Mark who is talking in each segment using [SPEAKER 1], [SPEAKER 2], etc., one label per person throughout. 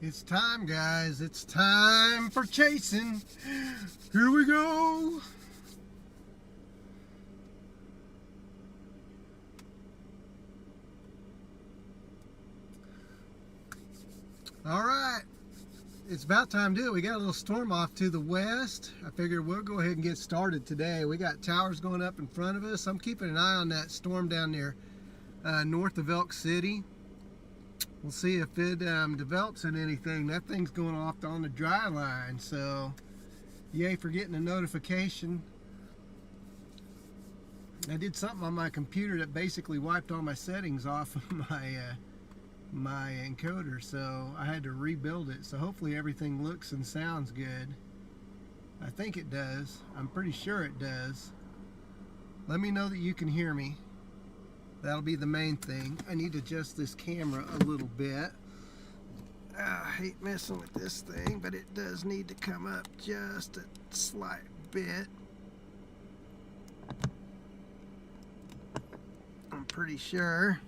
[SPEAKER 1] It's time, guys. It's time for chasing. Here we go. All right. It's about time to do it. We got a little storm off to the west. I figured we'll go ahead and get started today. We got towers going up in front of us. I'm keeping an eye on that storm down there north of Elk City. We'll see if it develops in anything. That thing's going off on the dry line, so yay for getting a notification. I did something on my computer that basically wiped all my settings off of my encoder, so I had to rebuild it. So hopefully everything looks and sounds good. I think it does. I'm pretty sure it does. Let me know that you can hear me. That'll be the main thing. I need to adjust this camera a little bit. I hate messing with this thing, but it does need to come up just a slight bit. I'm pretty sure.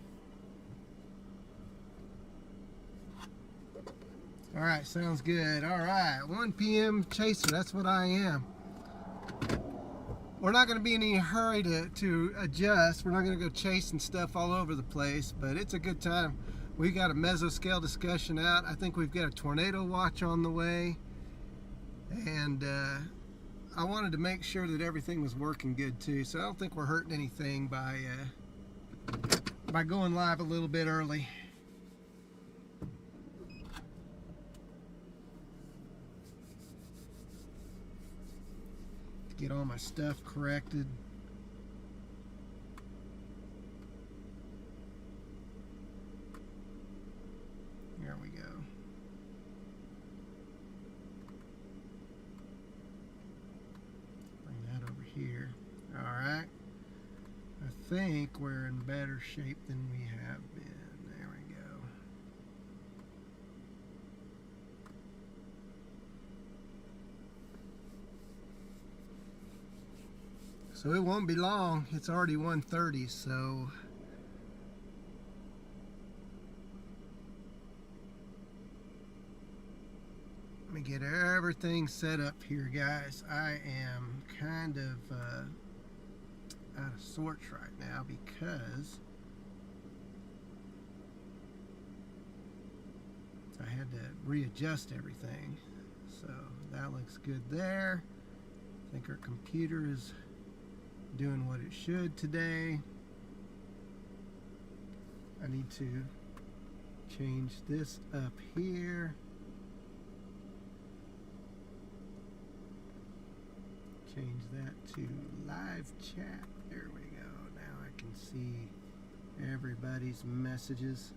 [SPEAKER 1] All right, sounds good. All right, 1 p.m. chaser, that's what I am. We're not going to be in any hurry to adjust. We're not going to go chasing stuff all over the place, but it's a good time. We got a mesoscale discussion out. I think we've got a tornado watch on the way, and I wanted to make sure that everything was working good too. So I don't think we're hurting anything by going live a little bit early. Get all my stuff corrected. There we go. Bring that over here. All right. I think we're in better shape than we have been. There we go. So it won't be long. It's already 1:30, so let me get everything set up here, guys. I am kind of out of sorts right now because I had to readjust everything. So that looks good there. I think our computer is doing what it should today. I need to change this up here. Change that to live chat. There we go. Now I can see everybody's messages.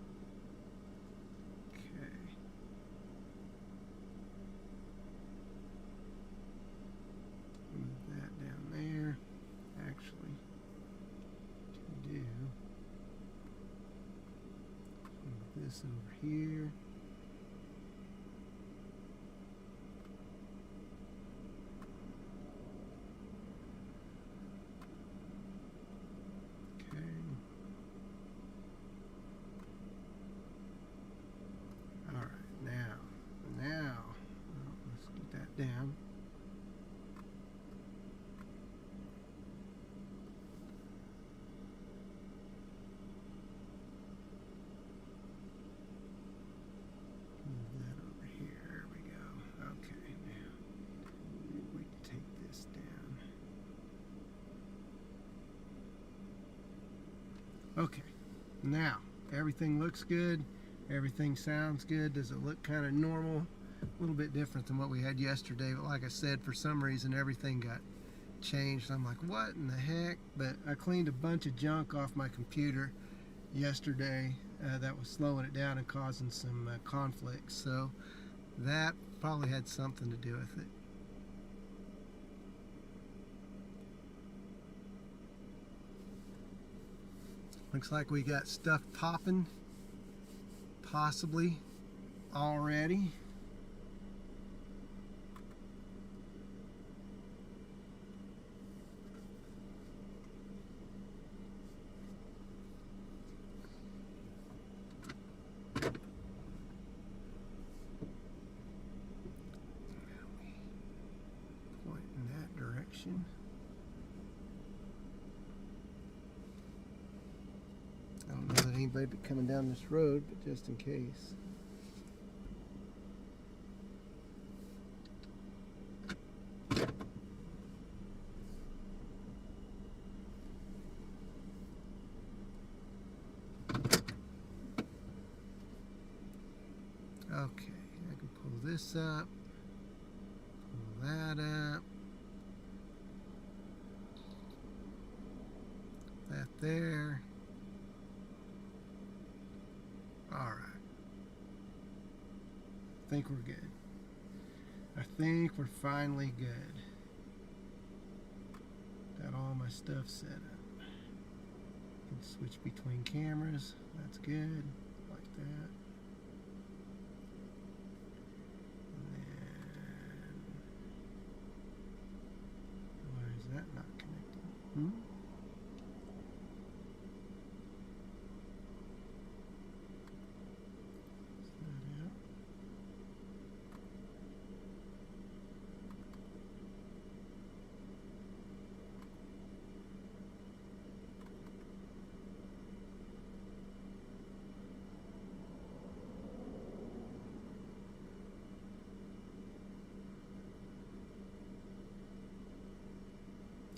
[SPEAKER 1] Okay. Move that down there. Actually, to do this over here. Okay. All right, now, let's get that down. Okay, now everything looks good, everything sounds good. Does it look kind of normal? A little bit different than what we had yesterday, but like I said, for some reason everything got changed. I'm like, what in the heck? But I cleaned a bunch of junk off my computer yesterday that was slowing it down and causing some conflicts, so that probably had something to do with it. Looks like we got stuff popping, possibly already. anybody coming down this road, but just in case. Okay, I can pull this up, pull that up, that there. All right, I think we're good. I think we're finally good. Got all my stuff set up. Can switch between cameras, that's good, like that. That not connecting? That out.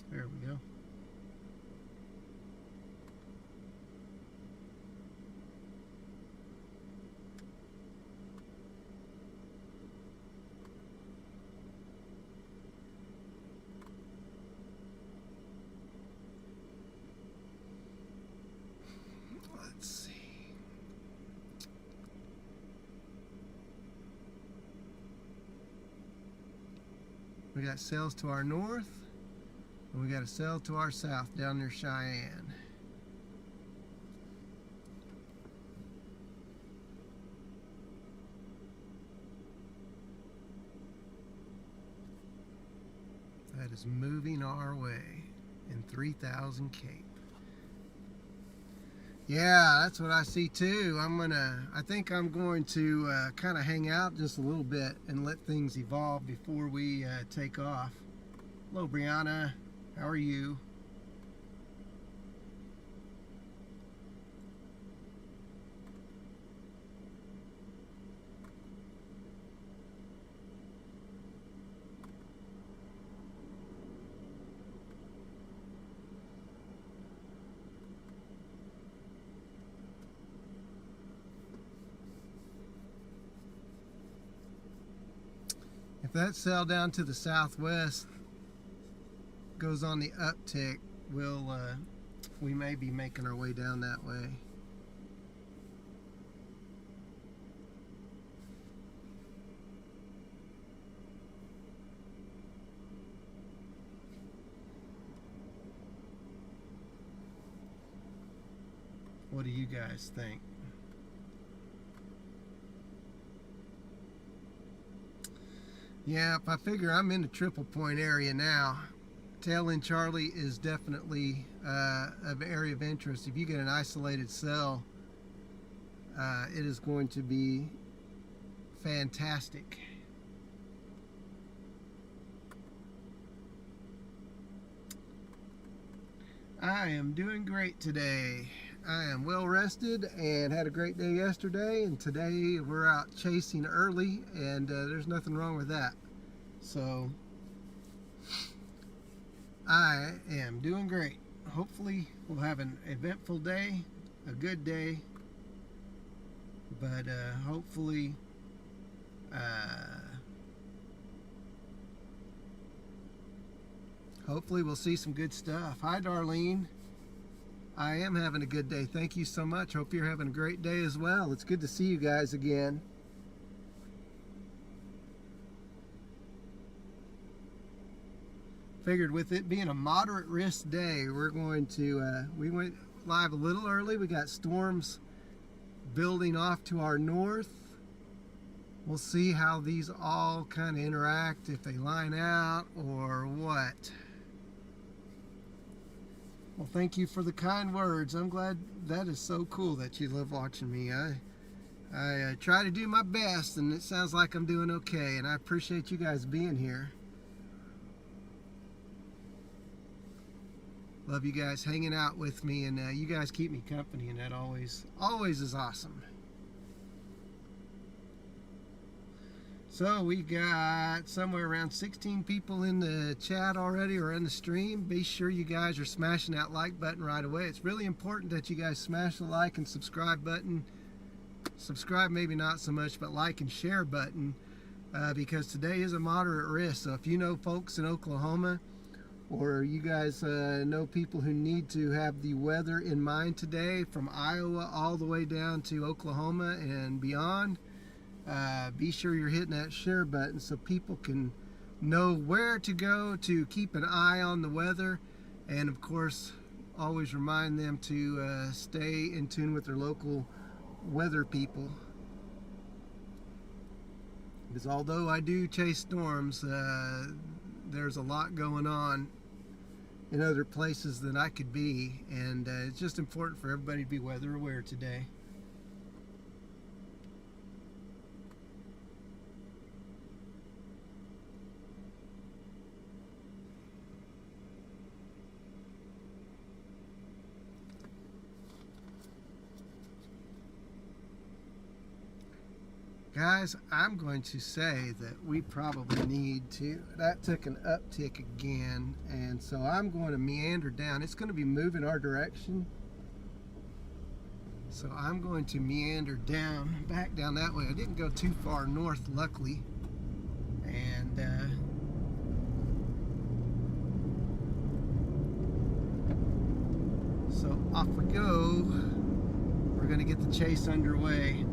[SPEAKER 1] There we go. Let's see. We got cells to our north. And we got a cell to our south down near Cheyenne. That is moving our way in 3000 Cape. Yeah, that's what I see too. I think I'm going to kind of hang out just a little bit and let things evolve before we take off. Hello, Brianna. How are you? If that cell down to the southwest goes on the uptick, we may be making our way down that way. What do you guys think? Yeah, I figure I'm in the Triple Point area now. Tail End Charlie is definitely an area of interest. If you get an isolated cell, it is going to be fantastic. I am doing great today. I am well rested and had a great day yesterday, and today we're out chasing early, and there's nothing wrong with that. So I am doing great. Hopefully we'll have an eventful day, a good day, but hopefully we'll see some good stuff. Hi, Darlene. I am having a good day. Thank you so much. Hope you're having a great day as well. It's good to see you guys again. Figured with it being a moderate risk day, we're going to, we went live a little early. We got storms building off to our north. We'll see how these all kind of interact, if they line out or what. Well, thank you for the kind words. I'm glad. That is so cool that you love watching me. I try to do my best, and it sounds like I'm doing okay, and I appreciate you guys being here. Love you guys hanging out with me, and you guys keep me company, and that always is awesome. So we got somewhere around 16 people in the chat already, or in the stream. Be sure you guys are smashing that like button right away. It's really important that you guys smash the like and subscribe button. Subscribe maybe not so much, but like and share button, because today is a moderate risk. So if you know folks in Oklahoma, or you guys know people who need to have the weather in mind today, from Iowa all the way down to Oklahoma and beyond, be sure you're hitting that share button so people can know where to go to keep an eye on the weather. And of course, always remind them to stay in tune with their local weather people. Because although I do chase storms, there's a lot going on in other places than I could be, and it's just important for everybody to be weather aware today. Guys, I'm going to say that we probably need to, that took an uptick again, and so I'm going to meander down. It's going to be moving our direction, so I'm going to meander down, back down that way. I didn't go too far north, luckily, and so off we go. We're going to get the chase underway.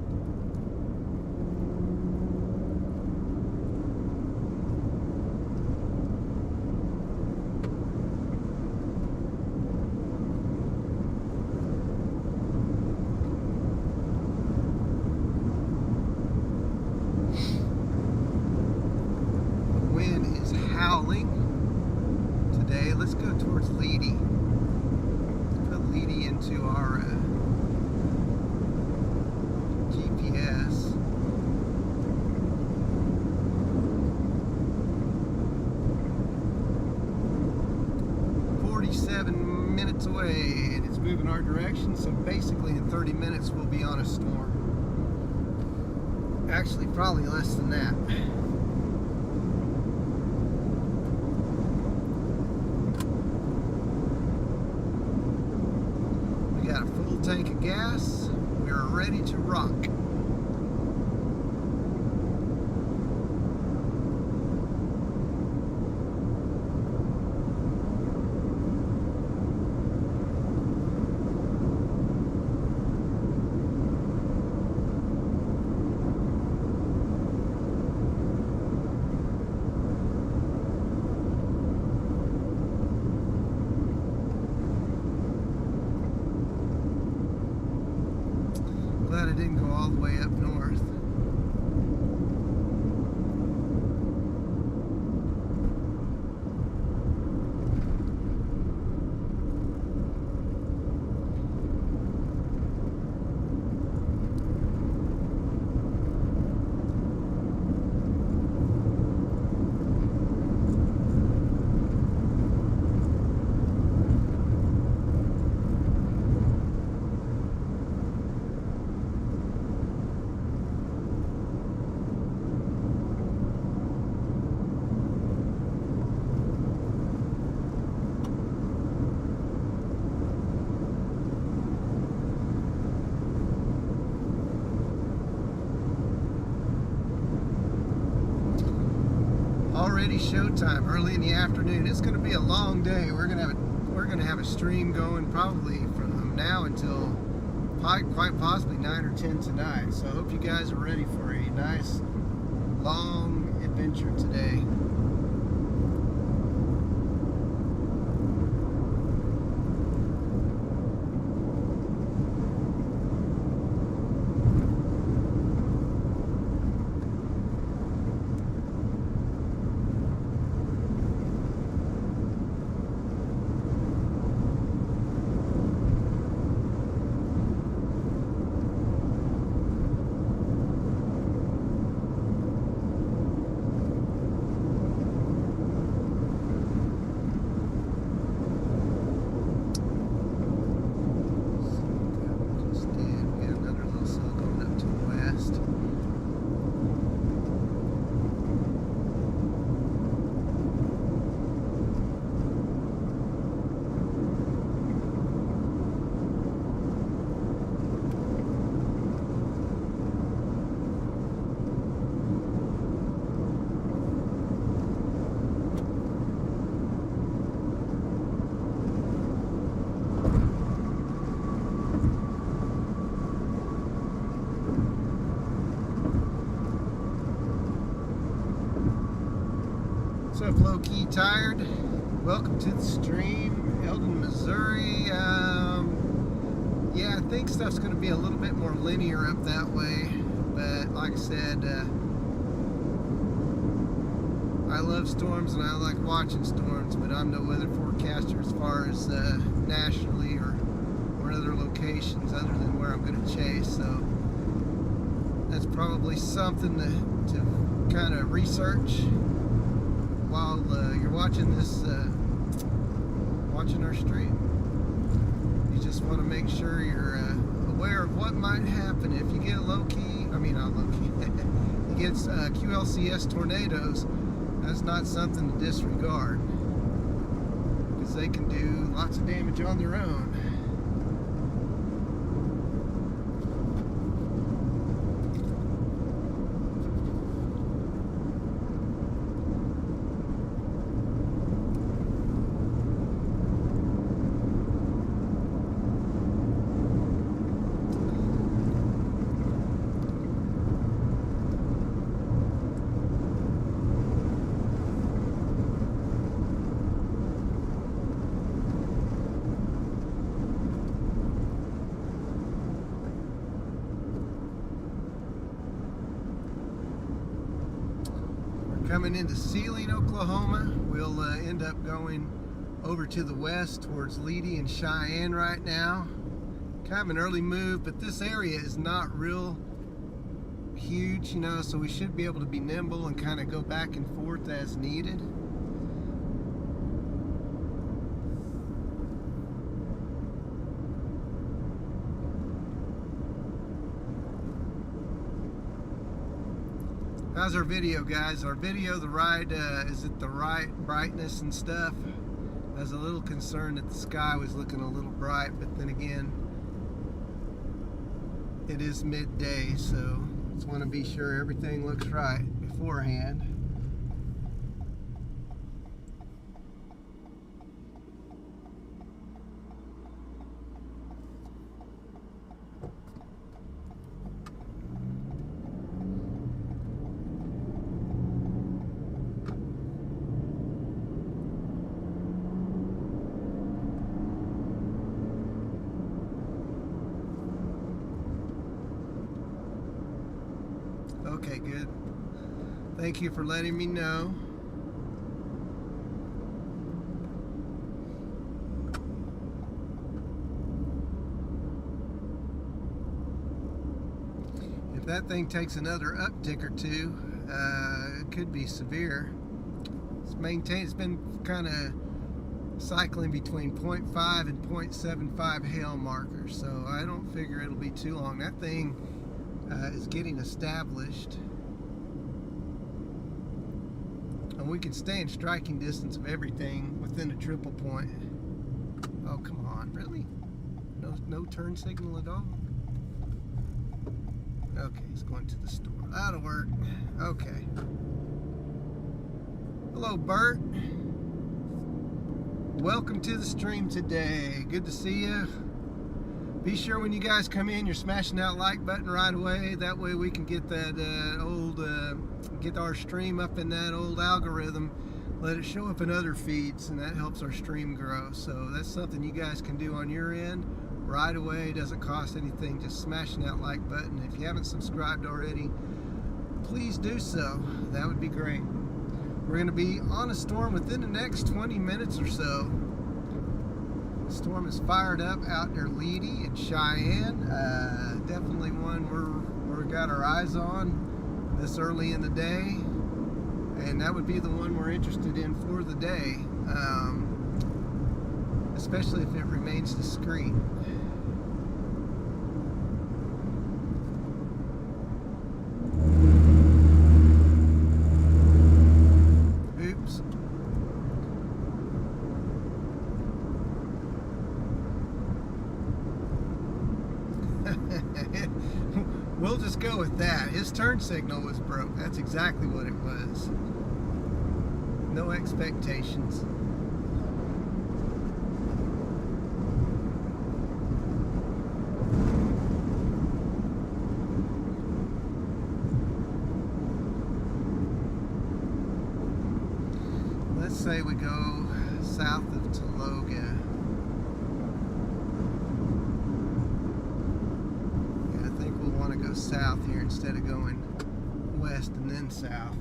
[SPEAKER 1] Today, let's go towards Leedy. Put Leedy into our GPS. 47 minutes away, and it's moving our direction. So basically, in 30 minutes, we'll be on a storm. Actually, probably less than that. Tank of gas, we are ready to rock. Glad I didn't go all the way up north. Already showtime, early in the afternoon. It's going to be a long day. We're going to have a stream going probably from now until quite possibly 9 or 10 tonight. So I hope you guys are ready for a nice long adventure today. low-key tired. Welcome to the stream, Eldon, Missouri. Yeah, I think stuff's going to be a little bit more linear up that way, but like I said, I love storms and I like watching storms, but I'm no weather forecaster as far as nationally or other locations other than where I'm going to chase. So that's probably something to kind of research while you're watching this, watching our stream. You just want to make sure you're aware of what might happen if you get you get QLCS tornadoes. That's not something to disregard, because they can do lots of damage on their own. Coming into Sealing, Oklahoma. We'll end up going over to the west towards Leedy and Cheyenne right now. Kind of an early move, but this area is not real huge, you know, so we should be able to be nimble and kind of go back and forth as needed. How's our video, guys? Our video, the ride, is it the right brightness and stuff? I was a little concerned that the sky was looking a little bright, but then again, it is midday, so just want to be sure everything looks right beforehand. Okay, good. Thank you for letting me know. If that thing takes another uptick or two, it could be severe. It's been kind of cycling between 0.5 and 0.75 hail markers, so I don't figure it'll be too long. That thing is getting established, and we can stay in striking distance of everything within a triple point. Oh, come on, really? No turn signal at all? Okay, he's going to the store. That'll work. Okay. Hello, Bert. Welcome to the stream today. Good to see you. Be sure when you guys come in, you're smashing that like button right away. That way we can get that get our stream up in that old algorithm, let it show up in other feeds, and that helps our stream grow. So that's something you guys can do on your end right away. It doesn't cost anything, just smashing that like button. If you haven't subscribed already, please do so. That would be great. We're going to be on a storm within the next 20 minutes or so. The storm is fired up out near Leedy and Cheyenne. Definitely one we've got our eyes on this early in the day, and that would be the one we're interested in for the day, especially if it remains discreet. Oops. We'll just go with that. His turn signal was broke. That's exactly what it was. No expectations. say we go south of Tologa. Yeah, I think we'll want to go south here instead of going west and then south.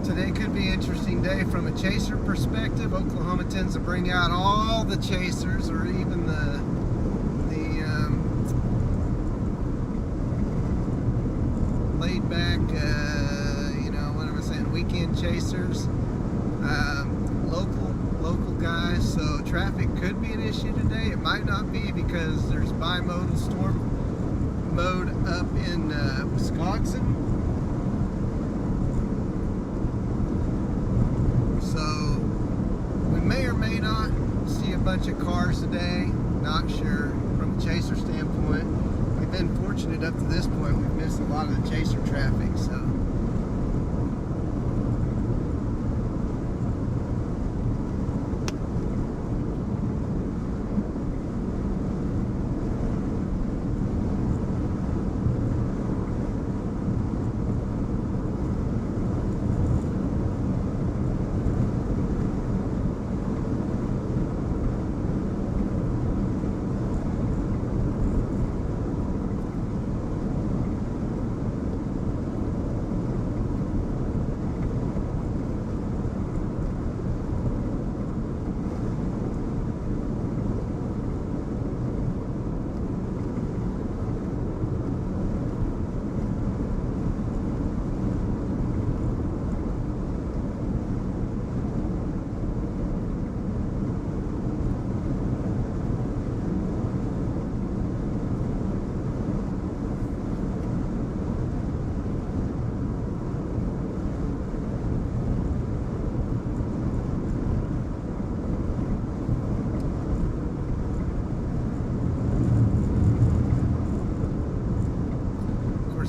[SPEAKER 1] Today could be an interesting day from a chaser perspective. Oklahoma tends to bring out all the chasers, or even the laid back, what am I saying, weekend chasers, local guys. So traffic could be an issue today. It might not be because there's bimodal storm mode up in Wisconsin. So we may or may not see a bunch of cars today. Not sure from the chaser standpoint. We've been fortunate up to this point. We've missed a lot of the chaser traffic. So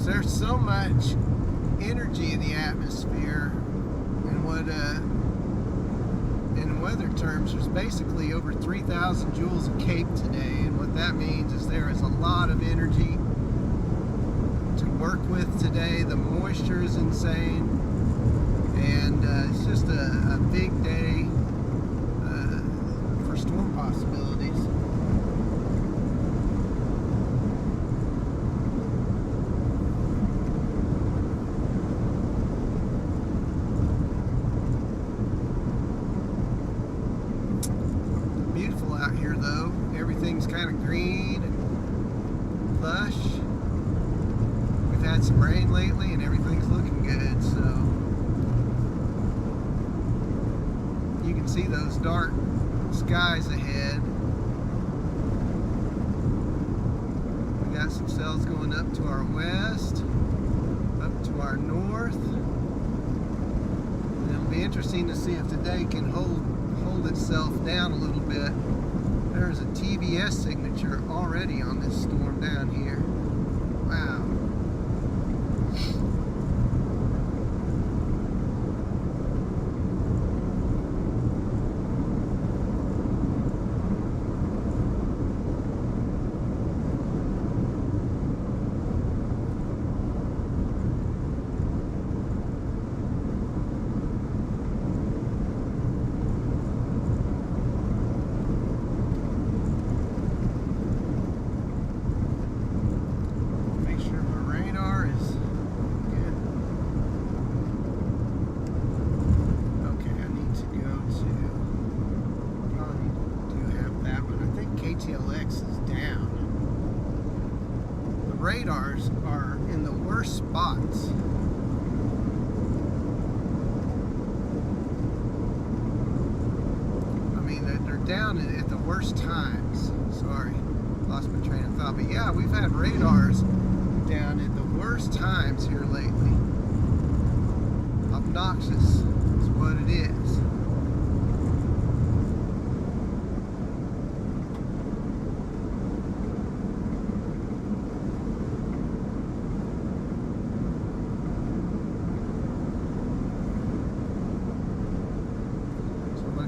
[SPEAKER 1] there's so much energy in the atmosphere, and what in weather terms, there's basically over 3,000 joules of CAPE today, and what that means is there is a lot of energy to work with today. The moisture is insane, and it's just a big day for storm possibilities. Out here though, everything's kind of green and lush. We've had some rain lately and everything's looking good, so you can see those dark skies ahead. We got some cells going up to our west, up to our north. And it'll be interesting to see if the day can hold itself down a little bit. There's a TBS signature already on this storm down here. Wow. Radars are in the worst spots down at the worst times. Sorry, lost my train of thought. But yeah, we've had radars down at the worst times here lately. Obnoxious is what it is.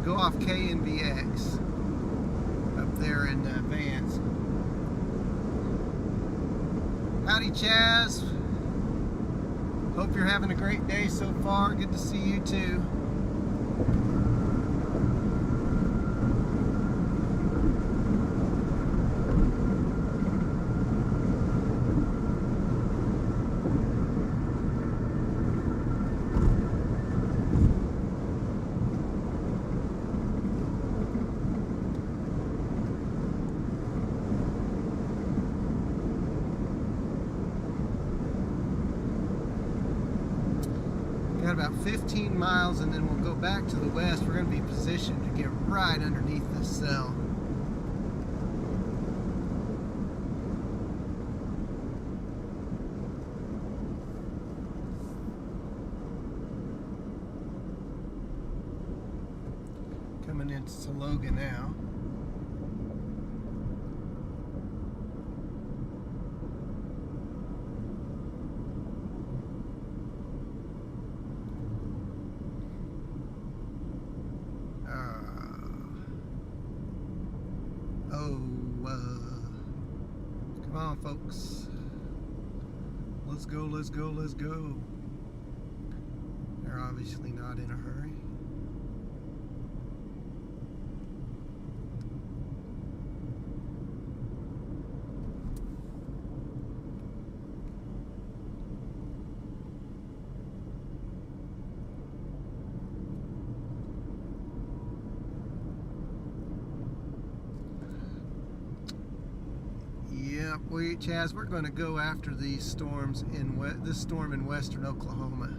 [SPEAKER 1] Go off KNVX up there in Vance. Howdy, Chaz. Hope you're having a great day so far. Good to see you too. Got about 15 miles and then we'll go back to the west. We're going to be positioned to get right underneath this cell. Coming into Saloga now. Come on, folks. Let's go, let's go, let's go. They're obviously not in a hurry. Chaz, we're going to go after these storms in this storm in western Oklahoma.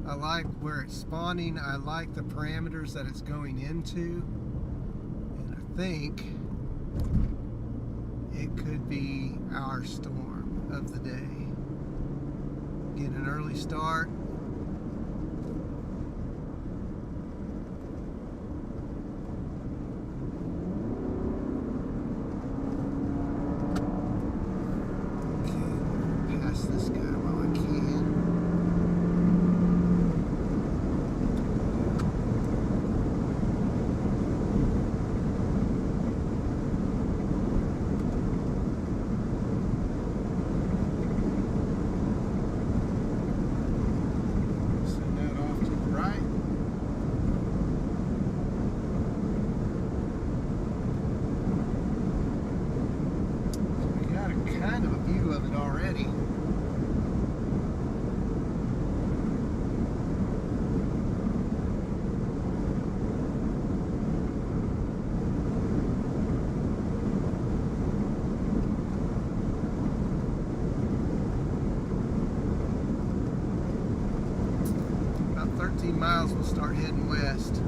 [SPEAKER 1] I like where it's spawning. I like the parameters that it's going into, and I think it could be our storm of the day. Get an early start. This guy while I can. Send that off to the right. So we got a kind of a view of it already. About 13 miles, we'll start heading west.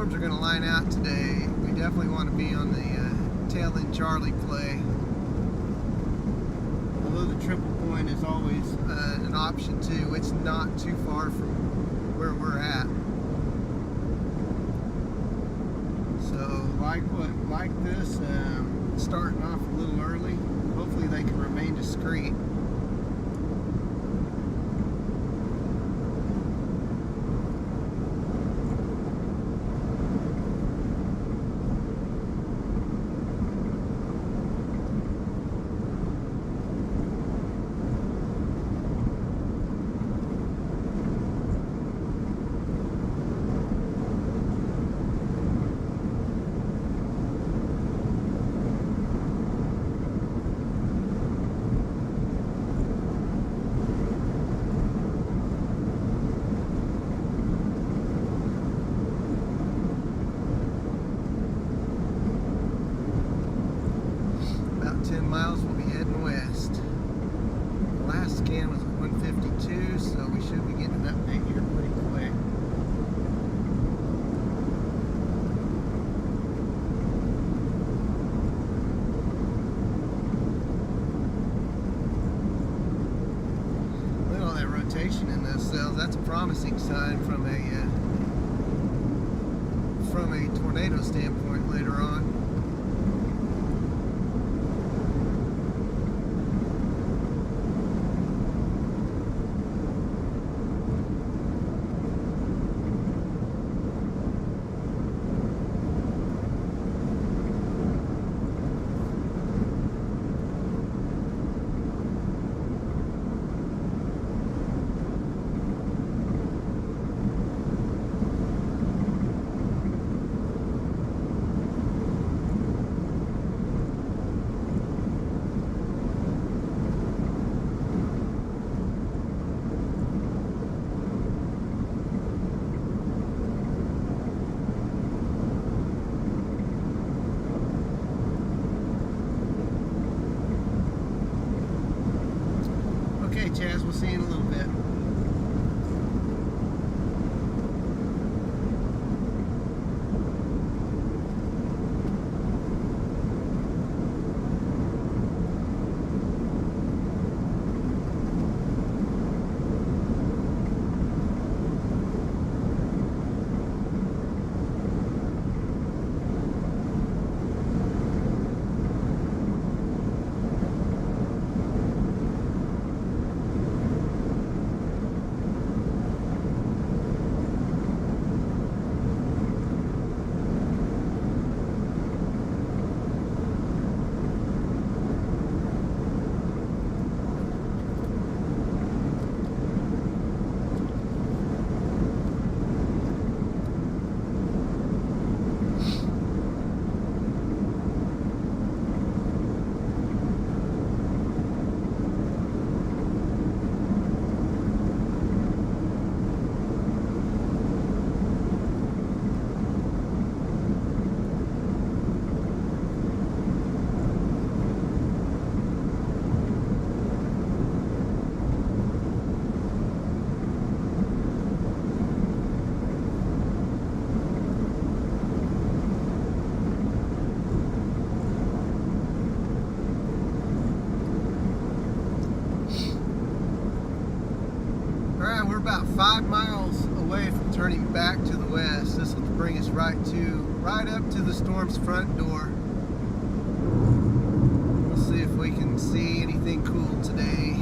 [SPEAKER 1] storms are going to line out today. We definitely want to be on the tail end Charlie play. Although the triple point is always an option too, it's not too far from where we're at. So like this, starting off a little early. Hopefully they can remain discreet. About 10 miles, we'll be heading west. The last scan was at 152, so we should be getting an update here pretty quick. Look at all that rotation in those cells. That's a promising sign from a tornado standpoint later on. Okay, Chaz, we'll see you in a little bit. Alright, we're about 5 miles away from turning back to the west. This will bring us right up to the storm's front door. We'll see if we can see anything cool today.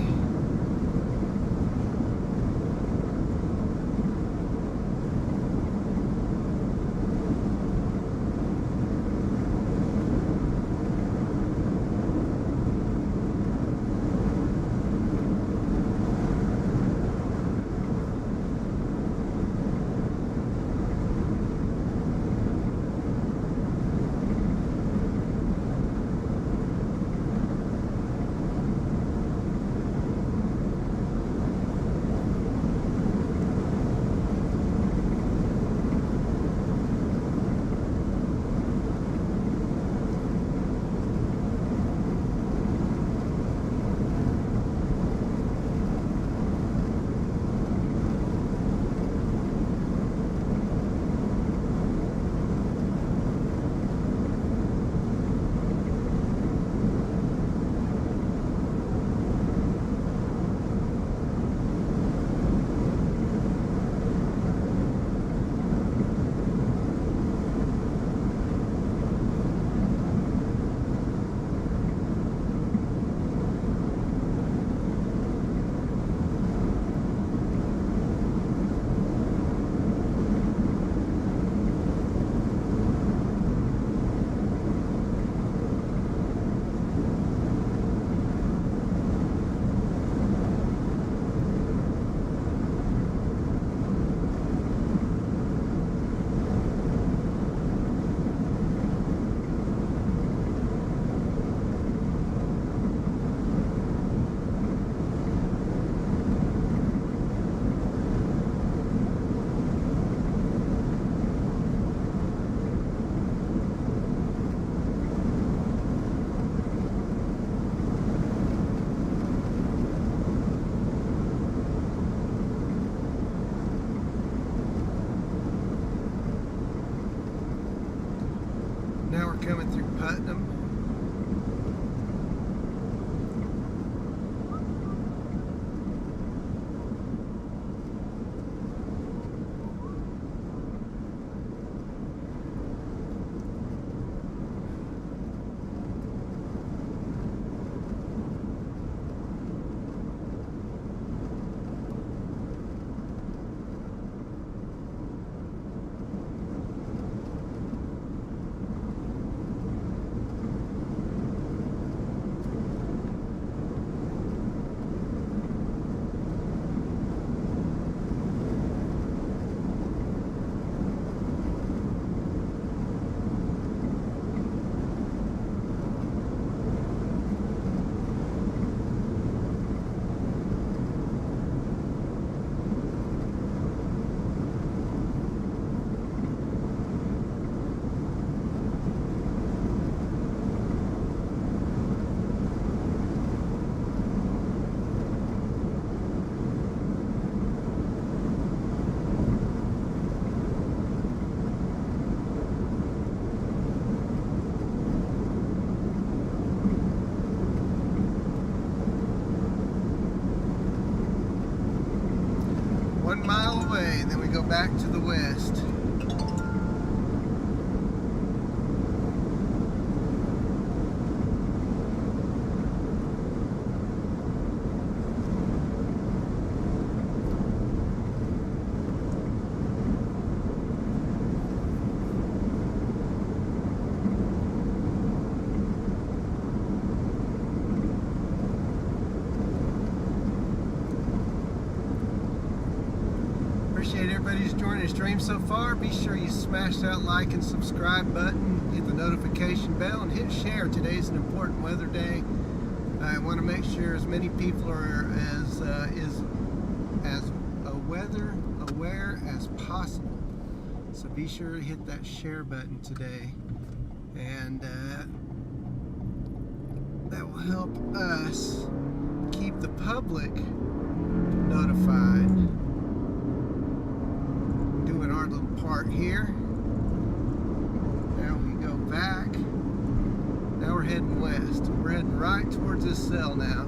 [SPEAKER 1] coming through Putnam. Mile away, then we go back to the west. Appreciate everybody's joining the stream so far. Be sure you smash that like and subscribe button, hit the notification bell, and hit share. Today's an important weather day. I want to make sure as many people are as weather aware as possible. So be sure to hit that share button today, and that will help us keep the public notified. Doing our little part here. Now we go back. Now we're heading west. We're heading right towards this cell now.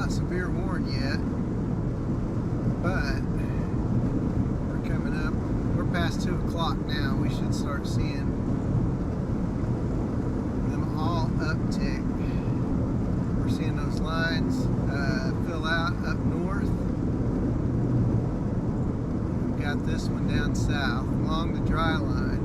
[SPEAKER 1] severe warning yet, but we're coming up. We're past 2 o'clock now. We should start seeing tick. We're seeing those lines fill out up north. We've got this one down south along the dry line.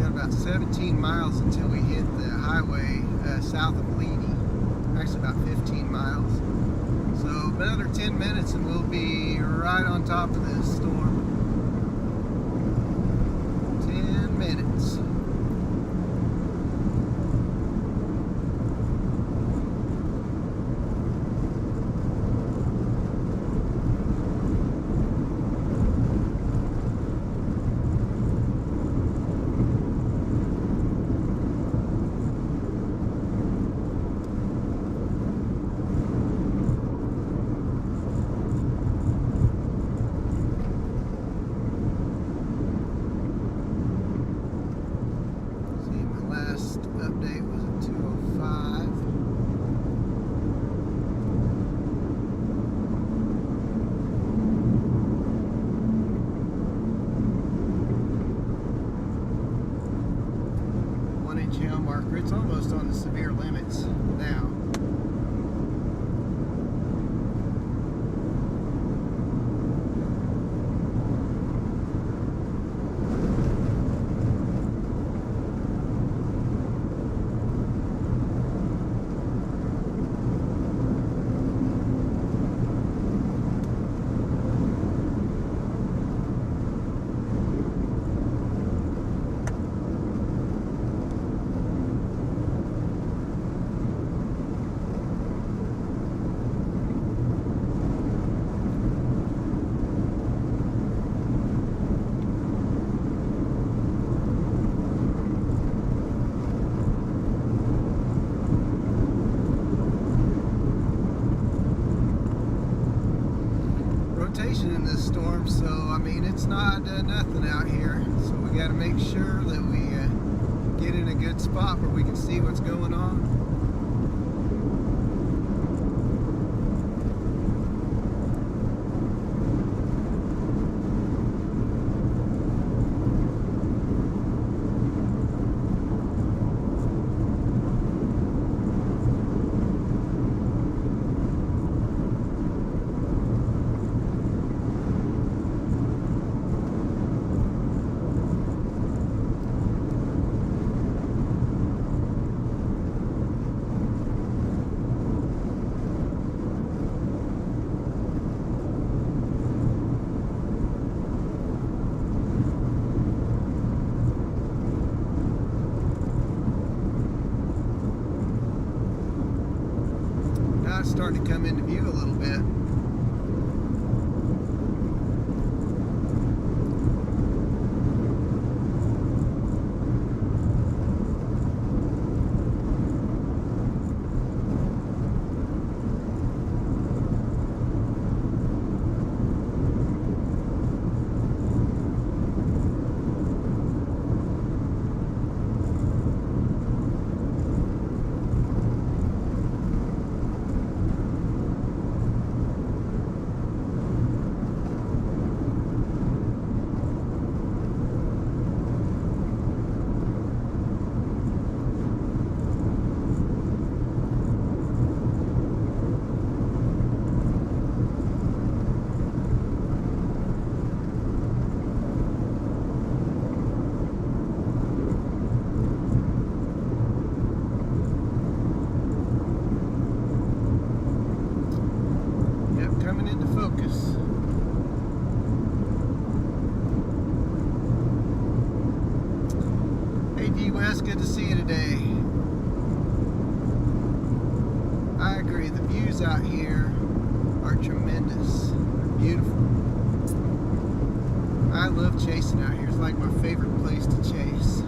[SPEAKER 1] About 17 miles until we hit the highway south of Leedy. Actually about 15 miles. So another 10 minutes and we'll be right on top of this storm. 10 minutes. Update was at 2:05. One-inch hail marker. It's almost on the severe limits now. In this storm, so I mean it's not nothing out here, so we got to make sure that we get in a good spot where we can see what's going on. It's starting to come into view a little bit. good to see you today. I agree, the views out here are tremendous. They're beautiful. I love chasing out here. It's like my favorite place to chase.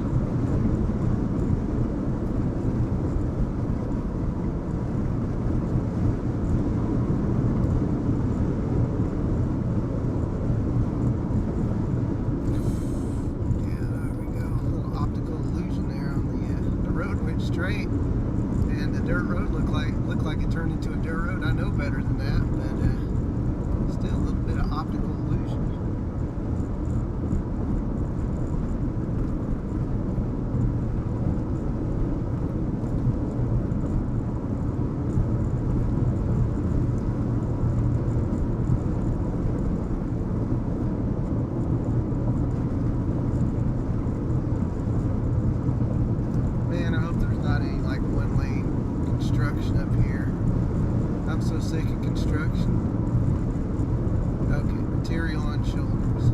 [SPEAKER 1] Straight, and the dirt road looked like it turned into a dirt road. I know better than that, but still a little bit of optical illusion. Construction up here. I'm so sick of construction. Okay, material on shoulders.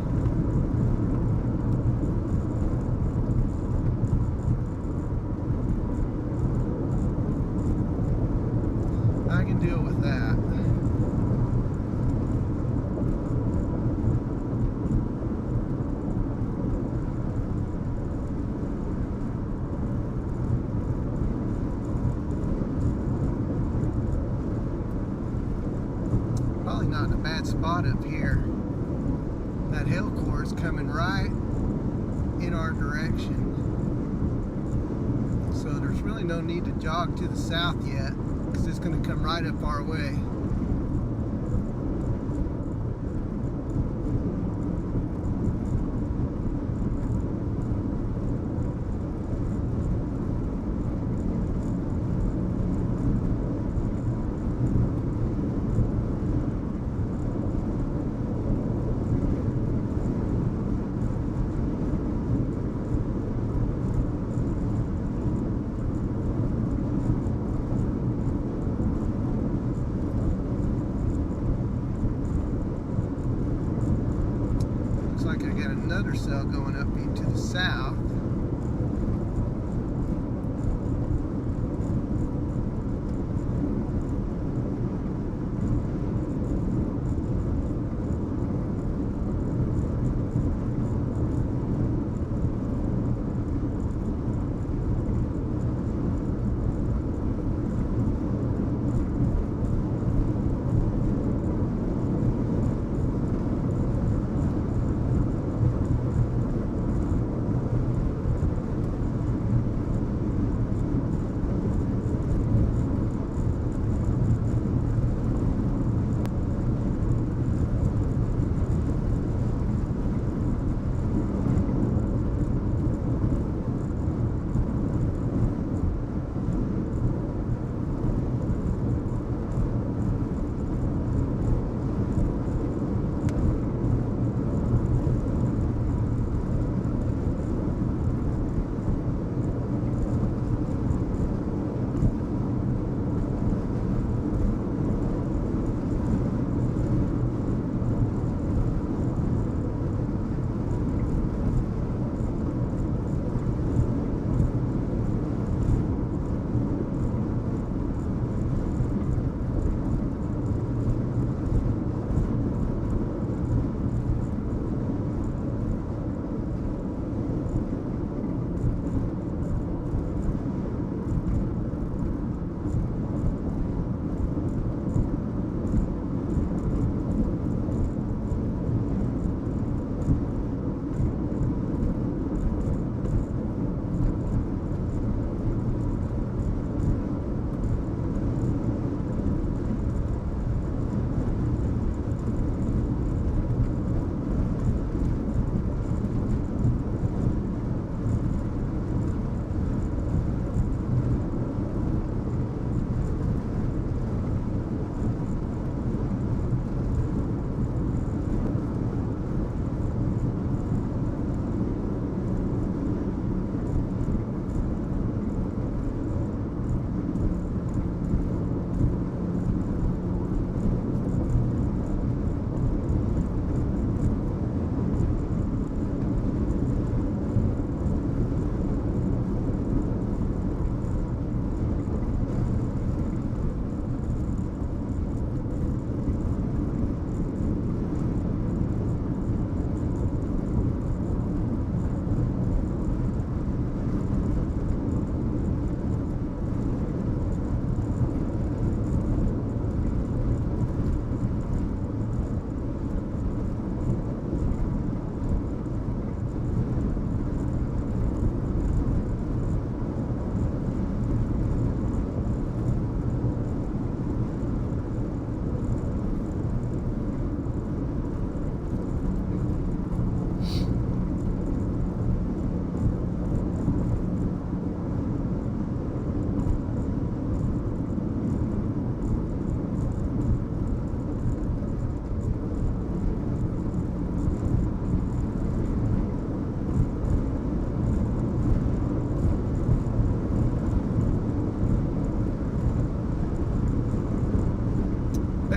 [SPEAKER 1] I can deal with that. Probably not in a bad spot up here. That hill core is coming right in our direction. So there's really no need to jog to the south yet, because it's going to come right up our way. Like I got another cell going up to the south.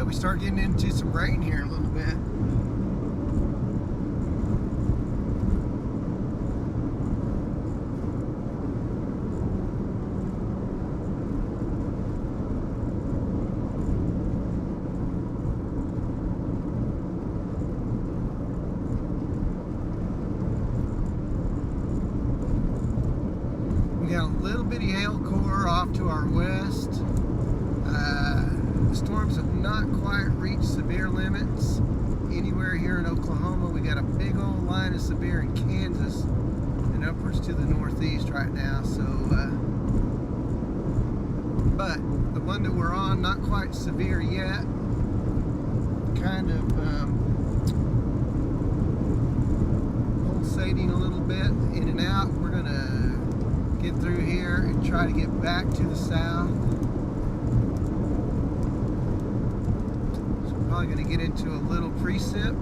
[SPEAKER 1] we start getting into some rain here a little bit. We got a little bitty hail core off to our west. The storms have not quite reached severe limits anywhere here in Oklahoma. We got a big old line of severe in Kansas and upwards to the northeast right now. So, but the one that we're on, not quite severe yet. Kind of pulsating a little bit in and out. We're gonna get through here and try to get back to the south. So we're probably going to get into a little precip.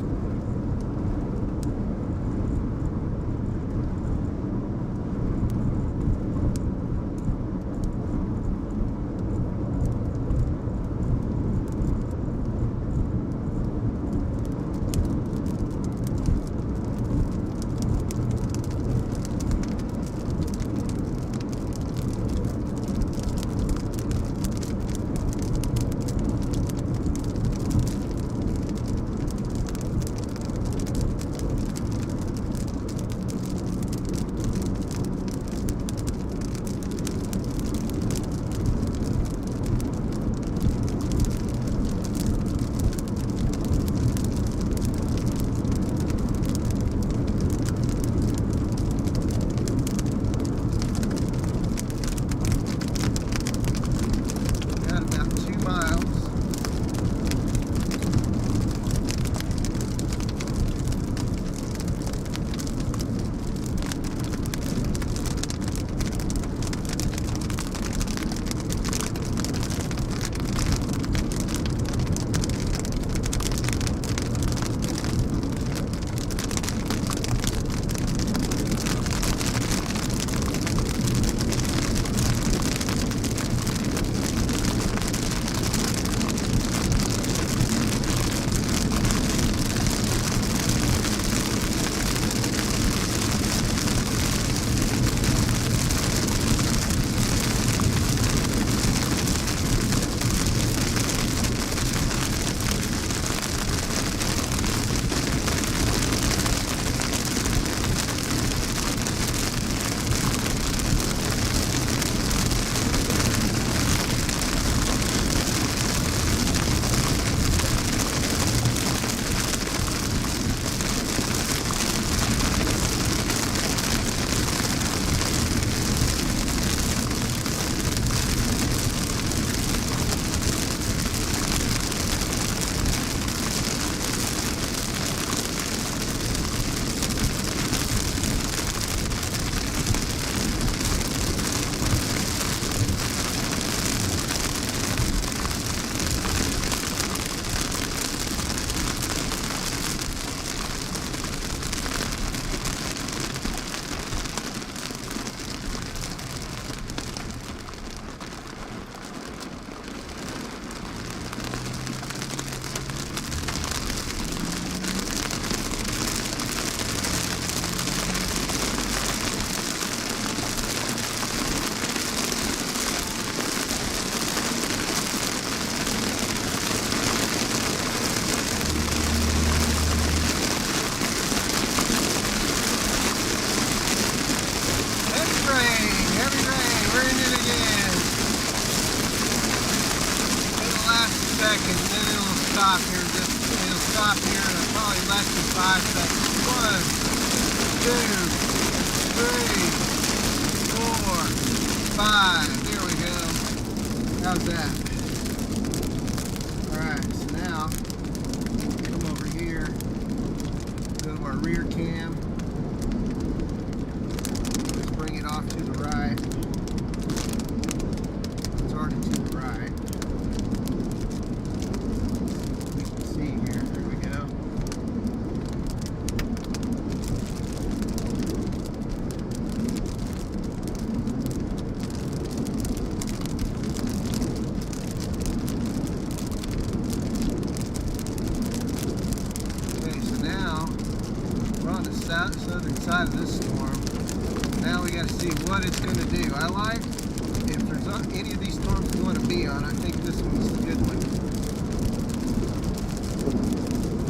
[SPEAKER 1] Stop here. It'll stop here in probably less than 5 seconds. 1, 2, 3, 4, 5. There we go. How's that? Alright, so now come over here, go to our rear cam. Let's bring it off to the right. It's already to the right. side of this storm. Now we got to see what it's going to do. I like, if there's not any of these storms we want to be on, I think this one's a good one.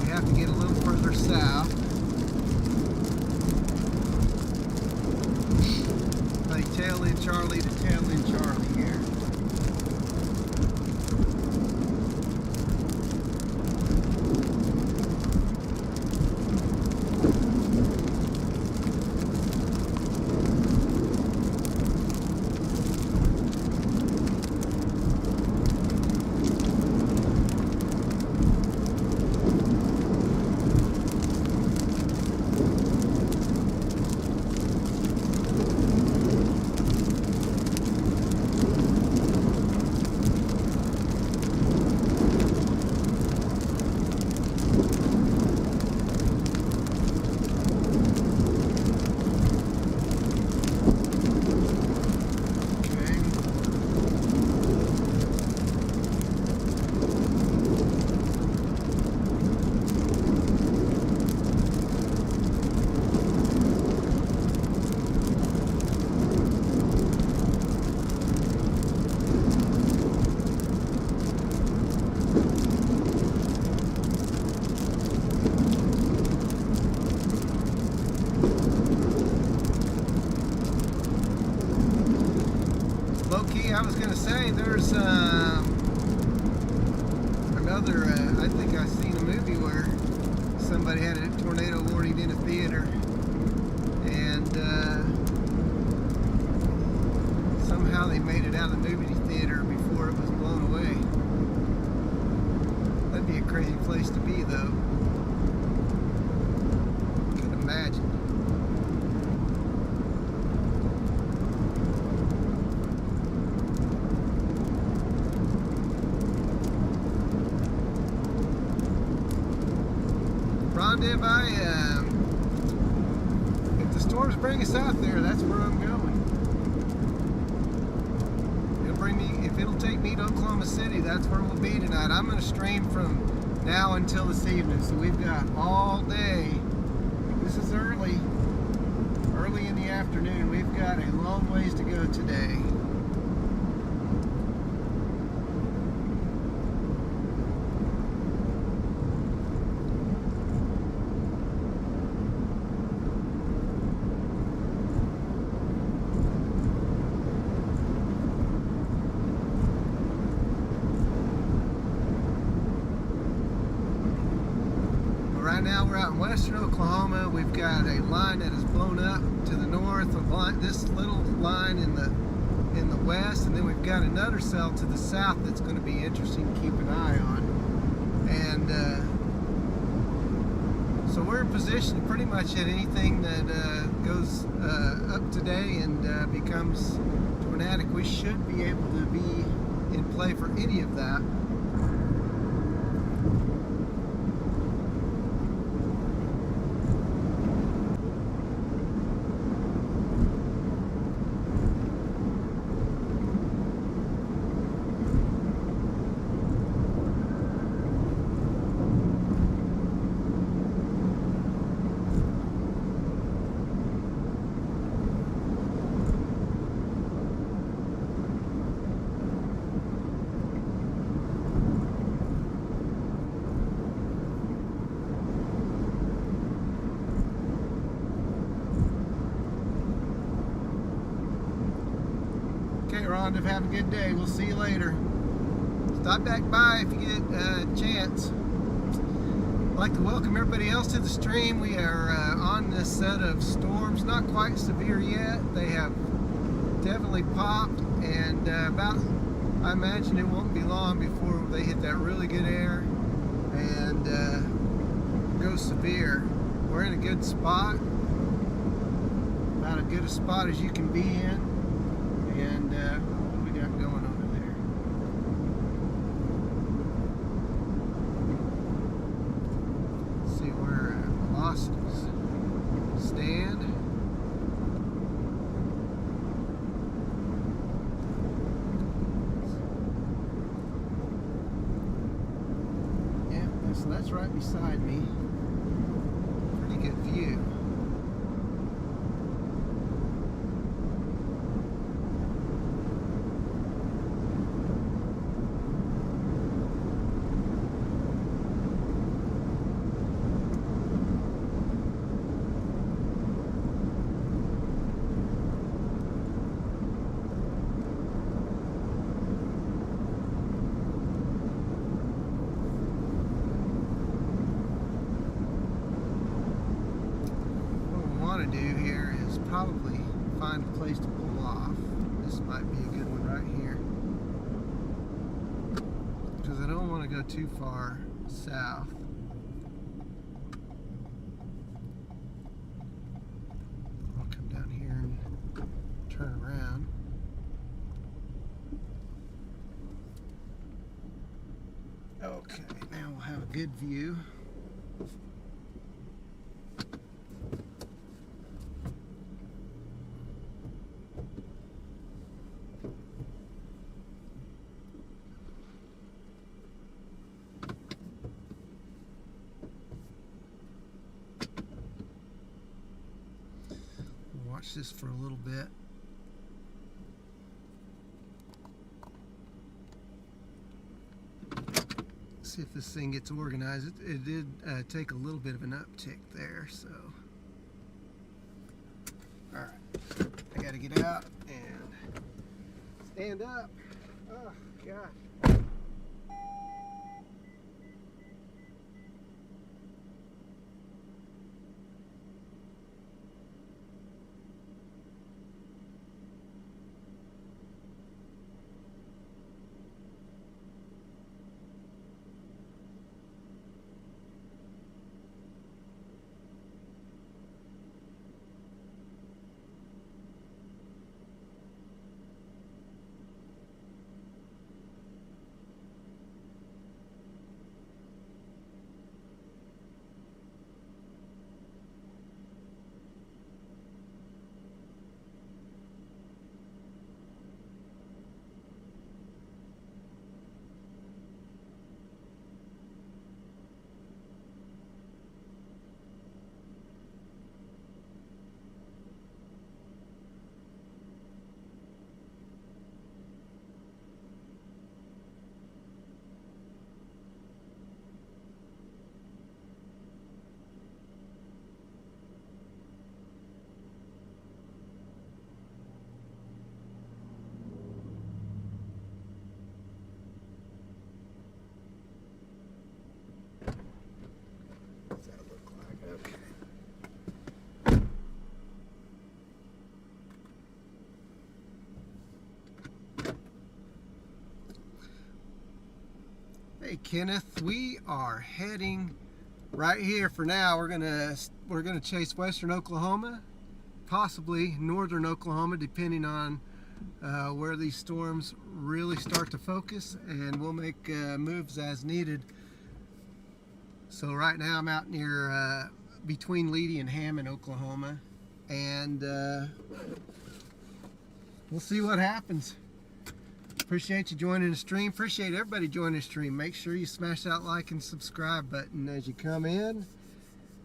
[SPEAKER 1] We have to get a little further south. Play tail end Charlie to tail end Charlie here. I was going to say, there's another, I think I've seen a movie where somebody had a tornado warning in a theater, and somehow they made it out of the movie theater before it was blown away. That'd be a crazy place to be, though. Could imagine. If the storms bring us out there, that's where I'm going. It'll bring me, if it'll take me to Oklahoma City, that's where we'll be tonight. I'm going to stream from now until this evening, so we've got all day. This is early in the afternoon. We've got a long ways to go today. Right now we're out in western Oklahoma. We've got a line that is blown up to the north, this little line in the west, and then we've got another cell to the south that's going to be interesting to keep an eye on. And so we're in position pretty much at anything that goes up today and becomes tornadic. We should be able to be in play for any of that. Rhonda, have a good day. We'll see you later. Stop back by if you get a chance. I'd like to welcome everybody else to the stream. We are on this set of storms, not quite severe yet. They have definitely popped, and I imagine it won't be long before they hit that really good air and go severe. We're in a good spot, about as good a spot as you can be in. And what we got going over there? Let's see where velocities stand. Yeah, so that's right beside me. Pretty good view. probably find a place to pull off. This might be a good one right here, because I don't want to go too far south. I'll come down here and turn around. Okay, now we'll have a good view. Watch this for a little bit. See if this thing gets organized. It did take a little bit of an uptick there, so. Alright, I gotta get out and stand up. Oh, gosh. Hey Kenneth, we are heading right here for now. We're gonna chase western Oklahoma, possibly northern Oklahoma, depending on where these storms really start to focus, and we'll make moves as needed. So right now I'm out near between Leedy and Hammond, Oklahoma, and we'll see what happens. Appreciate you joining the stream. Appreciate everybody joining the stream. Make sure you smash that like and subscribe button as you come in.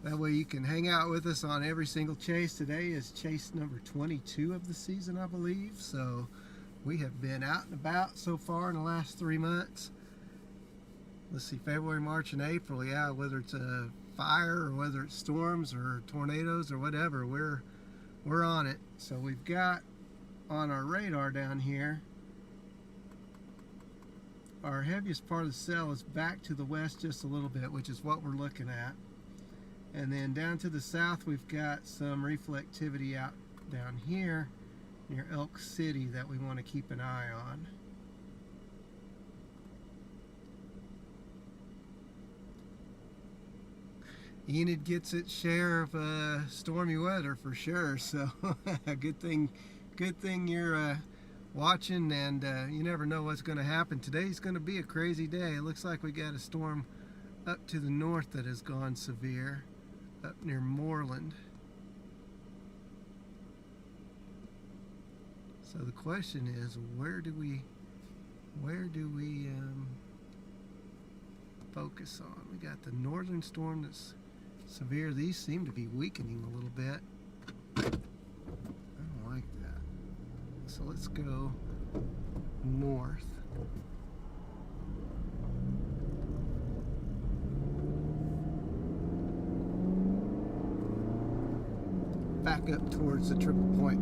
[SPEAKER 1] That way you can hang out with us on every single chase. Today is chase number 22 of the season, I believe. So we have been out and about so far in the last 3 months. Let's see, February, March, and April. Yeah, whether it's a fire or whether it's storms or tornadoes or whatever, we're on it. So we've got on our radar down here, our heaviest part of the cell is back to the west just a little bit, which is what we're looking at. And then down to the south, we've got some reflectivity out down here near Elk City that we want to keep an eye on. Enid gets its share of stormy weather for sure, so good thing you're watching, and you never know what's going to happen. Today's going to be a crazy day. It looks like we got a storm up to the north that has gone severe, up near Moreland. So the question is, where do we focus on? We got the northern storm that's severe. These seem to be weakening a little bit. I don't like that. So let's go north. Back up towards the triple point.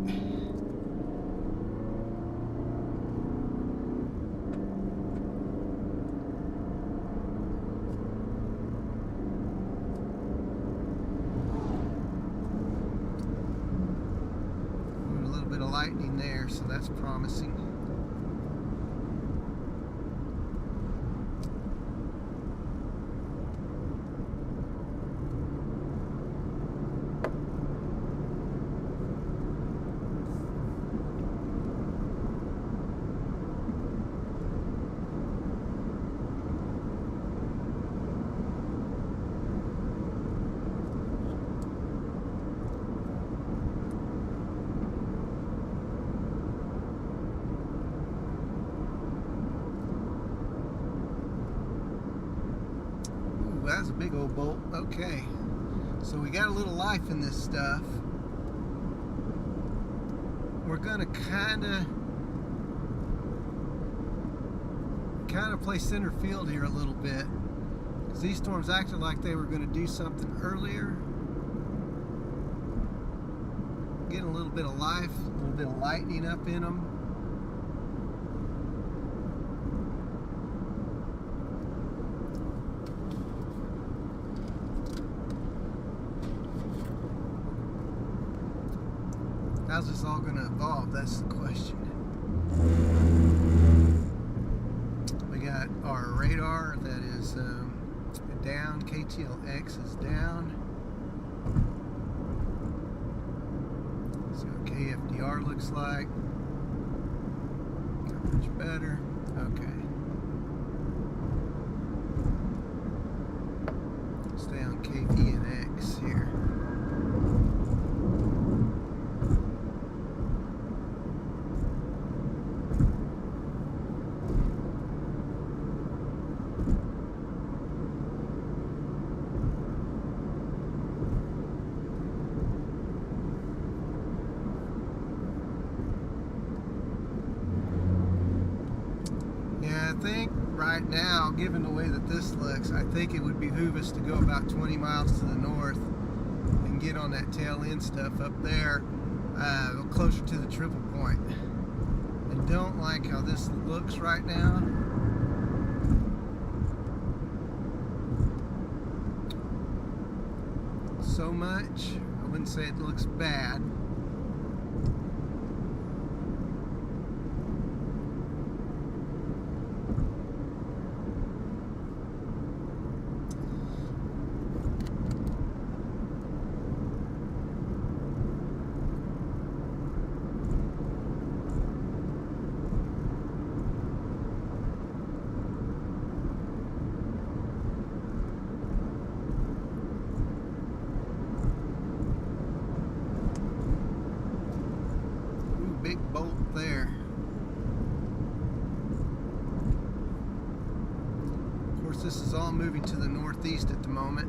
[SPEAKER 1] lightning there, so that's promising. That's a big old bolt. Okay, so we got a little life in this stuff. We're gonna kind of play center field here a little bit, because these storms acted like they were going to do something earlier. Getting a little bit of life, a little bit of lightning up in them. How's this all going to evolve? That's the question. We got our radar that is down. KTLX is down. See what KFDR looks like. Not much better. Okay. Stay on KV and X here. I think right now, given the way that this looks, I think it would behoove us to go about 20 miles to the north and get on that tail end stuff up there, closer to the triple point. I don't like how this looks right now. So much. I wouldn't say it looks bad. Big bolt there. Of course, this is all moving to the northeast at the moment.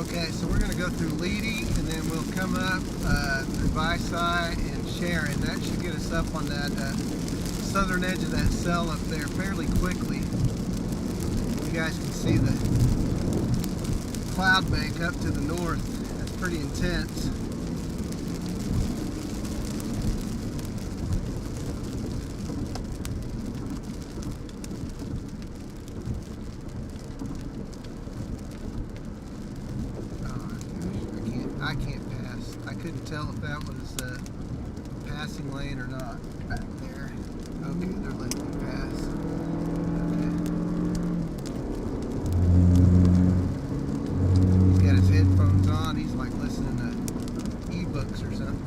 [SPEAKER 1] Okay, so we're going to go through Leedy, and then we'll come up through Visai and Sharon. That should get us up on that southern edge of that cell up there fairly quickly. You guys can see the cloud bank up to the north. That's pretty intense. I can't pass. I couldn't tell if that was a passing lane or not back there. Okay, they're letting me pass. Okay. He's got his headphones on. He's like listening to ebooks or something.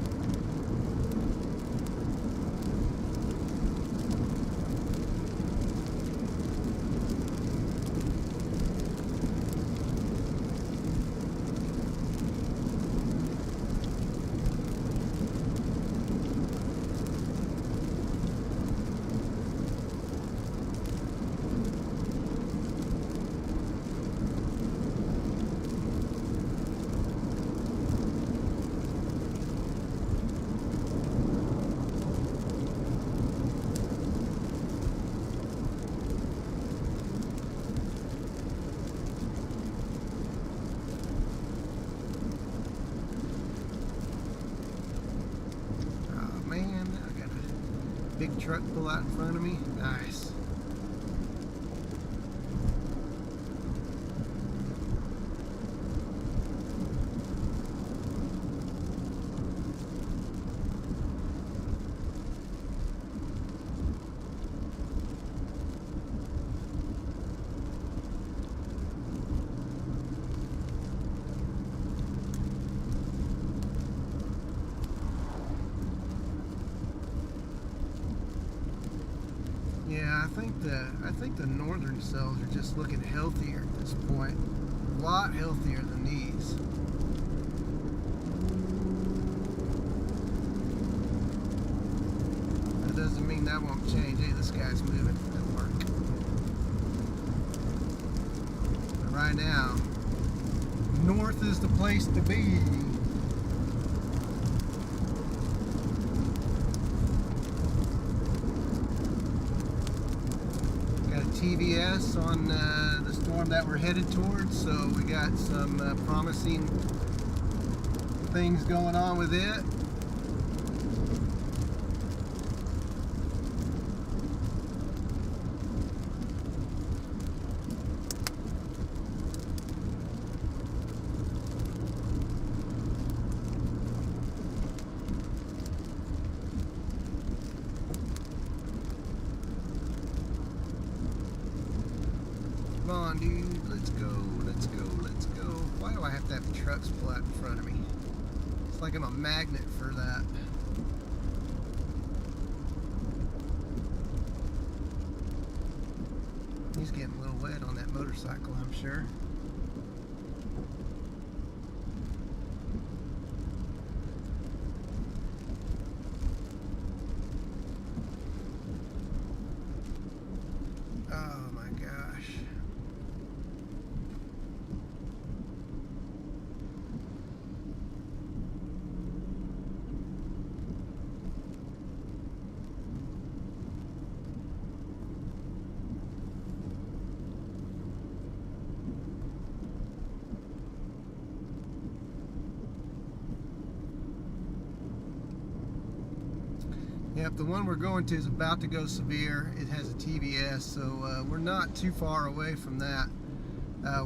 [SPEAKER 1] Big truck pull out in front of me. Nice. Yeah, I think the northern cells are just looking healthier at this point. A lot healthier than these. That doesn't mean that won't change. Hey, this guy's moving at work. But right now, north is the place to be. TVS on the storm that we're headed towards, so we got some promising things going on with it. Come on, dude, let's go, let's go, let's go. Why do I have to have trucks pull out in front of me? It's like I'm a magnet for that. He's getting a little wet on that motorcycle, I'm sure. Oh my gosh. Yep, the one we're going to is about to go severe. It has a TVS, so we're not too far away from that.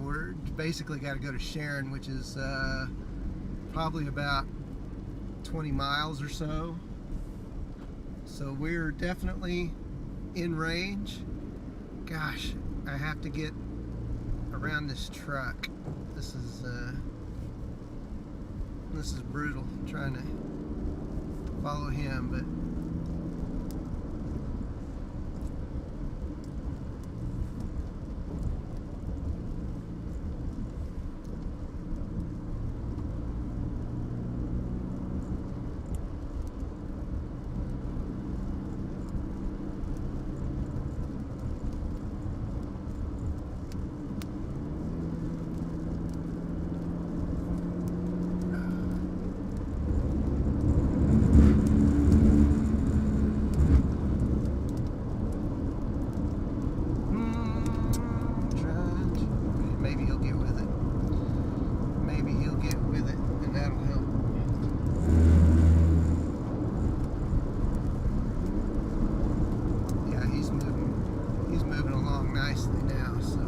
[SPEAKER 1] We're basically got to go to Sharon, which is probably about 20 miles or so. So we're definitely in range. Gosh, I have to get around this truck. This is brutal, trying to follow him, but nicely now, so.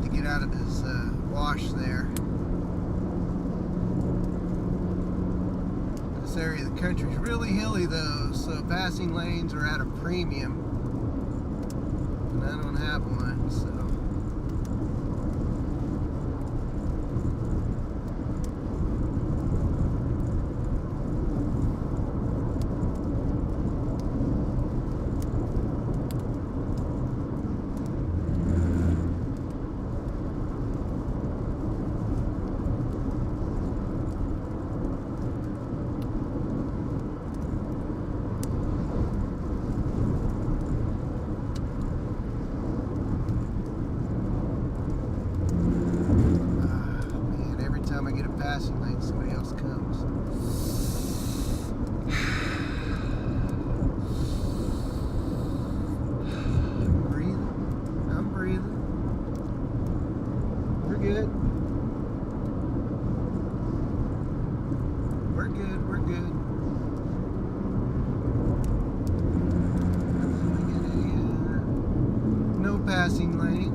[SPEAKER 1] To get out of this wash there. This area of the country is really hilly though, so passing lanes are at a premium, and I don't have one, so. Passing lane, somebody else comes. I'm breathing. I'm breathing. We're good. We're good. We're good. So we get a no passing lane.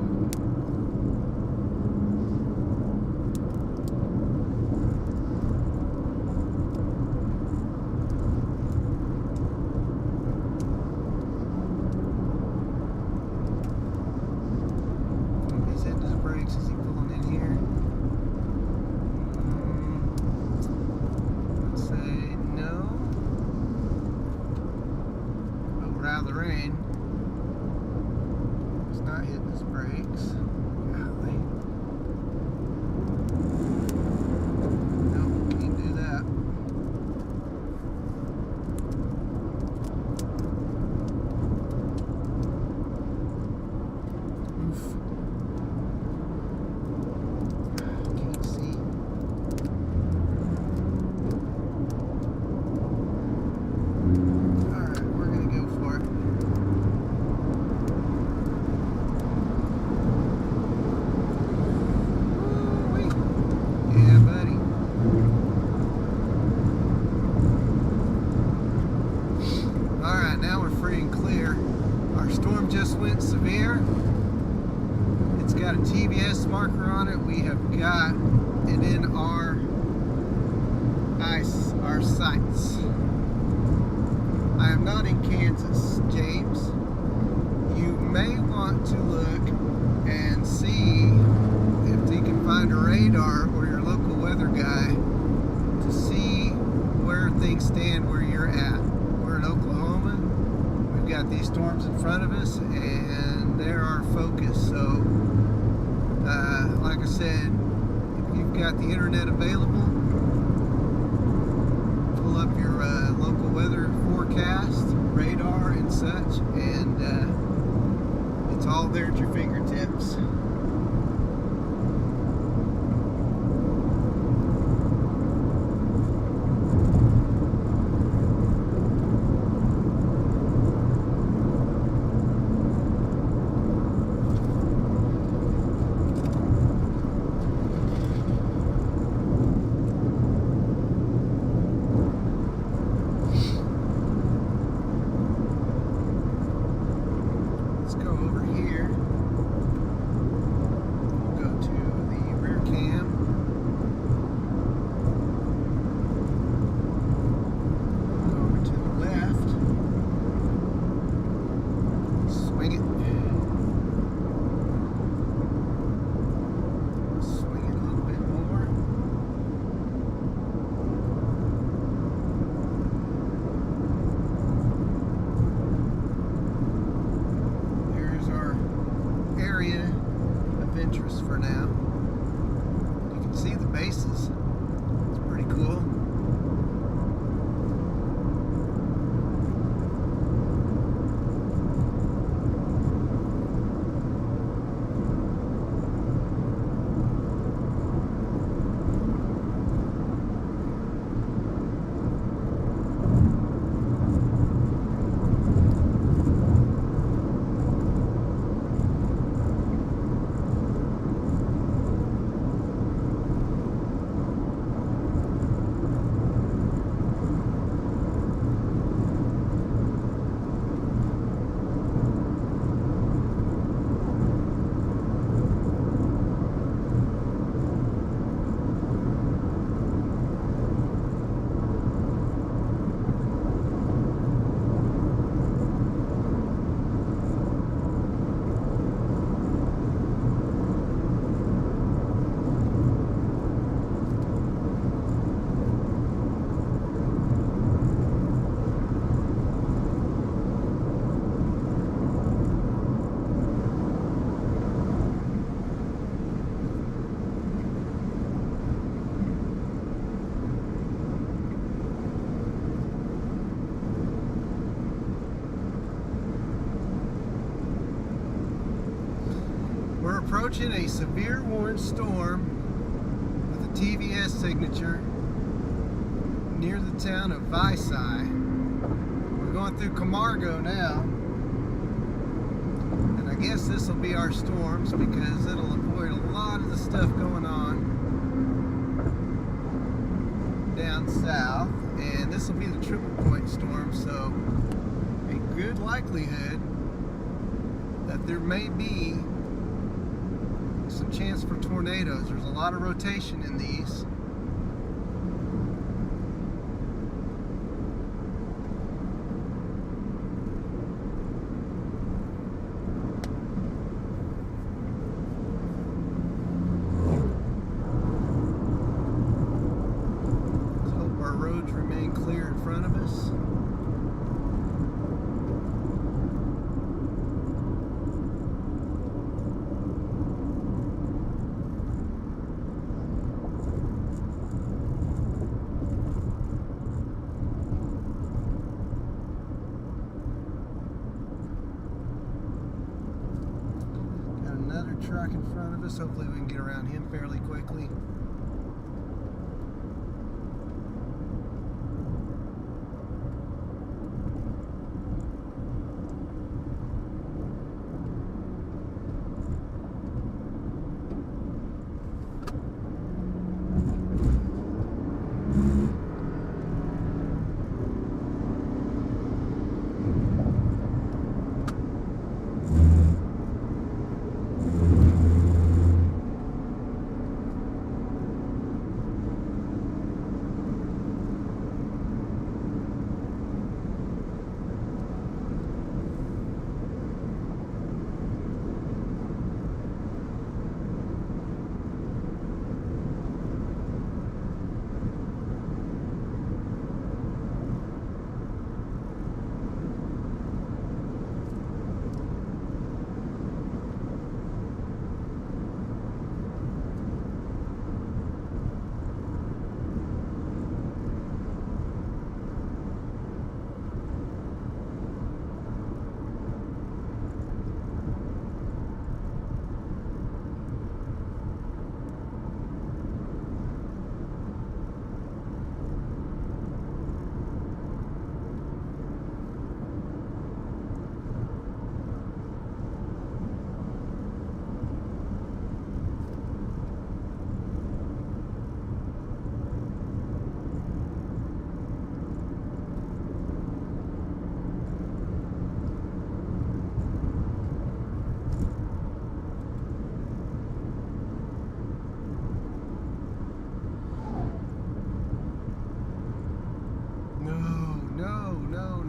[SPEAKER 1] Is he pulling in here? Let's say no. But we're out of the rain. He's not hitting his brakes. Golly. Nope, can't do that. Oof. Storm just went severe. It's got a TBS marker on it. We have got it in our sights. I am not in Kansas, James. You may want to look and see if you can find a radar or your local weather guy to see where things stand where you're at. We're in Oklahoma. We've got these storms in front of us, and they're our focus. So, like I said, if you've got the internet available, pull up your local weather forecast, radar, and such, and it's all there at your fingertips. Interest for now. You can see the bases. It's pretty cool. We're approaching a severe warning storm with a TVS signature near the town of Visay. We're going through Camargo now, and I guess this will be our storms because it'll avoid a lot of the stuff going on down south, and this will be the triple point storm, so a good likelihood that there may be some chance for tornadoes. There's a lot of rotation in these. Let's hope our roads remain clear in front of us. Another truck in front of us. Hopefully we can get around him fairly quickly.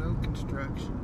[SPEAKER 1] No construction.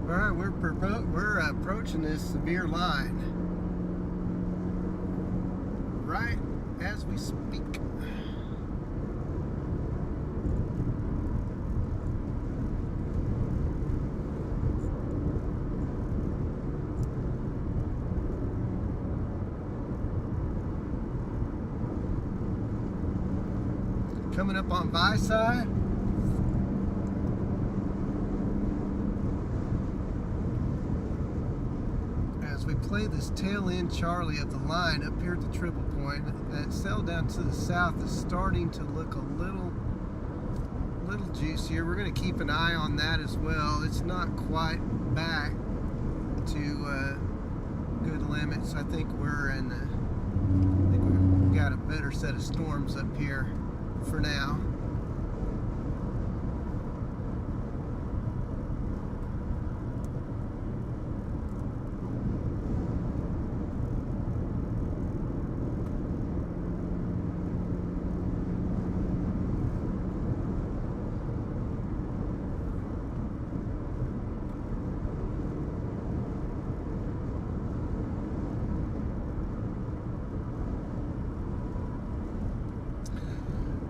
[SPEAKER 1] Alright, we're approaching this severe line right as we speak. Coming up on Visay. As we play this tail end Charlie of the line up here at the triple point, that sail down to the south is starting to look a little juicier. We're going to keep an eye on that as well. It's not quite back limits. I think we've got a better set of storms up here for now.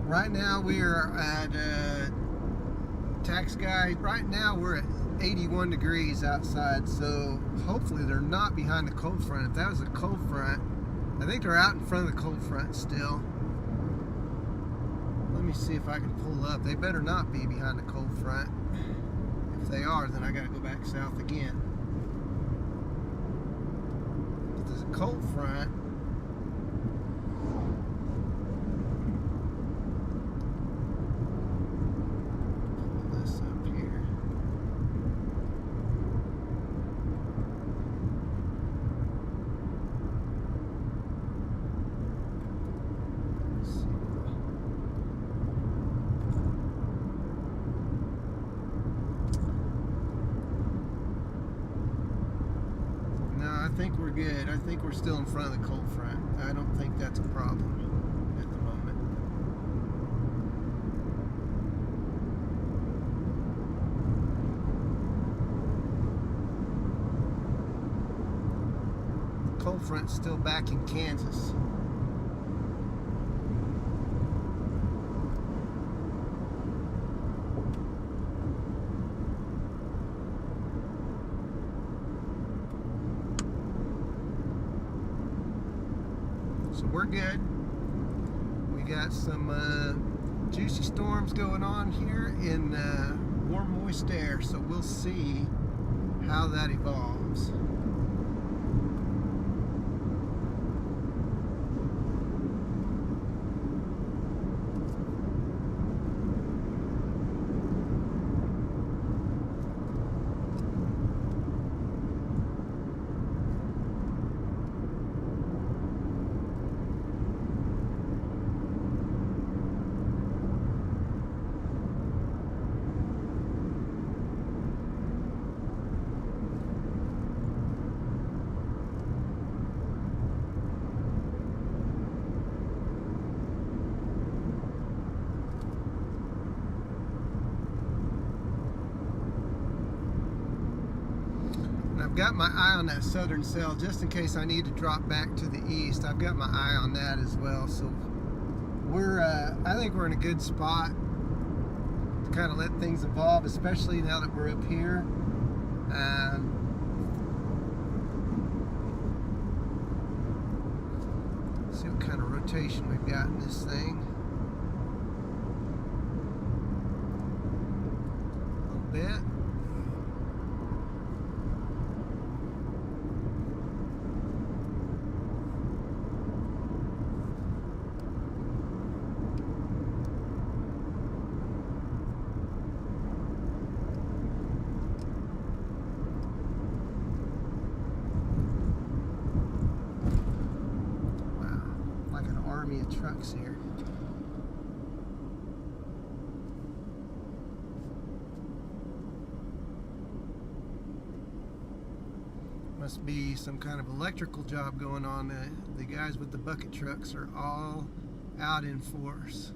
[SPEAKER 1] Right now we are at tax guide. Right now we're at 81 degrees outside, so hopefully they're not behind the cold front. If that was a cold front, I think they're out in front of the cold front still. Let me see if I can pull up. They better not be behind the cold front. If they are, then I gotta go back south again. If there's a cold front, I think we're good. I think we're still in front of the cold front. I don't think that's a problem at the moment. Cold front's still back in Kansas. So we're good. We got some juicy storms going on here in warm, moist air, so we'll see how that evolves. I've got my eye on that southern cell just in case I need to drop back to the east. I've got my eye on that as well. So I think we're in a good spot to kind of let things evolve, especially now that we're up here. See what kind of rotation we've got in this thing. A little bit. Of trucks here. Must be some kind of electrical job going on. The guys with the bucket trucks are all out in force.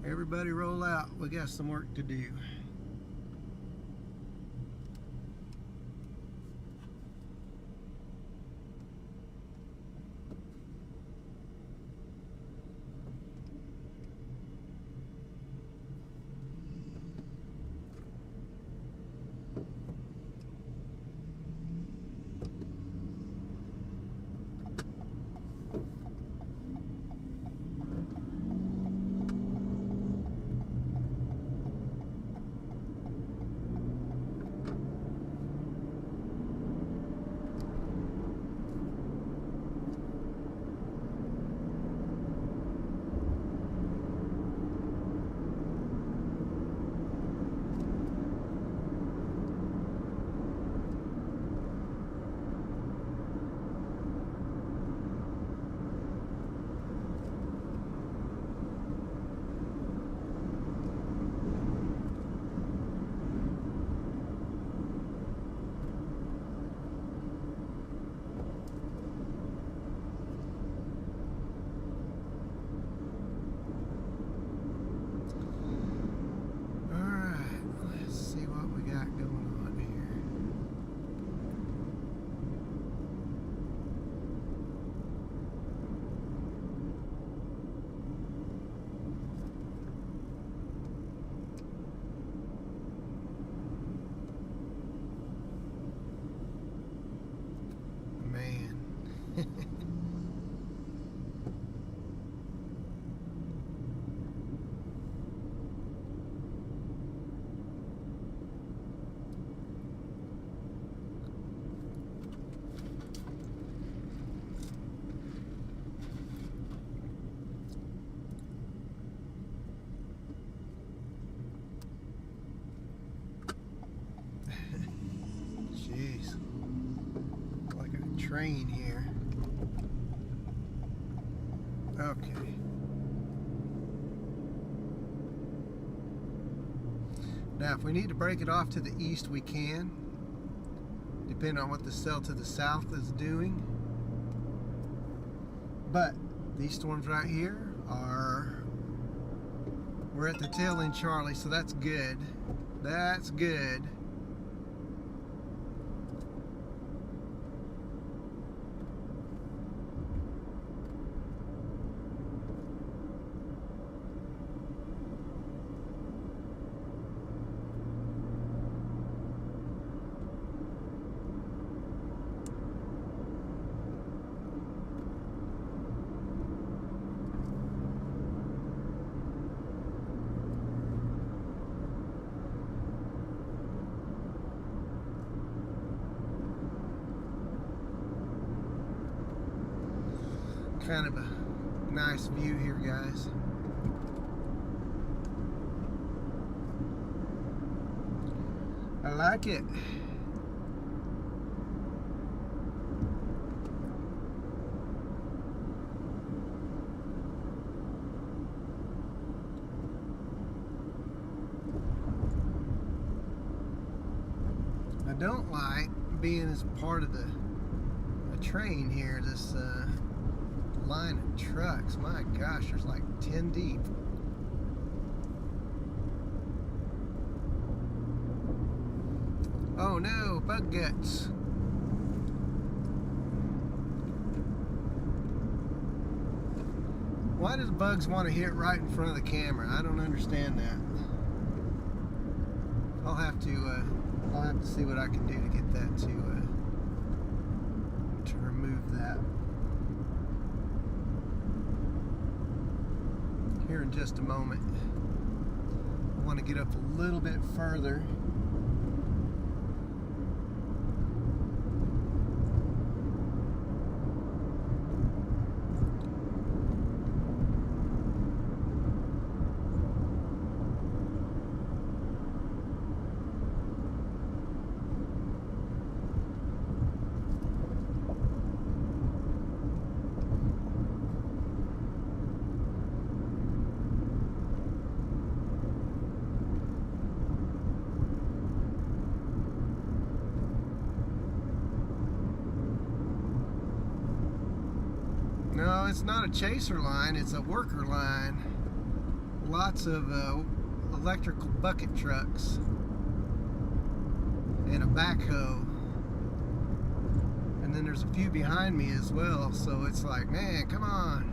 [SPEAKER 1] Everybody roll out. We got some work to do. train here. Okay. Now, if we need to break it off to the east, we can, depending on what the cell to the south is doing. But these storms right here we're at the tail end, Charlie, so that's good. That's good. Kind of a nice view here, guys. I like it. I don't like being as part of a train here, this line of trucks. My gosh, there's like 10 deep. Oh no, bug guts. Why does bugs want to hit right in front of the camera? I don't understand that. I'll have to see what I can do to get that to remove that. Here in just a moment. I want to get up a little bit further. No, it's not a chaser line, it's a worker line. Lots of electrical bucket trucks and a backhoe. And then there's a few behind me as well, so it's like, man, come on.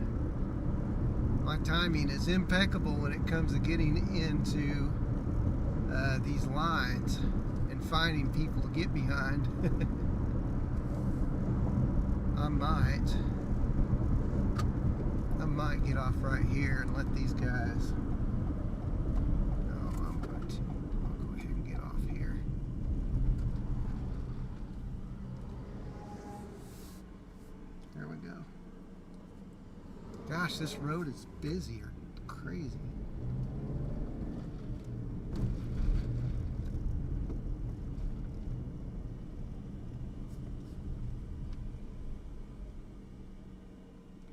[SPEAKER 1] My timing is impeccable when it comes to getting into these lines and finding people to get behind. I might get off right here and let these guys. No, I'll go ahead and get off here. There we go. Gosh, this road is busy or crazy.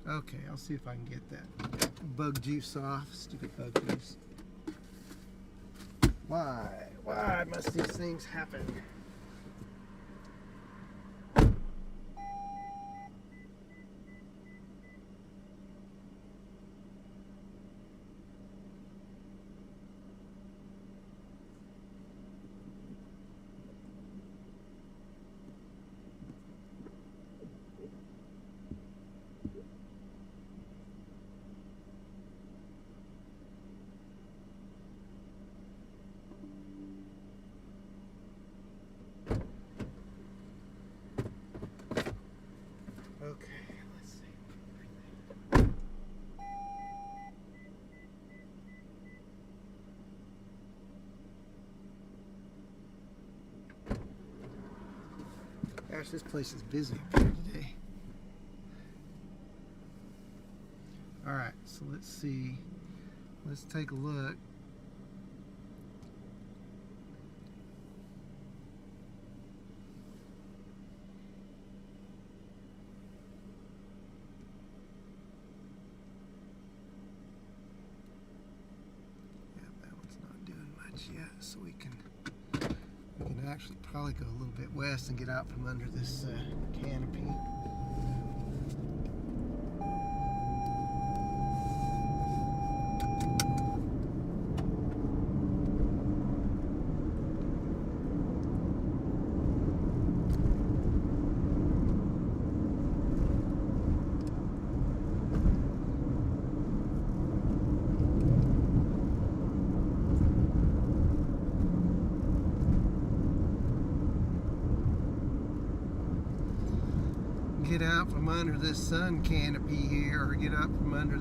[SPEAKER 1] Okay, I'll see if I can get that bug juice off. Stupid bug juice. Why must these things happen? Gosh, this place is busy up here today. Alright, so let's see. Let's take a look. Yeah, so we can actually probably go a little bit west and get out from under this canopy. Get out from under this sun canopy here, or get up under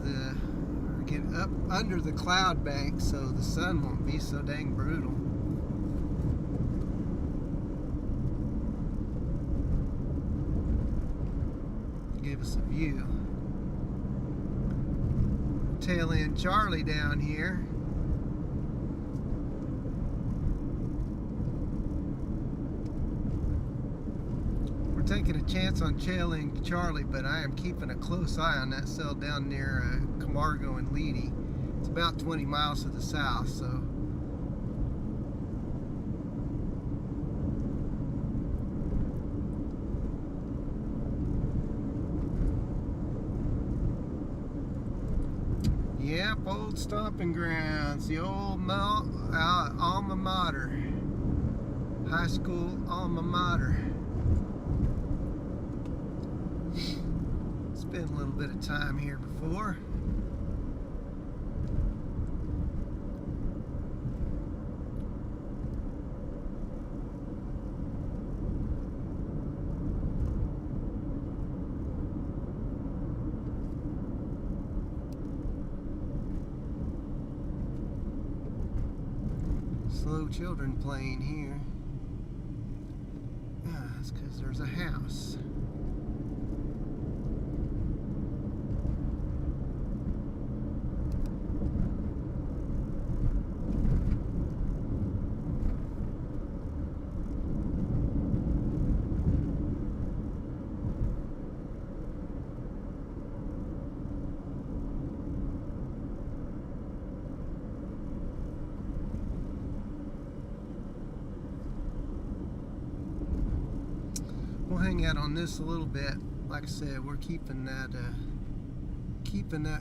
[SPEAKER 1] the cloud bank so the sun won't be so dang brutal. Give us a view. Tail end Charlie down here. Taking a chance on trailing Charlie, but I am keeping a close eye on that cell down near Camargo and Leedy. It's about 20 miles to the south, so yep, old stomping grounds, the old alma mater, high school alma mater. Spent a little bit of time here before. Slow children playing here. That's because there's a house. We'll hang out on this a little bit. Like I said, we're keeping that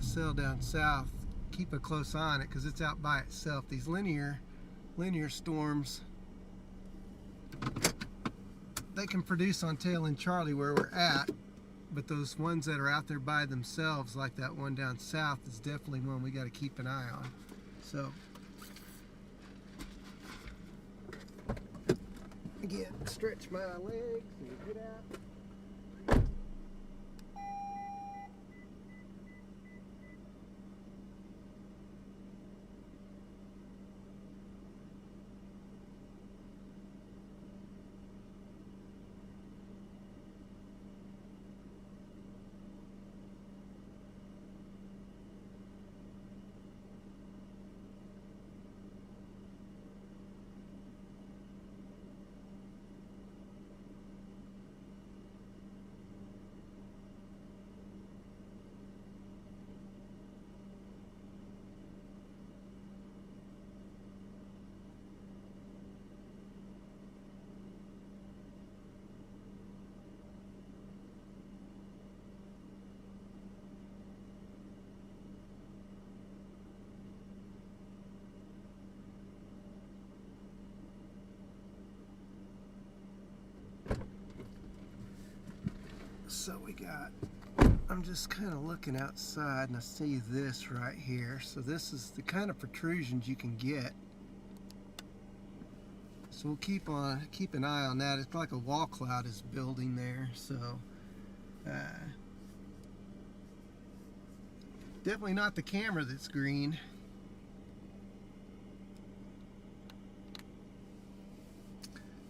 [SPEAKER 1] cell down south. Keep a close eye on it because it's out by itself. These linear storms, they can produce on Tail End Charlie where we're at, but those ones that are out there by themselves, like that one down south, is definitely one we got to keep an eye on. So again, stretch my legs and get out. So I'm just kind of looking outside and I see this right here. So this is the kind of protrusions you can get. So we'll keep an eye on that. It's like a wall cloud is building there. So definitely not the camera that's green.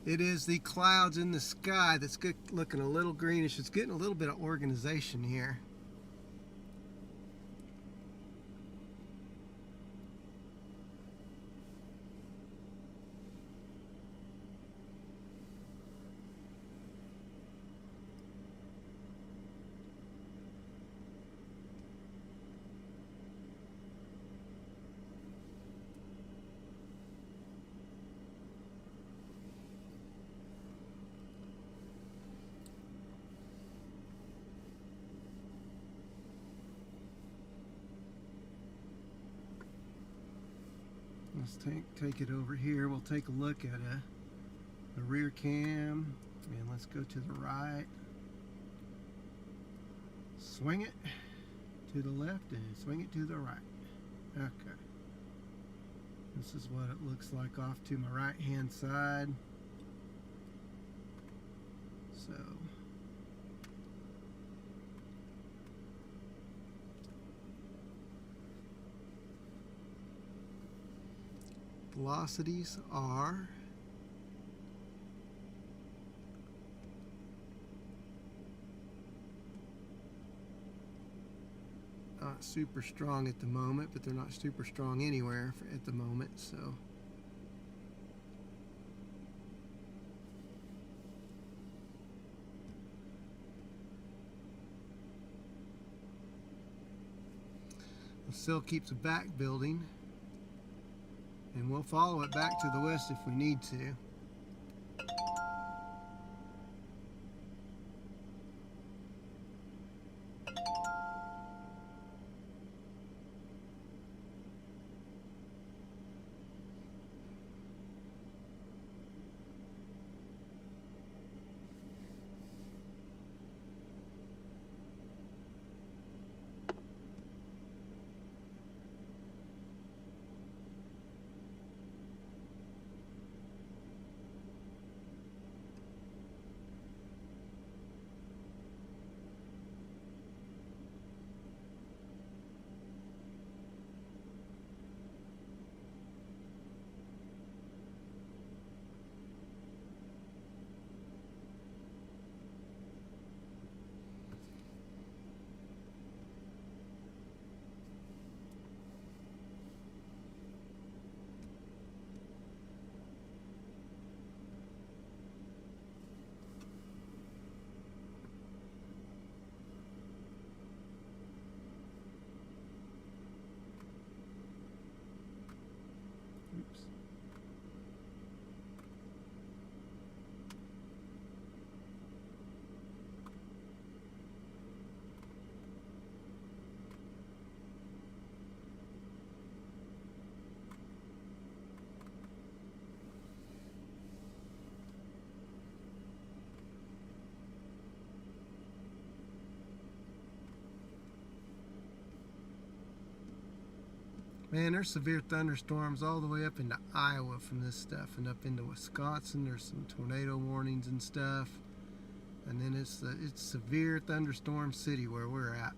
[SPEAKER 1] It is the clouds in the sky that's looking a little greenish. It's getting a little bit of organization here. let's take it over here. We'll take a look at a rear cam, and let's go to the right. Swing it to the left and swing it to the right. Okay. This is what it looks like off to my right hand side. So velocities are not super strong at the moment, but they're not super strong anywhere at the moment, so it still keeps a back building, and we'll follow it back to the west if we need to. Oops. Man, there's severe thunderstorms all the way up into Iowa from this stuff, and up into Wisconsin. There's some tornado warnings and stuff, and then it's severe thunderstorm city where we're at.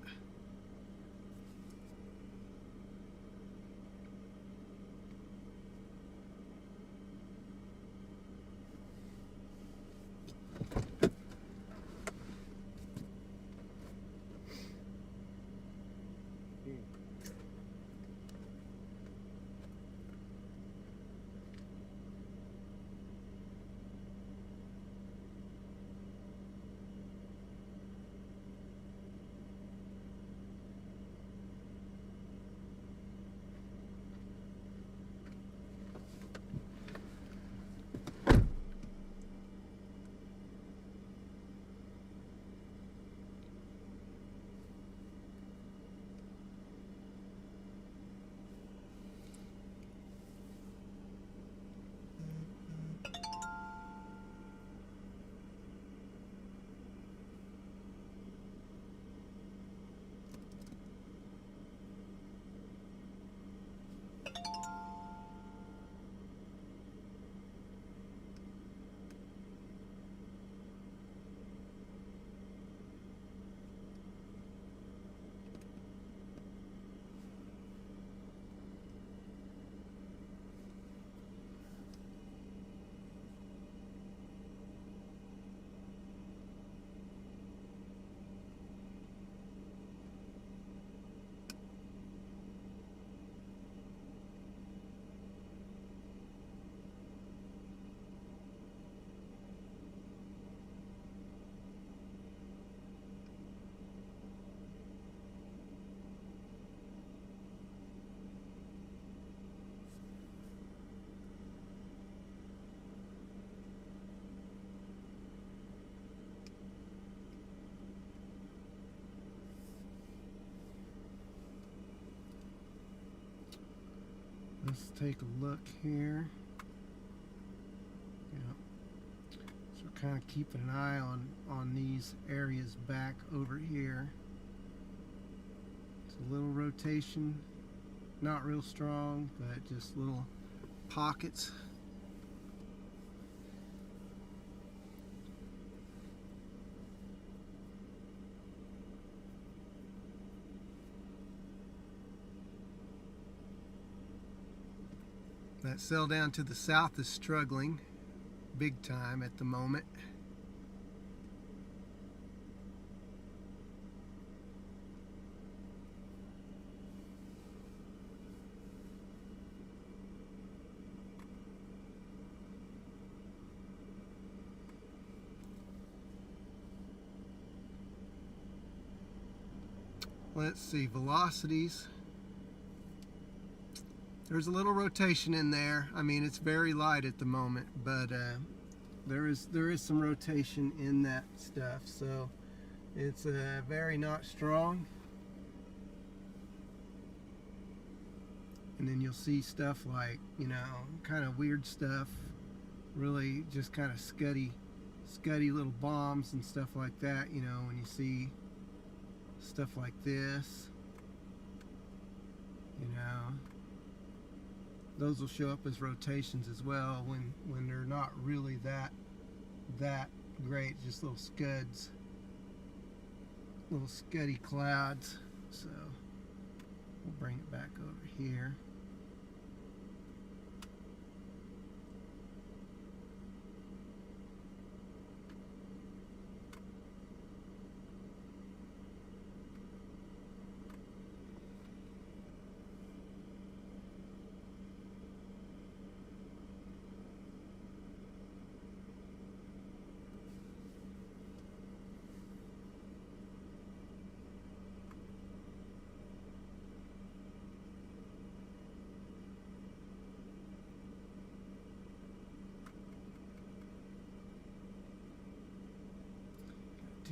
[SPEAKER 1] Let's take a look here. Yeah. So we're kind of keeping an eye on these areas back over here. It's a little rotation, not real strong, but just little pockets. That cell down to the south is struggling big time at the moment. Let's see, velocities. There's a little rotation in there. I mean, it's very light at the moment, but there is some rotation in that stuff. So it's very not strong. And then you'll see stuff like, you know, kind of weird stuff, really just kind of scuddy little bombs and stuff like that. You know, when you see stuff like this, you know, those will show up as rotations as well when they're not really that great, just little scuds, little scuddy clouds. So we'll bring it back over here.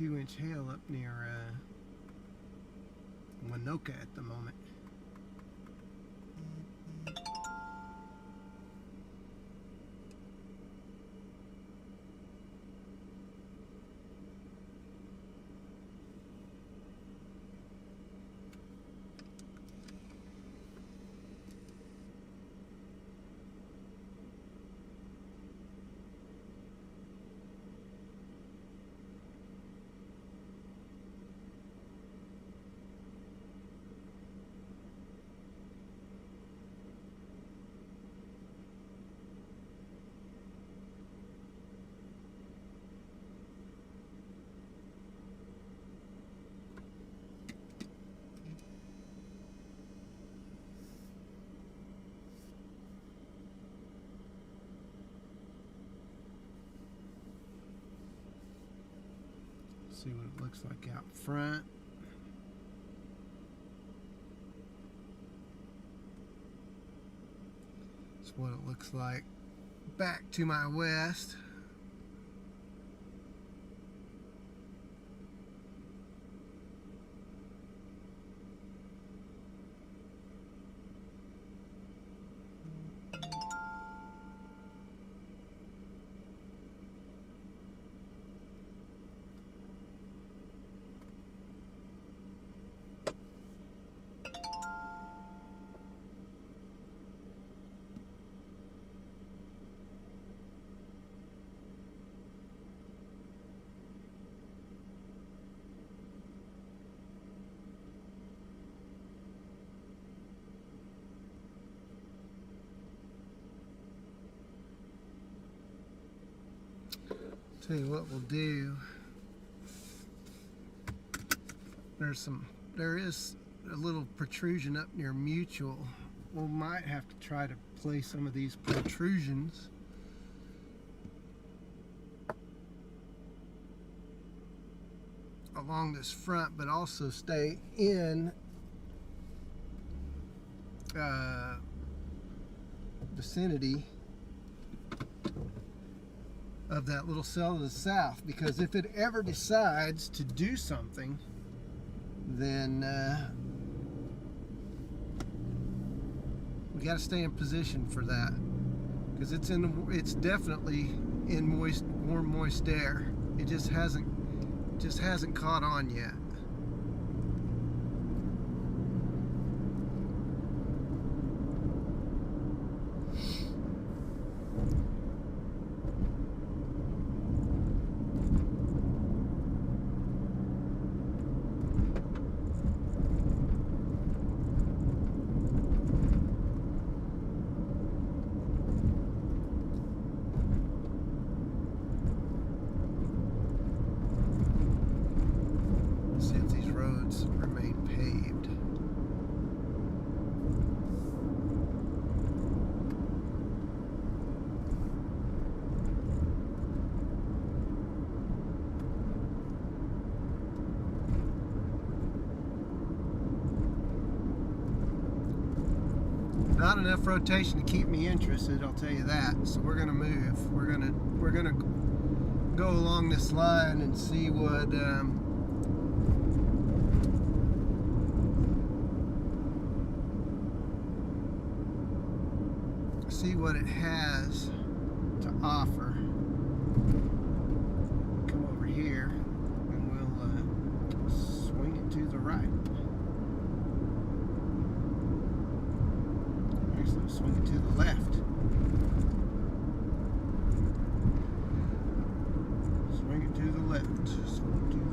[SPEAKER 1] Got 2-inch hail up near Winoka at the moment. See what it looks like out front. That's what it looks like back to my west. Tell you what we'll do. There is a little protrusion up near Mutual. We might have to try to place some of these protrusions along this front, but also stay in vicinity of that little cell to the south, because if it ever decides to do something, then We got to stay in position for that, because it's definitely in warm, moist air. It just hasn't caught on yet. Remain paved. Not enough rotation to keep me interested, I'll tell you that. So we're gonna move. We're gonna go along this line and see what it has to offer. Come over here and we'll swing it to the right. Actually, we'll swing it to the left. Swing it to the left. Swing it to the right.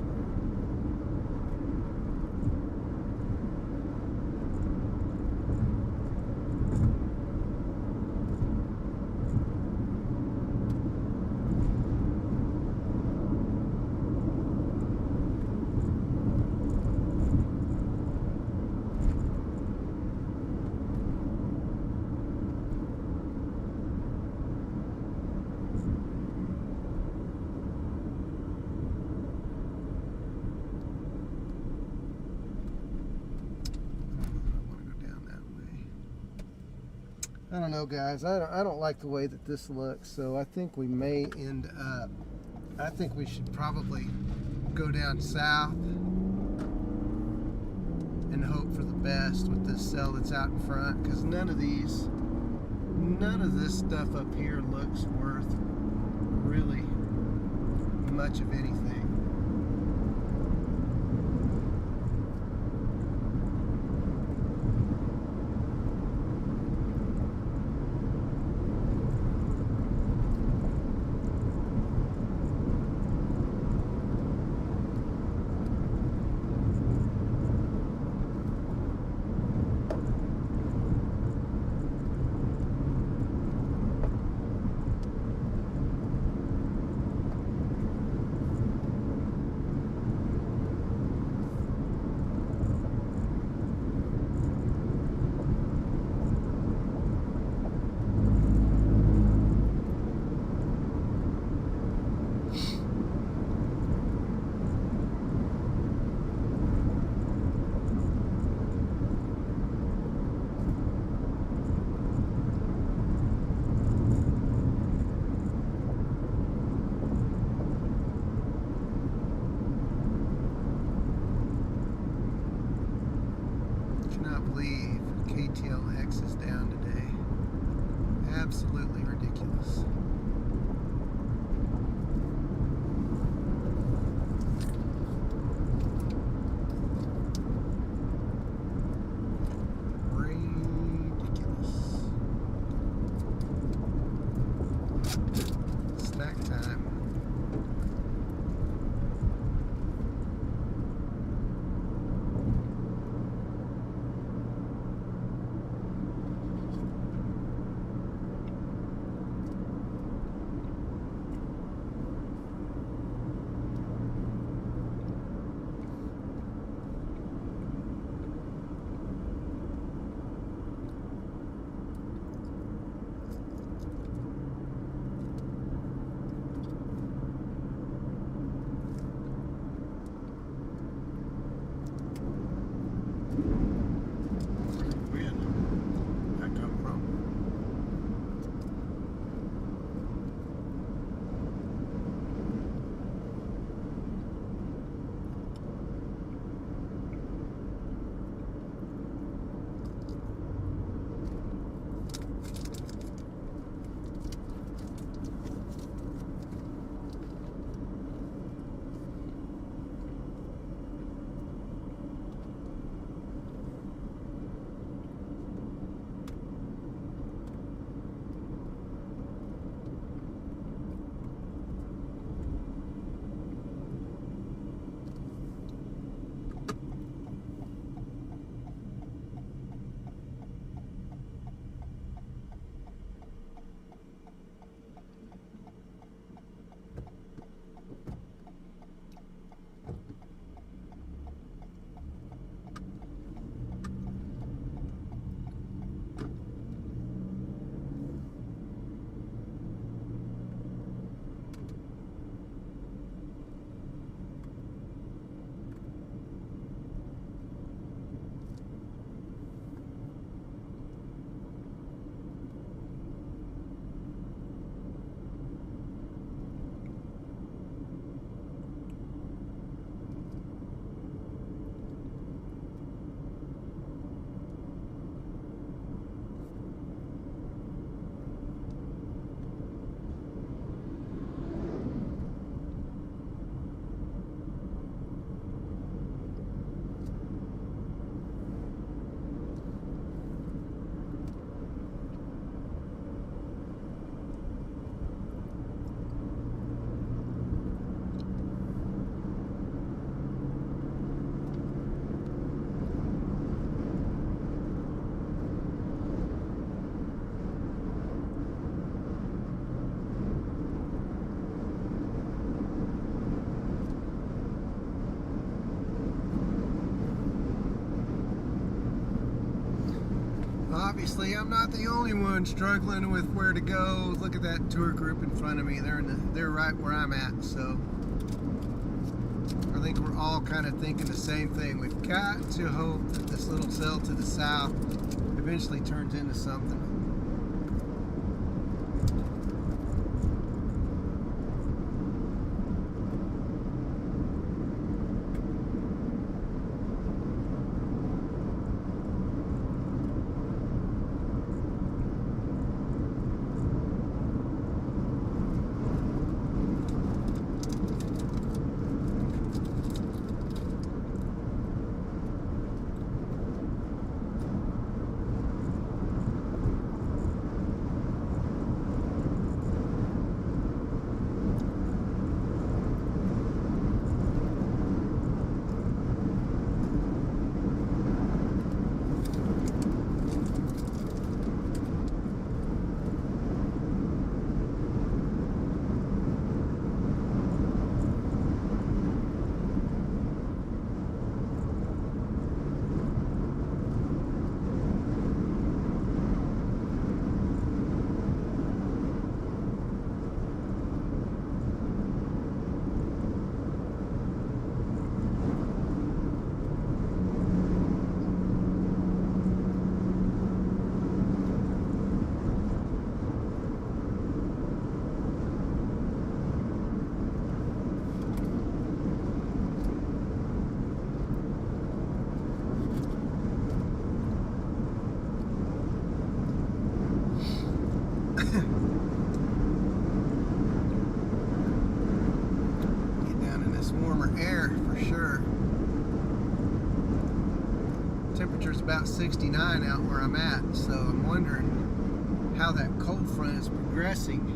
[SPEAKER 1] I don't know, guys. I don't like the way that this looks, so I think we may end up, I think we should probably go down south and hope for the best with this cell that's out in front, because none of this stuff up here looks worth really much of anything. Believe KTLX is down today. Absolutely ridiculous. Ridiculous. Snack time. obviously I'm not the only one struggling with where to go. Look at that tour group in front of me. They're right where I'm at. So I think we're all kind of thinking the same thing. We've got to hope that this little cell to the south eventually turns into something. Temperature's about 69 out where I'm at, so I'm wondering how that cold front is progressing.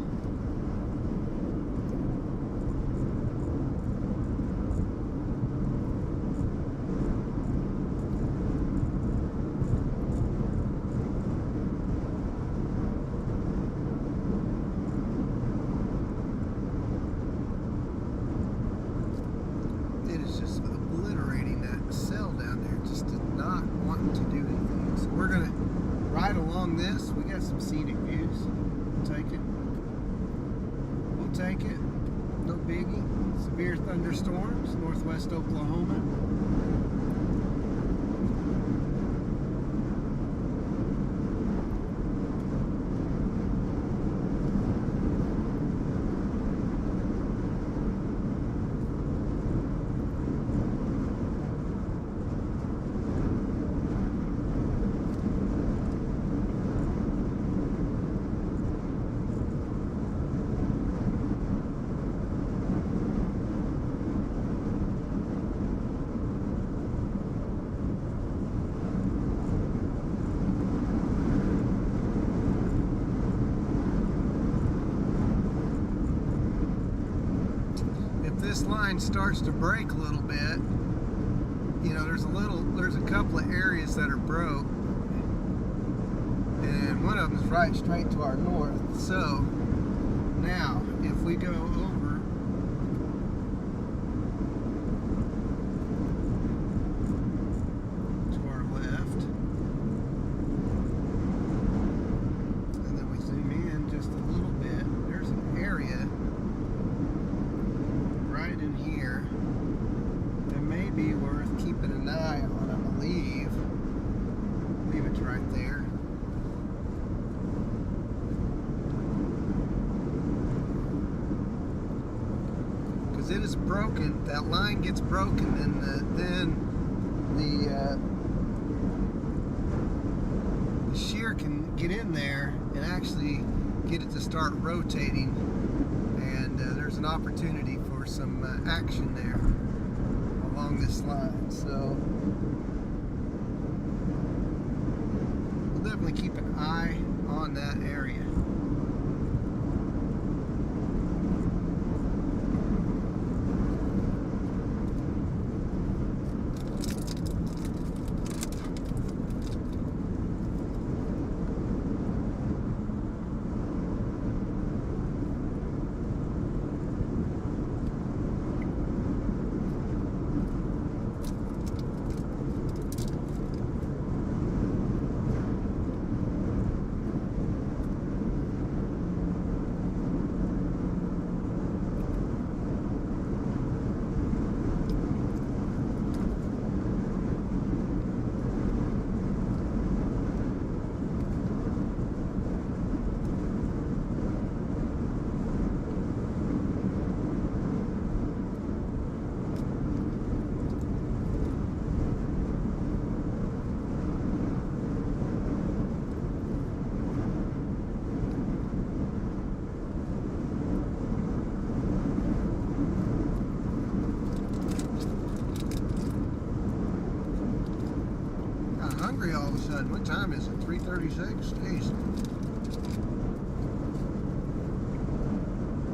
[SPEAKER 1] It is just obliterating that cell down there. Just did not want to do anything. So we're gonna ride along this. We got some scenic views. We'll take it. We'll take it. No biggie. Severe thunderstorms, northwest Oklahoma. This line starts to break a little bit, you know, there's a couple of areas that are broke, and one of them is right straight to our north. So now if we go over to our left and then we zoom in just a little bit, there's an area in here that may be worth keeping an eye on, I believe. It's right there. Because it is broken. That line gets broken, and the shear can get in there and actually get it to start rotating, and there's an opportunity for some action there along this line. So we'll definitely keep an eye on that area. hungry all of a sudden. What time is it? 3:36? Jeez.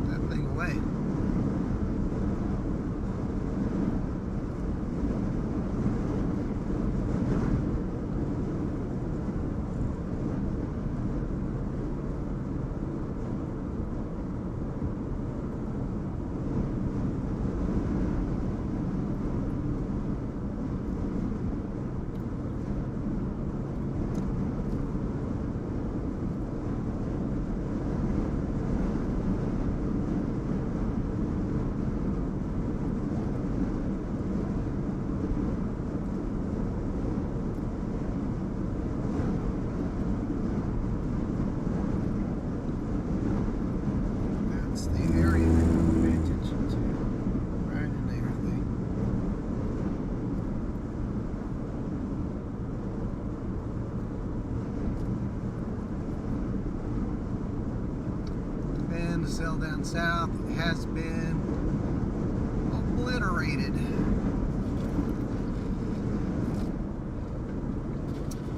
[SPEAKER 1] That thing away. The cell down south has been obliterated.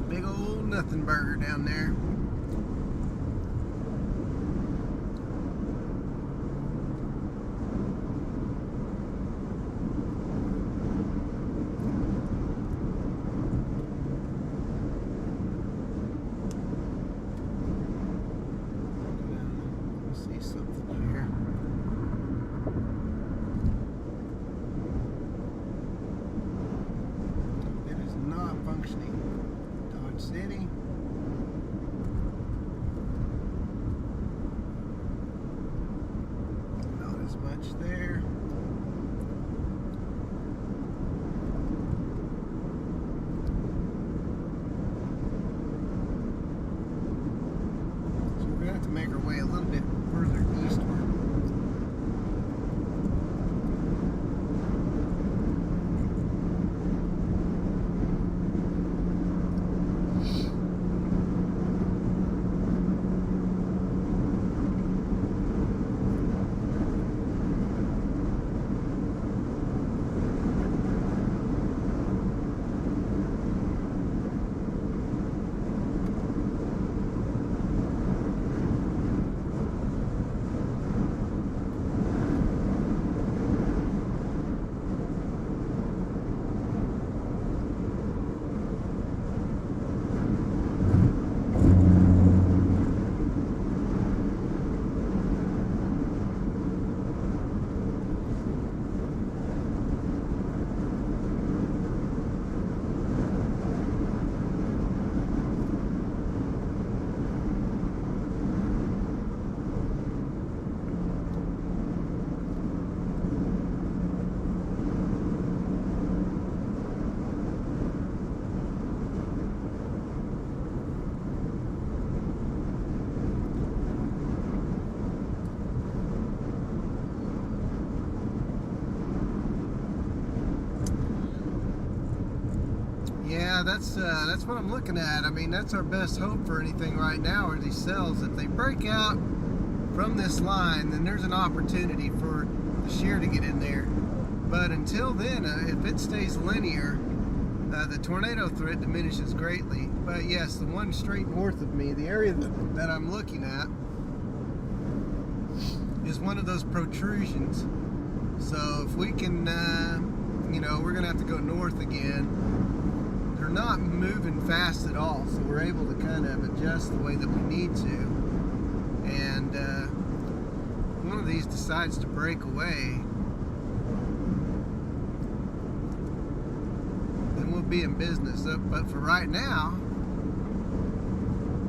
[SPEAKER 1] Big old nothing burger down there. Something here. It is not functioning. Dodge City. Not as much there. So we're going to have to make our way a little bit further eastward. Yeah, that's what I'm looking at. I mean, that's our best hope for anything right now are these cells. If they break out from this line, then there's an opportunity for the shear to get in there. But until then, if it stays linear, the tornado threat diminishes greatly. But yes, the one straight north of me, the area that I'm looking at, is one of those protrusions. So if we can, you know, we're gonna have to go north again. They're not moving fast at all, so we're able to kind of adjust the way that we need to. And one of these decides to break away, then we'll be in business. But for right now,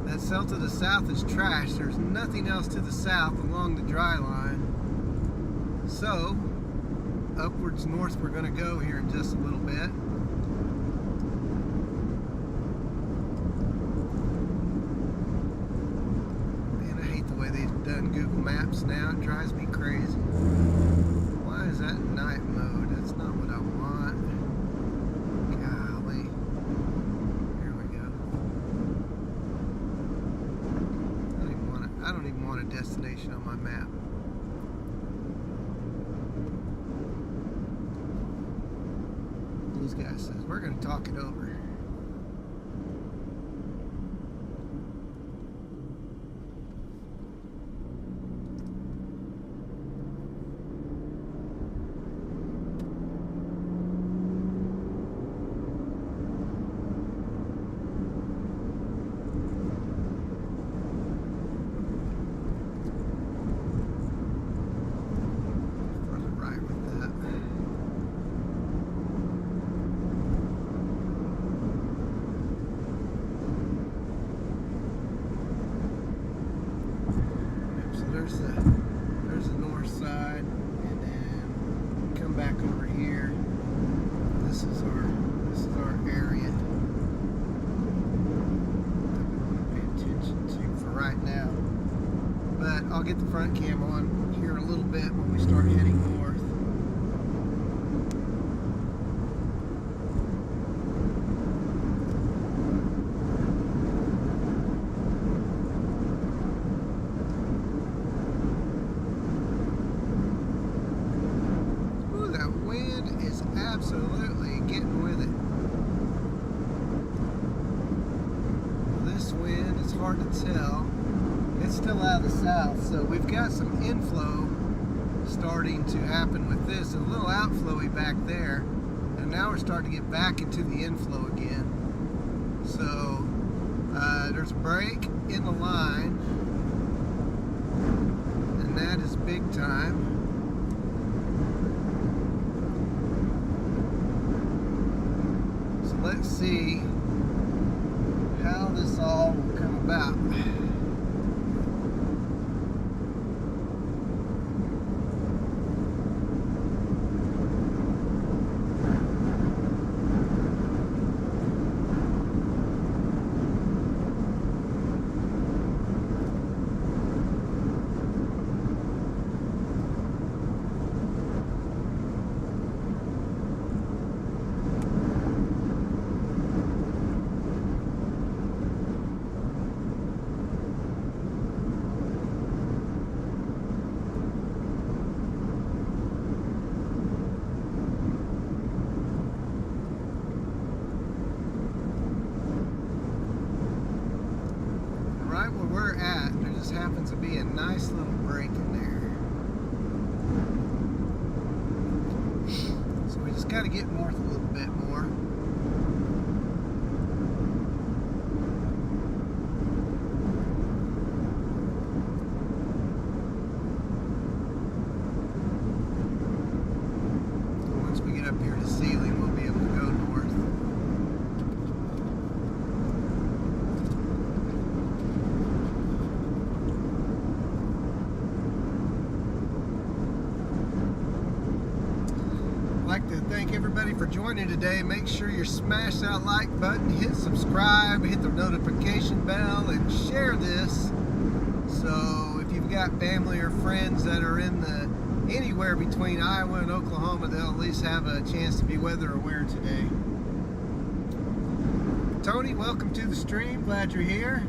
[SPEAKER 1] that cell to the south is trash. There's nothing else to the south along the dry line. So upwards north we're going to go here in just a little bit. Man, I hate the way they've done Google Maps now. It drives me crazy. Why is that night mode? That's not what I want. Golly. Here we go. I don't even want a destination on my map. These guys says we're going to talk it over. get the front cam on here a little bit when we start heading north. Ooh, that wind is absolutely getting with it. This wind, it's hard to tell. It's still out of the south, so we've got some inflow starting to happen with this, and a little outflowy back there, and now we're starting to get back into the inflow again. So there's a break in the line, and that is big time. So let's see how this all will come about. Right where we're at, there just happens to be a nice little break in there. So we just got to get north a little bit more. Once we get up here to Sealing, we'll be able to go north. I'd like to thank everybody for joining today. Make sure you smash that like button, hit subscribe, hit the notification bell, and share this. So if you've got family or friends that are in anywhere between Iowa and Oklahoma, they'll at least have a chance to be weather aware today. Tony, welcome to the stream. Glad you're here.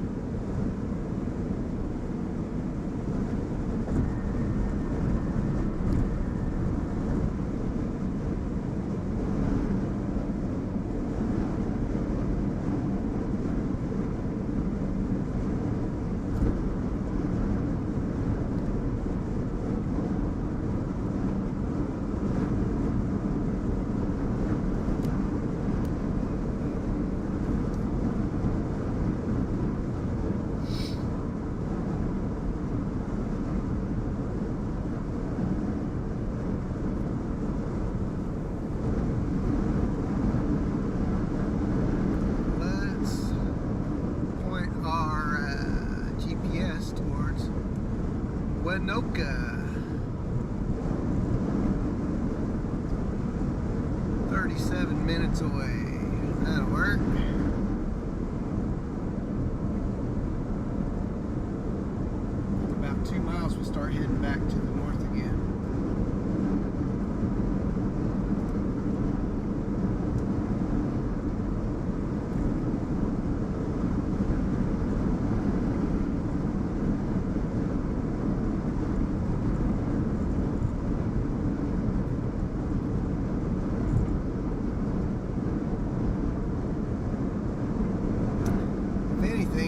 [SPEAKER 1] Winoka. 37 minutes away. That'll work. About 2 miles, we'll start heading back to the north again.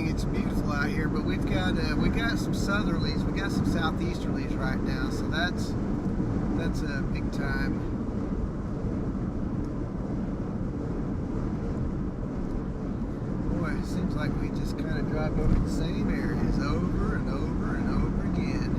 [SPEAKER 1] It's beautiful out here, but we got some southerlies, we got some southeasterlies right now, so that's a big time. Boy, it seems like we just kind of drive over the same areas over and over and over again.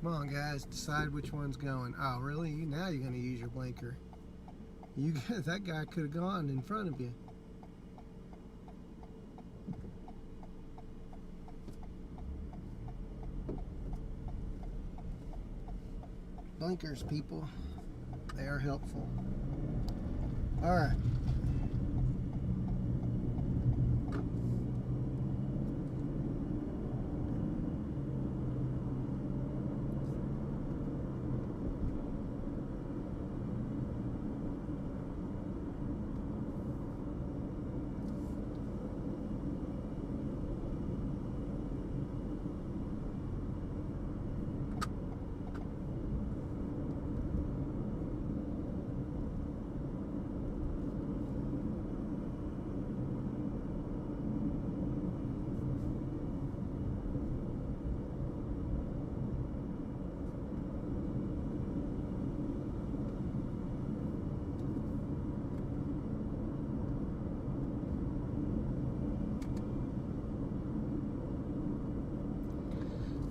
[SPEAKER 1] Come on, guys, decide which one's going. Oh, really? Now you're going to use your blinker. That guy could have gone in front of you. Blinkers, people. They are helpful. All right.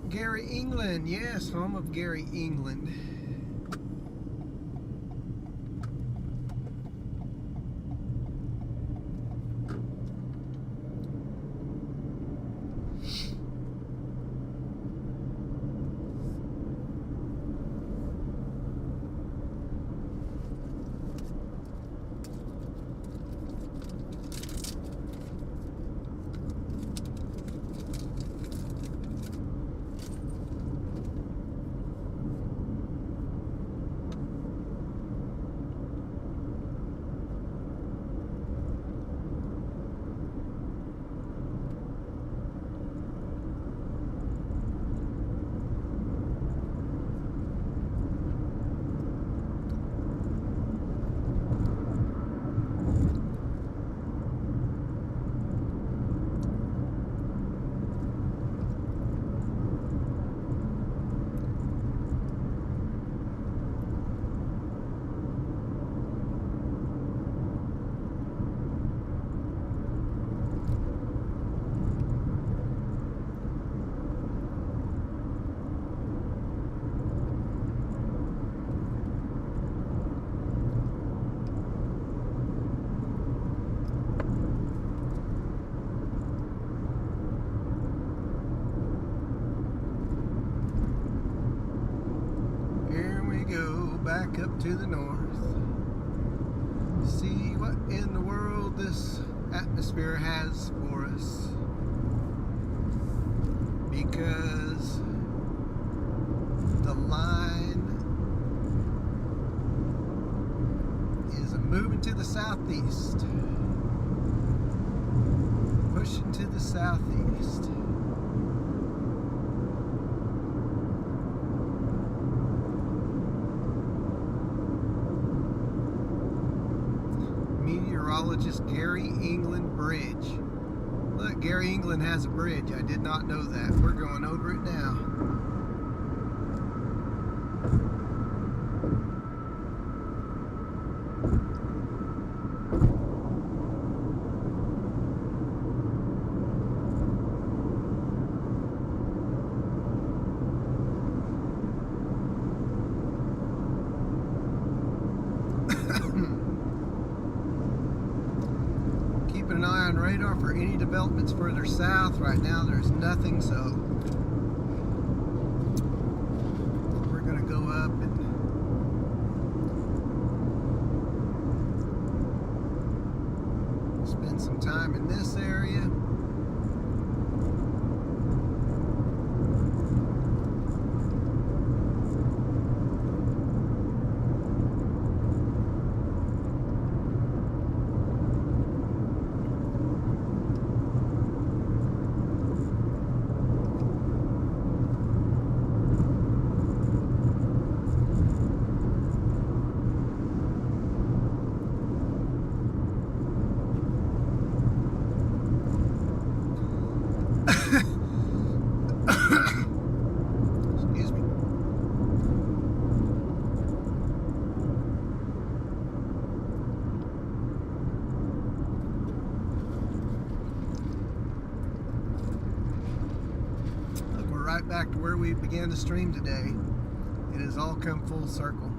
[SPEAKER 1] Gary, England. Yes, home of Gary, England. Back up to the north. See what in the world this atmosphere has for us. Because the line is moving to the southeast. Pushing to the southeast. Meteorologist Gary England Bridge. Look, Gary England has a bridge. I did not know that. We're going over it now. Keeping an eye on radar for any developments further south. Right now there's nothing, so we're going to go up and spend some time in this area. right back to where we began the stream today. It has all come full circle.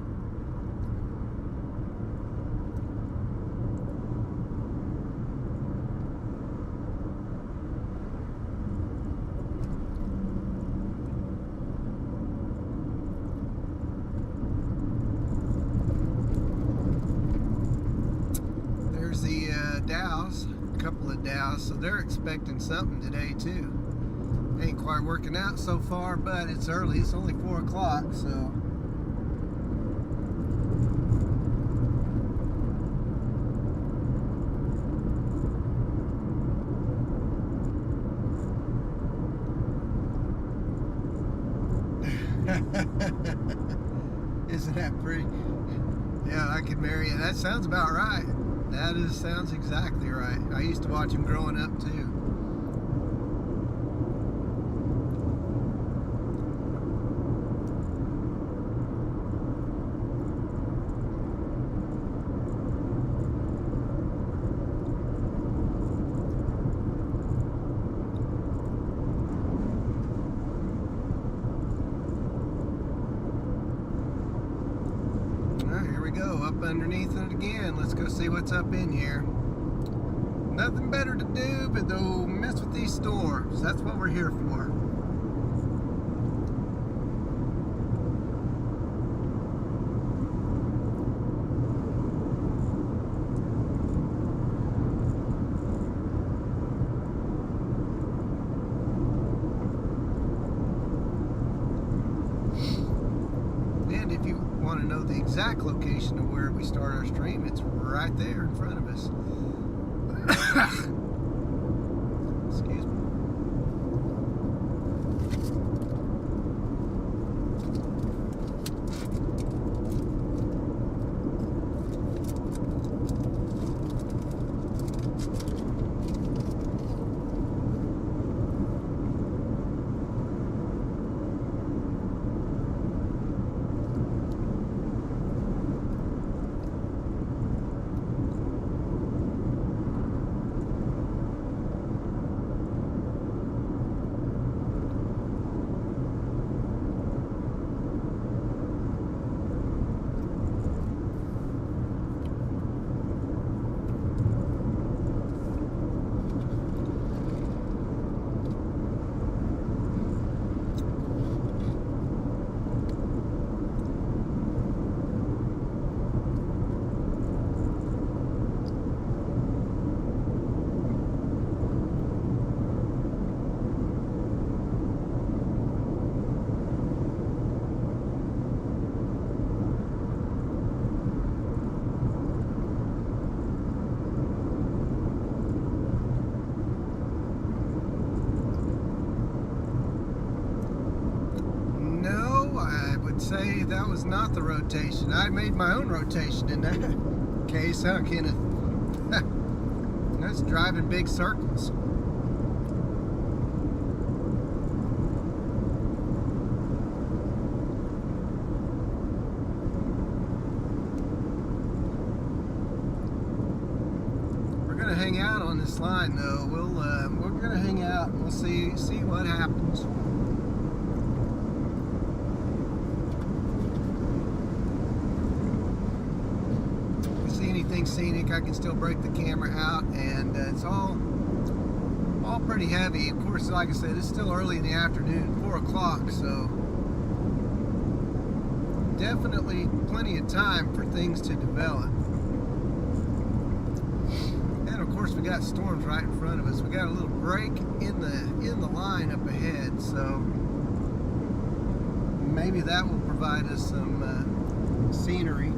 [SPEAKER 1] There's the Dows, a couple of Dows, so they're expecting something today too. Ain't quite working out so far, but it's early. It's only 4 o'clock, so. Isn't that pretty? Yeah, I could marry it. That sounds about right. Sounds exactly right. I used to watch him growing up too. Up underneath it again. Let's go see what's up in here. Nothing better to do but to mess with these storms. That's what we're here for. And if you want to know the exact location of where we start our stream, it's right there in front of us. Excuse me. Say that was not the rotation. I made my own rotation in that case, huh, Kenneth? That's driving big circles. We're gonna hang out on this line, though. We're gonna hang out and we'll see what happens. Anything scenic, I can still break the camera out, and it's all pretty heavy. Of course, like I said, it's still early in the afternoon, 4 o'clock, so definitely plenty of time for things to develop. And of course, we got storms right in front of us. We got a little break in the line up ahead, so maybe that will provide us some scenery.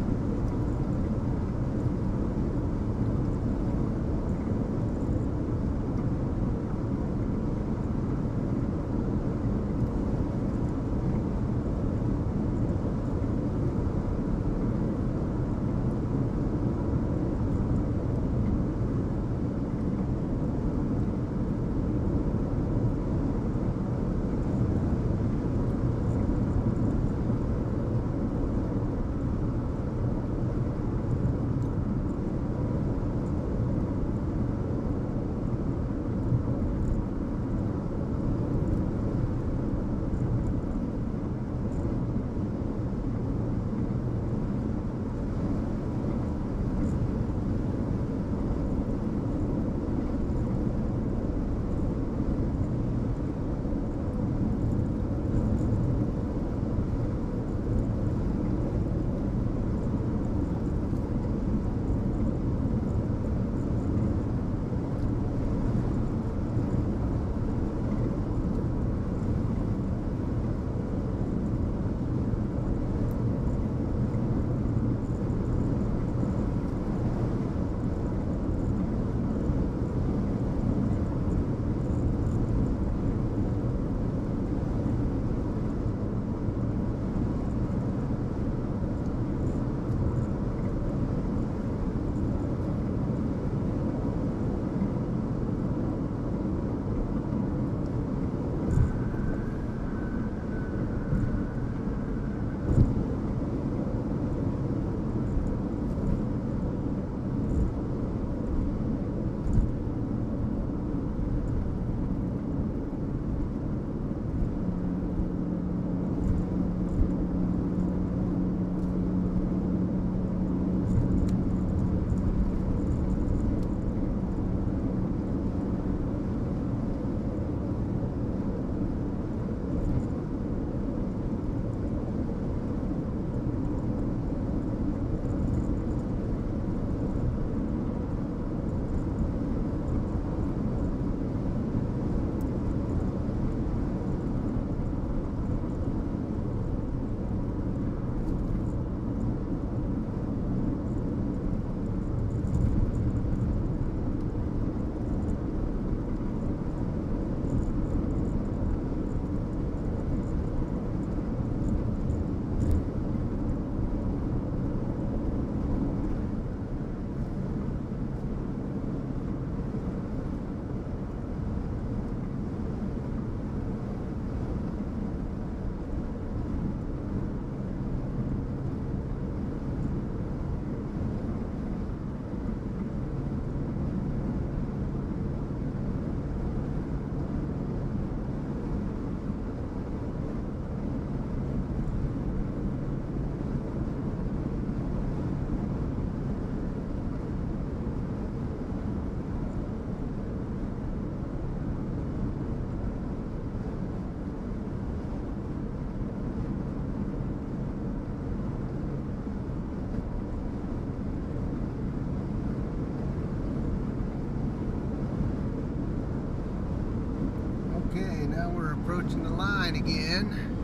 [SPEAKER 1] line again.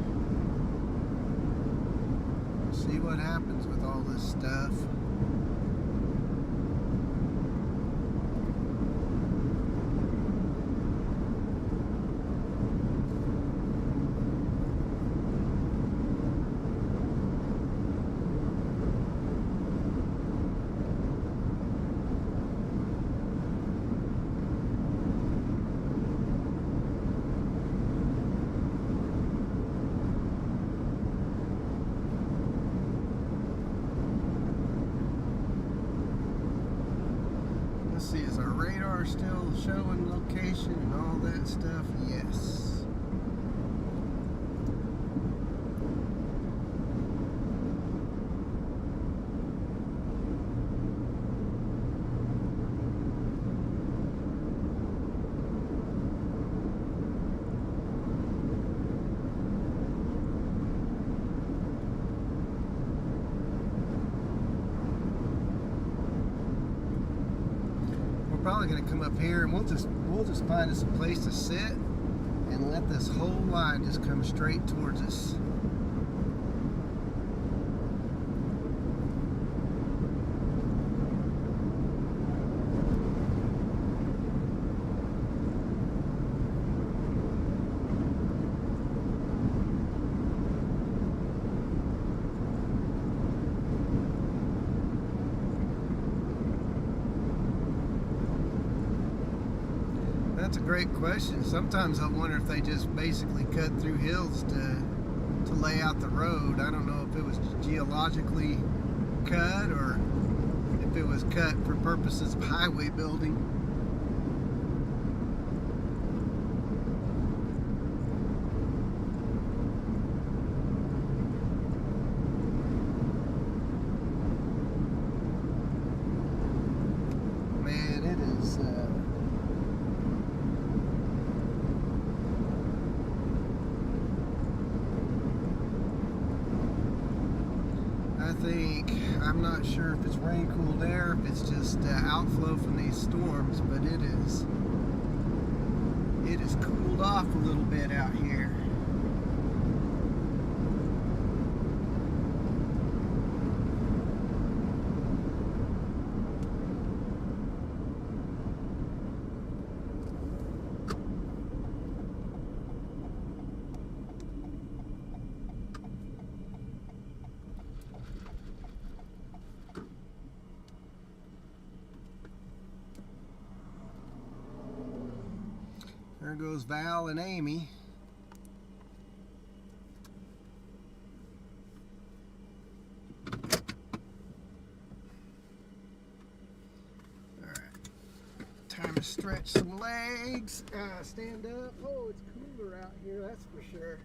[SPEAKER 1] See what happens with all this stuff. Let's see, is our radar still showing location and all that stuff? Yes. Probably going to come up here and we'll just find us a place to sit and let this whole line just come straight towards us. That's a great question. Sometimes I wonder if they just basically cut through hills to lay out the road. I don't know if it was geologically cut or if it was cut for purposes of highway building. Man, it is I'm not sure if it's rain cooled air, if it's just outflow from these storms, but it is cooled off a little bit out here. There goes Val and Amy. All right, time to stretch some legs. Stand up. Oh, it's cooler out here, that's for sure.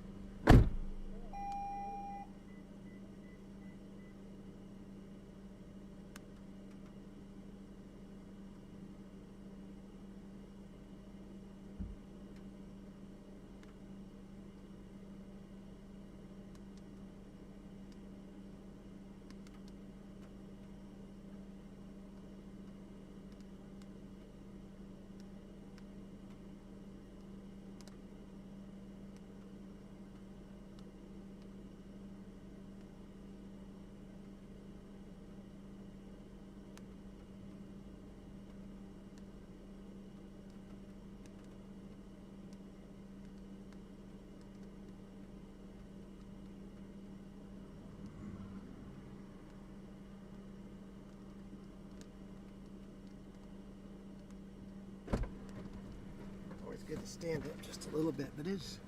[SPEAKER 1] Good to stand up just a little bit, but it's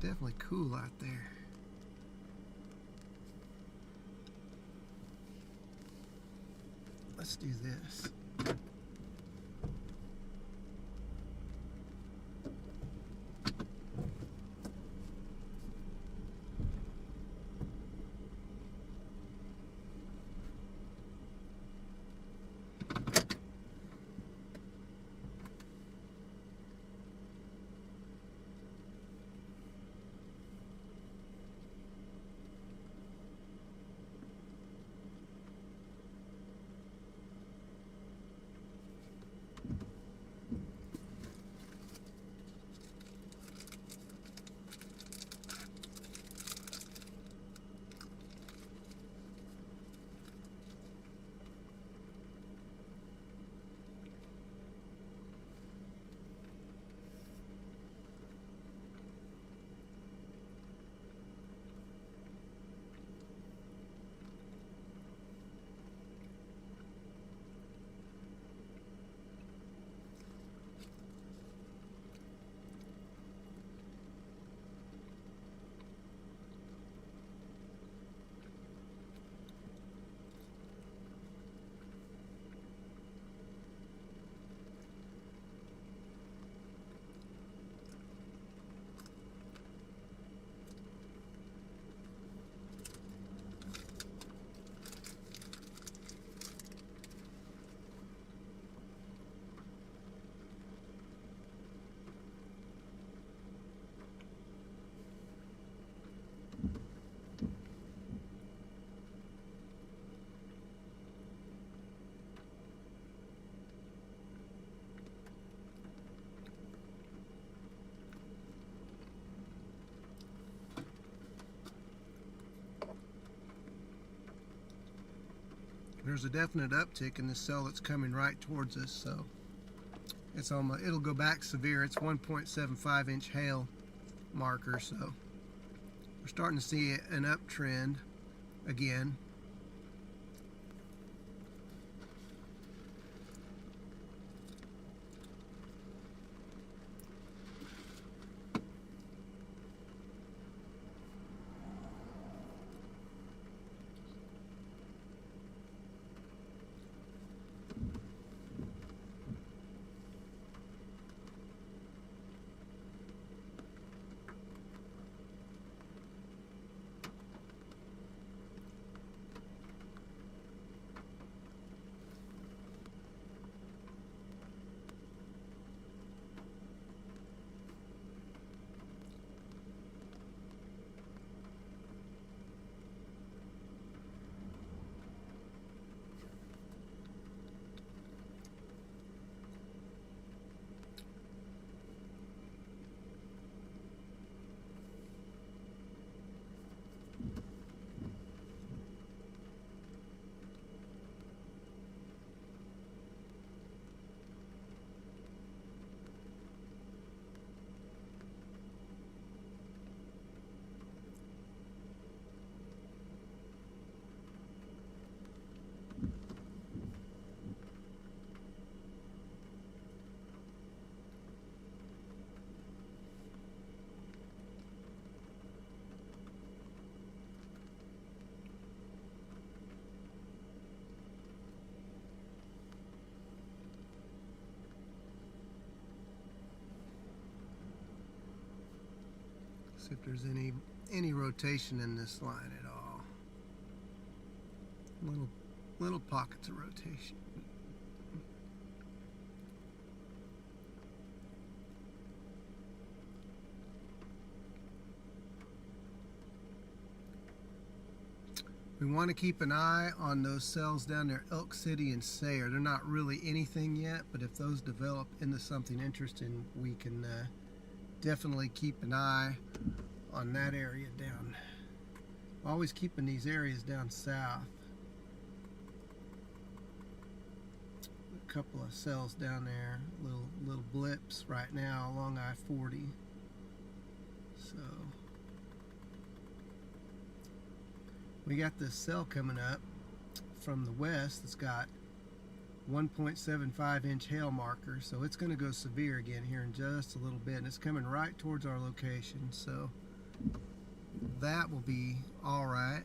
[SPEAKER 1] definitely cool out there. Let's do this. there's a definite uptick in this cell that's coming right towards us. So it's almost, it'll go back severe. It's 1.75 inch hail marker, so we're starting to see an uptrend again. See if there's any rotation in this line at all. Little pockets of rotation. We want to keep an eye on those cells down there, Elk City and Sayre. They're not really anything yet, but if those develop into something interesting, we can definitely keep an eye on that area down. Always keeping these areas down south. A couple of cells down there, little blips right now along I-40. So we got this cell coming up from the west that's got 1.75 inch hail marker, so it's going to go severe again here in just a little bit, and it's coming right towards our location, so that will be all right.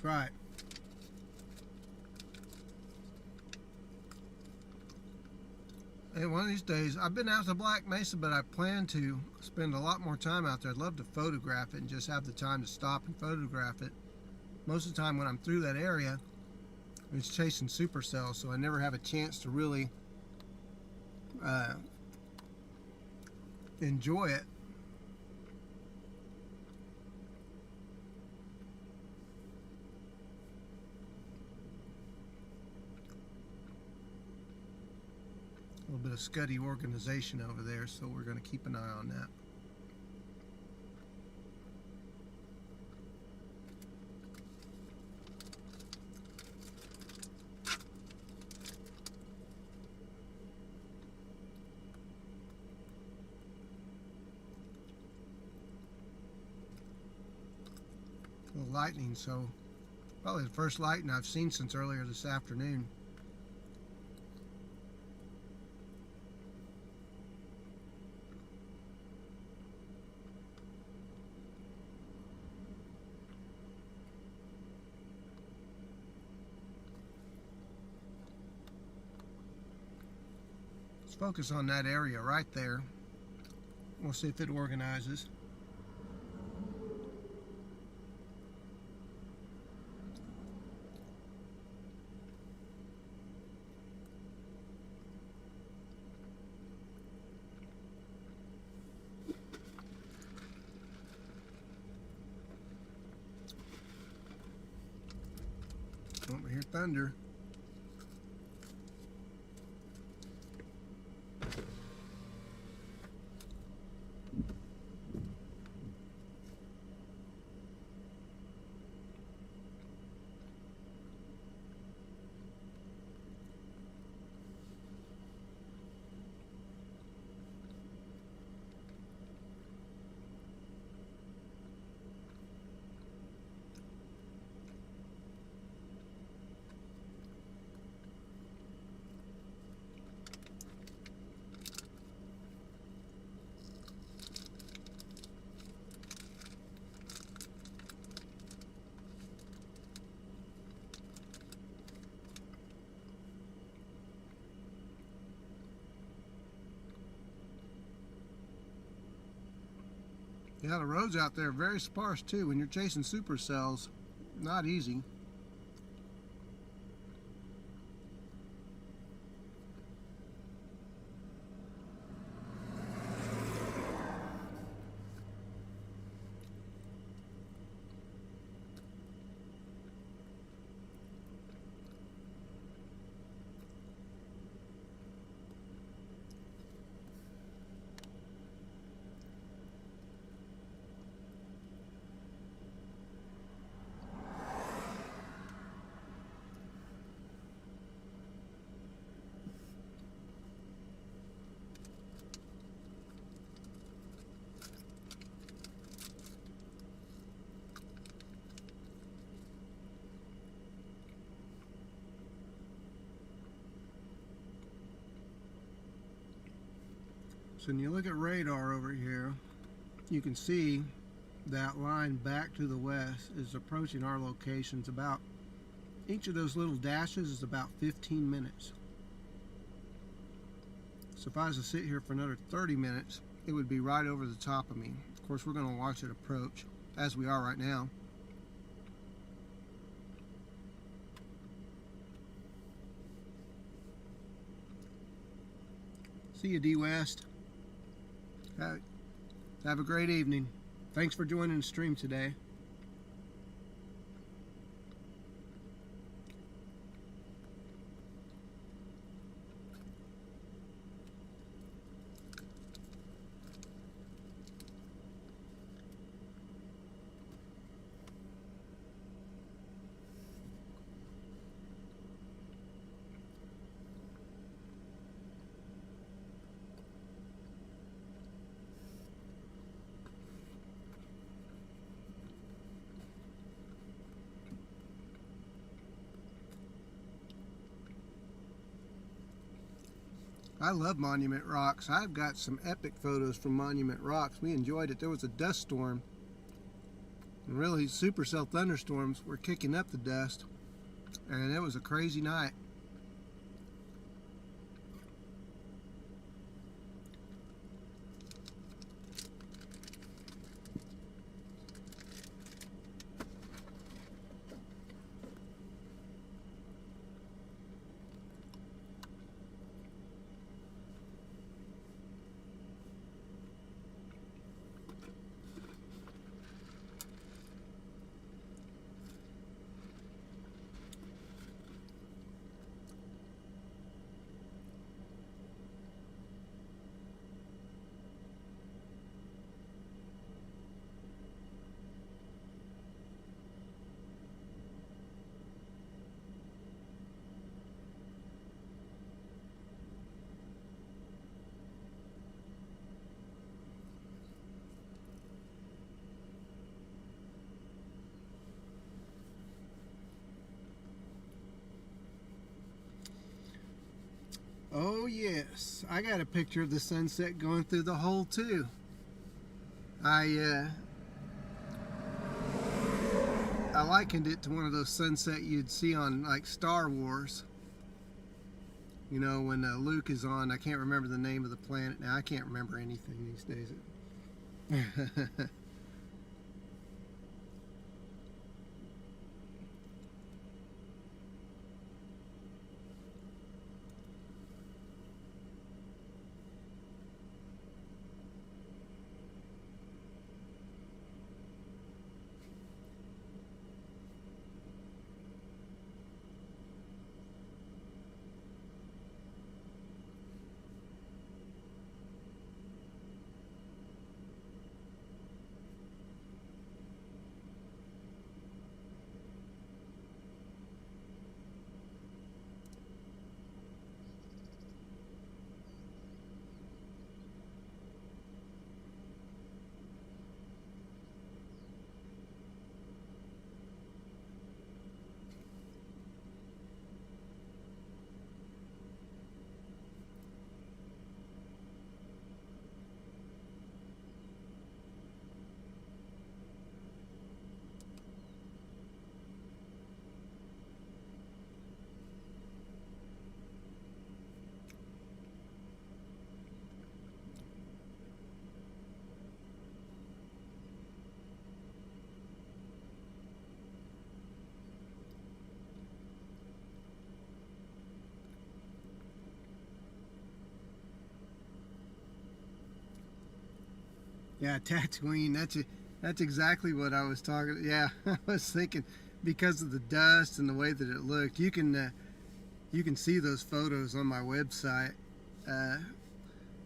[SPEAKER 1] Right. Hey, one of these days, I've been out to Black Mesa, but I plan to spend a lot more time out there. I'd love to photograph it and just have the time to stop and photograph it. Most of the time when I'm through that area, it's chasing supercells, so I never have a chance to really enjoy it. A little bit of scuddy organization over there, so we're going to keep an eye on that. lightning, so probably the first lightning I've seen since earlier this afternoon. Let's focus on that area right there. We'll see if it organizes. Oh, we hear thunder. Yeah, the roads out there are very sparse too. When you're chasing supercells, not easy. So when you look at radar over here, you can see that line back to the west is approaching our locations. About each of those little dashes is about 15 minutes. So if I was to sit here for another 30 minutes, it would be right over the top of me. Of course, we're going to watch it approach, as we are right now. See you, D West. Have a great evening. Thanks for joining the stream today. I love Monument Rocks. I've got some epic photos from Monument Rocks. We enjoyed it. There was a dust storm. And really, supercell thunderstorms were kicking up the dust. And it was a crazy night. Oh yes, I got a picture of the sunset going through the hole too. I likened it to one of those sunsets you'd see on like Star Wars. You know, when Luke is on, I can't remember the name of the planet now. I can't remember anything these days. Yeah, Tatooine. That's exactly what I was talking. Yeah, I was thinking because of the dust and the way that it looked. You can see those photos on my website. Uh,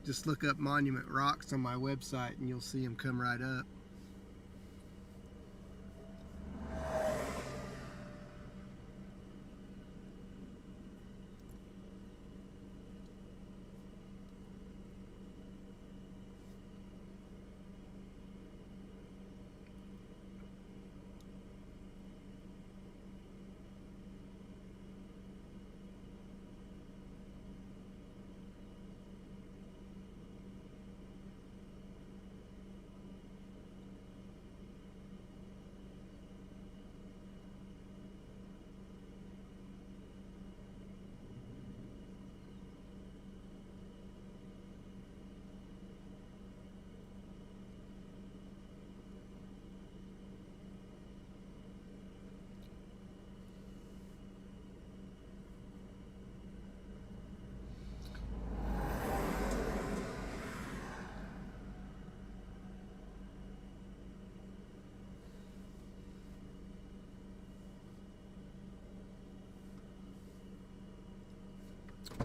[SPEAKER 1] just look up Monument Rocks on my website, and you'll see them come right up.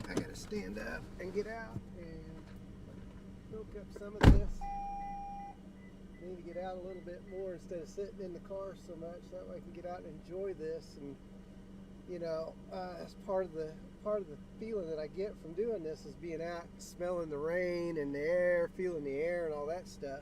[SPEAKER 1] I gotta stand up and get out and soak up some of this. Need to get out a little bit more instead of sitting in the car so much. That way I can get out and enjoy this. And you know, that's part of the feeling that I get from doing this is being out, smelling the rain and the air, feeling the air and all that stuff.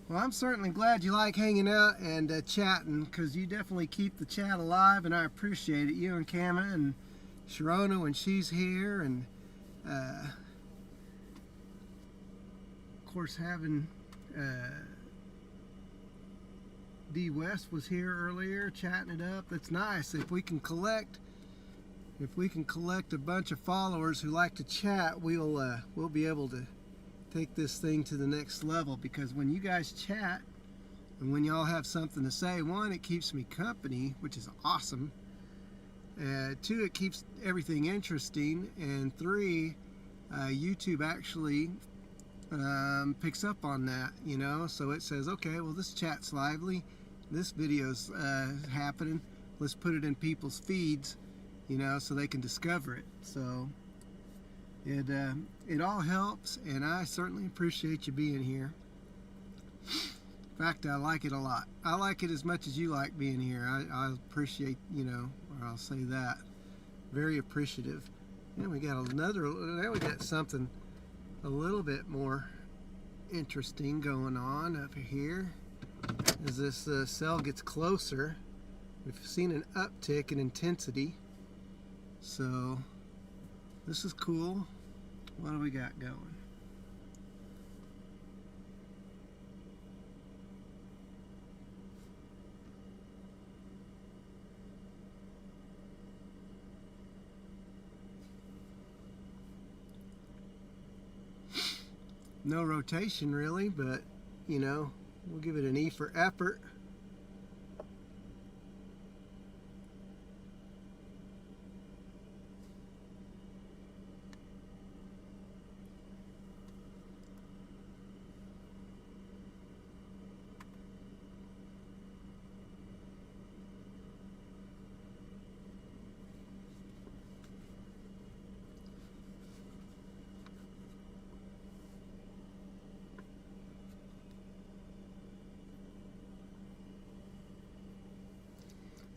[SPEAKER 1] Well, I'm certainly glad you like hanging out and chatting, because you definitely keep the chat alive, and I appreciate it. You and Kama and Sharona when she's here, and of course having D West was here earlier chatting it up. That's nice. If we can collect a bunch of followers who like to chat, we'll be able to take this thing to the next level, because when you guys chat and when y'all have something to say, one, it keeps me company, which is awesome. Two, it keeps everything interesting, and three, YouTube actually picks up on that, you know, so it says, okay, well, this chat's lively, this video's happening, let's put it in people's feeds, you know, so they can discover it. So it all helps, and I certainly appreciate you being here. In fact, I like it a lot. I like it as much as you like being here. I appreciate, you know, or I'll say that. Very appreciative. And we got now we got something a little bit more interesting going on up here. As this cell gets closer, we've seen an uptick in intensity. So this is cool. What do we got going? No rotation really, but you know, we'll give it an E for effort.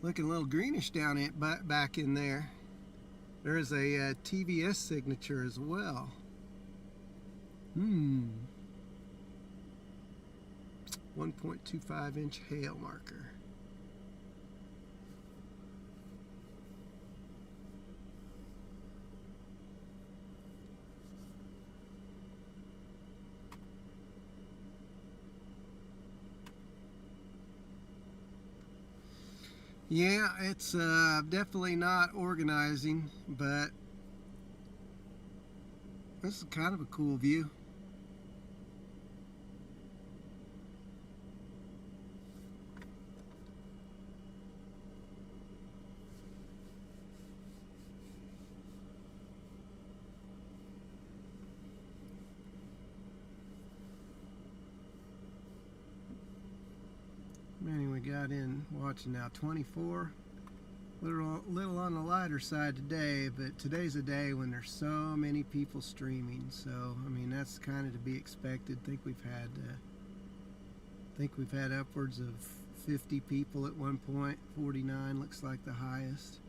[SPEAKER 1] Looking a little greenish down it back in there. There is a TVS signature as well. 1.25 inch hail marker. Yeah, it's definitely not organizing, but this is kind of a cool view. We got in watching now 24. Little on the lighter side today, but today's a day when there's so many people streaming. So I mean, that's kind of to be expected. I think we've had upwards of 50 people at one point. 49 looks like the highest,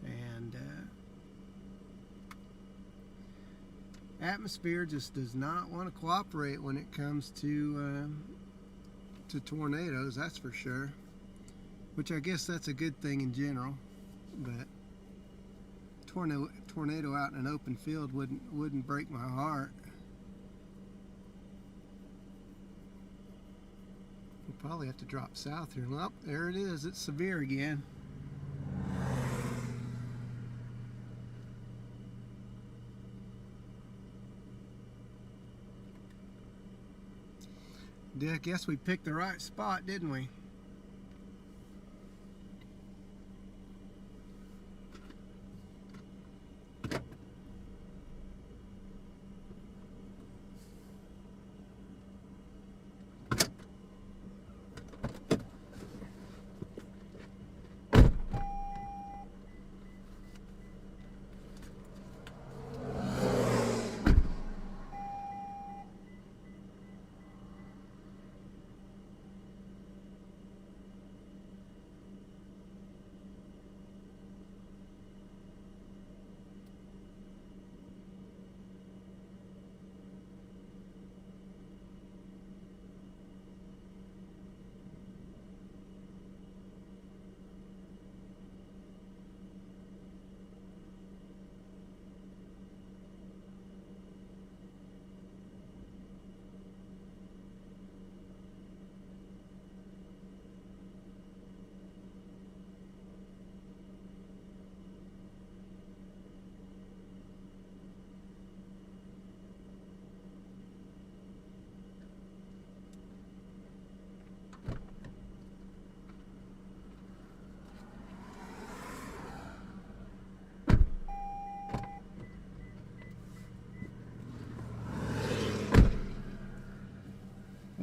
[SPEAKER 1] and atmosphere just does not want to cooperate when it comes to tornadoes, that's for sure, which I guess that's a good thing in general, but tornado out in an open field wouldn't break my heart. We'll probably have to drop south here. Well, there it is, it's severe again. I guess we picked the right spot, didn't we?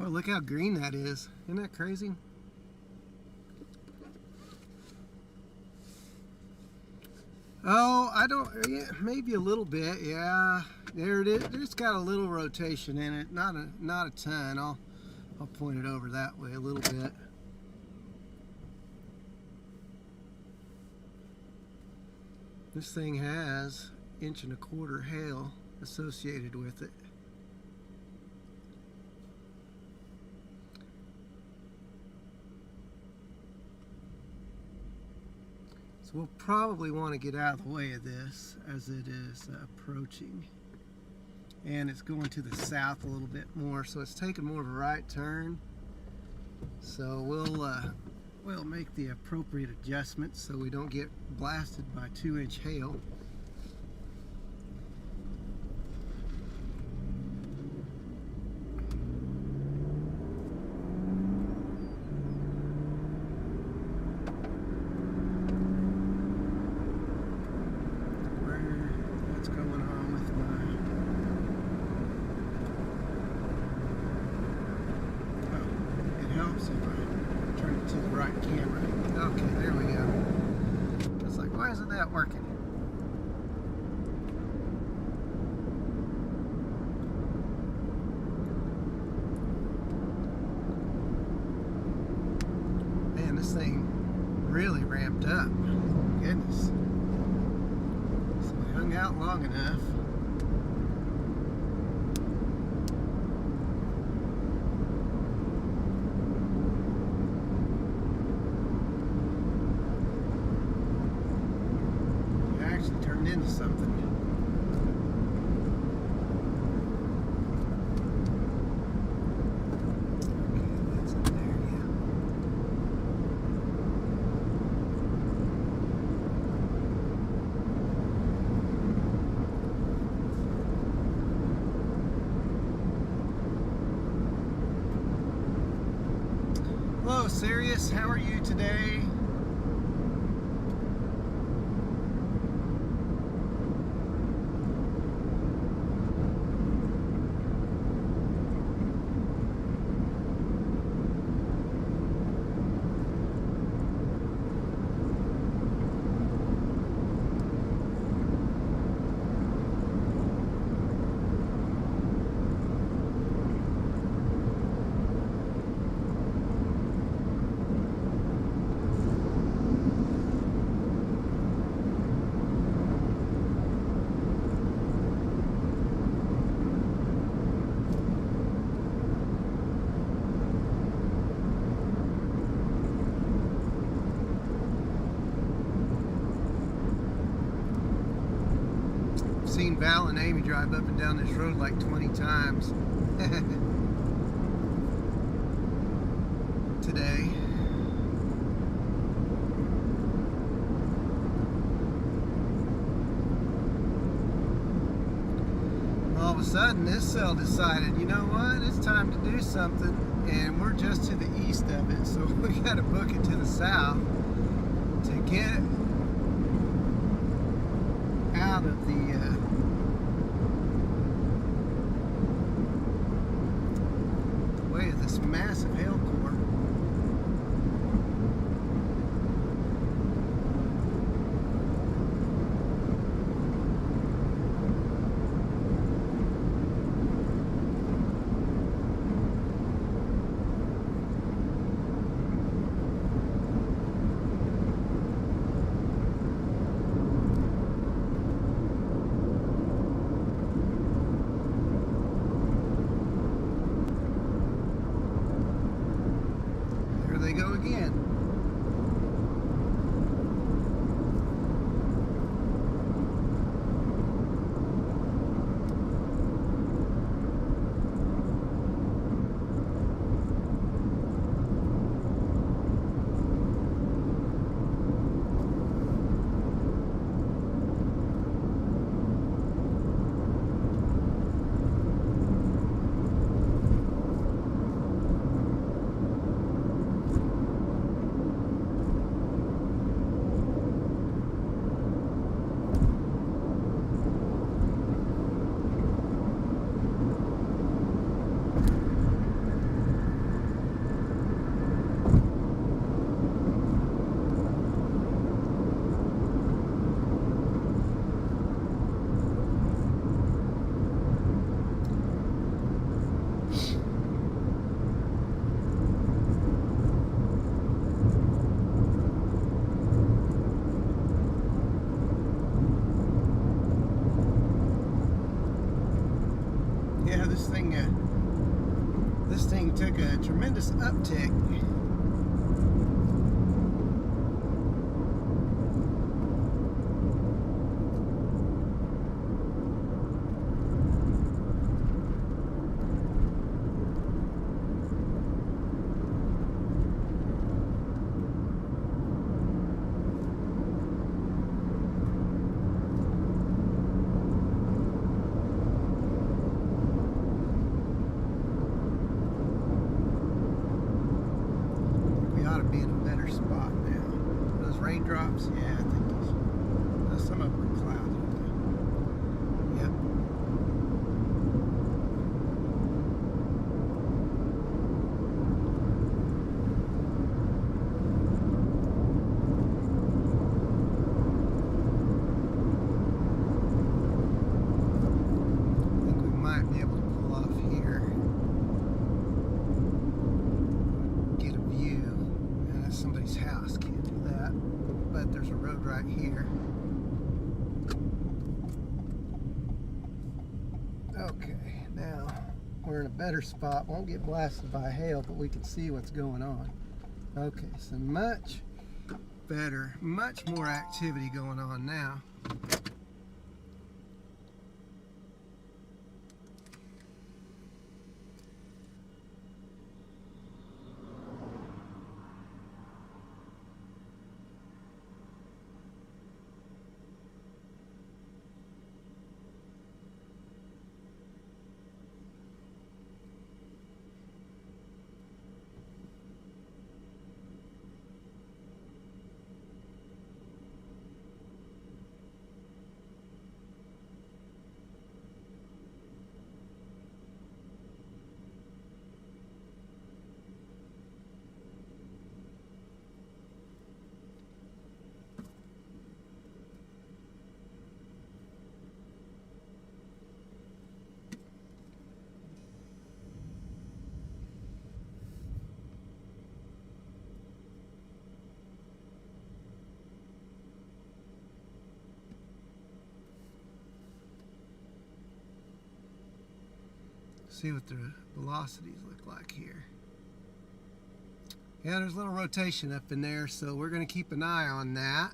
[SPEAKER 1] Well, look how green that is. Isn't that crazy? Oh, I don't, yeah, maybe a little bit, yeah. There it is. It's got a little rotation in it, not a ton. I'll point it over that way a little bit. This thing has 1.25 inch hail associated with it. So we'll probably want to get out of the way of this as it is approaching. And it's going to the south a little bit more, so it's taking more of a right turn. So we'll make the appropriate adjustments so we don't get blasted by 2-inch hail. What's going on with my... Oh, it helps if I turn it to the right camera. Okay, there we go. It's like, why isn't that working? Man, this thing really ramped up. Goodness. So we hung out long enough. Turned into something. Okay, that's in there, yeah. Hello, Sirius. How are you today? Seen Val and Amy drive up and down this road like 20 times today. All of a sudden this cell decided, you know what, it's time to do something, and we're just to the east of it, so we got to book it to the south to get out of the way of this massive hail core. They go again. tremendous uptick. Be in a better spot now. Those raindrops, yeah, I think those some of them are cloudy. Yep. I think we might be able to pull off here. Get a view. Somebody's house, can't do that, but there's a road right here. Okay, now we're in a better spot. Won't get blasted by hail, but we can see what's going on. Okay, so much better, much more activity going on now. See what the velocities look like here. Yeah, there's a little rotation up in there, so we're going to keep an eye on that.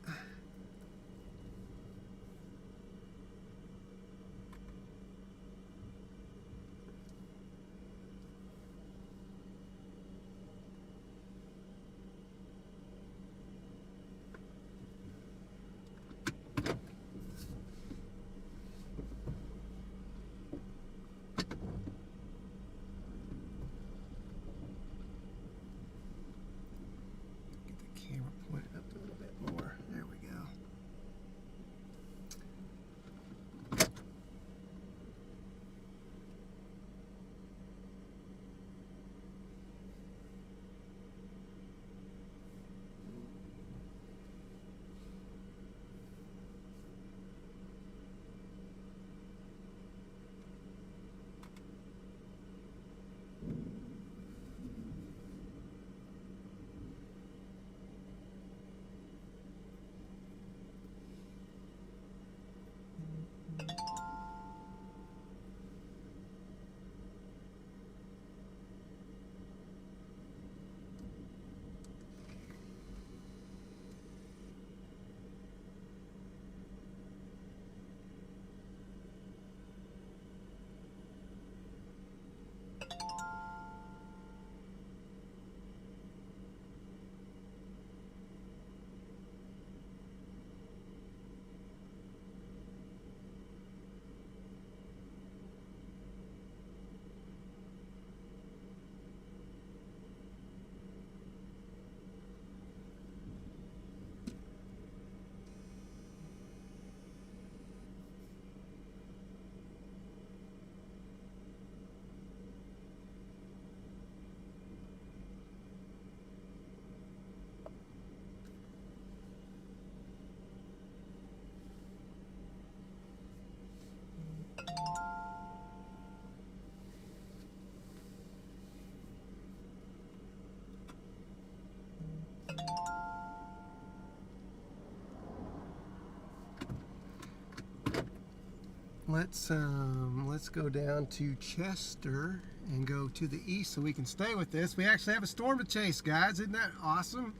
[SPEAKER 1] Let's go down to Chester and go to the east so we can stay with this. We actually have a storm to chase, guys. Isn't that awesome?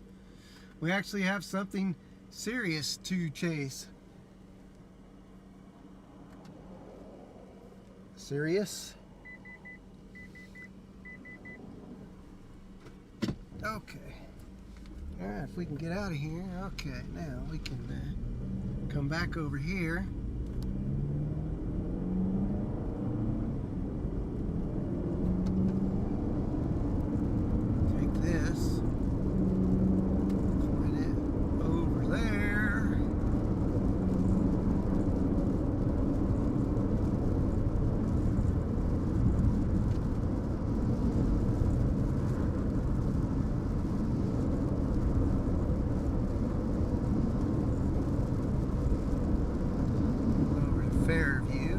[SPEAKER 1] We actually have something serious to chase. Serious? Okay. Alright, if we can get out of here. Okay, now we can come back over here. Take this. Point it over there. Fairview.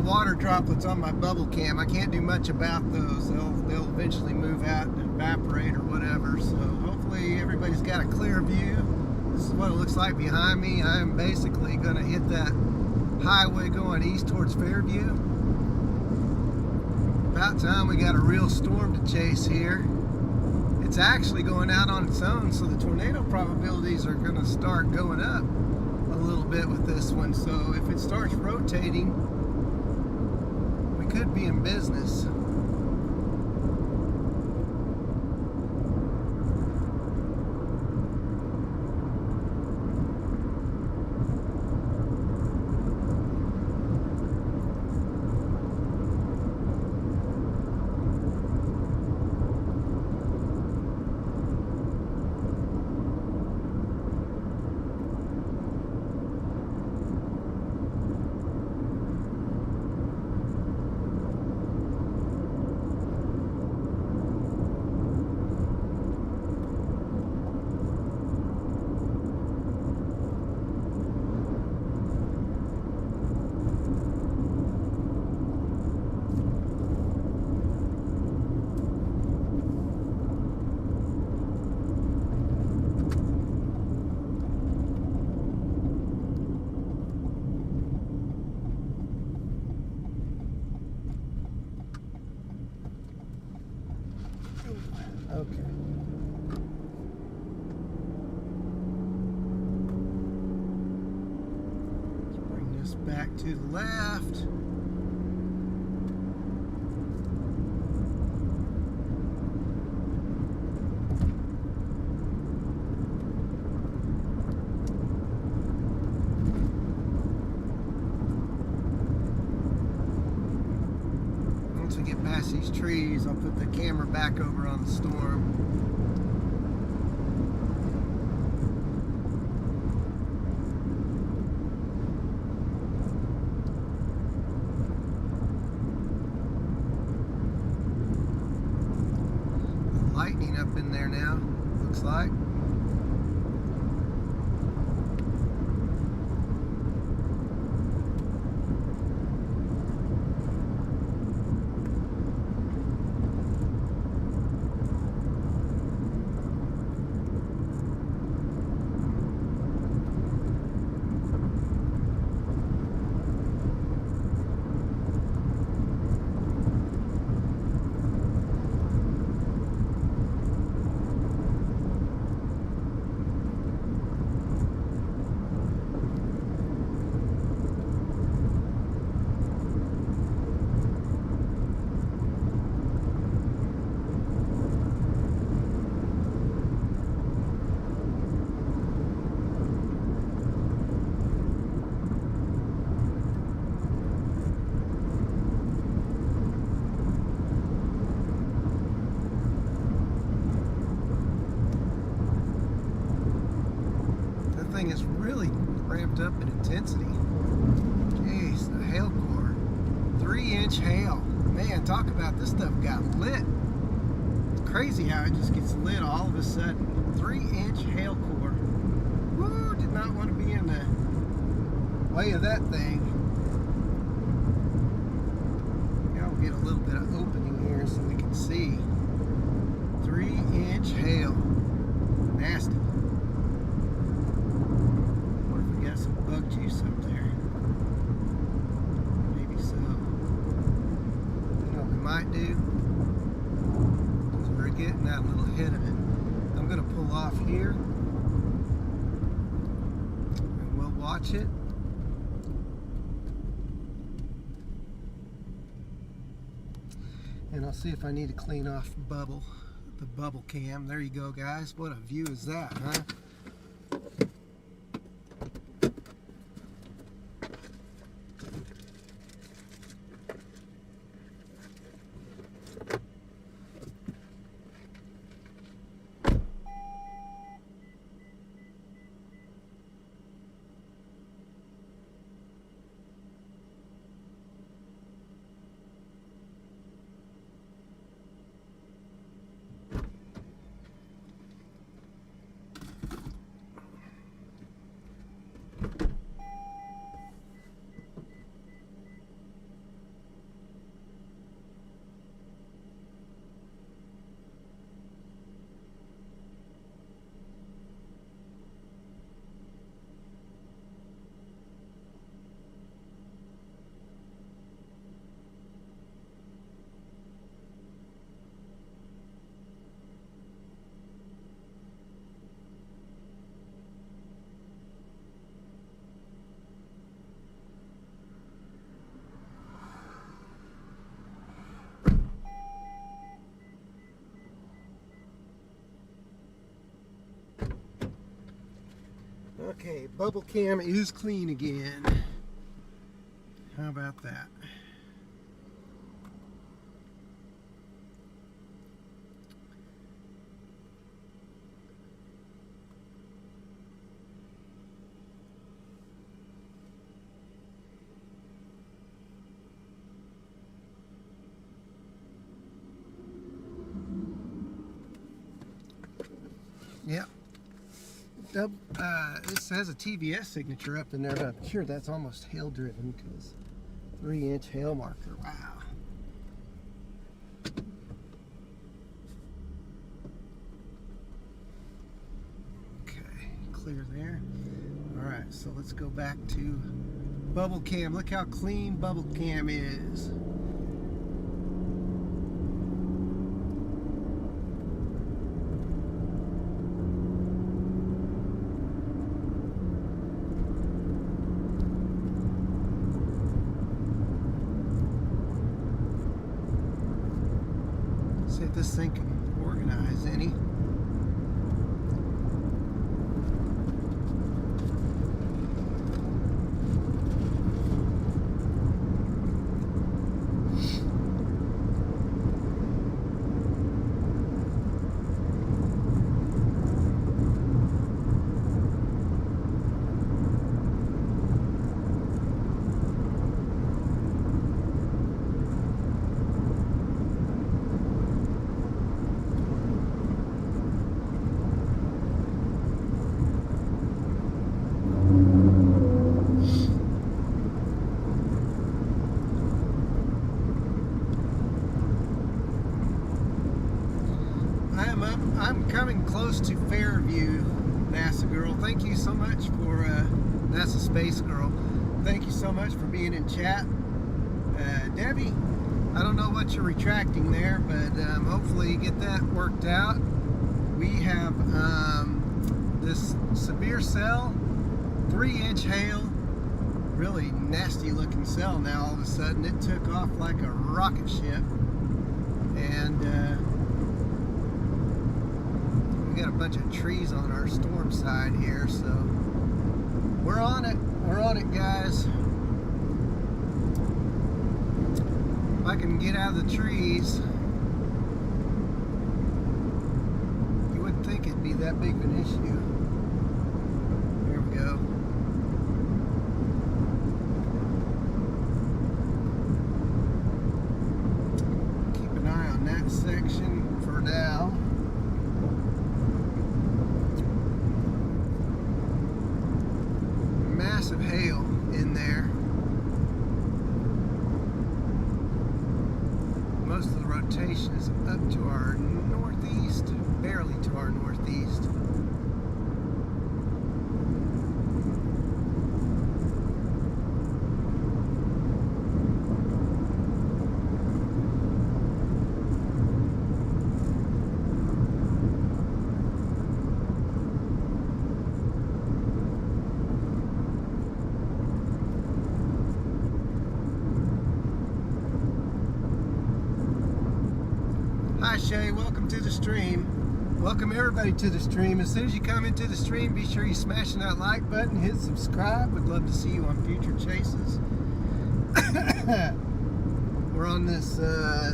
[SPEAKER 1] Water droplets on my bubble cam. I can't do much about those. They'll eventually move out and evaporate or whatever. So hopefully everybody's got a clear view. This is what it looks like behind me. I am basically going to hit that highway going east towards Fairview. About time we got a real storm to chase here. It's actually going out on its own, so the tornado probabilities are going to start going up a little bit with this one. So if it starts rotating, could be in business. Okay. Let's bring this back to the left. Once we get past these trees, I'll put the camera back over on the storm. there now, looks like. Thing is really ramped up in intensity. Jeez, the hail core. 3-inch hail. Man, talk about this stuff got lit. It's crazy how it just gets lit all of a sudden. 3-inch hail core. Woo, did not want to be in the way of that thing. Now we'll get a little bit of opening here so we can see. 3-inch hail. Nasty. Some bug juice up there. Maybe so. You know what we might do? Because we're getting out a little ahead of it. I'm going to pull off here. And we'll watch it. And I'll see if I need to clean off the bubble cam. There you go, guys. What a view is that, huh? Okay, bubble cam is clean again. How about that? Yep. This has a TVS signature up in there, but I'm sure that's almost hail driven because 3-inch hail marker. Wow. Okay, clear there. All right, so let's go back to bubble cam. Look how clean bubble cam is. See if this thing can organize any. close to Fairview, NASA girl. Thank you so much for NASA Space Girl. Thank you so much for being in chat. Debbie, I don't know what you're retracting there, but hopefully you get that worked out. We have this severe cell, 3-inch hail, really nasty looking cell now. All of a sudden it took off like a rocket ship, and we got a bunch of trees on our storm side here, so we're on it guys. If I can get out of the trees, you wouldn't think it'd be that big of an issue. Here we go. Keep an eye on that section for now. Massive hail in there. Most of the rotation is up to our northeast, barely to our northeast. Hi Shay, welcome to the stream. Welcome everybody to the stream. As soon as you come into the stream, be sure you smash that like button, hit subscribe. We'd love to see you on future chases. We're on this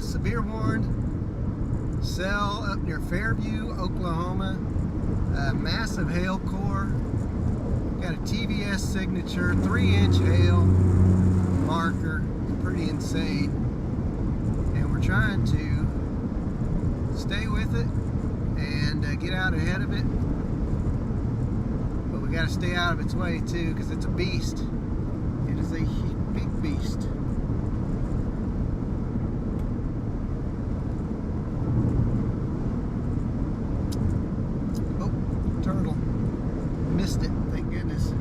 [SPEAKER 1] severe warned cell up near Fairview, Oklahoma. Massive hail core. Got a TVS signature, 3-inch hail marker. Pretty insane. And we're trying to stay with it and get out ahead of it, but we got to stay out of its way too, because it's a beast. It is a big beast. Oh, turtle. Missed it, thank goodness.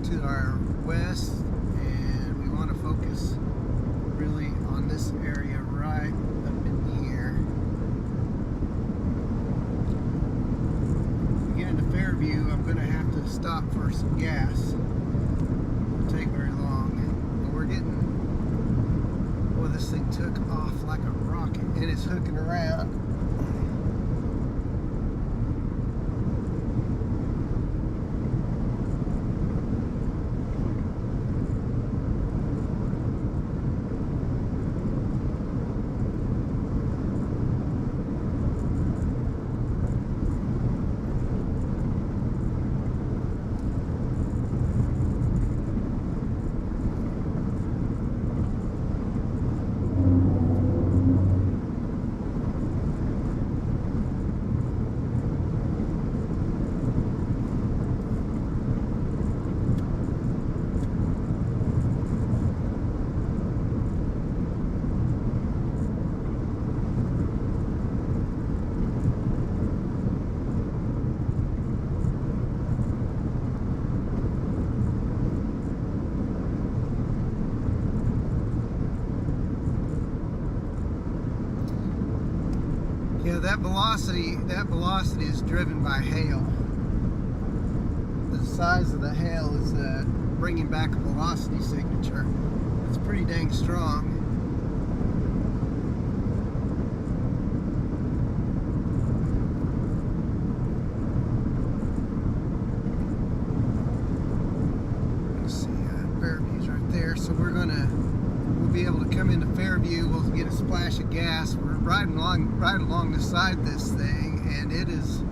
[SPEAKER 1] To our west, and we want to focus really on this area right up in here. If we get into Fairview, I'm going to have to stop for some gas. It won't take very long, but we're getting, boy, this thing took off like a rocket, and it's hooking around. Yeah, that velocity is driven by hail. The size of the hail is bringing back a velocity signature. It's pretty dang strong. Let's see, Fairview's right there, so we'll be able to come into Fairview. We'll get a splash of gas. We're riding along right along the side of this thing, and it is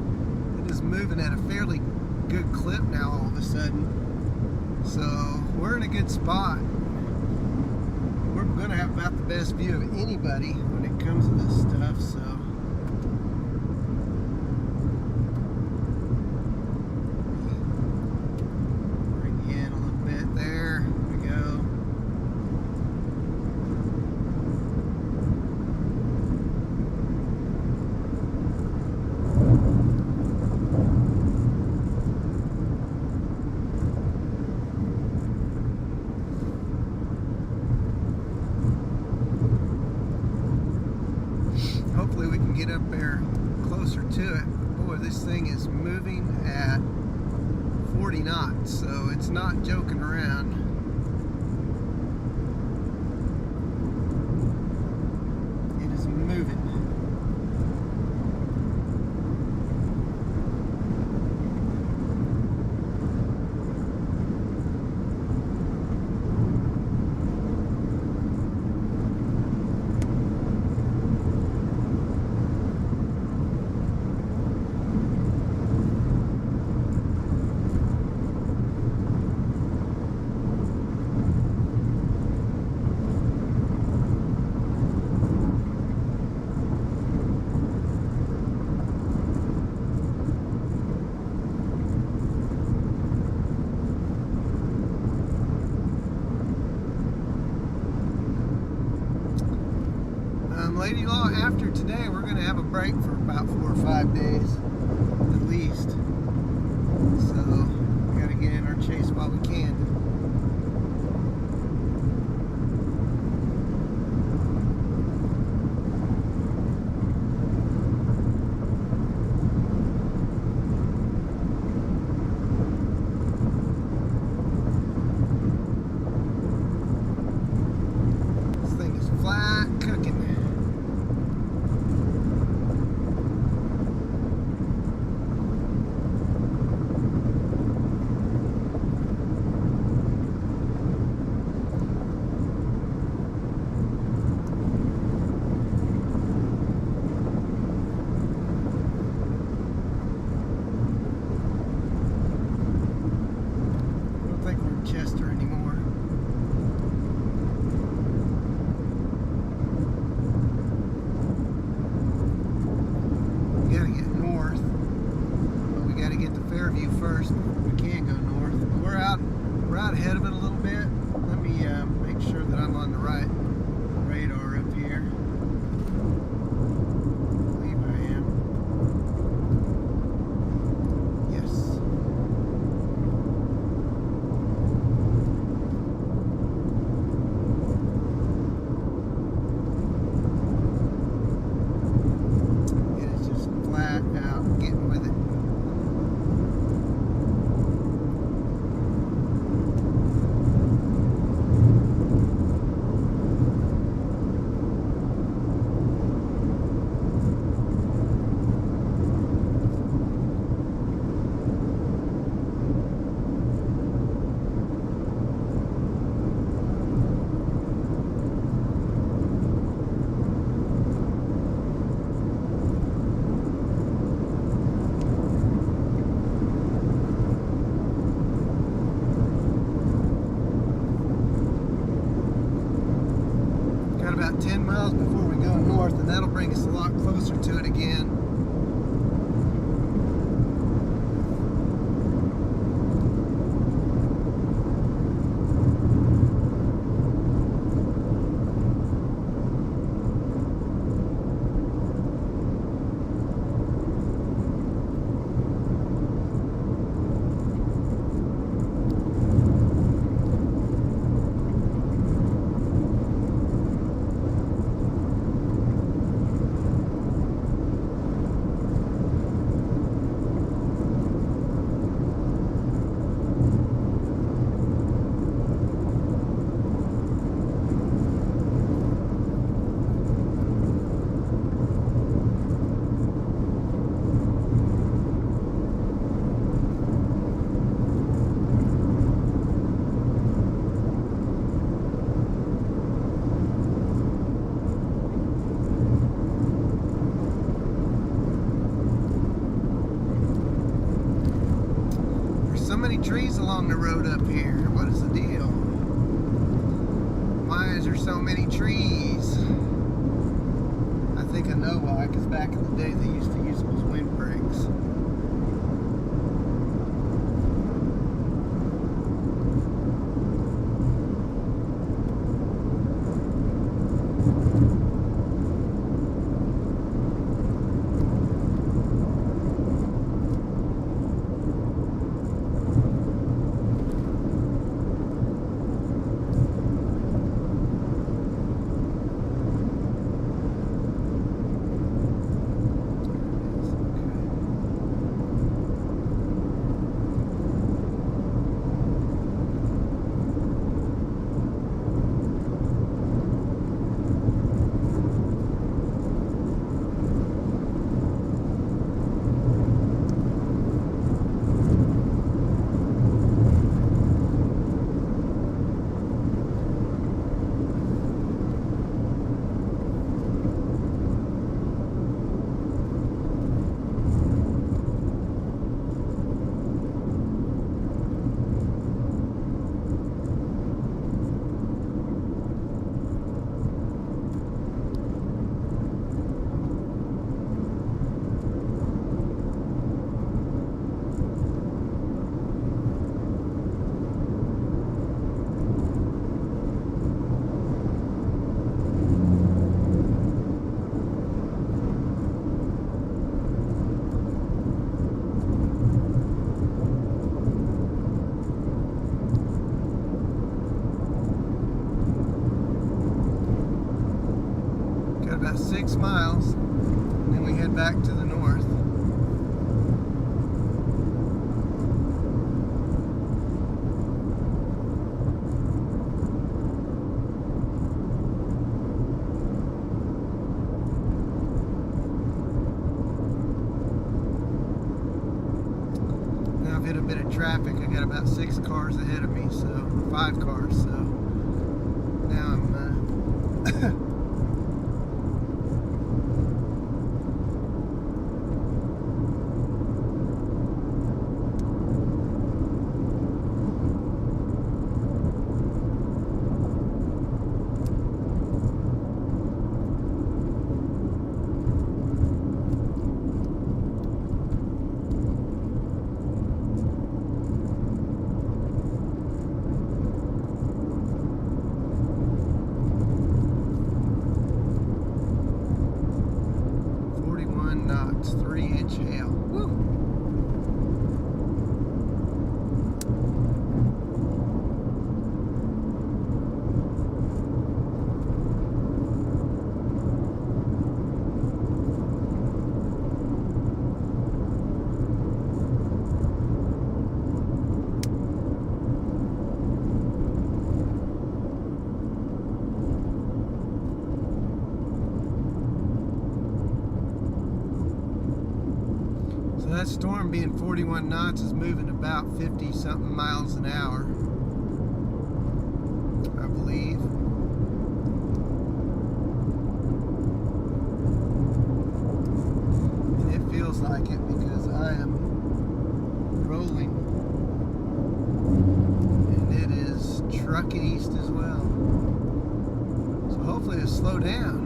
[SPEAKER 1] moving at a fairly good clip now all of a sudden. So we're in a good spot. We're going to have about the best view of anybody when it comes to this stuff. So bring you in a little bit there. There we go. Hopefully we can get up there closer to it. Boy, this thing is moving at 40 knots, so it's not joking around. It is moving. Lady Law, after today, we're going to have a break for about 4 or 5 days, at least. So, we got to get in our chase while we can. This thing is flat cooking. Chester anymore. We gotta get north, but we gotta get to Fairview first before we can go north. But we're out ahead of it a little bit. Let me make sure that I'm on the right radar up here. I believe I am. Yes. Out getting with it. About 10 miles before we go north, and that'll bring us a lot closer to it again. trees along the road up here. What is the deal? Why is there so many trees? I think I know why, because back in the day they used to use those windbreaks. About 6 miles, and then we head back to the north. Now I've hit a bit of traffic. I got about 6 cars ahead of me, so 5 cars. So now I'm knots, 3-inch hail. Woo! So that storm being 41 knots is moving about 50 something miles an hour, I believe. And it feels like it because I am rolling, and it is trucking east as well. So hopefully it'll slow down.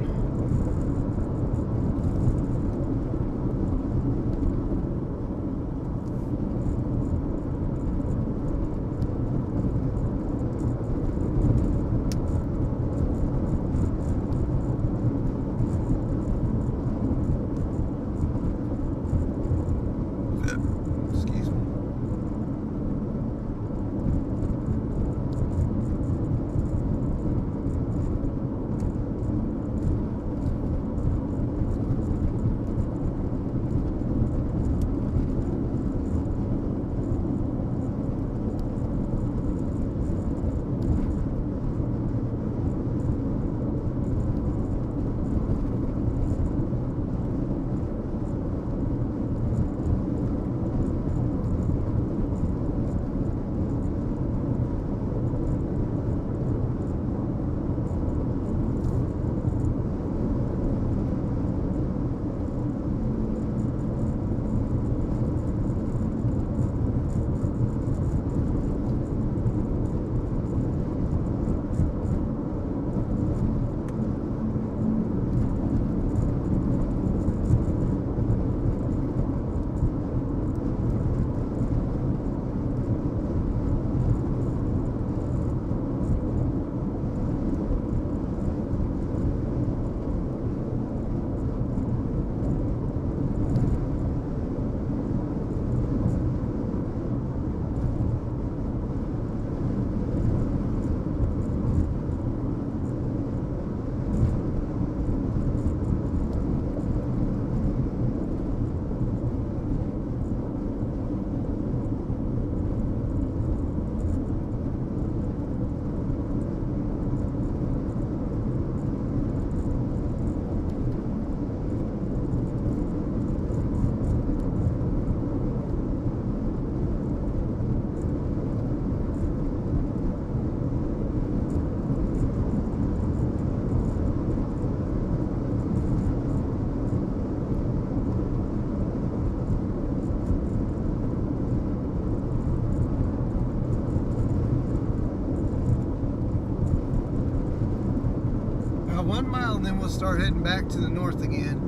[SPEAKER 1] About 1 mile, and then we'll start heading back to the north again.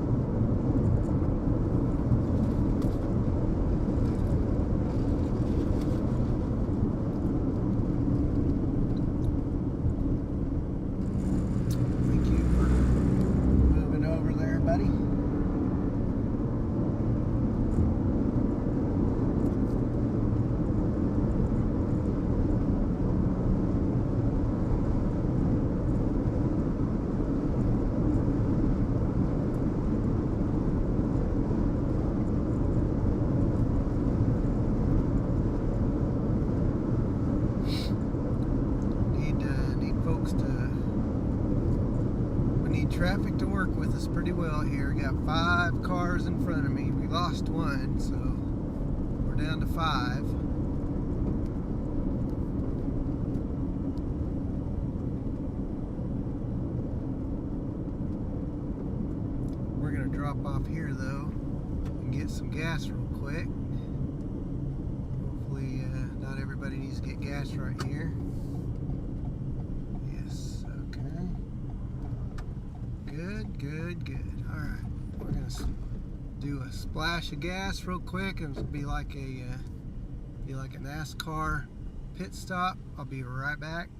[SPEAKER 1] Thank you for moving over there, buddy. Traffic to work with us pretty well here. Got 5 cars in front of me. We lost one, so we're down to 5. We're gonna drop off here though and get some gas real quick. Hopefully not everybody needs to get gas right here. Good. All right, we're gonna do a splash of gas real quick, and it'll be like a NASCAR pit stop. I'll be right back.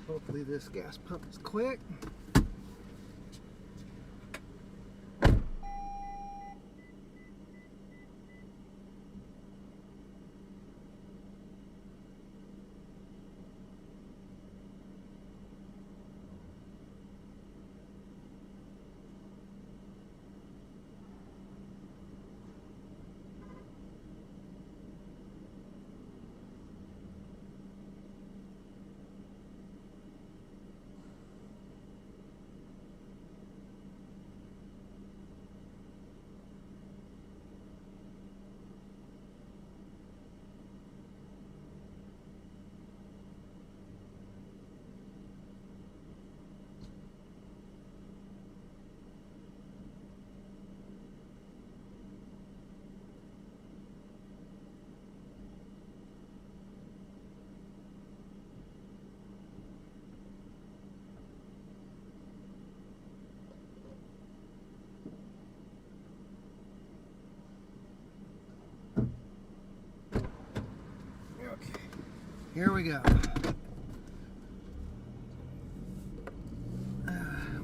[SPEAKER 1] Hopefully this gas pump is quick. Here we go.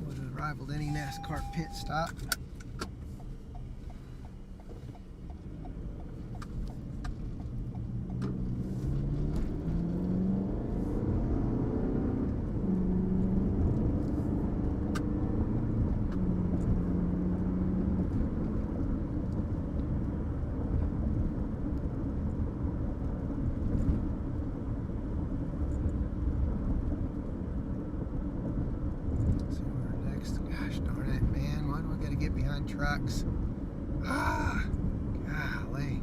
[SPEAKER 1] Would have rivaled any NASCAR pit stop. Trucks. Golly.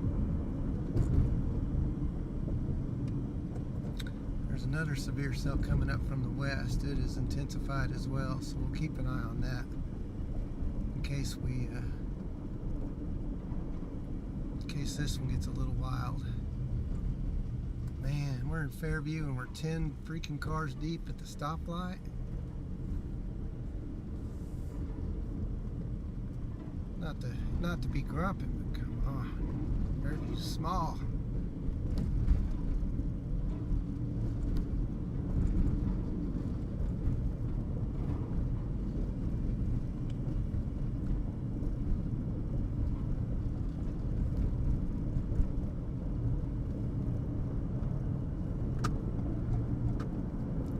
[SPEAKER 1] There's another severe cell coming up from the west. It is intensified as well, so we'll keep an eye on that in case this one gets a little wild. Man, we're in Fairview and we're 10 freaking cars deep at the stoplight. Not to be grumpy, but come on. Fairview's small.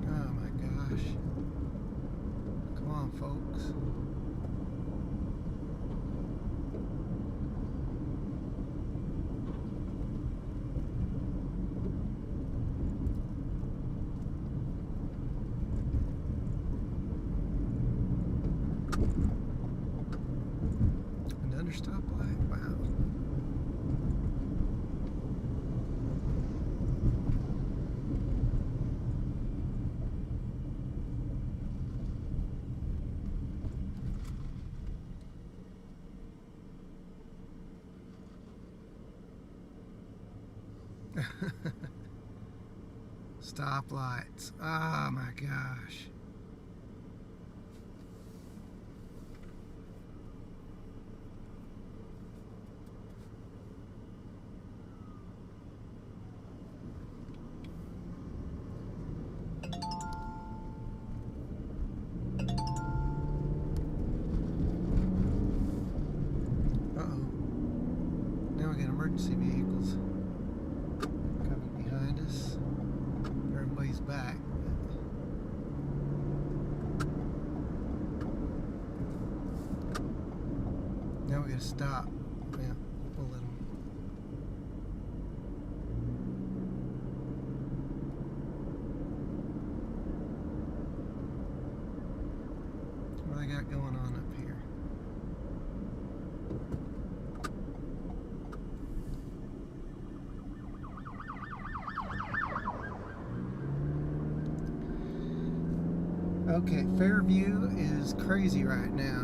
[SPEAKER 1] Oh my gosh. Come on, folks. stoplight. Wow. Stoplights. Oh my gosh. Uh-oh. Now we got emergency vehicles coming behind us. Everybody's back. Now we gotta stop. Yeah, we'll let them. What do they got going on up here? Okay, Fairview is crazy right now.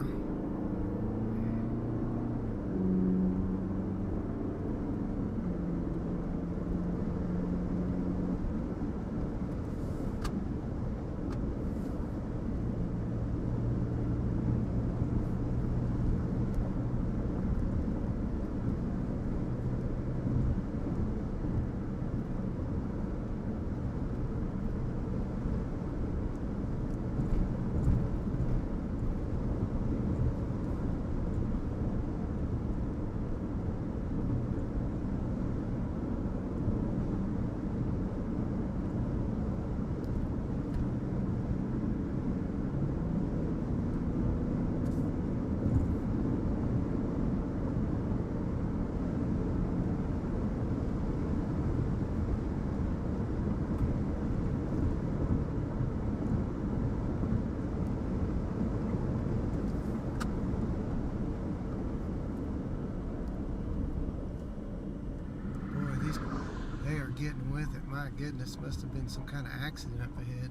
[SPEAKER 1] They are getting with it. My goodness, must have been some kind of accident up ahead.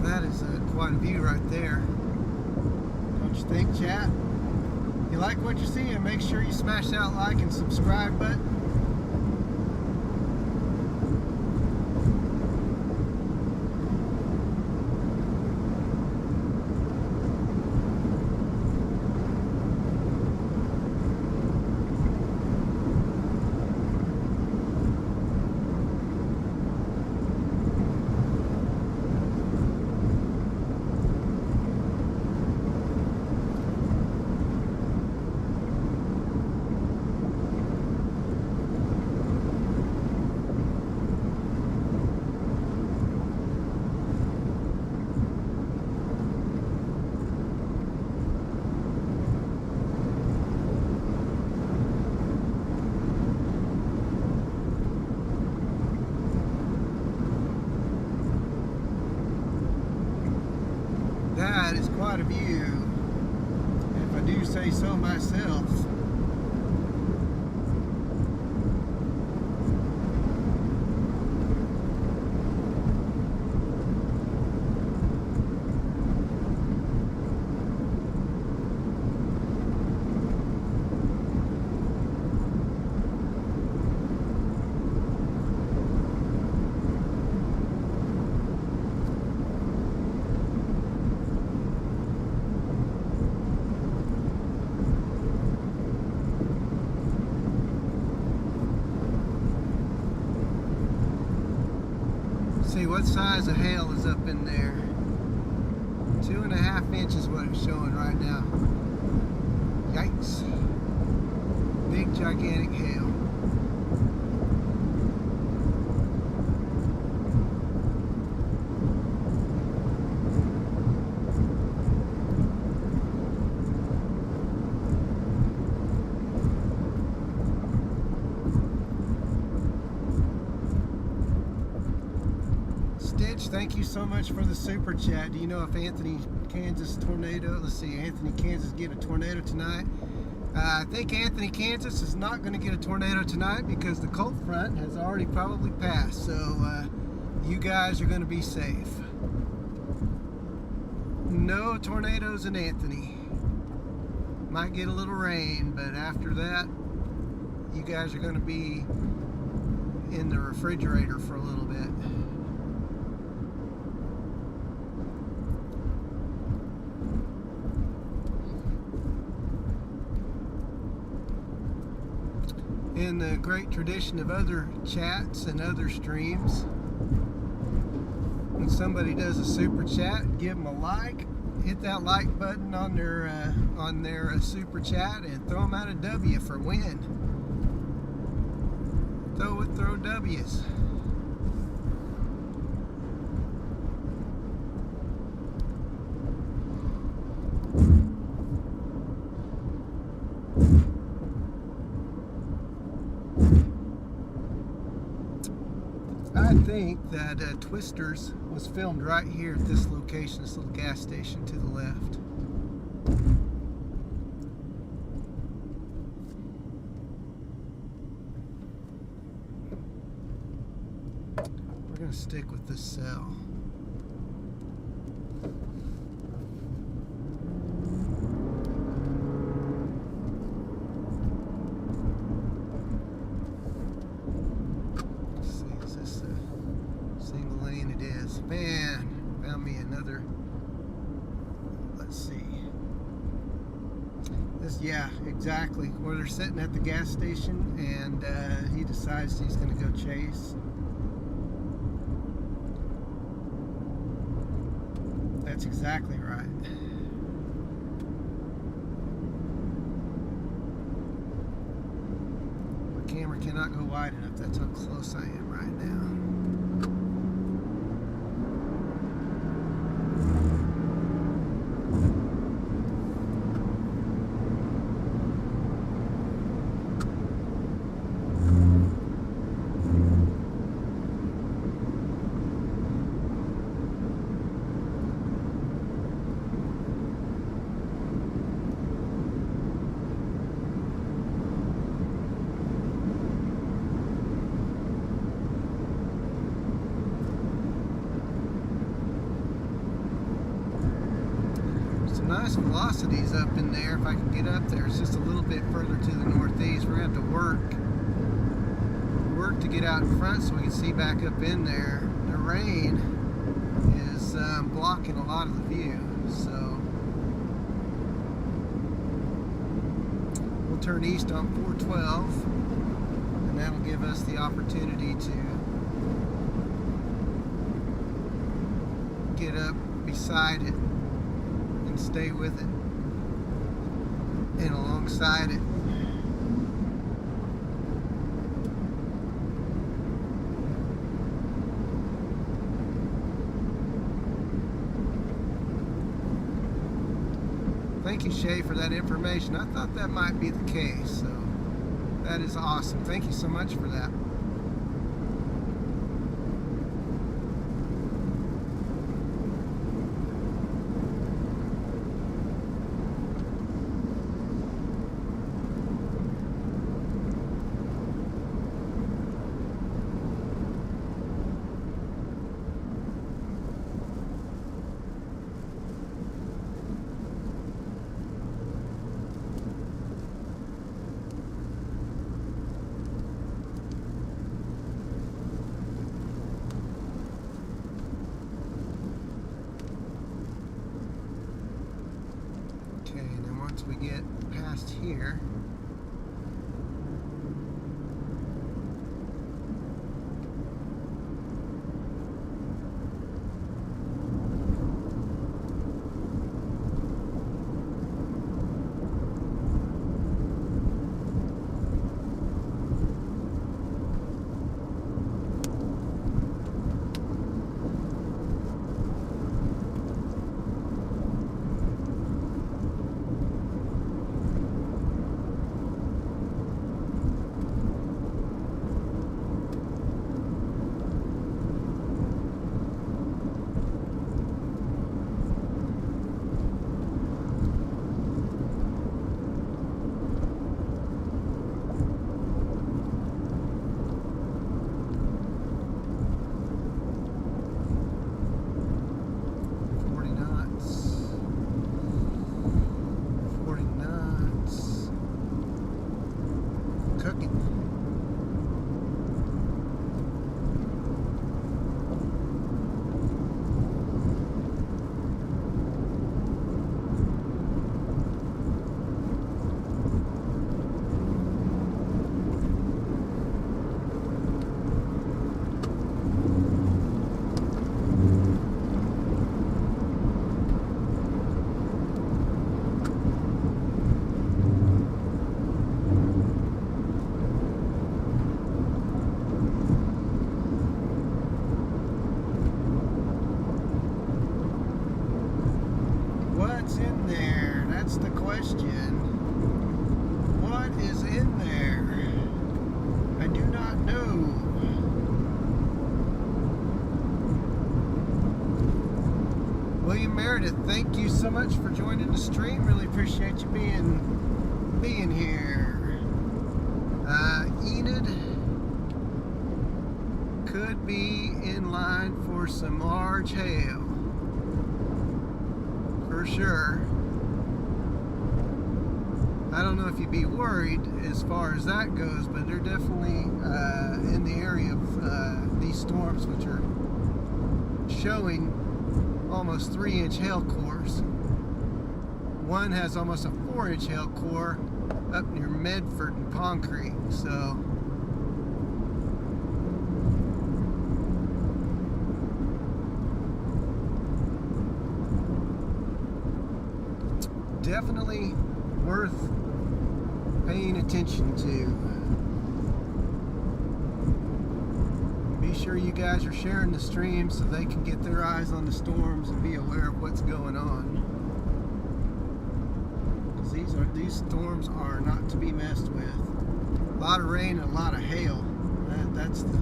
[SPEAKER 1] That is quite a view right there. Don't you think, chat? If you like what you're seeing, make sure you smash that like and subscribe button. That is quite a view, if I do say so myself. what size of hail is up in there. 2.5 inches what it's showing right now. Yikes. Big gigantic hail. Thank you so much for the super chat. Do you know if Anthony, Kansas tornado, let's see, Anthony, Kansas get a tornado tonight? I think Anthony, Kansas is not going to get a tornado tonight because the cold front has already probably passed. So you guys are going to be safe. No tornadoes in Anthony. Might get a little rain, but after that, you guys are going to be in the refrigerator for a little bit. In the great tradition of other chats and other streams, when somebody does a super chat, give them a like, hit that like button on their super chat, and throw them out a W for win. Throw W's. I think that Twisters was filmed right here at this location, this little gas station to the left. We're going to stick with this cell. Man, found me another, let's see, this, yeah, exactly, where they're sitting at the gas station, and he decides he's going to go chase. That's exactly right. My camera cannot go wide enough, that's how close I am right now. Nice velocities up in there. If I can get up there, it's just a little bit further to the northeast. We're gonna have to work to get out in front so we can see back up in there. The rain is blocking a lot of the view, so we'll turn east on 412, and that'll give us the opportunity to get up beside it, stay with it and alongside it. Thank you, Shay, for that information. I thought that might be the case, so that is awesome. Thank you so much for that. We get past here, Meredith, thank you so much for joining the stream. Really appreciate you being here. Enid could be in line for some large hail, for sure. I don't know if you'd be worried as far as that goes, but they're definitely in the area of these storms, which are showing almost 3-inch hail cores. One has almost a 4-inch hail core up near Medford and Pond Creek. So definitely worth paying attention to. Be sure you guys are sharing the stream so they can get their eyes on the storms and be aware of what's going on. Because these storms are not to be messed with. A lot of rain and a lot of hail. That's the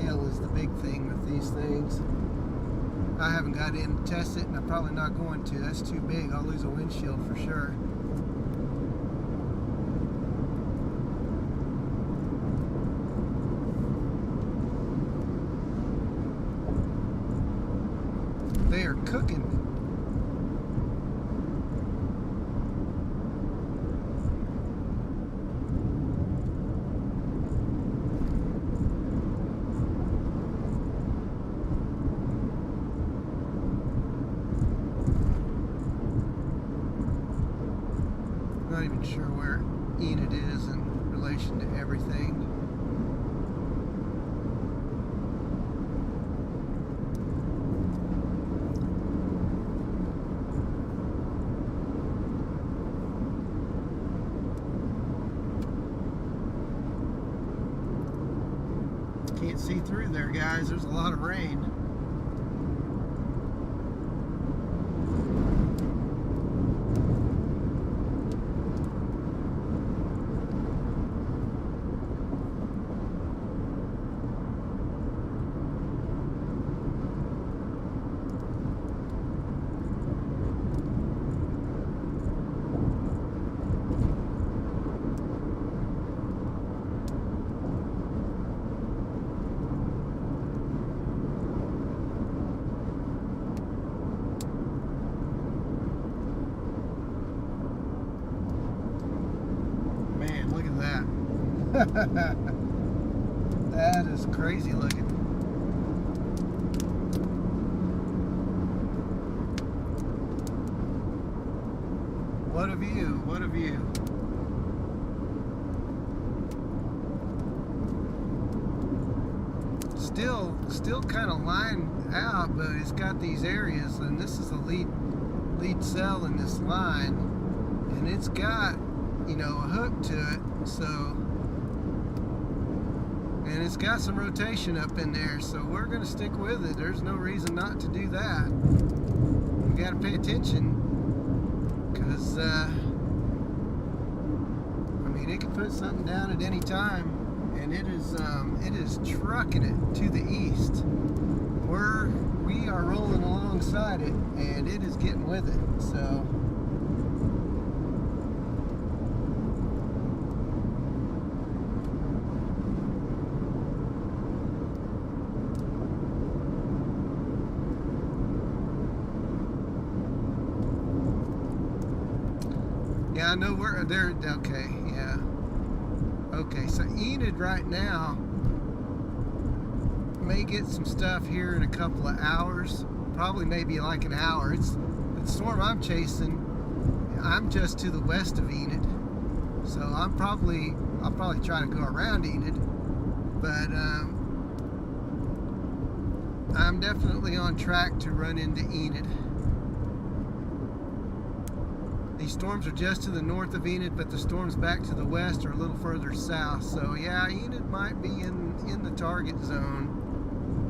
[SPEAKER 1] hail is the big thing with these things. I haven't got in to test it, and I'm probably not going to. That's too big. I'll lose a windshield for sure. They are cooking. Not even sure where Enid is in relation to everything. Can't see through there, guys. There's a lot of rain. That is crazy looking. What a view, what a view. Still kind of lined out, but it's got these areas, and this is the lead cell in this line, and it's got, you know, a hook to it, so, and it's got some rotation up in there, so we're going to stick with it. There's no reason not to do that. We got to pay attention, because I mean, it can put something down at any time, and it is trucking it to the east. We are rolling alongside it, and it is getting with it. So yeah, I know where they're. Okay, yeah. Okay, so Enid right now may get some stuff here in a couple of hours, probably maybe like an hour. It's the storm I'm chasing. I'm just to the west of Enid, so I'll probably try to go around Enid, but I'm definitely on track to run into Enid. These storms are just to the north of Enid, but the storms back to the west are a little further south. So yeah, Enid might be in the target zone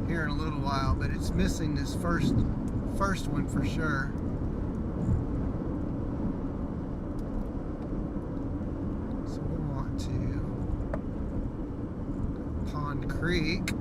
[SPEAKER 1] here in a little while, but it's missing this first one for sure. So we'll want to Pond Creek.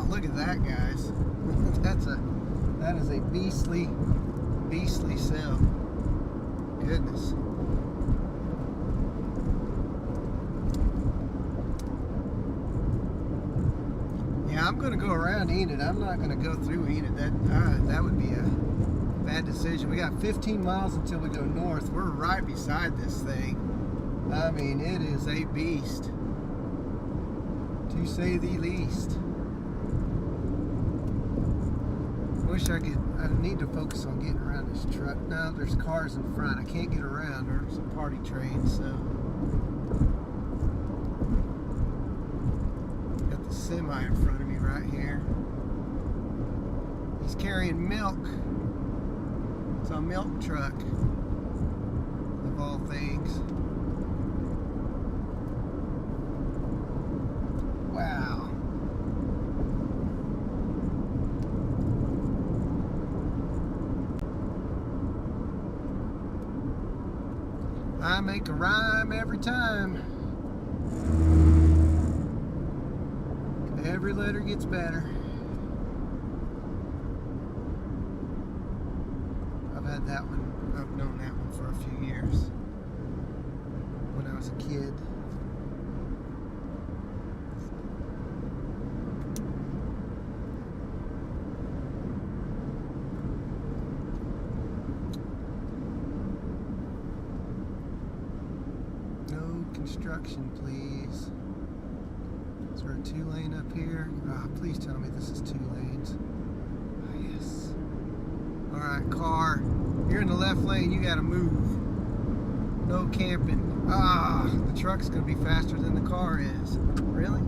[SPEAKER 1] Look at that, guys. That is a beastly cell. Goodness. Yeah, I'm gonna go around Enid. I'm not gonna go through Enid. That would be a bad decision. We got 15 miles until we go north. We're right beside this thing. I mean, it is a beast, to say the least. I need to focus on getting around this truck. Now there's cars in front. I can't get around. There's a party train, so. Got the semi in front of me right here. He's carrying milk. It's a milk truck, of all things. Wow. I make a rhyme every time. Every letter gets better. I've had that one. I've known that one for a few years. When I was a kid. Construction, please. Is there a 2-lane up here? Oh, please tell me this is 2 lanes. Oh, yes. Alright, car. You're in the left lane, you gotta move. No camping. Ah, the truck's gonna be faster than the car is. Really?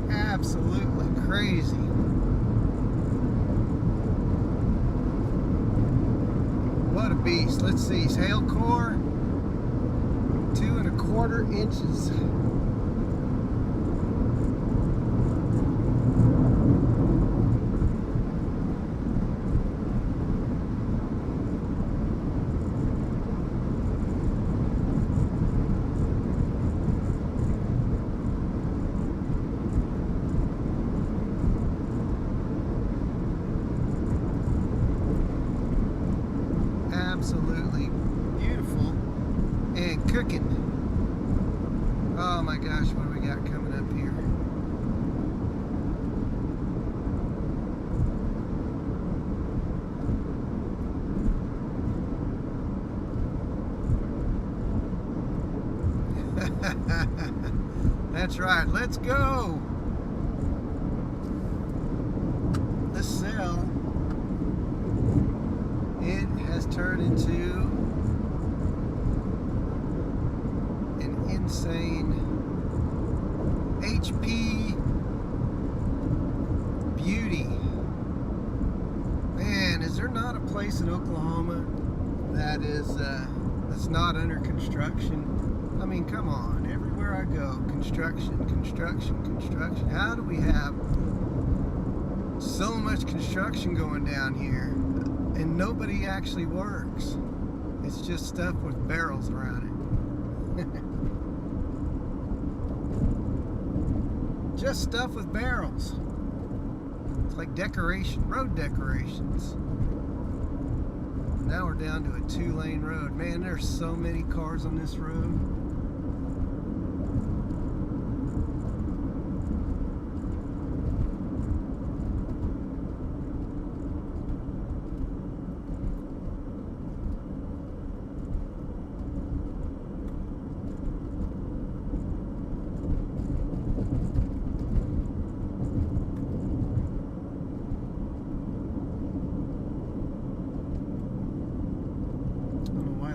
[SPEAKER 1] Absolutely crazy. What a beast. Let's see. Hail core, 2 1/4 inches. Absolutely beautiful and cooking. Oh my gosh, what do we got coming up here? That's right, let's go. This cell, it has turned into an insane HP beauty. Man, is there not a place in Oklahoma that is that's not under construction? I mean, come on, everywhere I go, construction, construction, construction. How do we have so much construction going down here and nobody actually works? It's just stuff with barrels around it. just stuff with barrels. It's like decoration, road decorations. Now we're down to a 2-lane road. Man, there's so many cars on this road.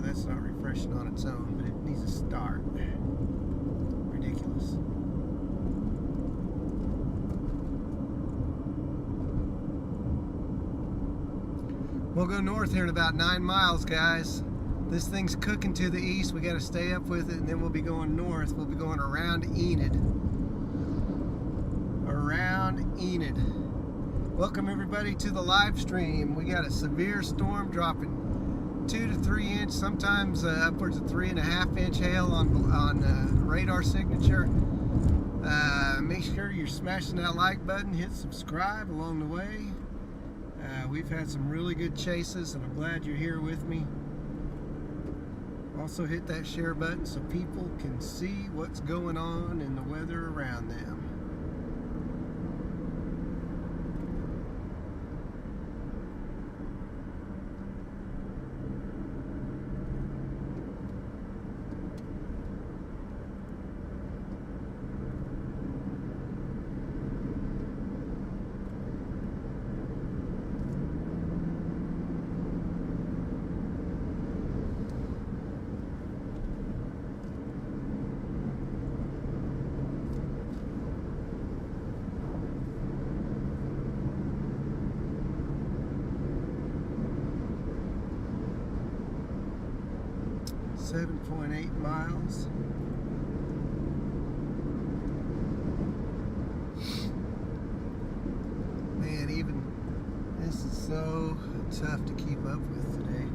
[SPEAKER 1] That's not refreshing on its own, but it needs a start. Ridiculous. We'll go north here in about 9 miles, guys. This thing's cooking to the east. We got to stay up with it, and then we'll be going north. We'll be going around Enid. Around Enid. Welcome everybody to the live stream. We got a severe storm dropping 2 to 3 inch, sometimes upwards of 3.5 inch hail on radar signature. Make sure you're smashing that like button, hit subscribe along the way. We've had some really good chases, and I'm glad you're here with me. Also hit that share button so people can see what's going on in the weather around them. .8 miles. Man, even this is so tough to keep up with today.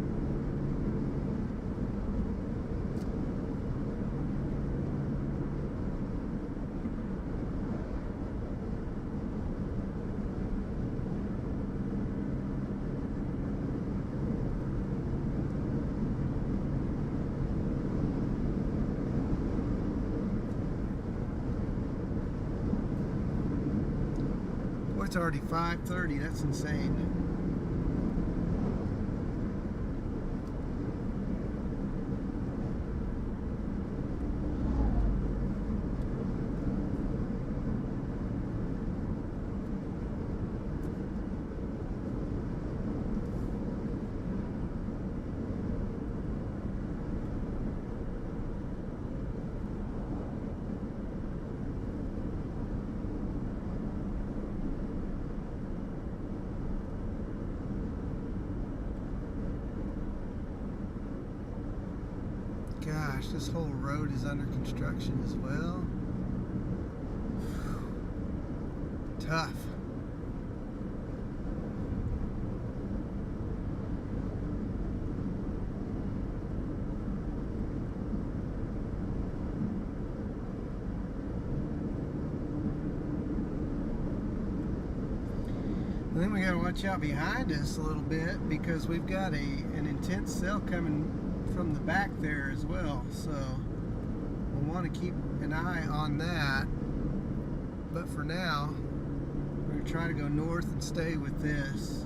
[SPEAKER 1] It's already 5:30. That's insane. Gosh, this whole road is under construction as well. Tough. And then we got to watch out behind us a little bit because we've got an intense cell coming from the back there as well, so we'll want to keep an eye on that. But for now, we're going to try to go north and stay with this.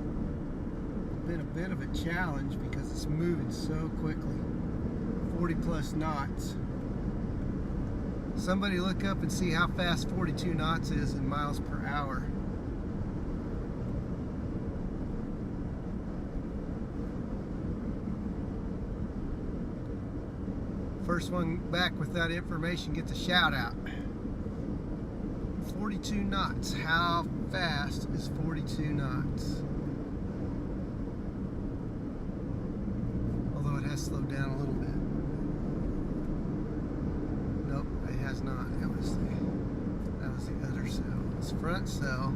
[SPEAKER 1] It's been a bit of a challenge because it's moving so quickly. 40 plus knots. Somebody look up and see how fast 42 knots is in miles per hour. First one back with that information gets a shout out. 42 knots. How fast is 42 knots? Although it has slowed down a little bit. Nope, it has not. That was the other cell. This front cell.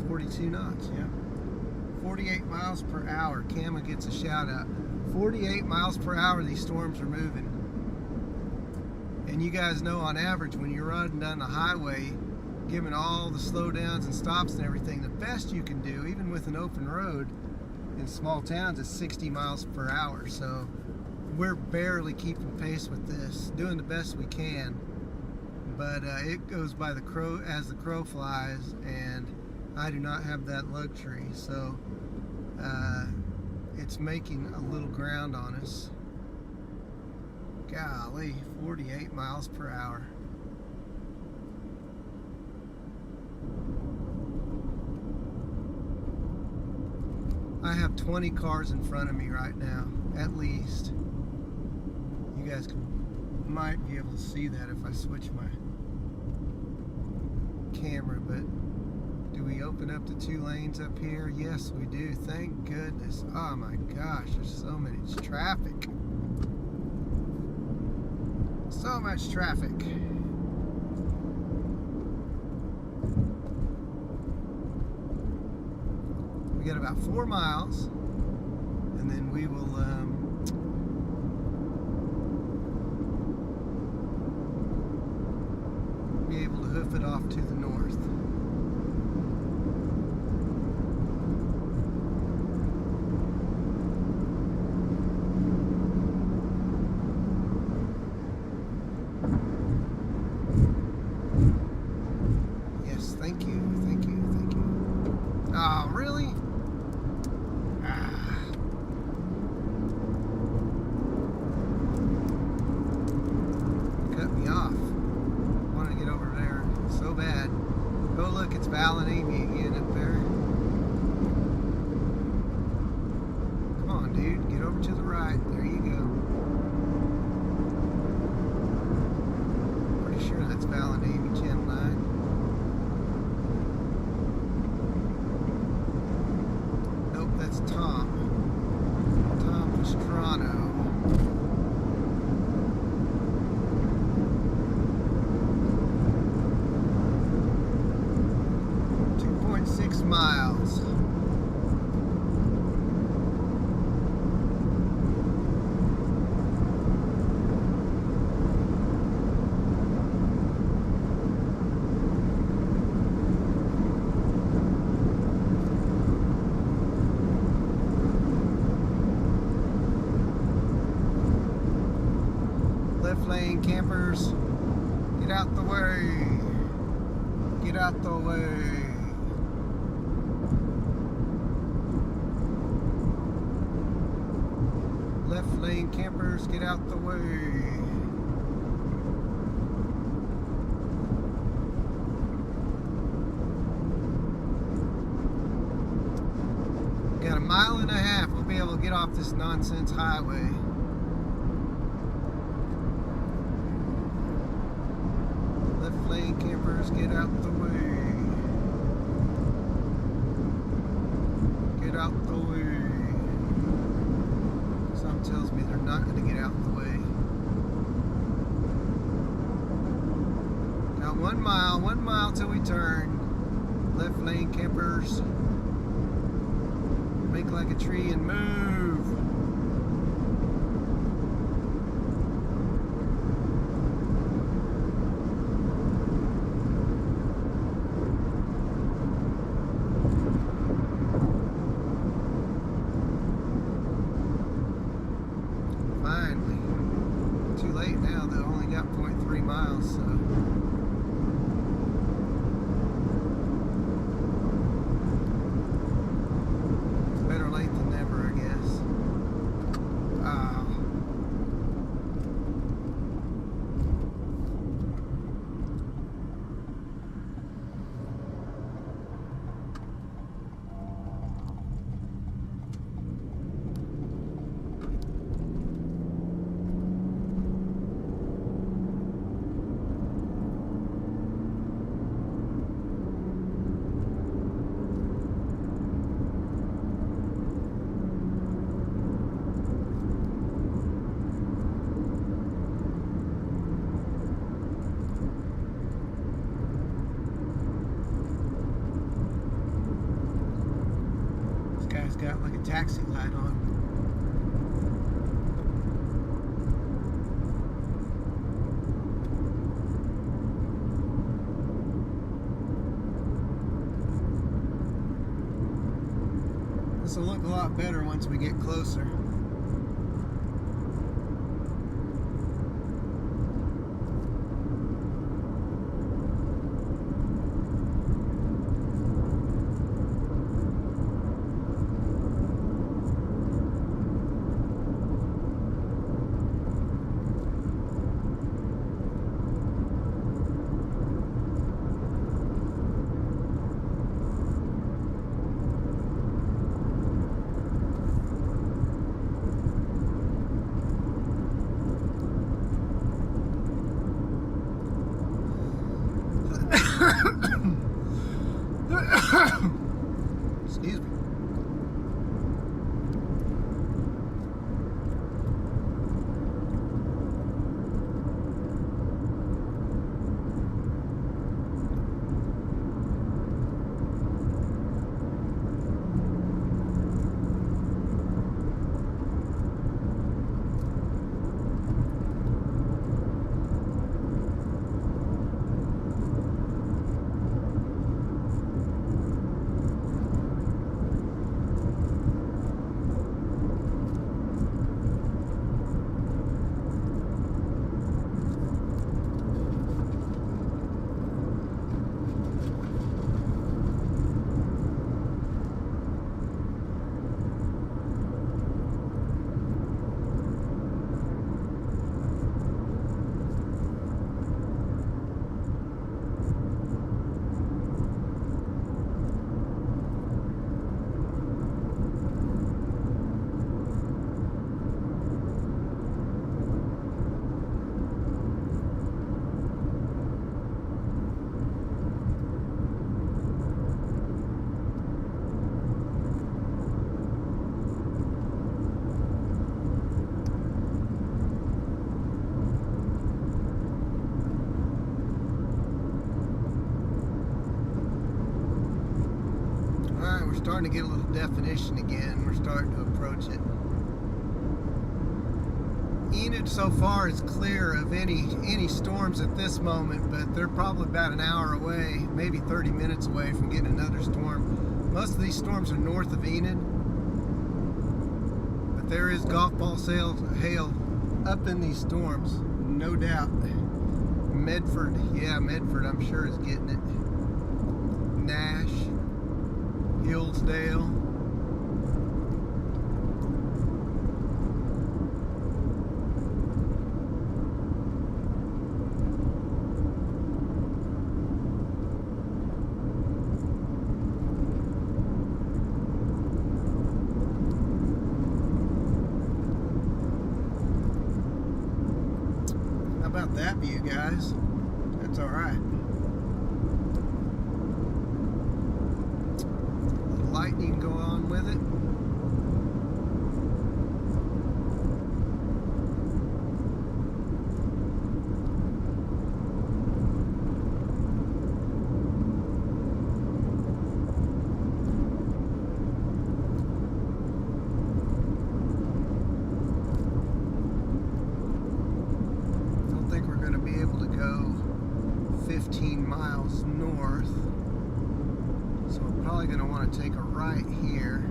[SPEAKER 1] .42 knots, yeah. 48 miles per hour. Kama gets a shout out. 48 miles per hour these storms are moving. And you guys know on average when you're riding down the highway, given all the slowdowns and stops and everything, the best you can do, even with an open road in small towns, is 60 miles per hour. So we're barely keeping pace with this, doing the best we can. But it goes by the crow as the crow flies, and I do not have that luxury. So it's making a little ground on us. Golly, 48 miles per hour. I have 20 cars in front of me right now, at least. You guys might be able to see that if I switch my camera, but do we open up the 2 lanes up here? Yes, we do. Thank goodness. Oh my gosh, there's so much traffic. So much traffic. We got about 4 miles, and then we will be able to hoof it off to the north. Yes, thank you, thank you, thank you. Oh, really? Cut me off. Wanted to get over there so bad. Oh look, it's Val and Amy again up there. Come on, dude, get over to the right. There you go. Pretty sure that's Val and Amy, Channel 9. Nope, that's Tom. Tom Pastrano. 2.6 miles. Left lane campers, get out the way. Get out the way. Left lane campers, get out the way. Got 1.5 miles, we'll be able to get off this nonsense highway. Left lane campers, get out the way. Get out the way. Something tells me they're not going to get out of the way. Now 1 mile till we turn. Left lane campers. Make like a tree and move. Finally. Too late now, they only got 0.3 miles, so. It's better late than never, I guess. Got like a taxi light on. will look a lot better once we get closer. Excuse me. Starting to get a little definition again. We're starting to approach it. Enid so far is clear of any storms at this moment, but they're probably about an hour away, maybe 30 minutes away from getting another storm. Most of these storms are north of Enid, but there is golf ball hail up in these storms, no doubt. Medford, yeah, Medford I'm sure is getting it. Nash, Hillsdale. How about that view, guys? That's all right. Lightning go on with it. I don't think we're going to be able to go 15 miles north. So we're probably going to want to take a right here.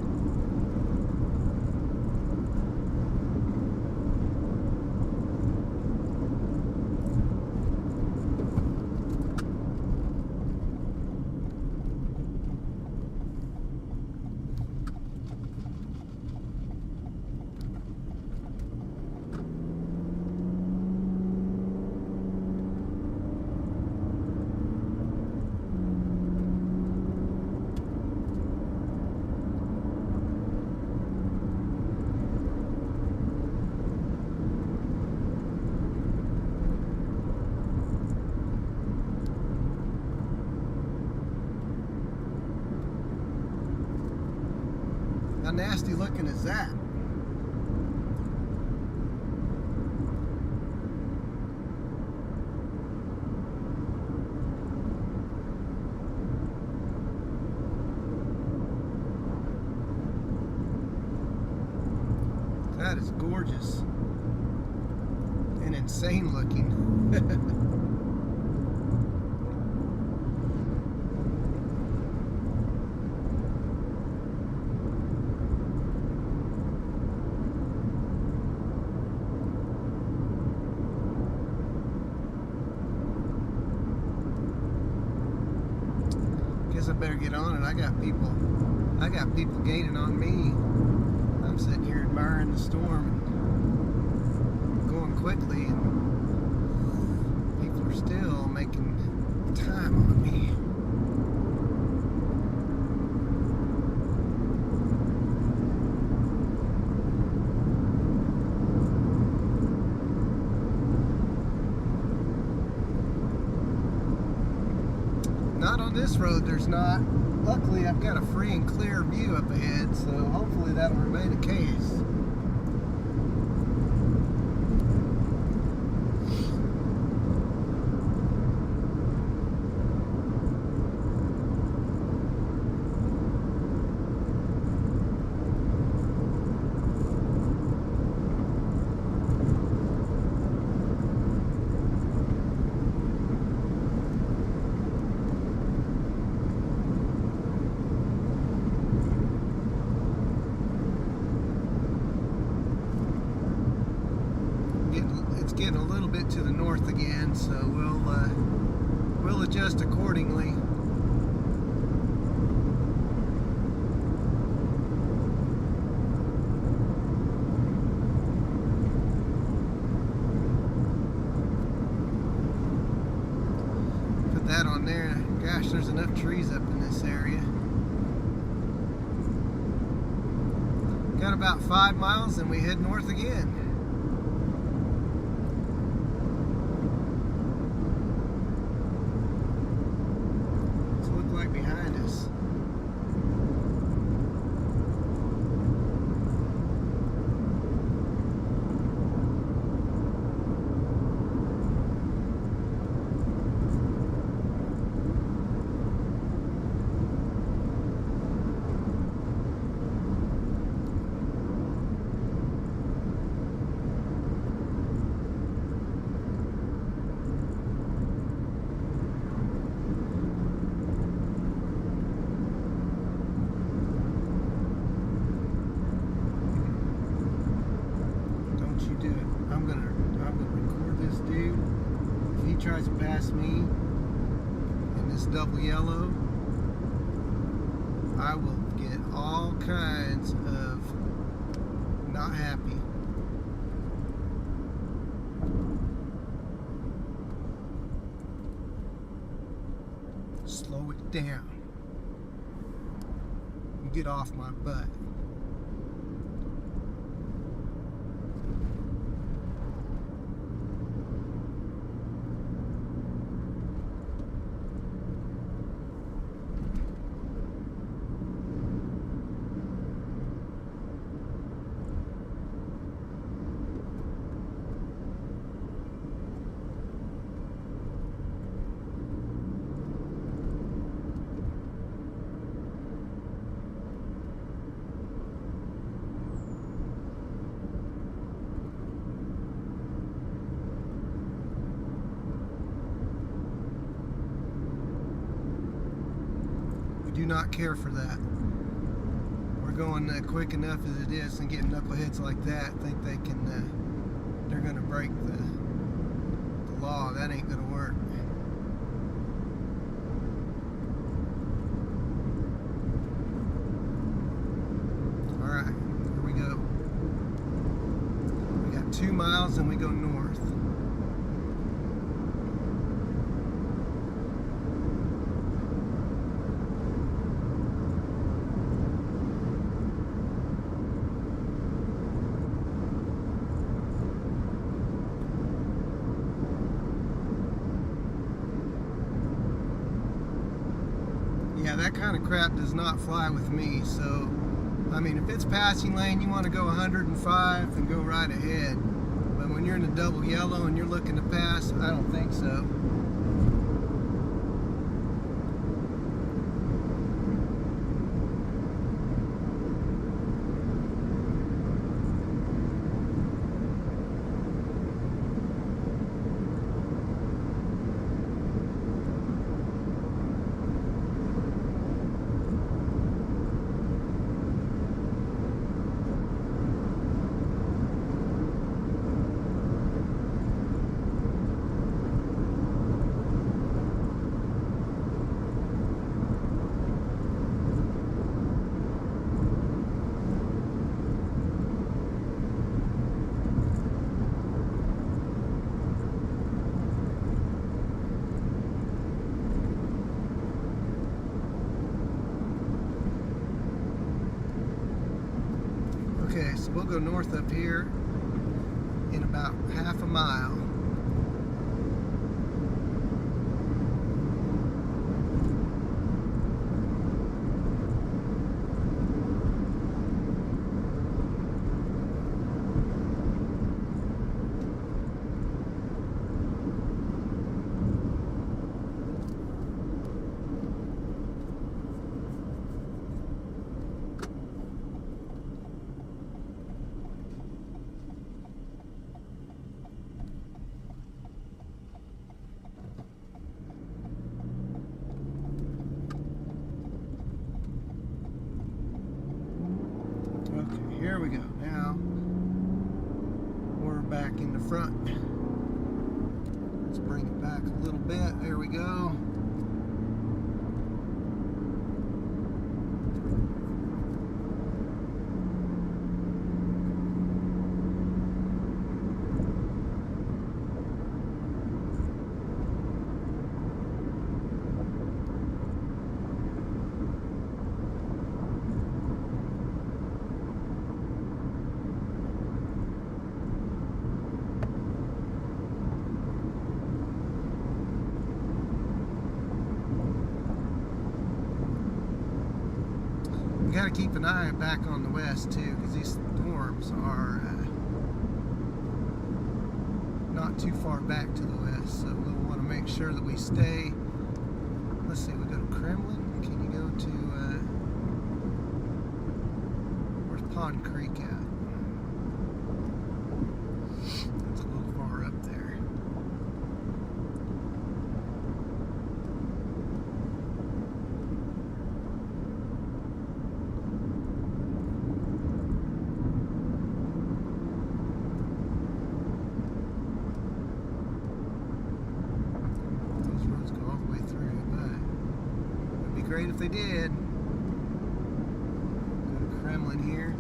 [SPEAKER 1] How nasty looking is that? That is gorgeous and insane looking. better get on it. I got people gaining on me. I'm sitting here admiring the storm and going quickly, and people are still making time on me. Not on this road, there's not. Luckily, I've got a free and clear view up ahead, so hopefully that'll remain the case. It's getting a little bit to the north again, so we'll adjust accordingly. Put that on there. Gosh, there's enough trees up in this area. Got about 5 miles and we head north again. Behind us. Do it. I'm gonna record this dude. If he tries to pass me in this double yellow, I will get all kinds of not happy. Slow it down. Get off my butt. Do not care for that. We're going quick enough as it is, and getting knuckleheads like that think they can, they're going to break the law. That ain't going to work. Alright, here we go. We got 2 miles and we go north. Yeah, that kind of crap does not fly with me. So, I mean, if it's passing lane, you want to go 105 and go right ahead. But when you're in a double yellow and you're looking to pass, I don't think so. go north up here in about half a mile. Here we go. Now we're back in the front. Let's bring it back a little bit. There we go. We got to keep an eye back on the west too, because these storms are not too far back to the west, so we'll want to make sure that we stay. Let's see, we go to Kremlin. Can you go to where's Pond Creek at? That's a little far up there. Great if they did. Go to Kremlin here.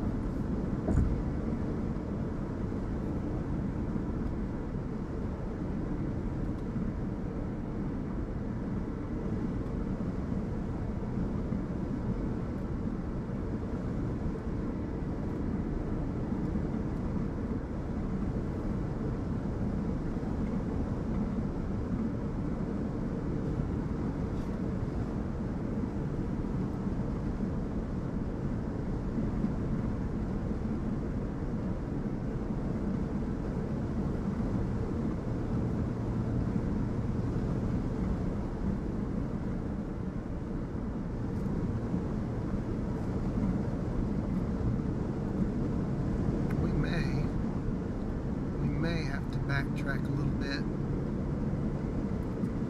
[SPEAKER 1] Backtrack a little bit.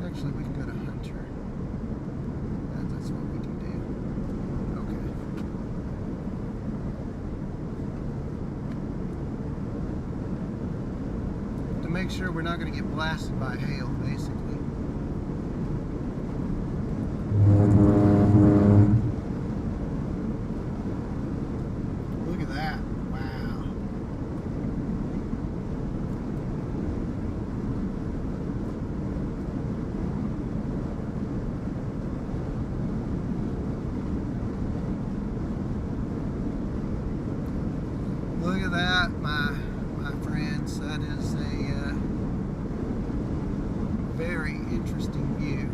[SPEAKER 1] Actually, we can go to Hunter. That's what we can do. Okay. To make sure we're not going to get blasted by hail, basically. Look at that. Wow. Look at that, my friends. That is a very interesting view.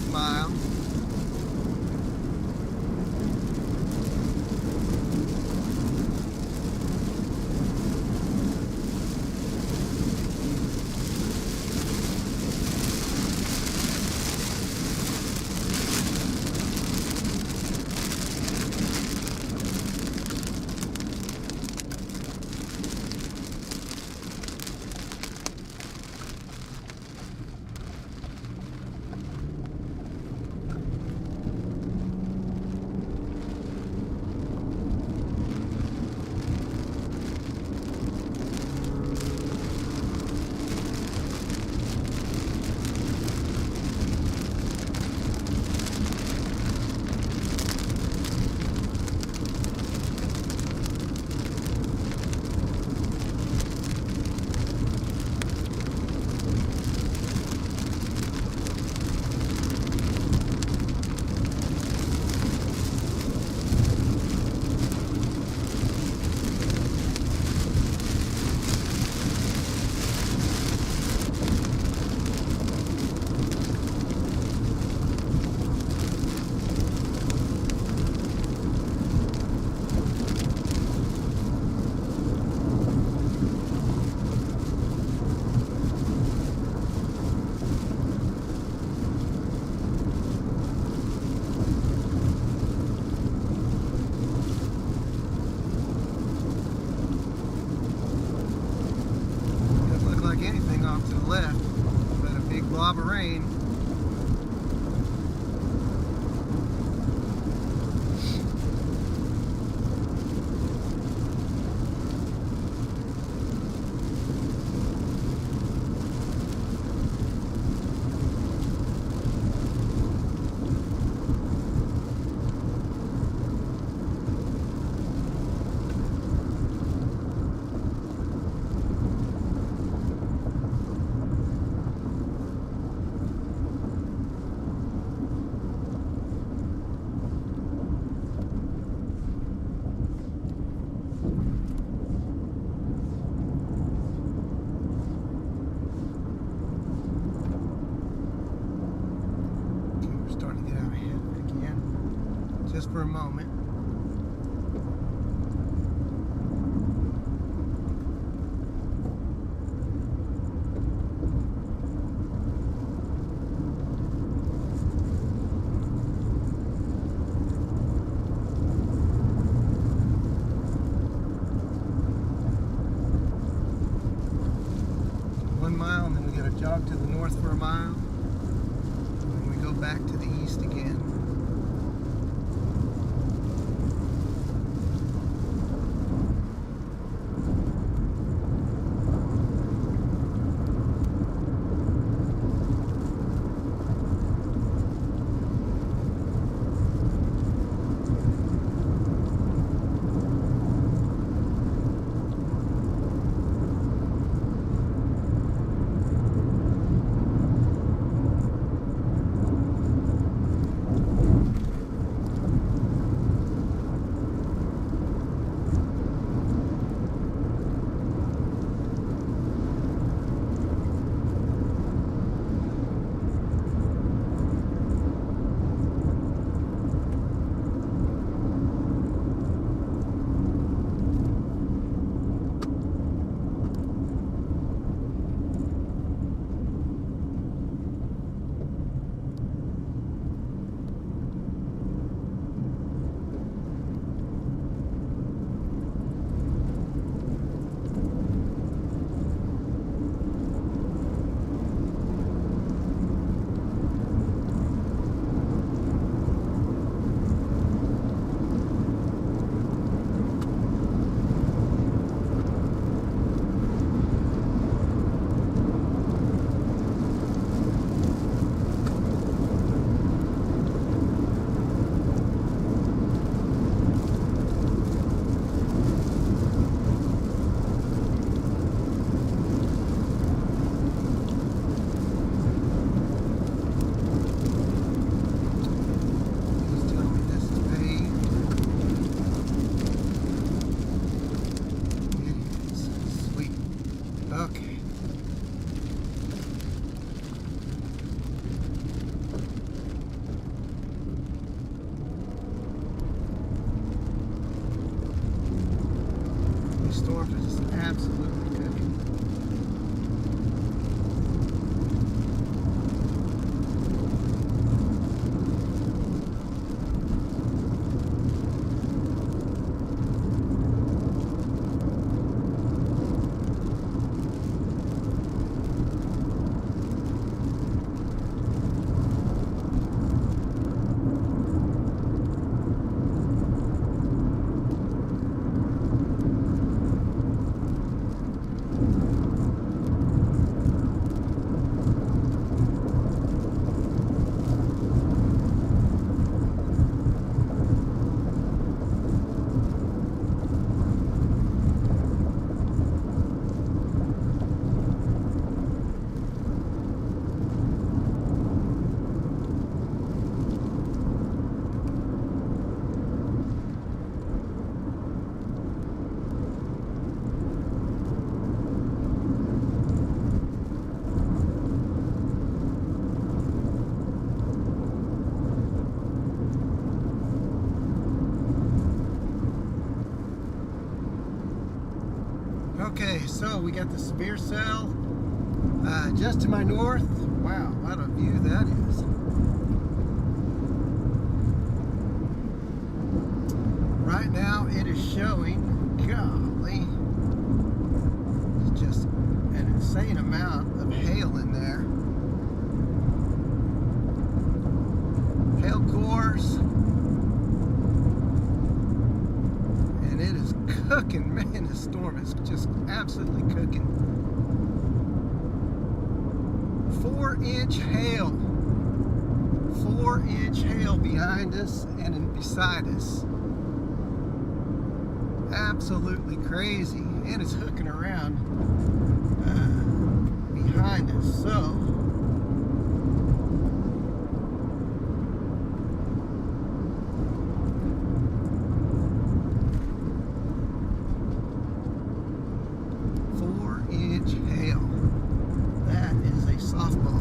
[SPEAKER 1] mile. To the left, but a big blob of rain. Starting to get out ahead of it again, just for a moment. One mile, and then we got to jog to the north for a mile. Back to the east again. So we got the severe cell just to my north. Wow, what a view that is. Right now it is showing, golly, it's just an insane amount of hail in there. Hail cores. And it is cooking, man, this storm is just absolutely cooking. 4-inch hail. 4-inch hail behind us and beside us. Absolutely crazy, and it's hooking around behind us. So hail. That is a softball.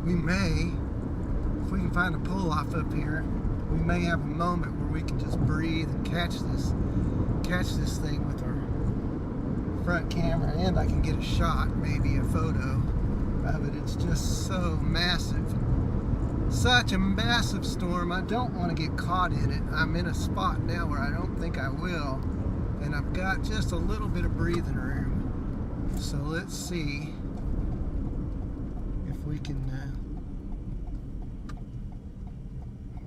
[SPEAKER 1] We may, if we can find a pull-off up here, we may have a moment where we can just breathe and catch this thing with our front camera, and I can get a shot, maybe a photo of it. It's just so massive. Such a massive storm. I don't want to get caught in it. I'm in a spot now where I don't think I will, and I've got just a little bit of breathing room. So let's see if we can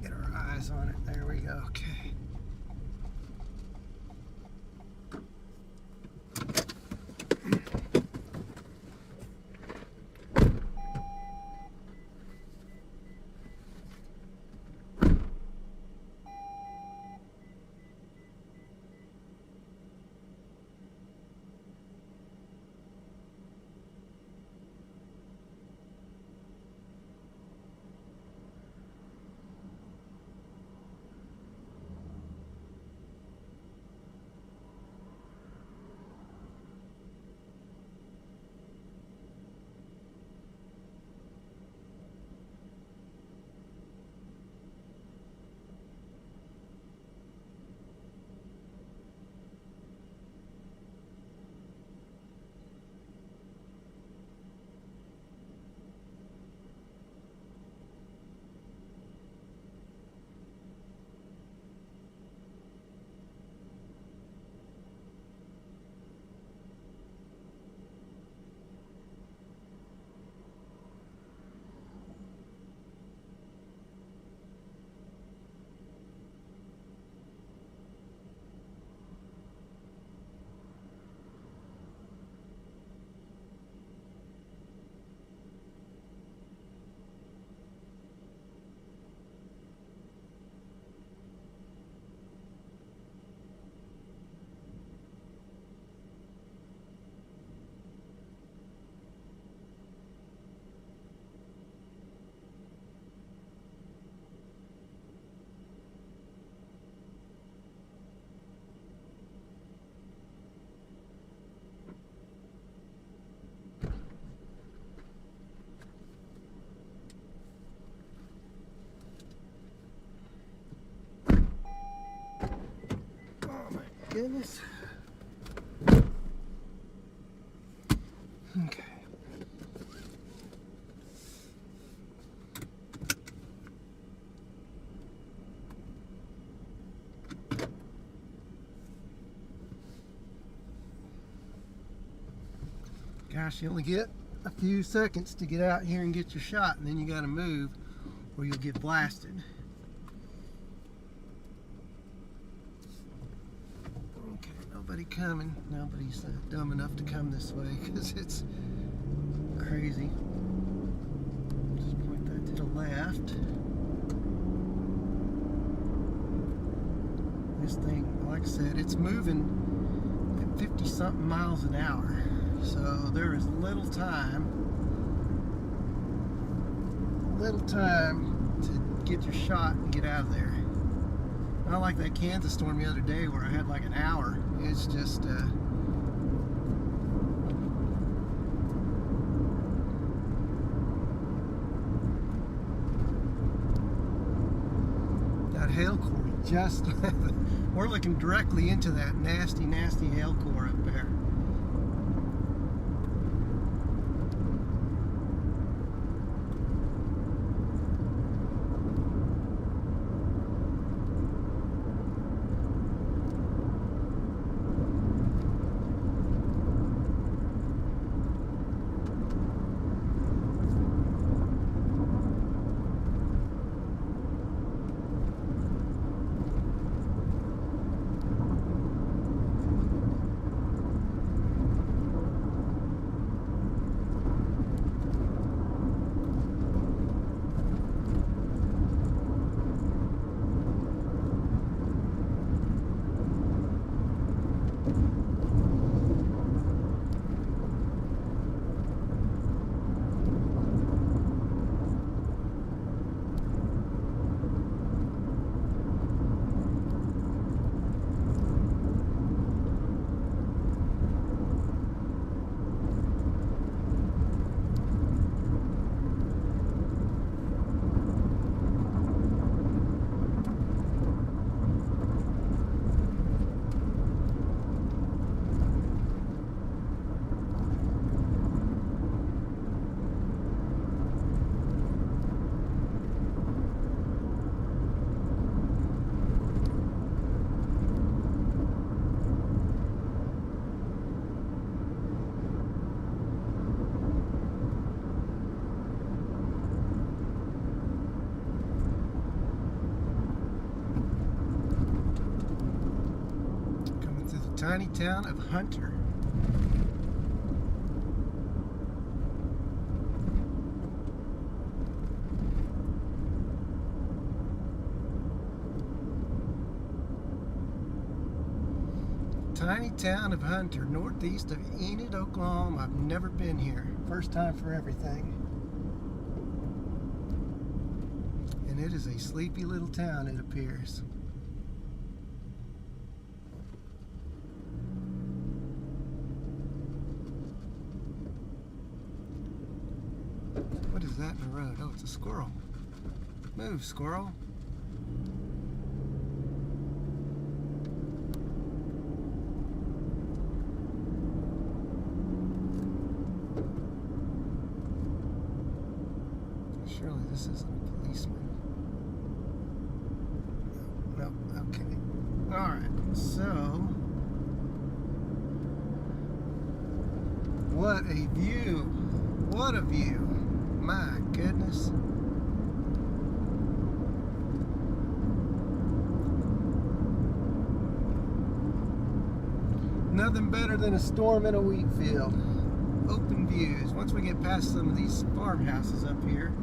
[SPEAKER 1] get our eyes on it. There we go. Okay. Okay. Gosh, you only get a few seconds to get out here and get your shot, and then you got to move or you'll get blasted. Okay, nobody coming. Nobody's dumb enough to come this way because it's crazy. Just point that to the left. This thing, like I said, it's moving at 50-something miles an hour. So there is little time to get your shot and get out of there. Not like that Kansas storm the other day where I had like an hour. It's just that hail core just we're looking directly into that nasty hail core up there. Tiny town of Hunter. Tiny town of Hunter, northeast of Enid, Oklahoma. I've never been here. First time for everything. And it is a sleepy little town, it appears. What is that in the road? Oh, it's a squirrel. Move, squirrel. Surely this isn't a policeman. No, okay. Alright, so what a view. What a view. My goodness. Nothing better than a storm in a wheat field. Open views. Once we get past some of these farmhouses up here,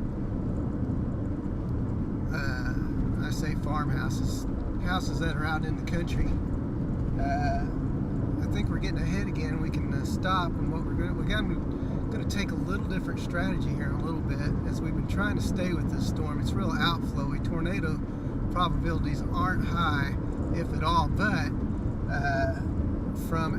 [SPEAKER 1] I say farmhouses, houses that are out in the country, I think we're getting ahead again. We can stop, and what we're going to take a little different strategy here in a little bit, as we've been trying to stay with this storm. It's real outflowy. Tornado probabilities aren't high, if at all, but from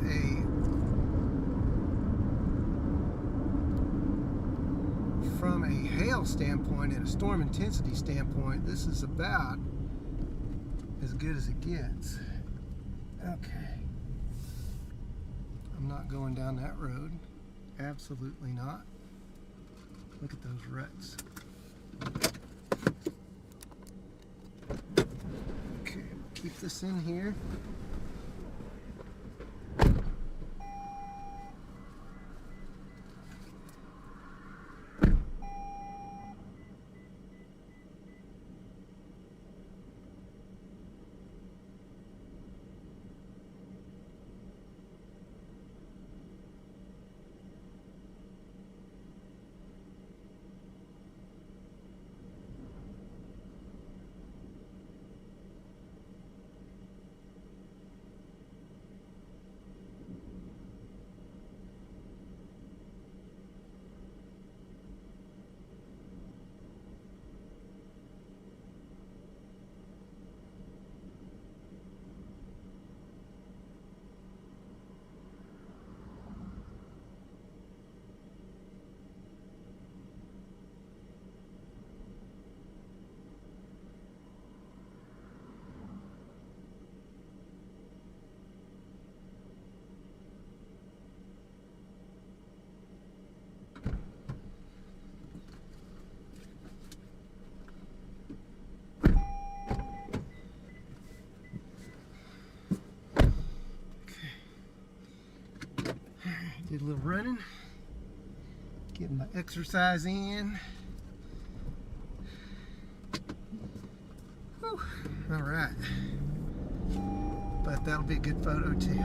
[SPEAKER 1] a hail standpoint and a storm intensity standpoint, this is about as good as it gets. Okay. I'm not going down that road. Absolutely not. Look at those ruts. Okay, keep this in here. Did a little running, getting my exercise in. Whew. All right, but that'll be a good photo too.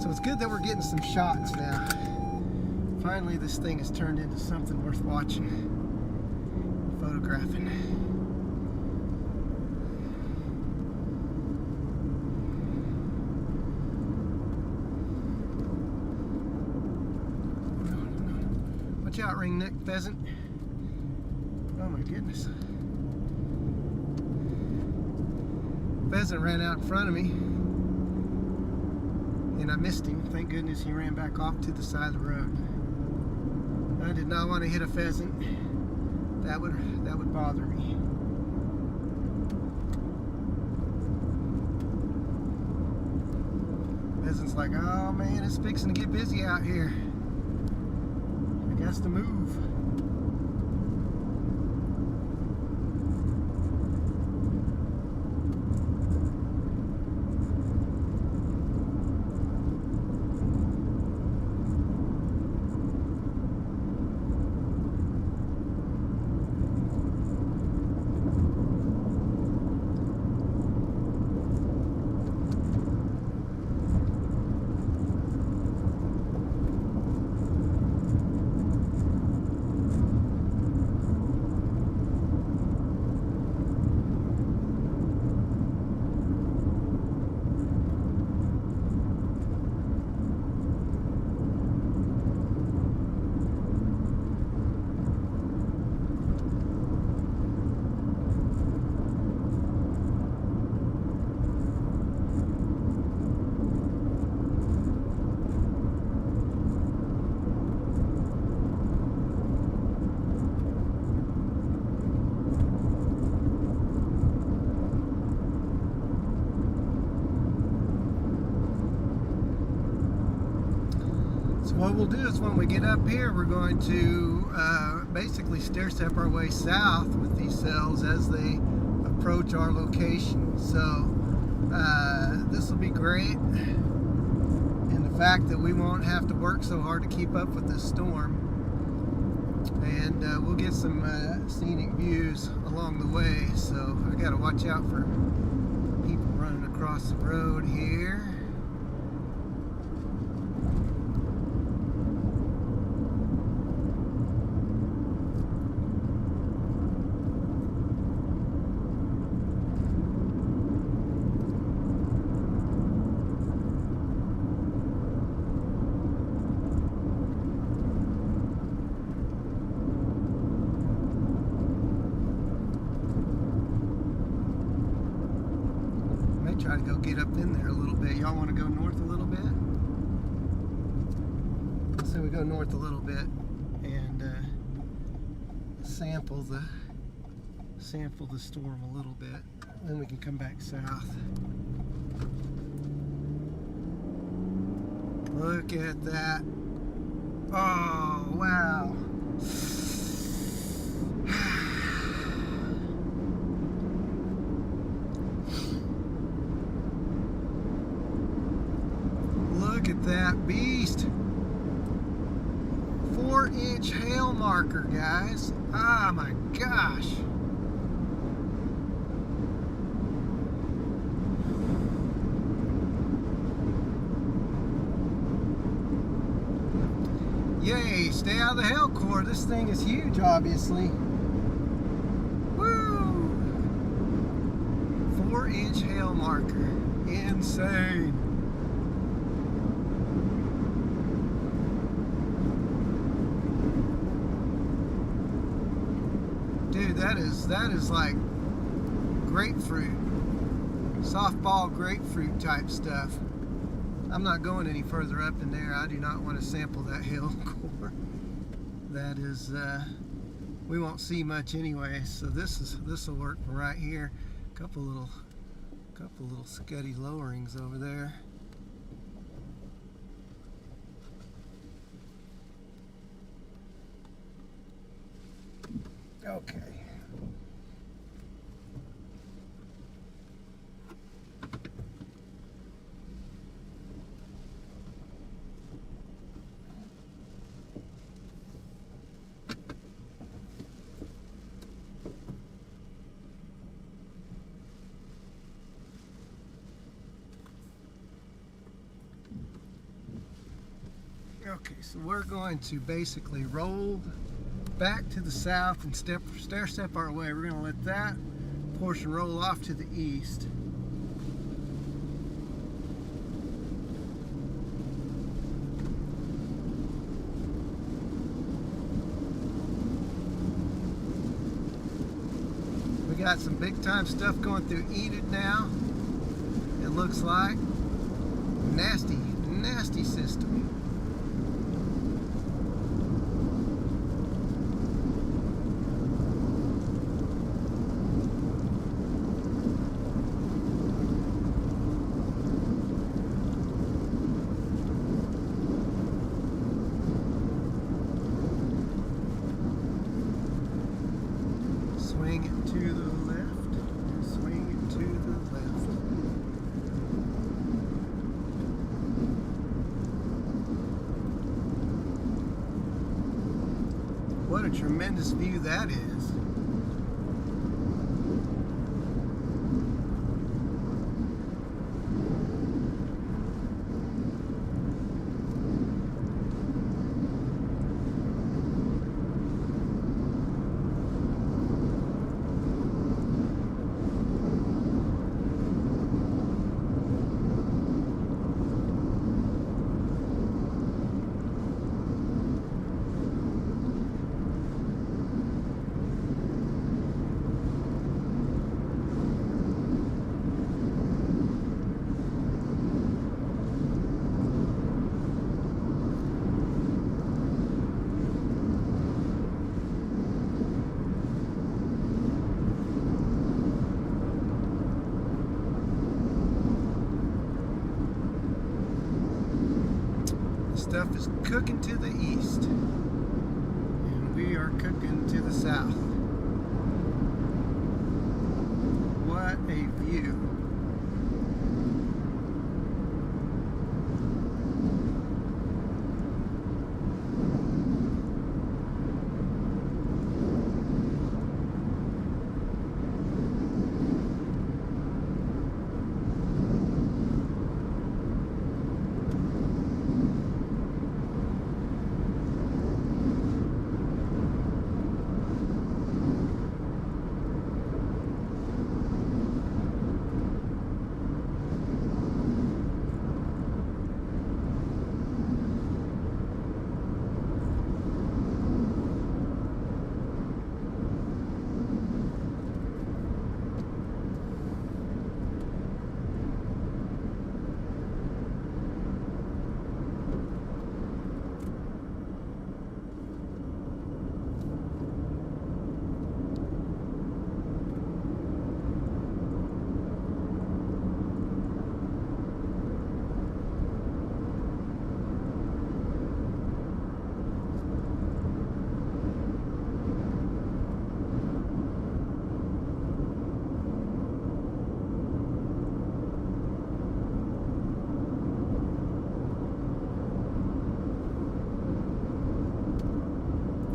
[SPEAKER 1] So it's good that we're getting some shots now. Finally, this thing has turned into something worth watching, photographing. Watch out, ring-necked pheasant. Oh my goodness. Pheasant ran out in front of me and I missed him. Thank goodness he ran back off to the side of the road. I did not want to hit a pheasant. That would bother me. Pheasant's like, oh man, it's fixing to get busy out here. I guess to move. What we'll do is when we get up here, we're going to basically stair-step our way south with these cells as they approach our location. So this will be great in the fact that we won't have to work so hard to keep up with this storm, and we'll get some scenic views along the way. So I got to watch out for people running across the road here. Try to go get up in there a little bit. Y'all want to go north a little bit? So we go north a little bit and sample the storm a little bit. Then we can come back south. Look at that Oh, wow. Look at that beast. 4-inch hail marker, guys. Oh my gosh. Yay, stay out of the hail core. This thing is huge, obviously. Woo! 4-inch hail marker. Insane. Dude, that is like grapefruit. Softball grapefruit type stuff. I'm not going any further up in there. I do not want to sample that hail core. That is, we won't see much anyway. So this will work from right here. Couple little scuddy lowerings over there. Okay. Okay, so we're going to basically roll back to the south and stair step our way. We're going to let that portion roll off to the east. We got some big time stuff going through Enid now. It looks like nasty system. Swing it to the left, swing it to the left. What a tremendous view that is. Stuff is cooking to the east, and we are cooking to the south. What a view.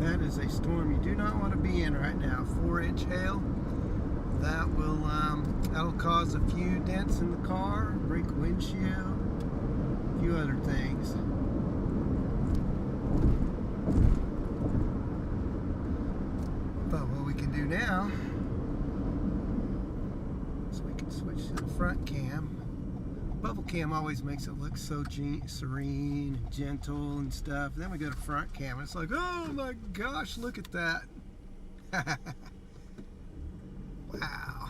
[SPEAKER 1] That is a storm you do not want to be in right now. 4-inch hail. That will that'll cause a few dents in the car, break windshield, a few other things. But what we can do now is we can switch to the front cam. Bubble cam always makes it look so serene and gentle and stuff. Then we go to front cam and it's like, oh my gosh, look at that. Wow.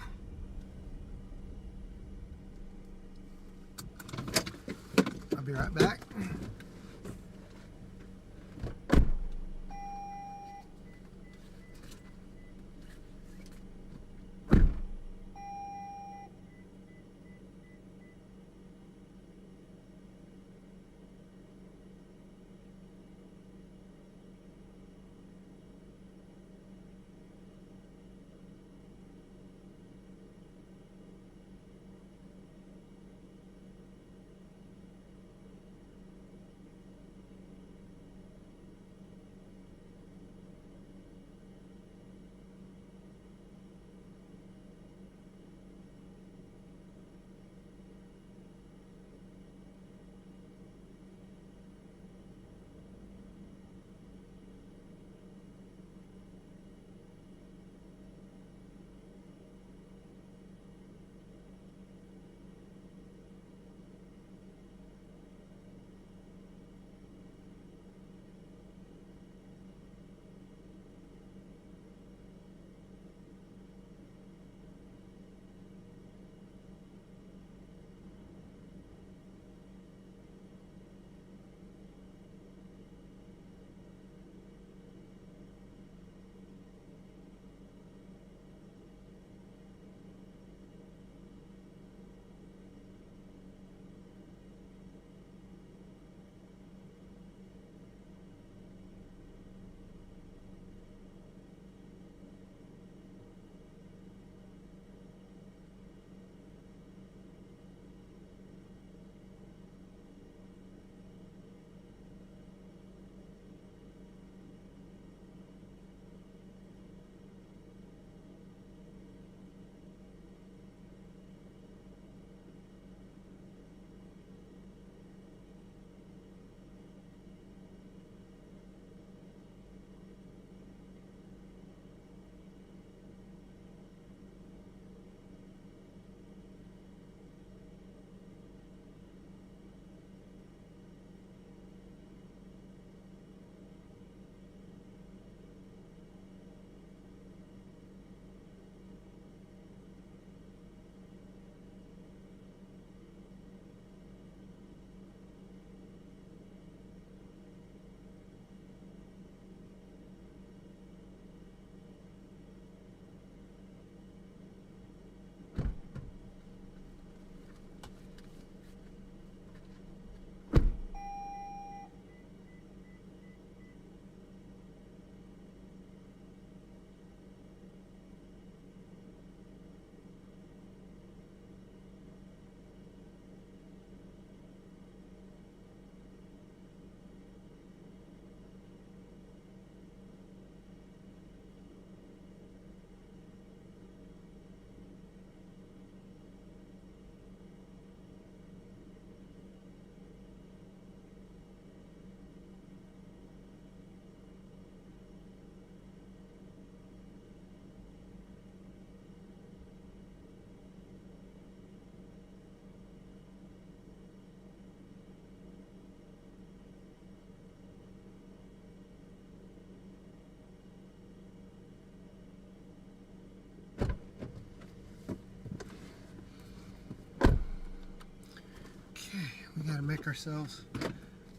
[SPEAKER 1] I'll be right back.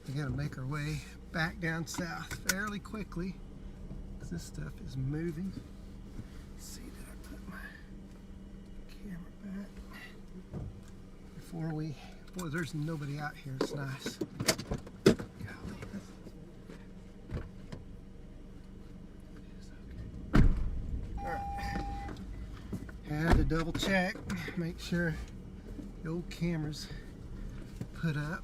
[SPEAKER 1] We gotta make our way back down south fairly quickly because this stuff is moving. Let's see that I put my camera back before we, boy, there's nobody out here. It's nice. Golly. Alright. Had to double check, make sure the old camera's put up.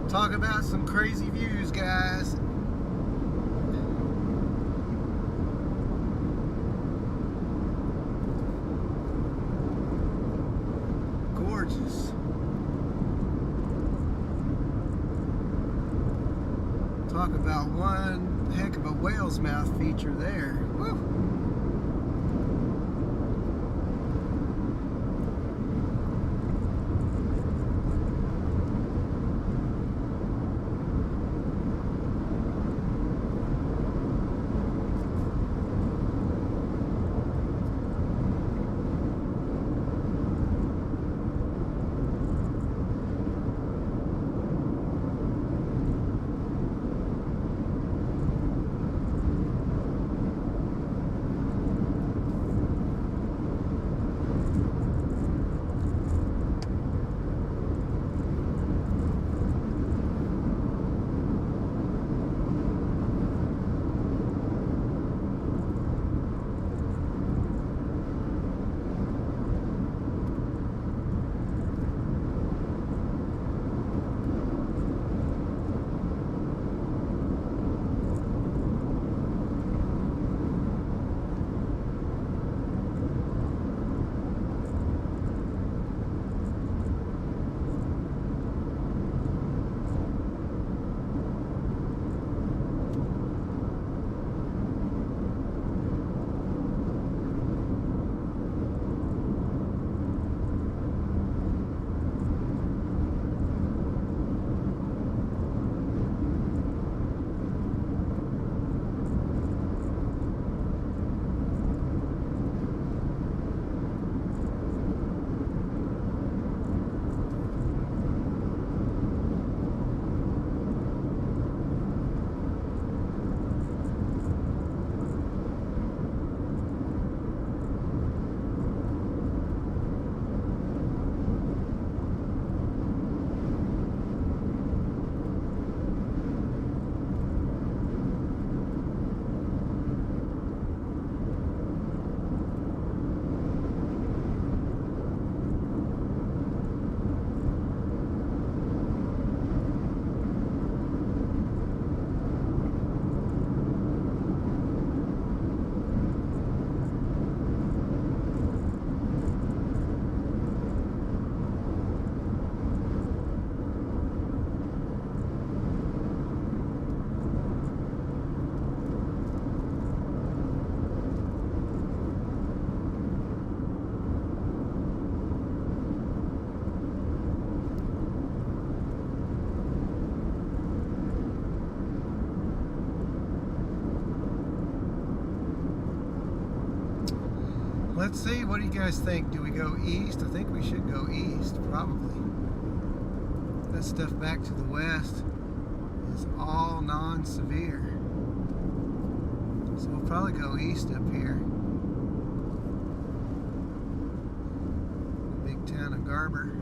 [SPEAKER 1] Talk about some crazy views, guys. Gorgeous. Talk about one heck of a whale's mouth feature there. Woo! Let's see, what do you guys think? Do we go east? I think we should go east, probably. That stuff back to the west is all non-severe. So we'll probably go east up here. Big town of Gerber.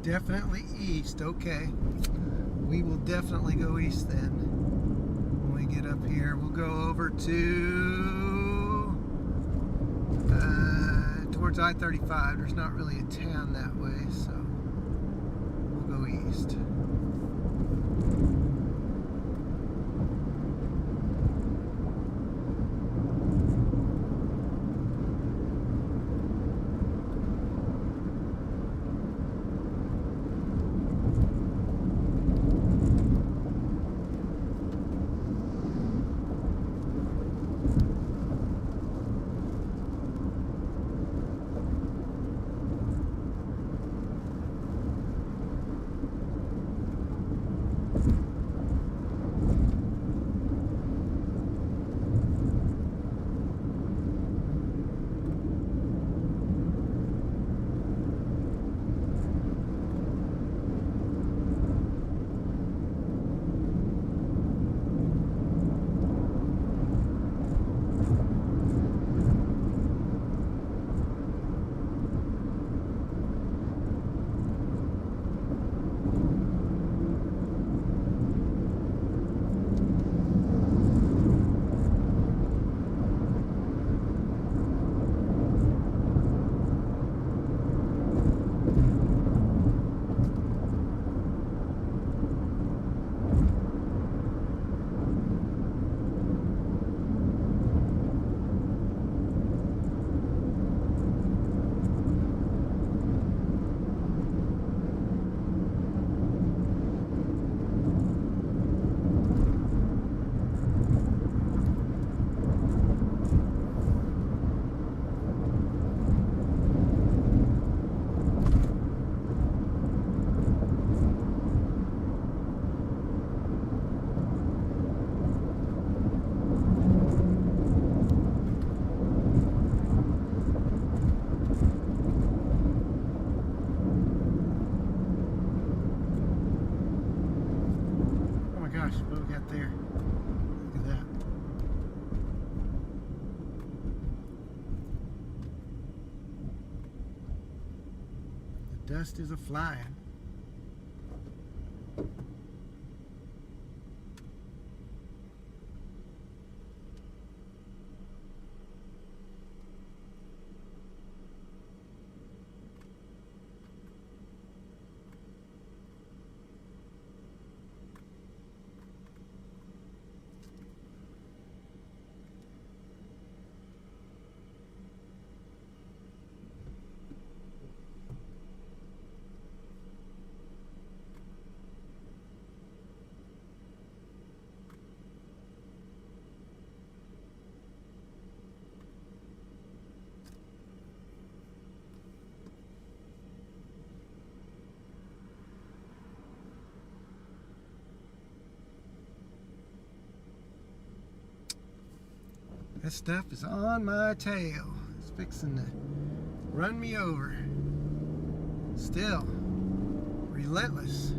[SPEAKER 1] Definitely east, okay. We will definitely go east then. When we get up here, we'll go over to towards I-35. There's not really a town that way, so we'll go east. Dust is a-flying. This stuff is on my tail. It's fixing to run me over. Still, relentless.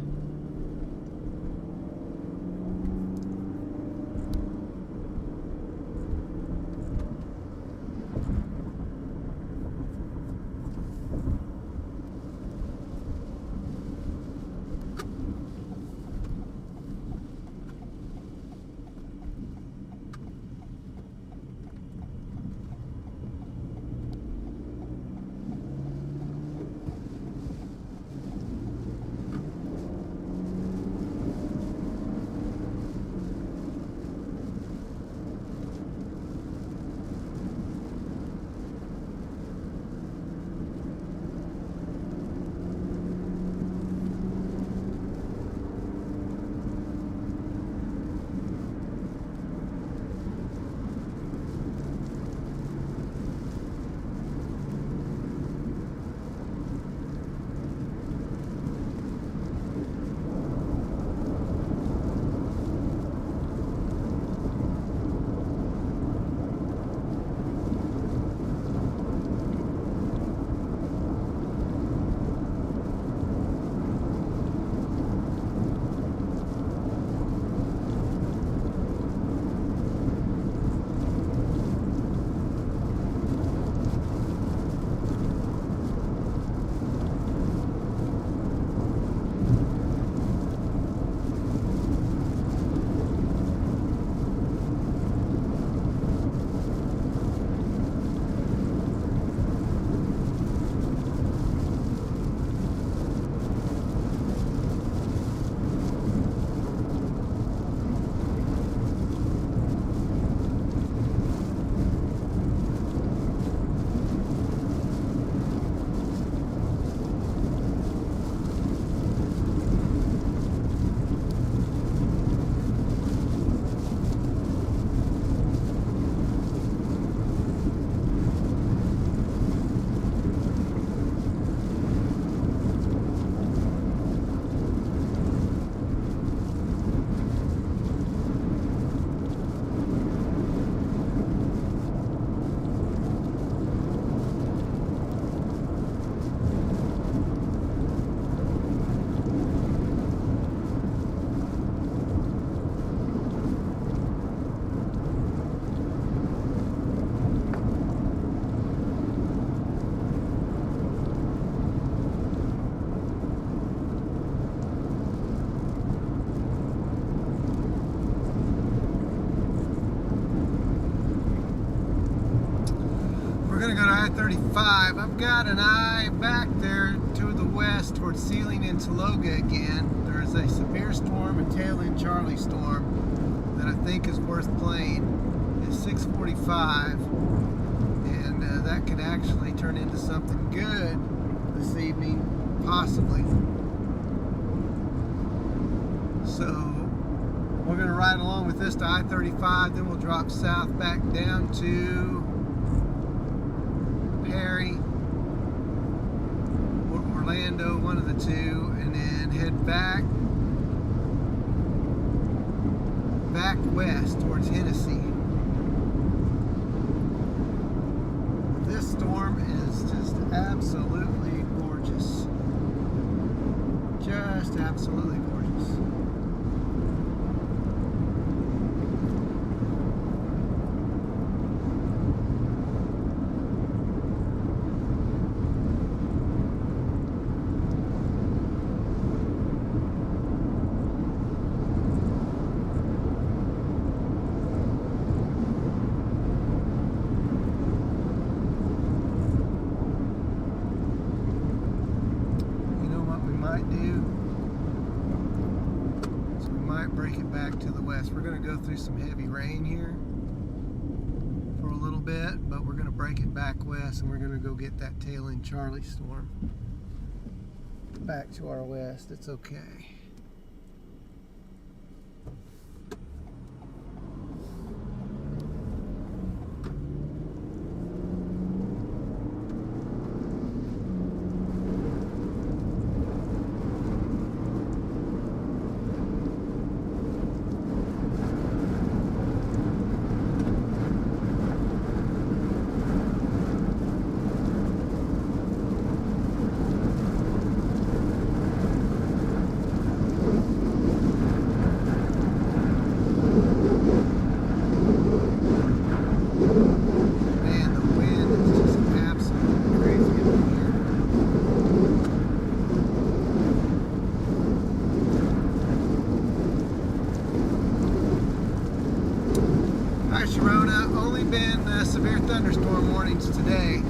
[SPEAKER 1] I-35. I've got an eye back there to the west towards Sealing and Tologa again. There's a severe storm, a tail-end Charlie storm, that I think is worth playing. It's 6:45, and that could actually turn into something good this evening, possibly. So we're going to ride along with this to I-35, then we'll drop south back down to Perry, Orlando, one of the two, and then head back west towards Hennessy. This storm is just absolutely gorgeous. Just absolutely gorgeous. forecast. We're going to go through some heavy rain here for a little bit, but we're going to break it back west, and we're going to go get that tail end Charlie storm back to our west. It's okay. Only been severe thunderstorm warnings today.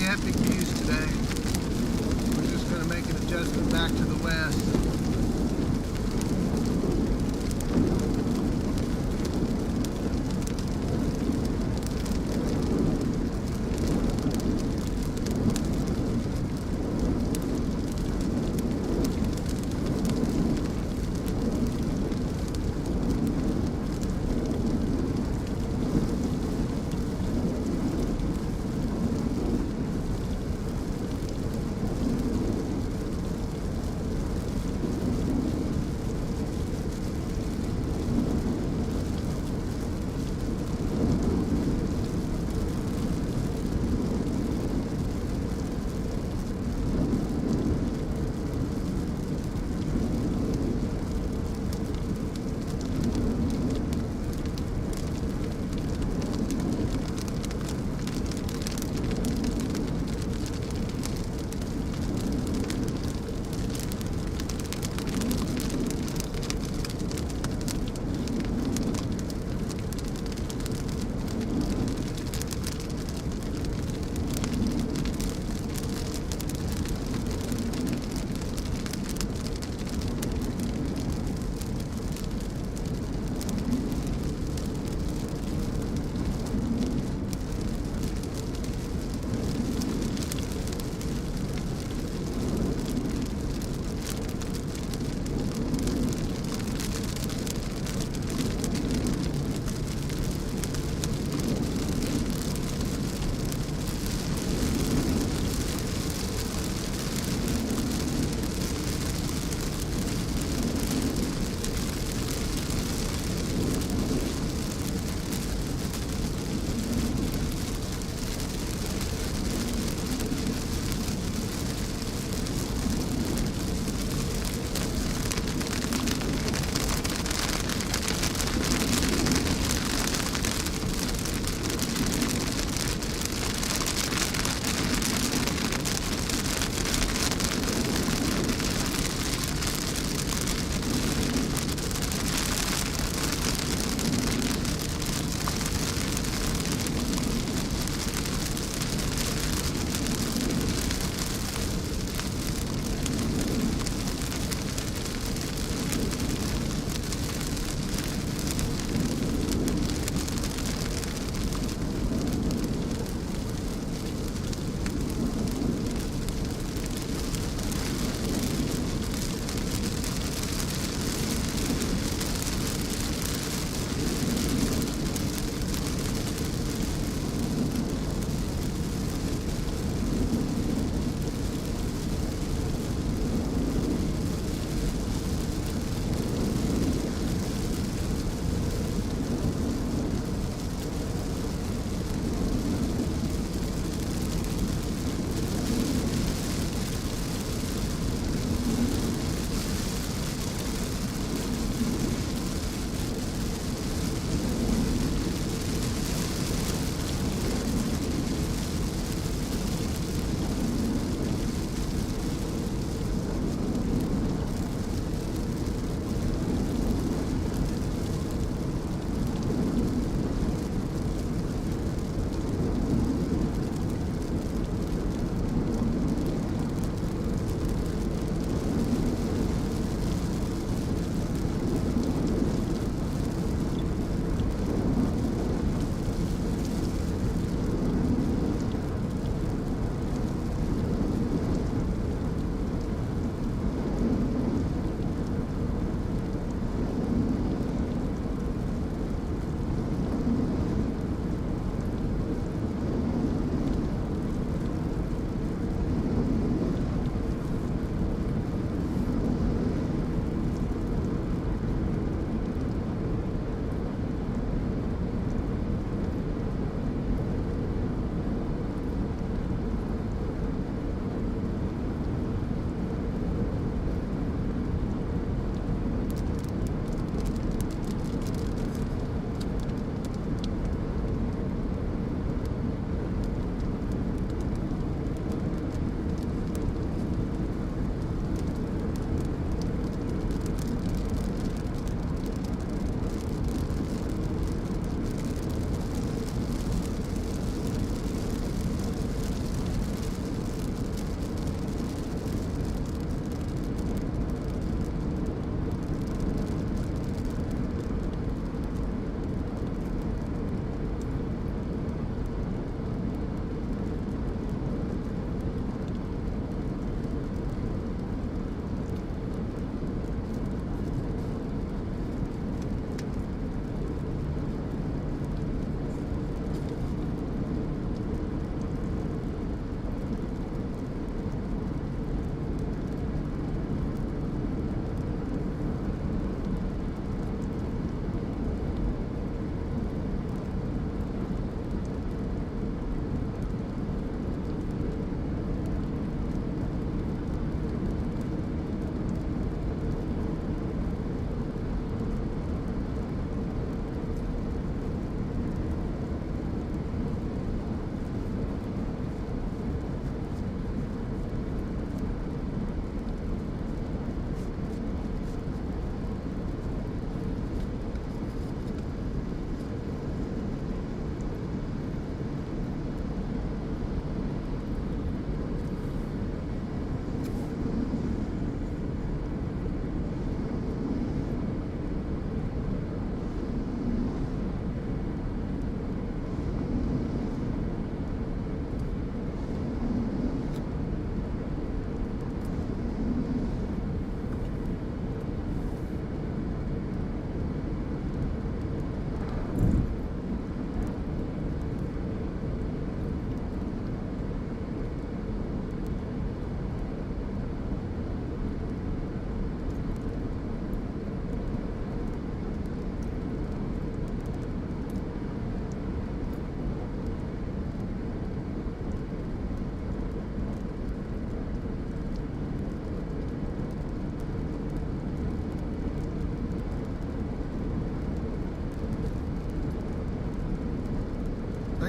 [SPEAKER 1] pretty epic views today. We're just going to make an adjustment back to the west.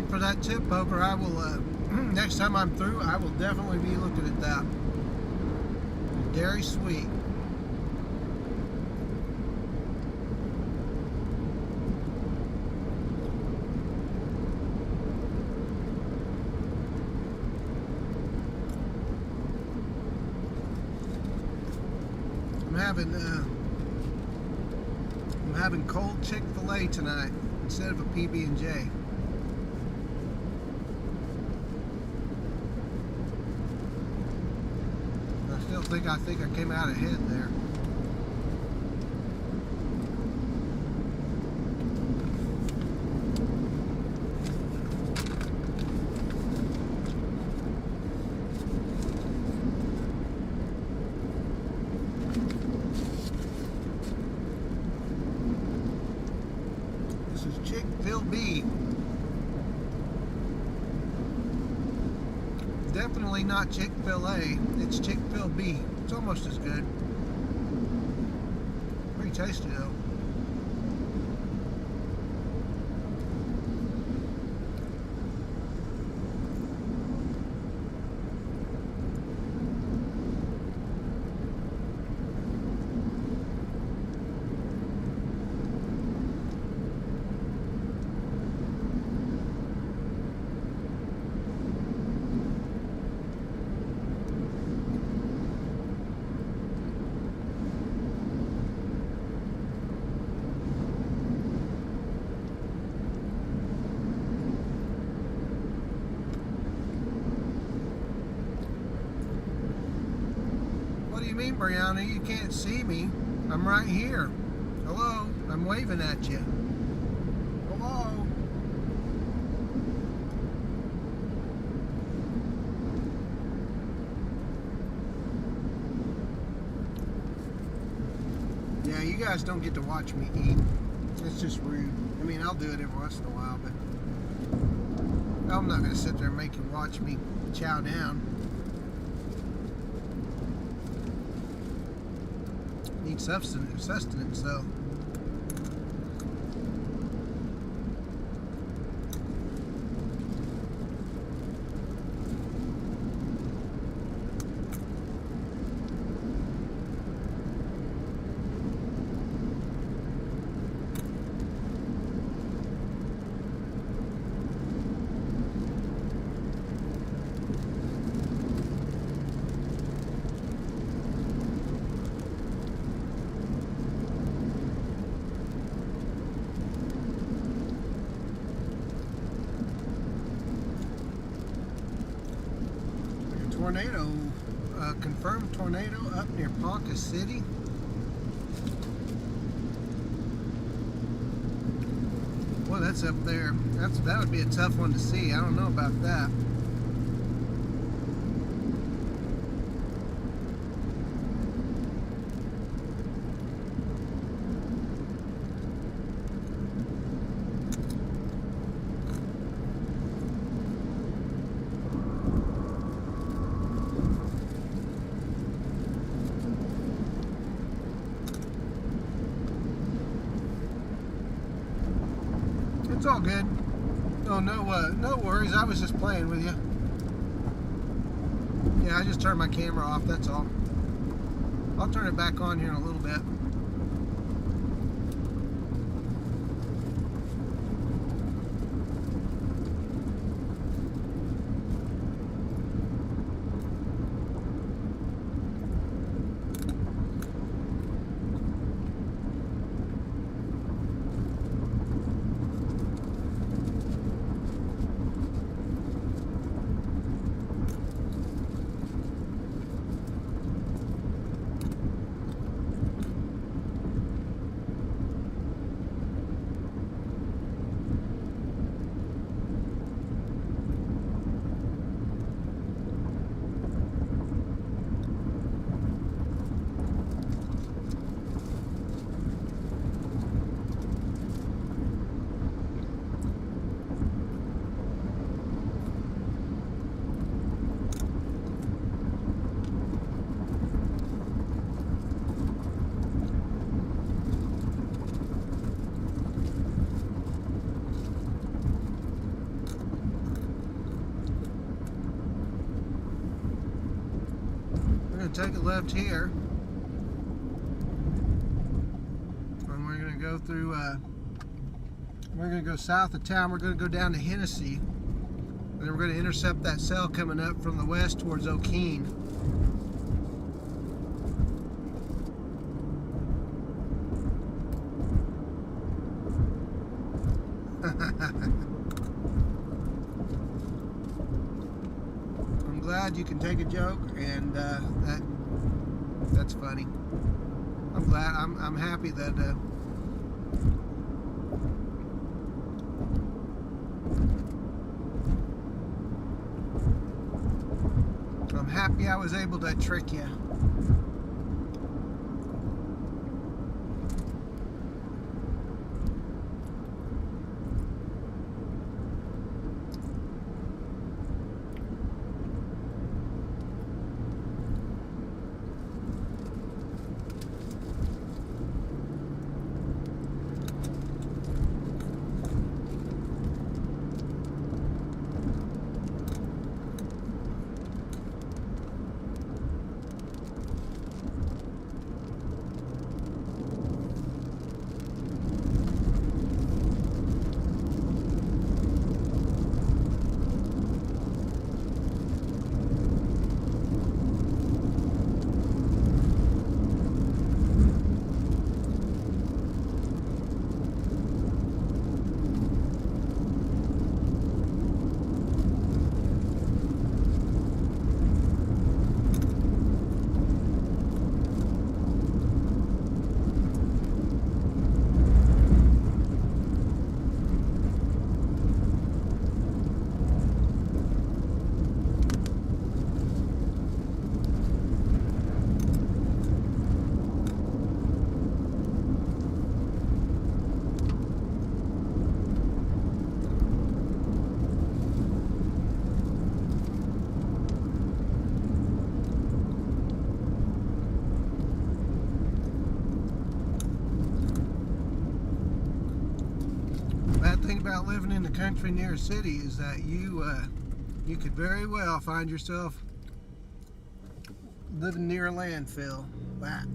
[SPEAKER 1] waiting for that tip over. I will, next time I'm through, I will definitely be looking at that. Very sweet. I'm having cold Chick-fil-A tonight instead of a PB&J. I think I came out ahead there. This is Chick-fil-B. Definitely not Chick-fil-A, it's Chick-fil-B. It's almost as good. Pretty tasty though. What do you mean, Brianna? You can't see me. I'm right here. Hello? I'm waving at you. Hello? Yeah, you guys don't get to watch me eat. It's just rude. I mean, I'll do it every once in a while, but I'm not going to sit there and make you watch me chow down. Need sustenance, so. Tornado, confirmed tornado up near Ponca City. Well, that's up there. That would be a tough one to see. I don't know about that. It's all good. Oh, no worries. I was just playing with you. Yeah, I just turned my camera off, that's all. I'll turn it back on here in a little bit. take a left here. And we're going to go through, we're going to go south of town. We're going to go down to Hennessy. And then we're going to intercept that cell coming up from the west towards O'Keene. I'm glad you can take a joke, and that's funny. I'm happy that I'm happy I was able to trick you. Bad thing about living in the country near a city is that you could very well find yourself living near a landfill. That.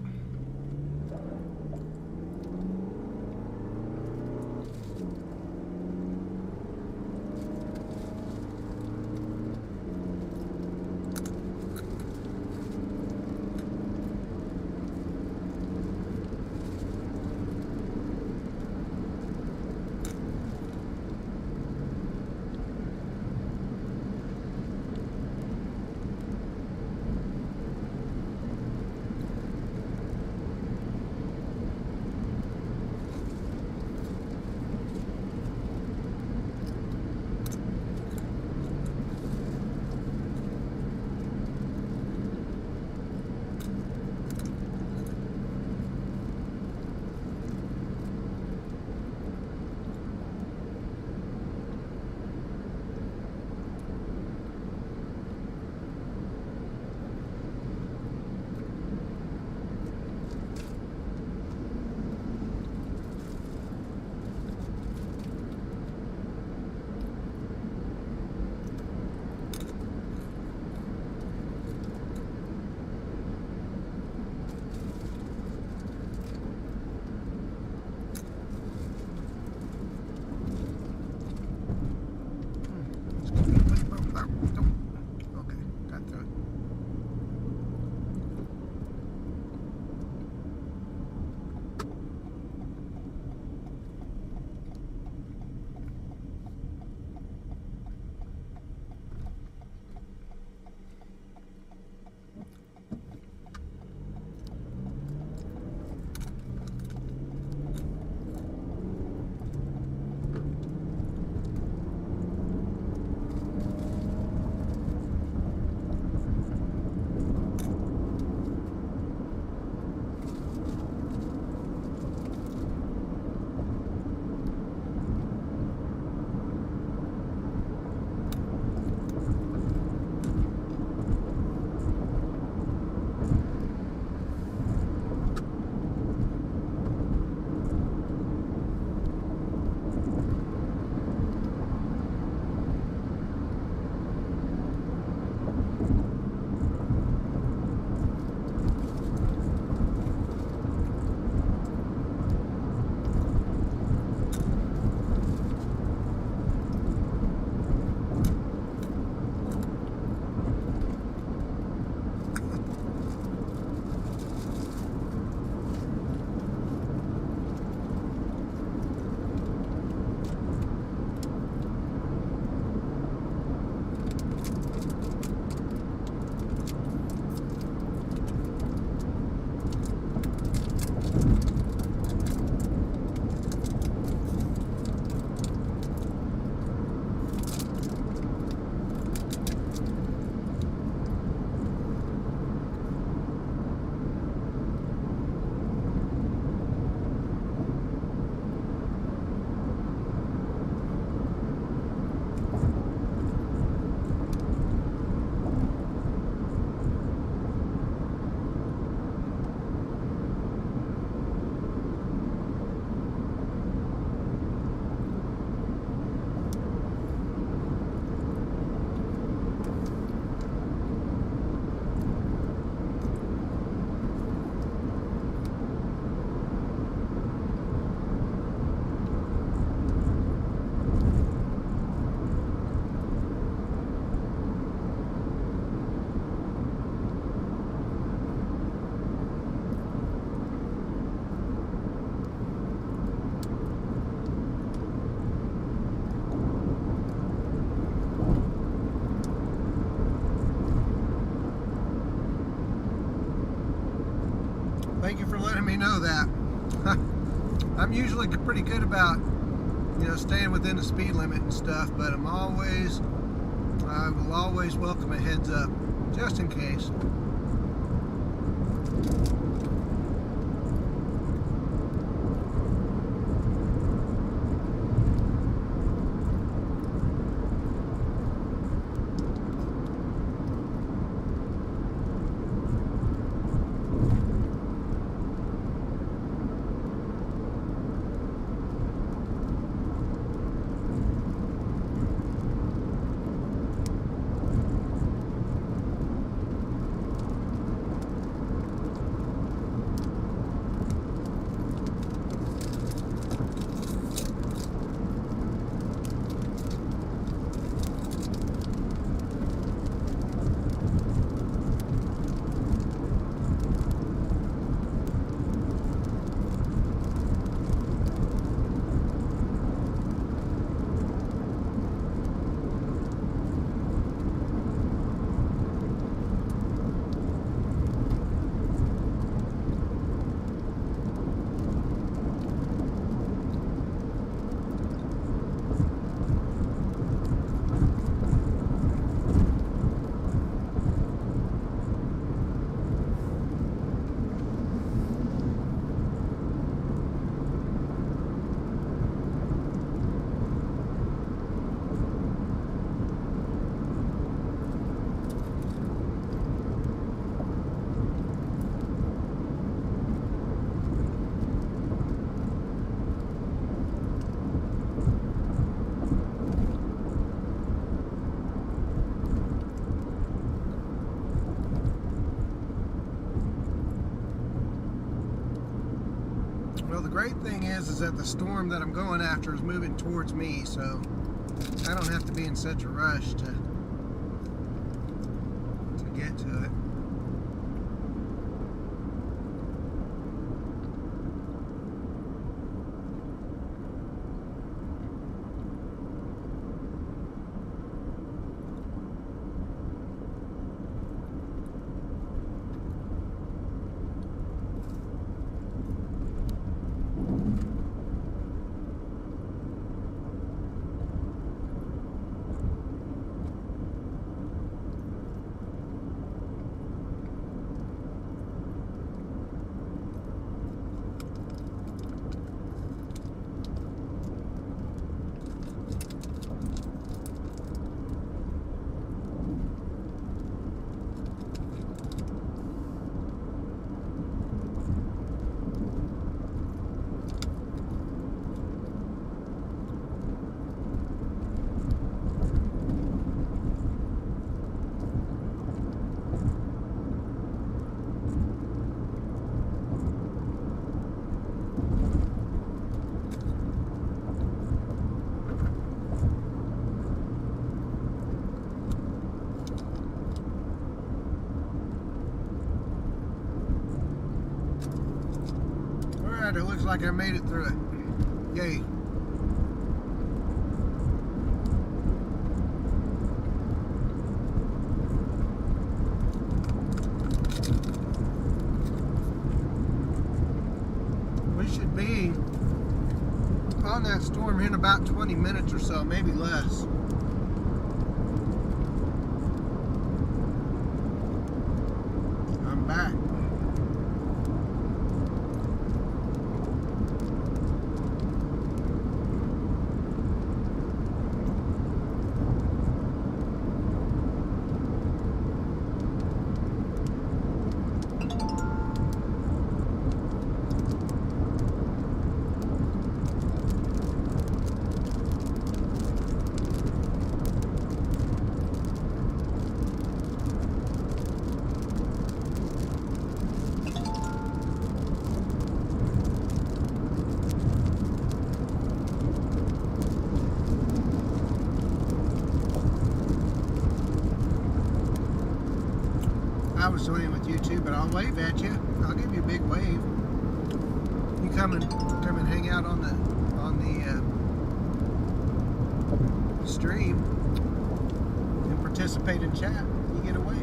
[SPEAKER 1] that I'm usually pretty good about, you know, staying within the speed limit and stuff, but I will always welcome a heads up, just in case. Well, the great thing is that the storm that I'm going after is moving towards me, so I don't have to be in such a rush to get to it. It looks like I made it through it. Yay. We should be on that storm here in about 20 minutes or so, maybe less. I'm back. I was swimming with you too, but I'll wave at you. I'll give you a big wave. You come and hang out on the stream and participate in chat. You get a wave.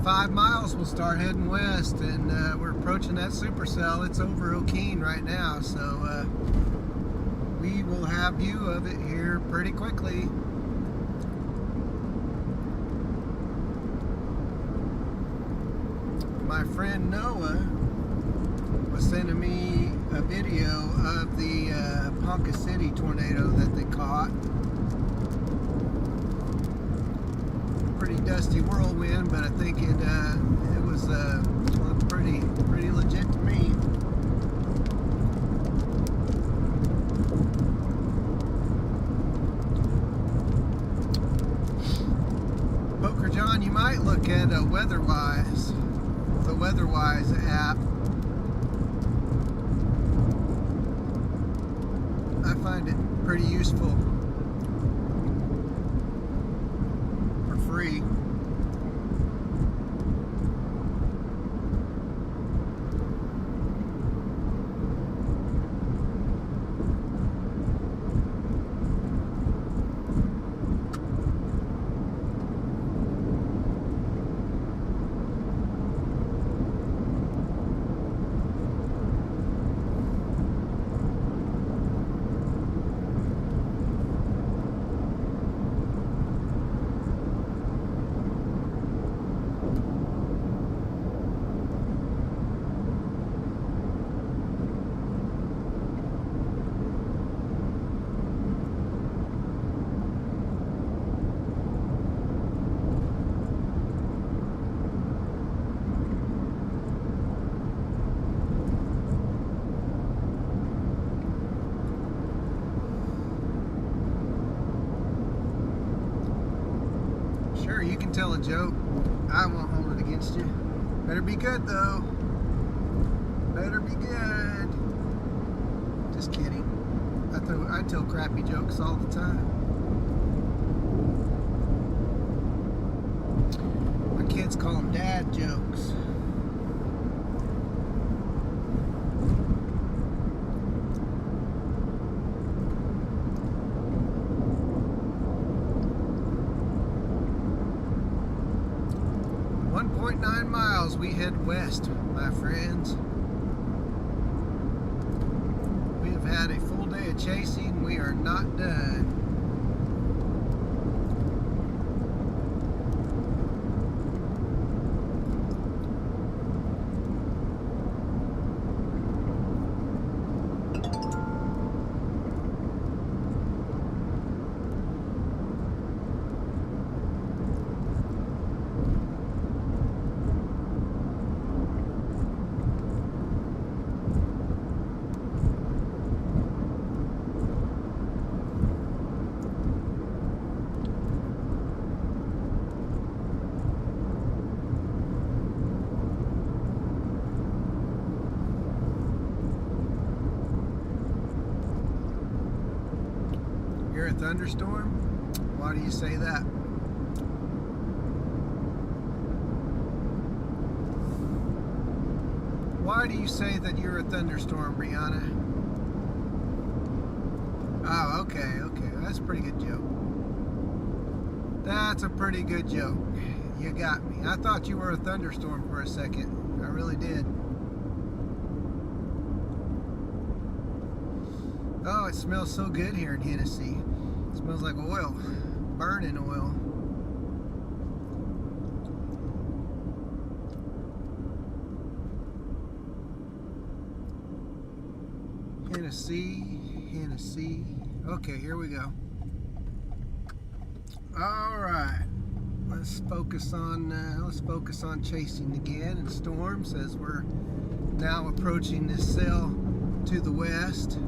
[SPEAKER 1] 5 miles, we'll start heading west, and we're approaching that supercell. It's over O'Keene right now, so we will have view of it here pretty quickly. My friend Noah was sending me a video of the Ponca City tornado that they caught. Pretty dusty whirlwind, but I think it was looked pretty legit to me. Poker John, you might look at WeatherWise, the WeatherWise app. I find it pretty useful for free. Sure, you can tell a joke. I won't hold it against you. Better be good, though. Better be good. Just kidding. I tell crappy jokes all the time. My kids call them dad jokes. .9 miles, we head west, my friends. We have had a full day of chasing. We are not done. You're a thunderstorm? Why do you say that? Why do you say that you're a thunderstorm, Brianna? Oh, okay. That's a pretty good joke. That's a pretty good joke. You got me. I thought you were a thunderstorm for a second. I really did. Oh, it smells so good here in Hennessy. It smells like oil, burning oil. Hennessy. Okay, here we go. All right, let's focus on chasing again and storms as we're now approaching this cell to the west.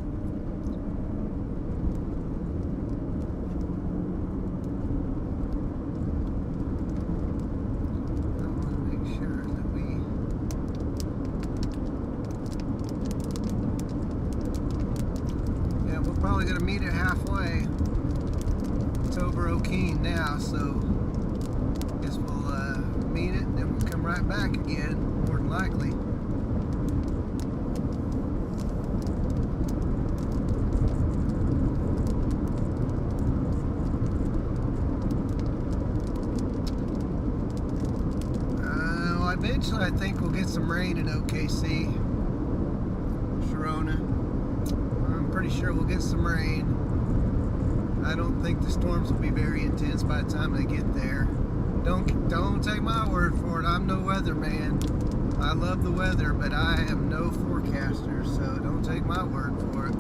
[SPEAKER 1] Probably gonna meet it halfway. It's over O'Keene now, so guess we'll meet it, and then we'll come right back again, more than likely. I think we'll get some rain in OKC, Sharona. I'm pretty sure we'll get some rain. I don't think the storms will be very intense by the time they get there. Don't take my word for it. I'm no weatherman. I love the weather, but I am no forecaster, so don't take my word for it.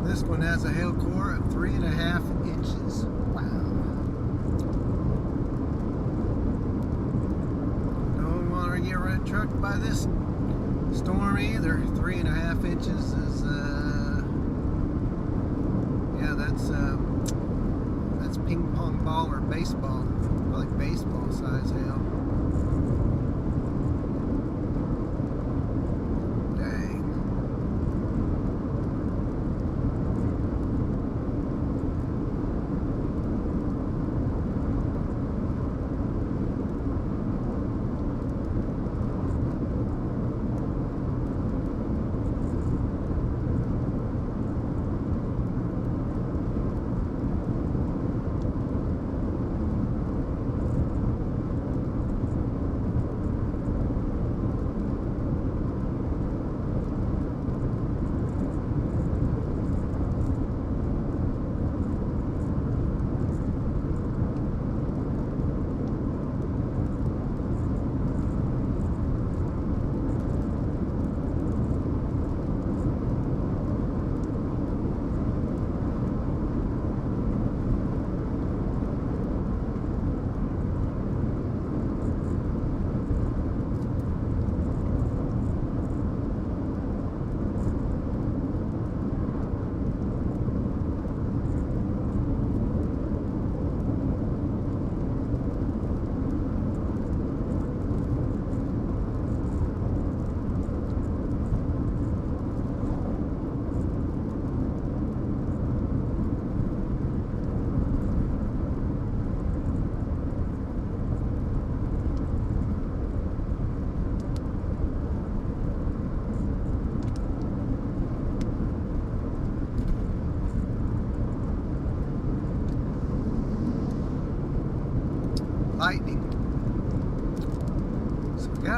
[SPEAKER 1] This one has a hail core of 3.5 inches. Wow. Don't want to get red trucked by this storm either. 3.5 inches is, yeah, that's ping pong ball or baseball, like baseball size hail.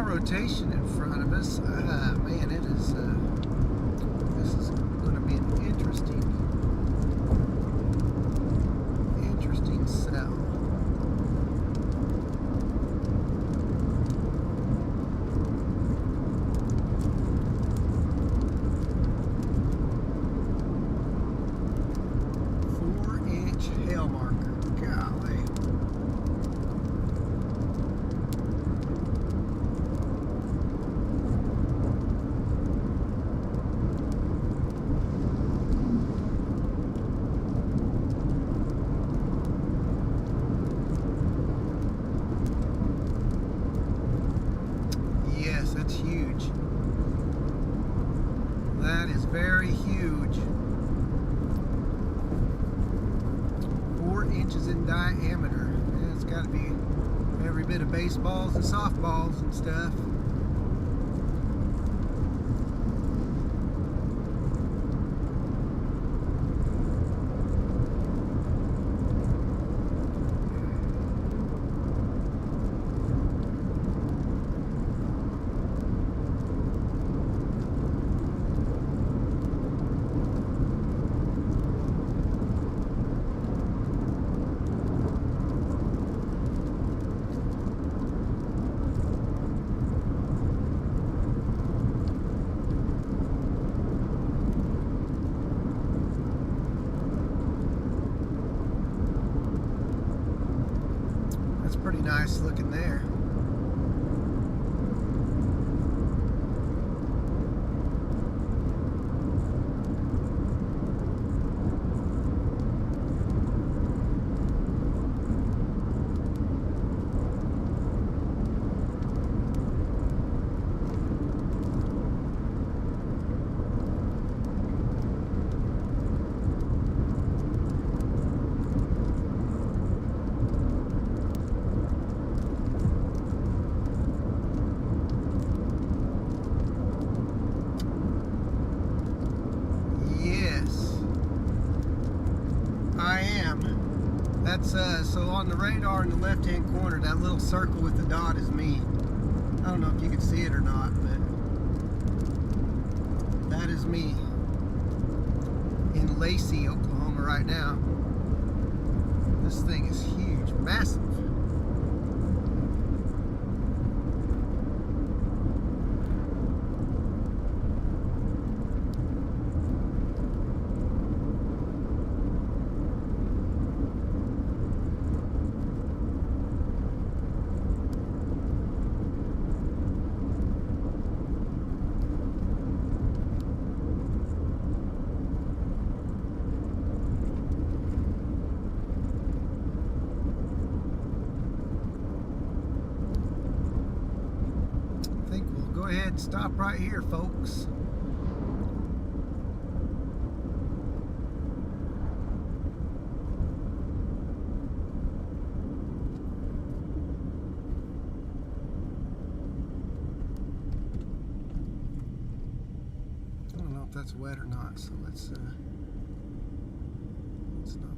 [SPEAKER 1] rotation in front of us. Man, it is. This is going to be an interesting cell. Hail marker. Golly. Yes, that's huge. That is very huge. 4 inches in diameter. Yeah, it's got to be every bit of baseballs and softballs and stuff. That's pretty nice looking there. That's so on the radar in the left-hand corner, that little circle with the dot is me. I don't know if you can see it or not, but that is me in Lacey, Oklahoma right now. This thing is huge, massive. Go ahead and stop right here, folks. I don't know if that's wet or not, so let's not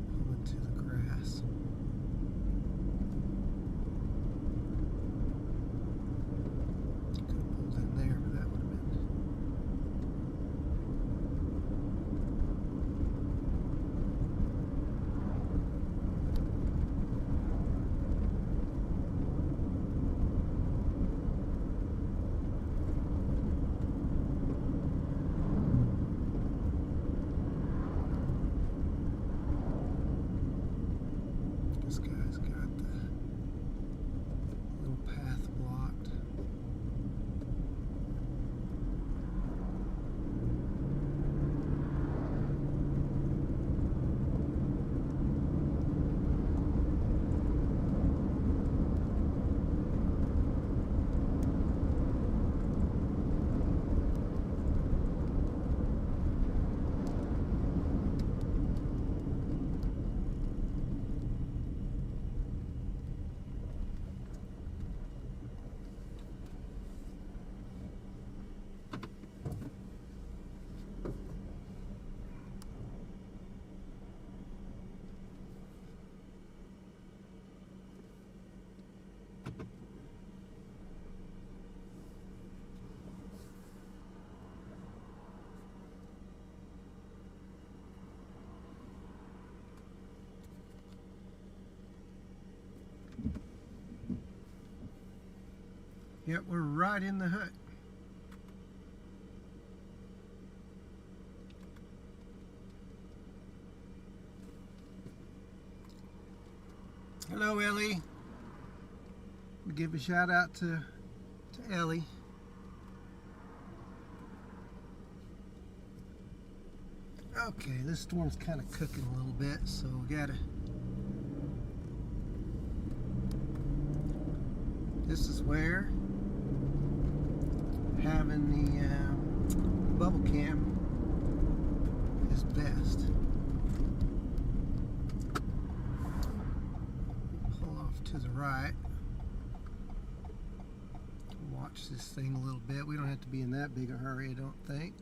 [SPEAKER 1] pull into the grass. Yep, we're right in the hook. Hello, Ellie. Give a shout out to Ellie. Okay, this storm's kind of cooking a little bit, so we gotta. This is where having the bubble cam is best. Pull off to the right. Watch this thing a little bit. We don't have to be in that big a hurry, I don't think.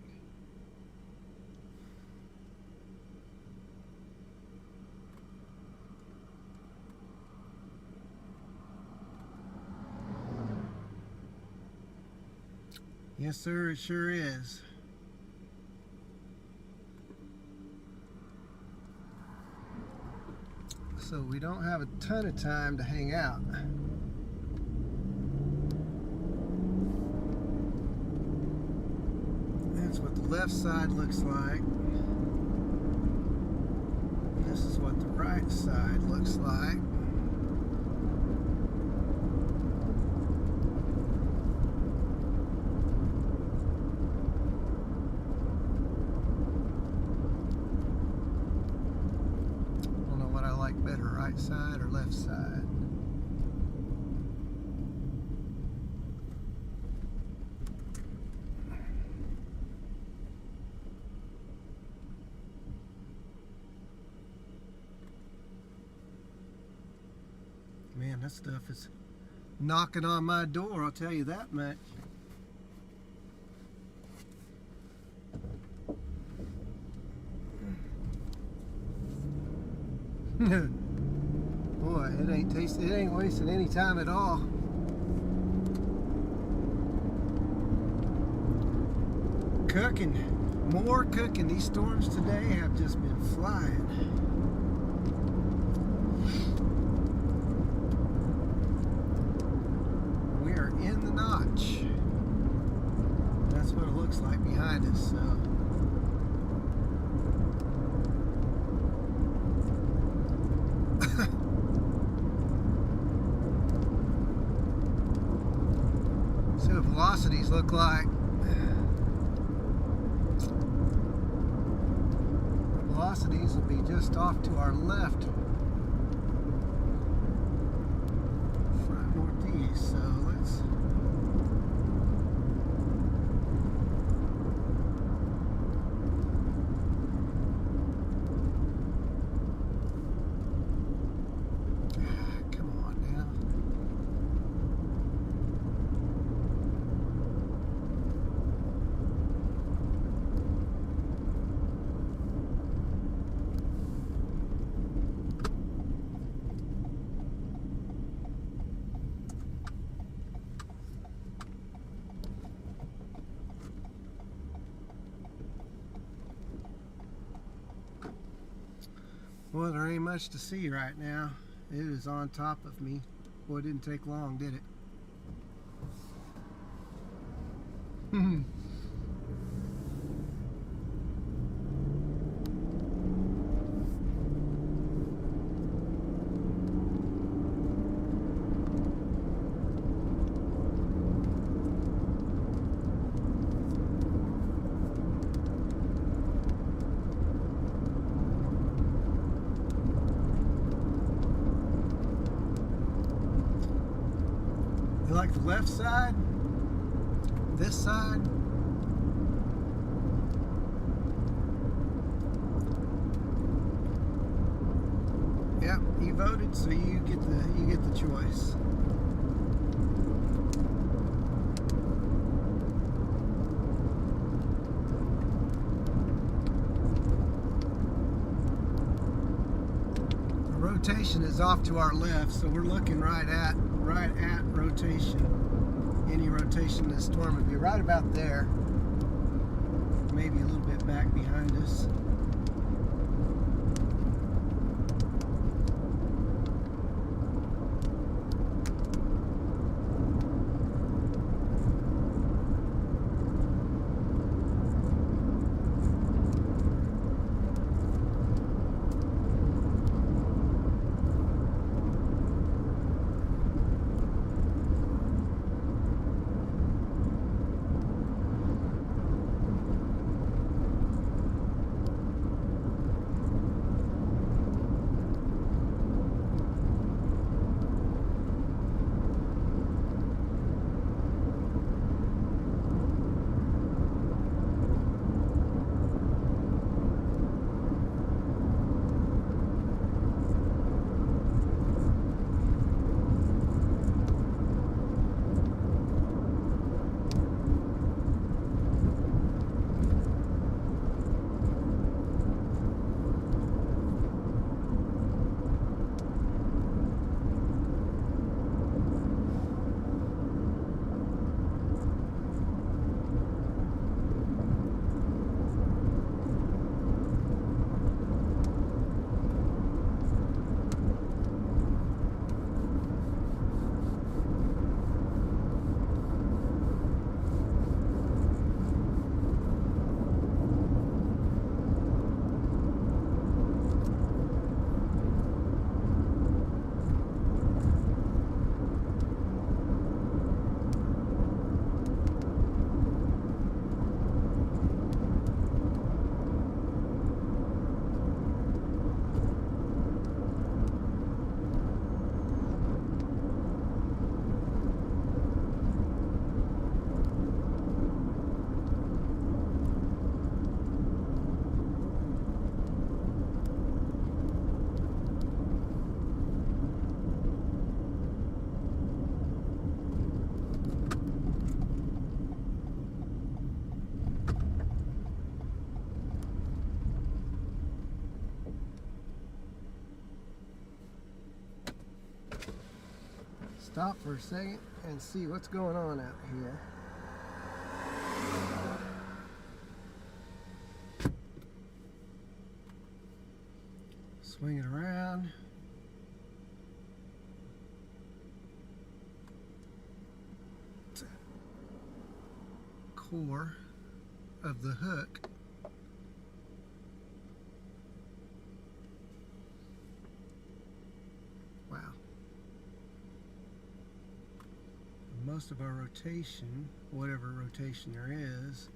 [SPEAKER 1] Yes, sir, it sure is. So we don't have a ton of time to hang out. That's what the left side looks like. This is what the right side looks like. Better, right side or left side? Man, that stuff is knocking on my door, I'll tell you that much. Boy, it ain't wasting any time at all. Cooking, more cooking. These storms today have just been flying. We are in the notch. That's what it looks like behind us, so. See what velocities look like. Velocities will be just off to our left, front northeast. So let's. Come on now. Well, there ain't much to see right now. It is on top of me. Boy, it didn't take long, did it? You like the left side? This side? Yep, you voted, so you get the choice. The rotation is off to our left, so we're looking right at rotation. Any rotation in the storm would be right about there, maybe a little bit back behind us. stop for a second and see what's going on out here. Swing it around. Core of the hook. Wow. Most of our rotation, whatever rotation there is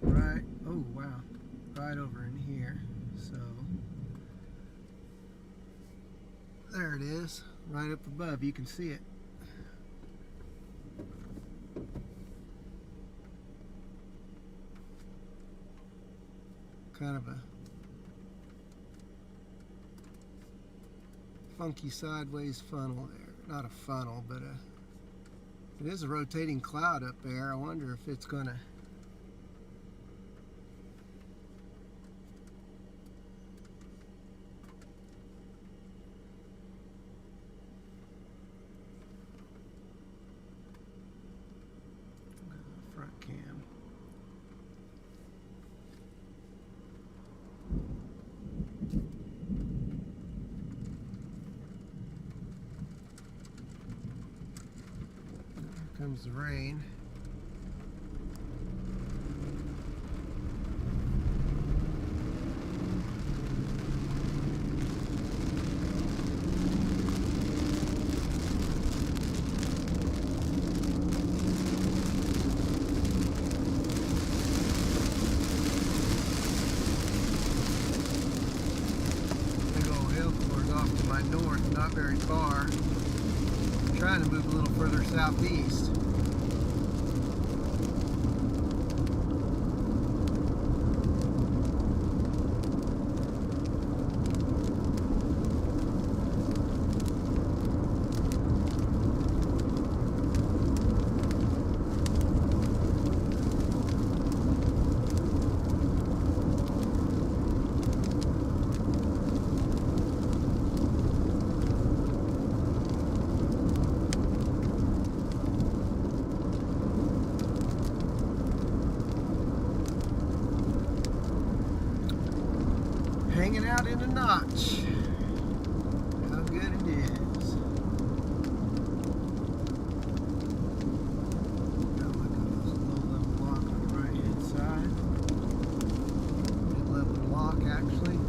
[SPEAKER 1] right, oh wow, right over in here. So there it is, right up above, you can see it. Kind of a funky sideways funnel there. Not a funnel, but it is a rotating cloud up there. I wonder if it's gonna front cam. Comes the rain. Big old hill course off to my north, not very far. I'm trying to move a little further southeast. Hanging out in a notch. How good it is. Got like a low level lock on the right hand side. Mid level lock actually.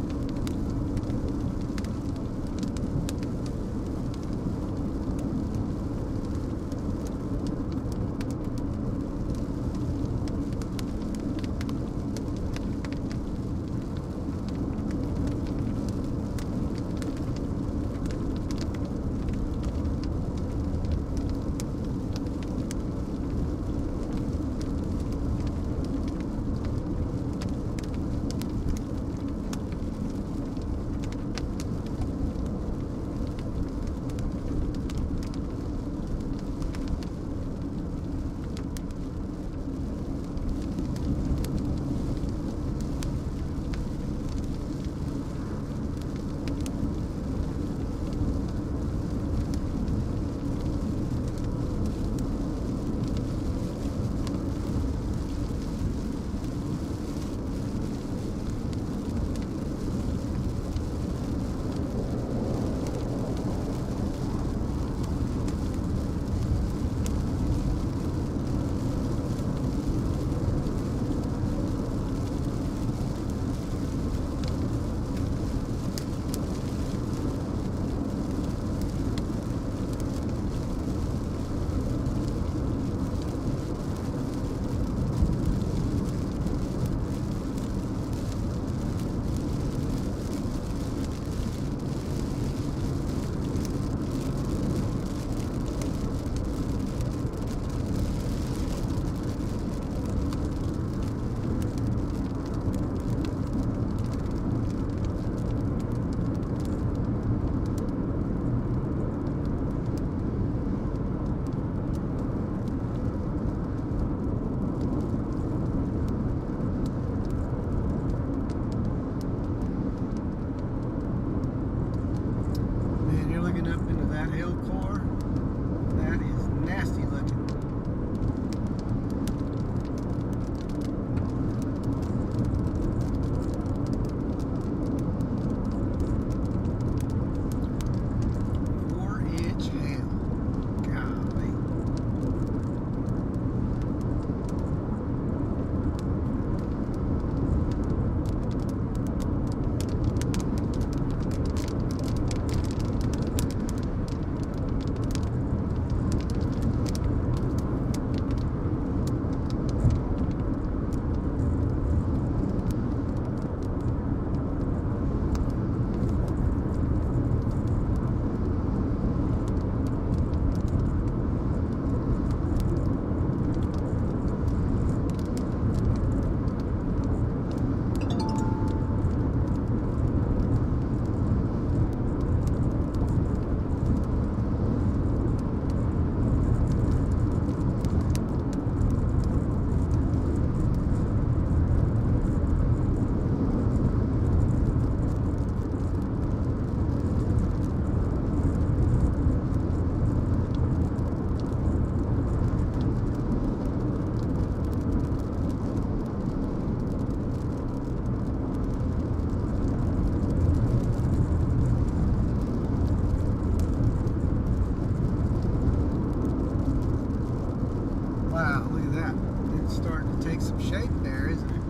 [SPEAKER 1] It's starting to take some shape there, isn't it?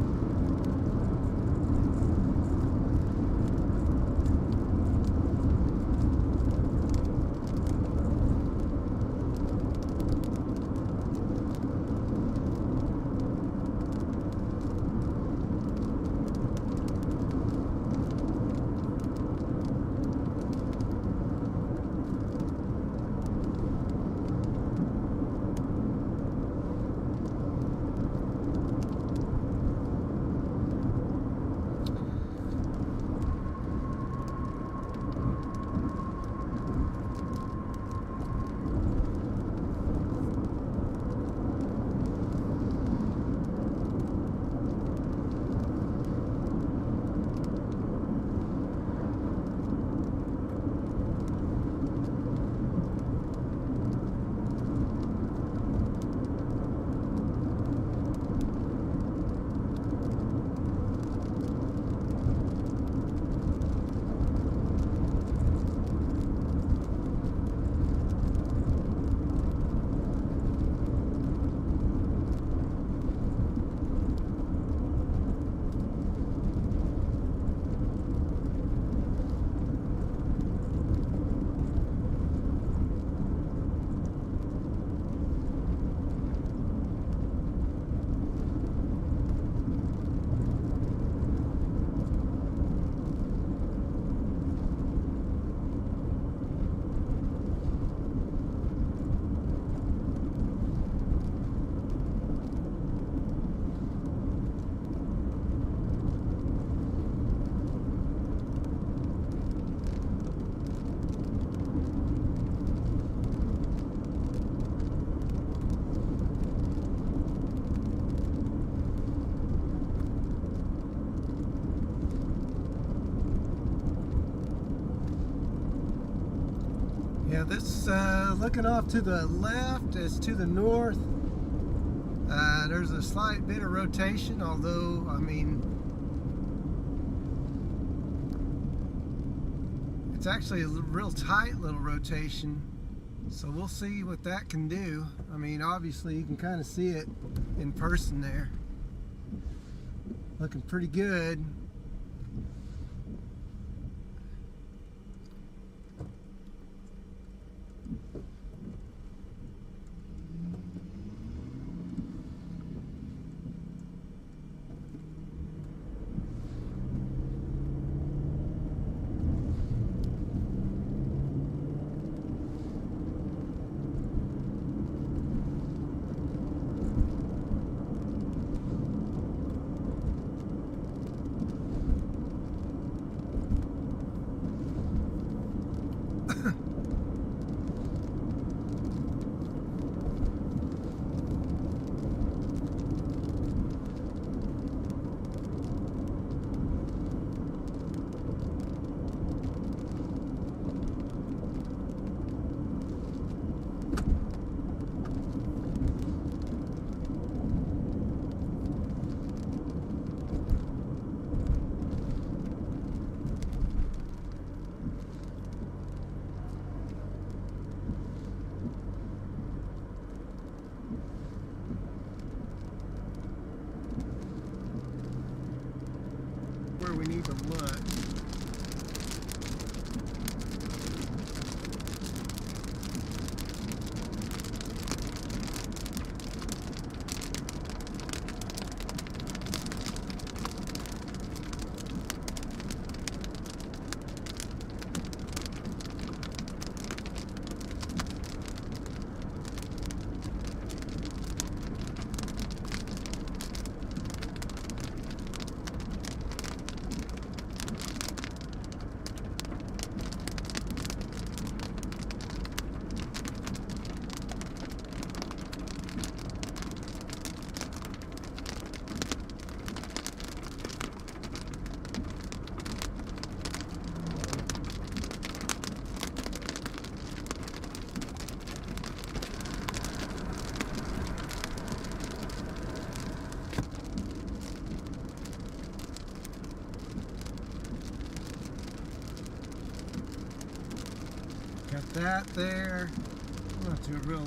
[SPEAKER 1] Yeah, this looking off to the left is to the north. There's a slight bit of rotation, although, I mean, it's actually a real tight little rotation. So we'll see what that can do. I mean, obviously you can kind of see it in person there. Looking pretty good. Where we need to look. Got that there. Not too real,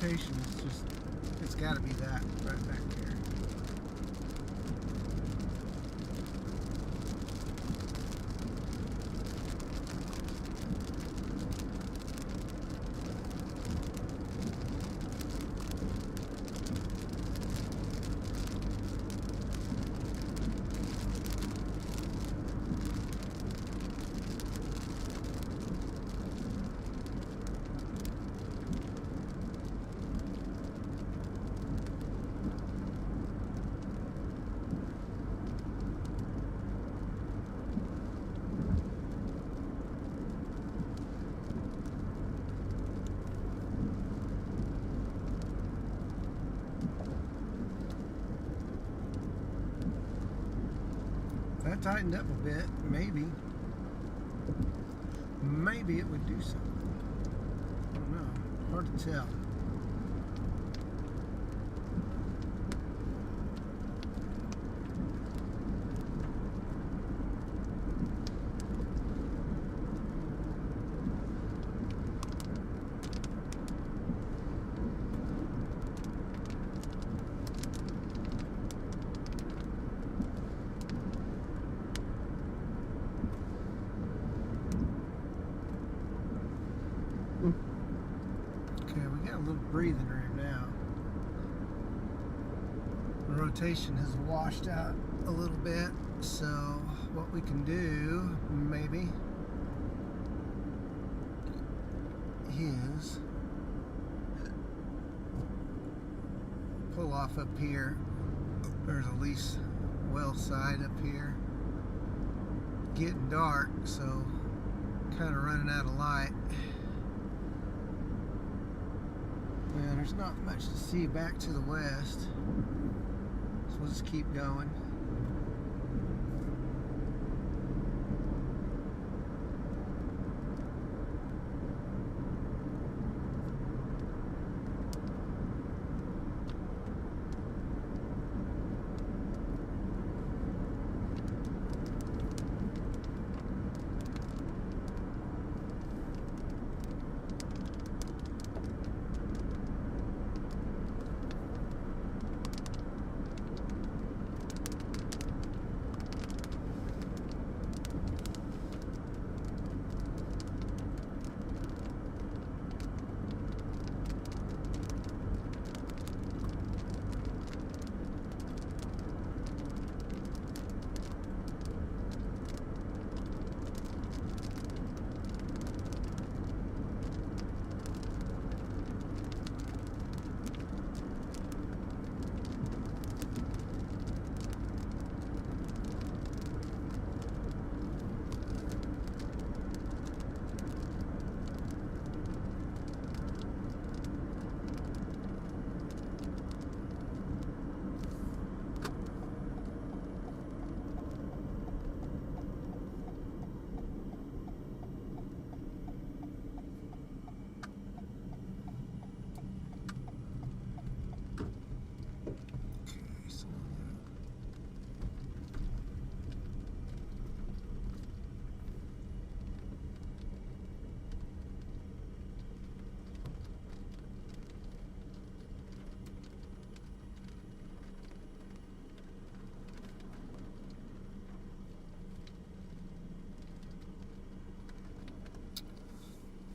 [SPEAKER 1] rotation is just, it's got to be that right back there. That tightened up a bit, maybe it would do something. I don't know, hard to tell. Okay, we got a little breathing room now. The rotation has washed out a little bit, so what we can do, maybe, is pull off up here. There's a lease well side up here. Getting dark, so kind of running out of light. And there's not much to see back to the west, so we'll just keep going.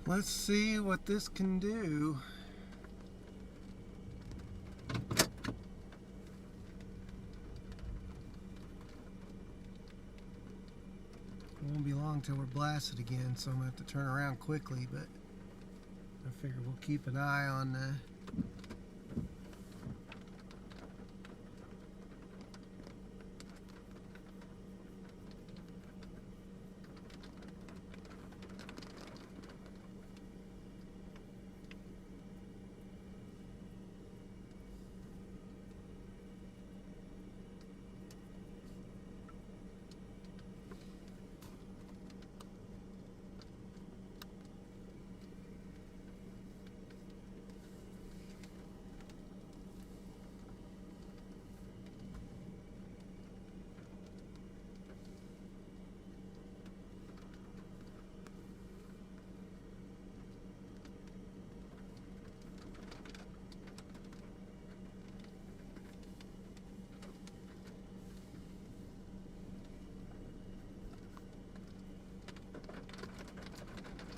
[SPEAKER 1] Let's see what this can do. It won't be long till we're blasted again, so I'm going to have to turn around quickly, but I figure we'll keep an eye on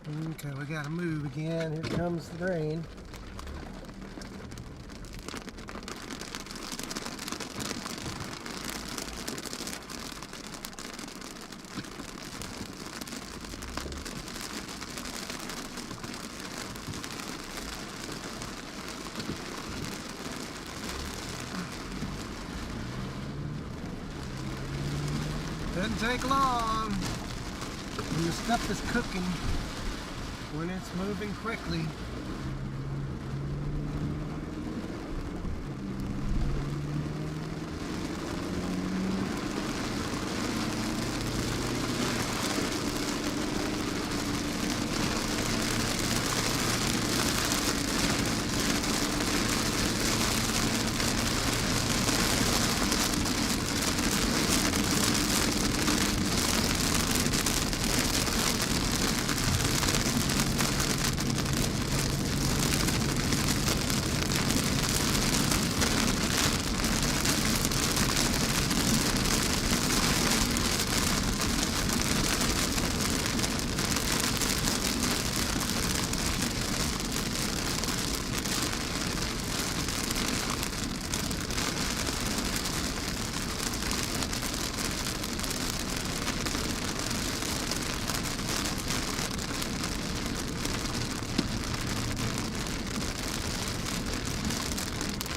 [SPEAKER 1] Okay, we gotta move again. Here comes the rain. Doesn't take long when the stuff is cooking, when it's moving quickly.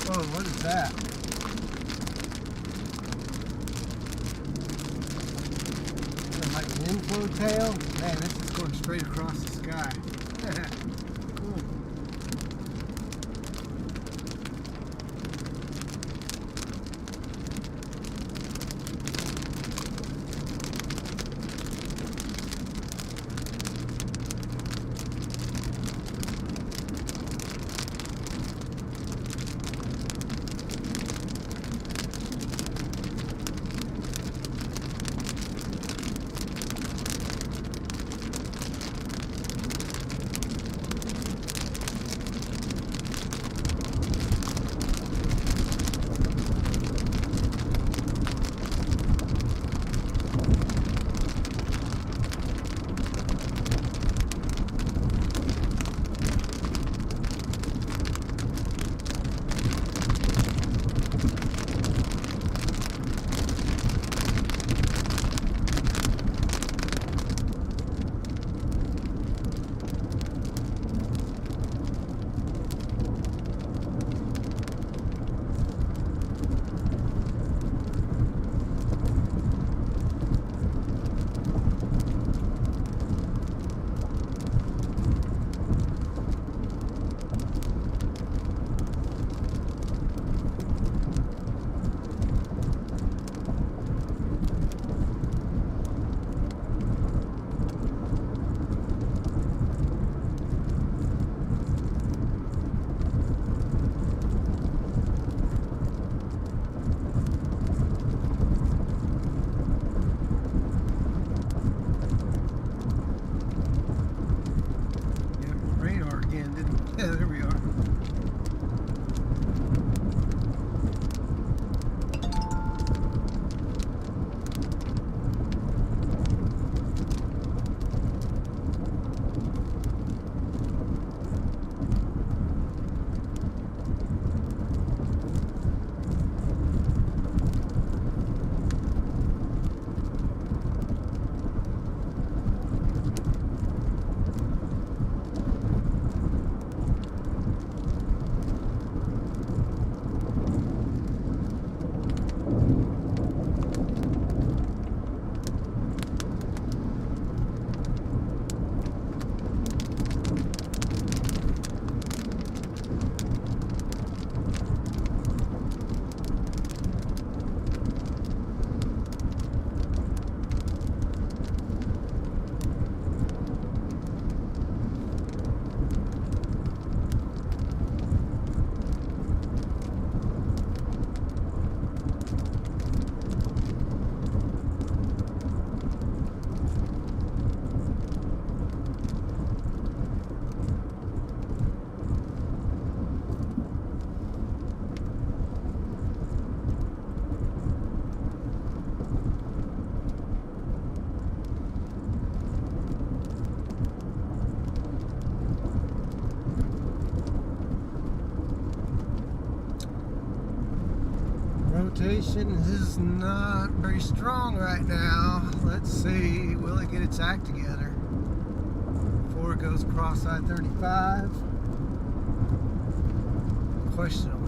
[SPEAKER 1] Whoa, what is that? Like an inflow tail? Man, this is going straight across the sky. Cool. Yeah, there we are. intensification is not very strong right now. Let's see, will it get its act together before it goes across I-35? Questionable.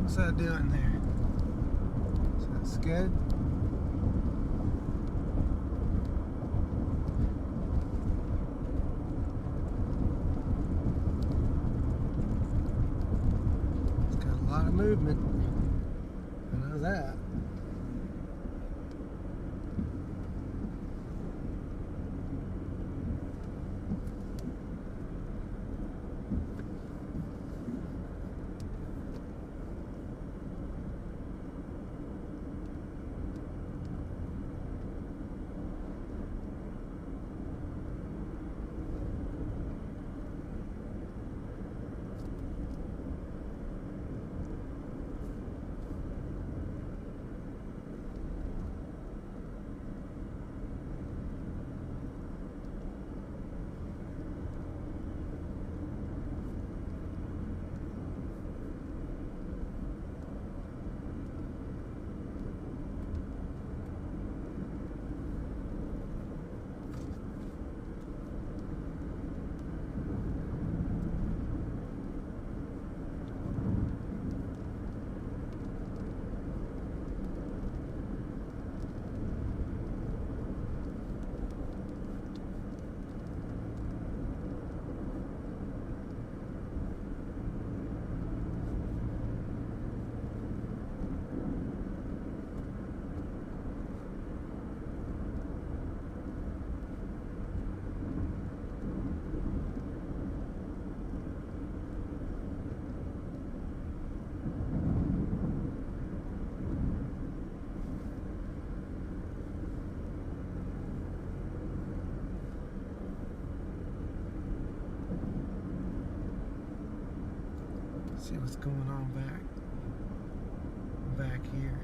[SPEAKER 1] What's that doing there? So that's good. It's got a lot of movement. I know that. See what's going on back here.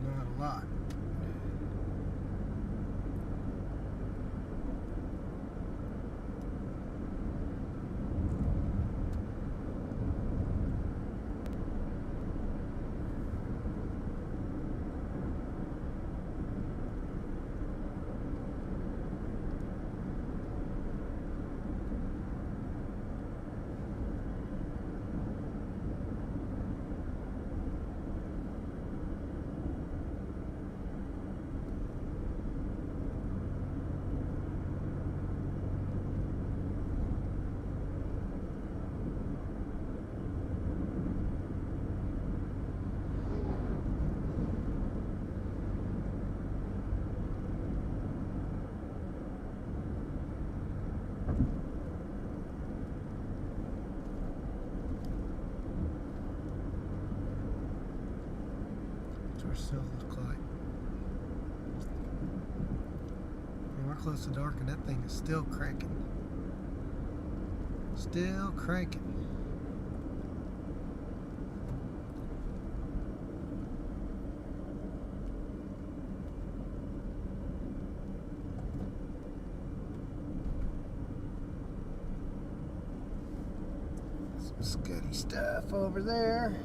[SPEAKER 1] Not a lot. Still look like. And we're close to dark and that thing is still cranking. Still cranking. Scuddy stuff over there.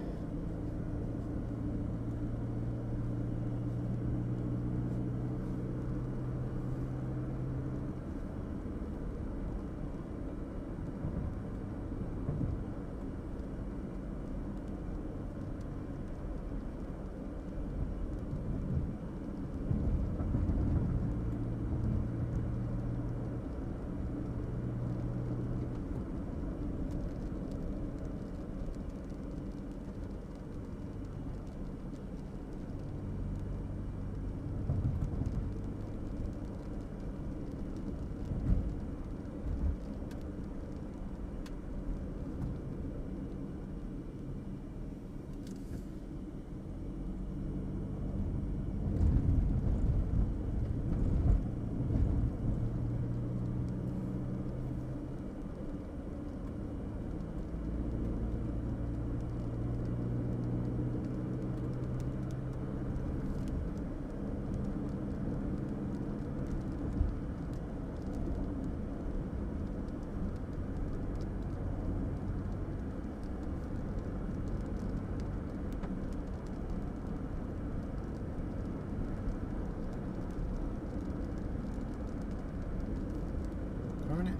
[SPEAKER 1] Darn it.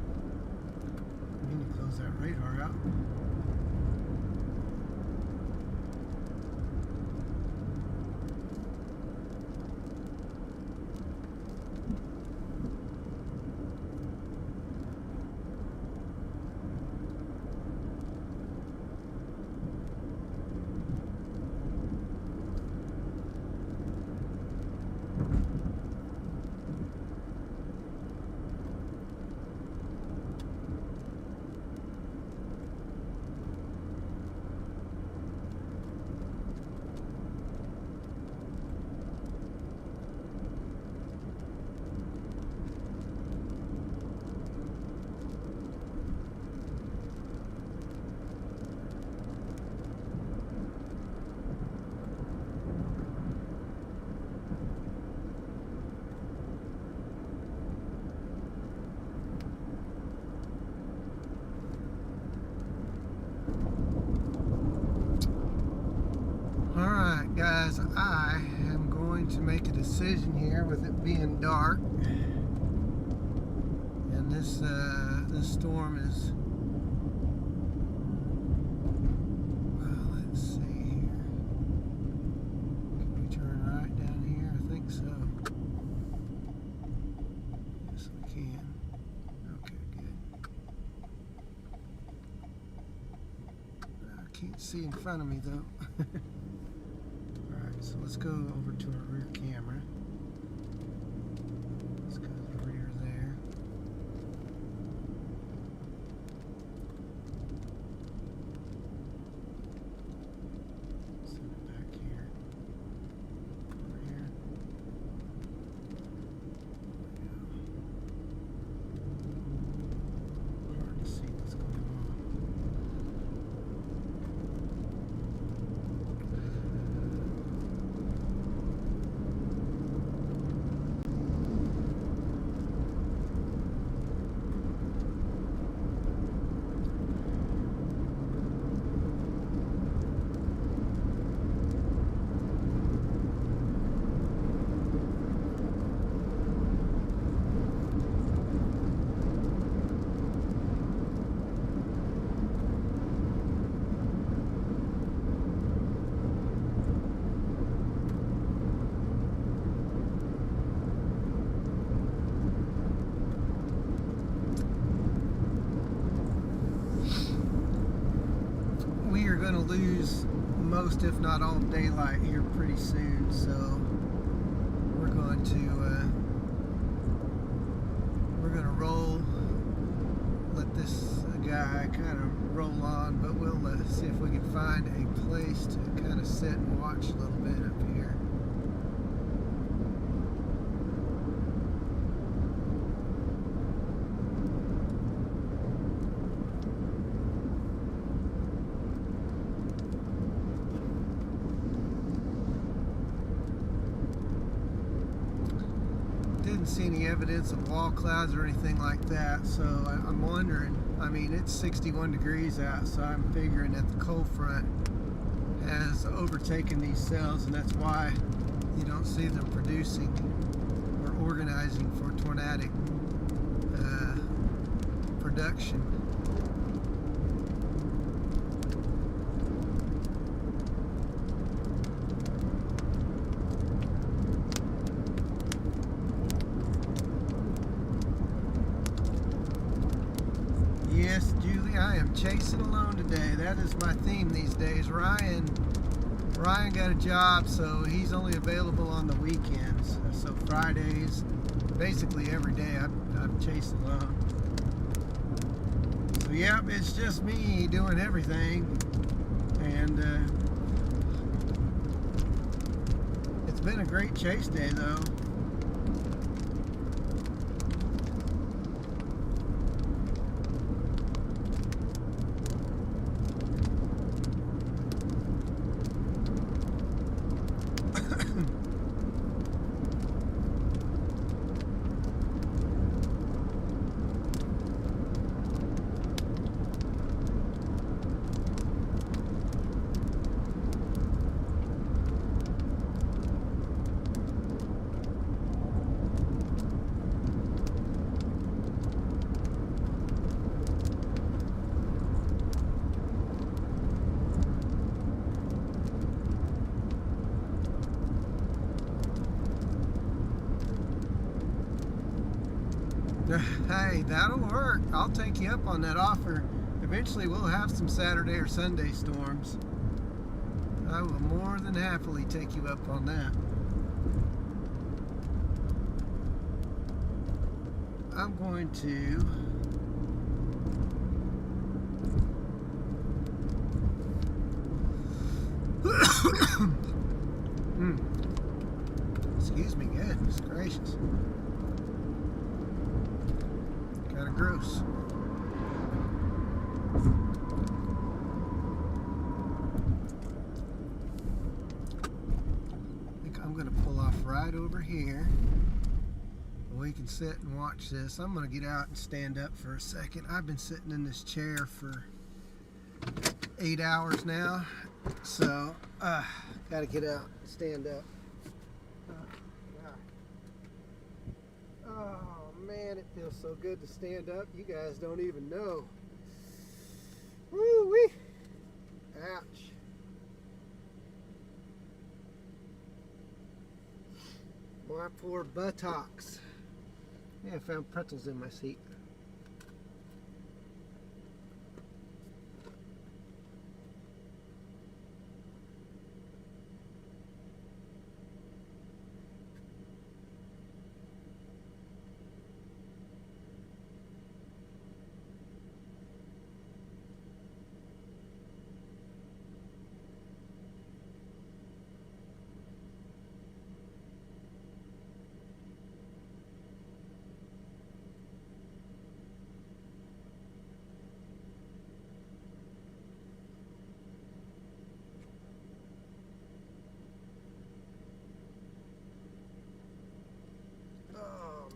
[SPEAKER 1] I need to close that radar out. Alright guys, I am going to make a decision here with it being dark, and this storm is, well, let's see here, can we turn right down here? I think so. Yes we can. Okay, good. I can't see in front of me though. So let's go over to our rear camera. Let's go to the rear there. Send it back here. Over here. There we go. Hard to see what's going on. We are going to lose most, if not all, daylight here pretty soon, so we're going to roll, let this guy kind of roll on, but we'll see if we can find a place to kind of sit and watch a little bit up here. Didn't see any evidence of wall clouds or anything like that, so I'm wondering. I mean, it's 61 degrees out, so I'm figuring that the cold front has overtaken these cells, and that's why you don't see them producing or organizing for tornadic production. Yes, Julie, I am chasing alone today. That is my theme these days. Ryan got a job, so he's only available on the weekends. So Fridays, basically every day, I'm chasing alone. So yep, it's just me doing everything, and it's been a great chase day though. Hey, that'll work. I'll take you up on that offer. Eventually we'll have some Saturday or Sunday storms. I will more than happily take you up on that. I'm going to excuse me, goodness gracious. Kind of gross. I think I'm going to pull off right over here. We can sit and watch this. I'm going to get out and stand up for a second. I've been sitting in this chair for 8 hours now, so got to get out and stand up. Oh man, it feels so good to stand up. You guys don't even know. Woo-wee. Ouch. My poor buttocks. Yeah, I found pretzels in my seat.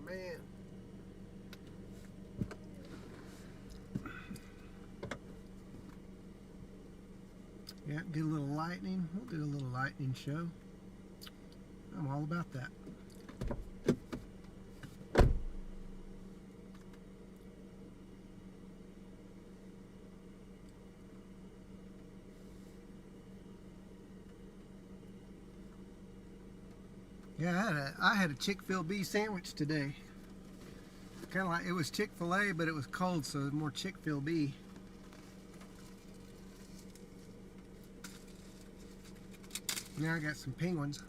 [SPEAKER 1] Man. Yeah, do a little lightning. We'll do a little lightning show. I'm all about that. Yeah, I had a Chick-fil-A sandwich today. Kind of like, it was Chick-fil-A, but it was cold, so it was more Chick-fil-A. Now I got some penguins.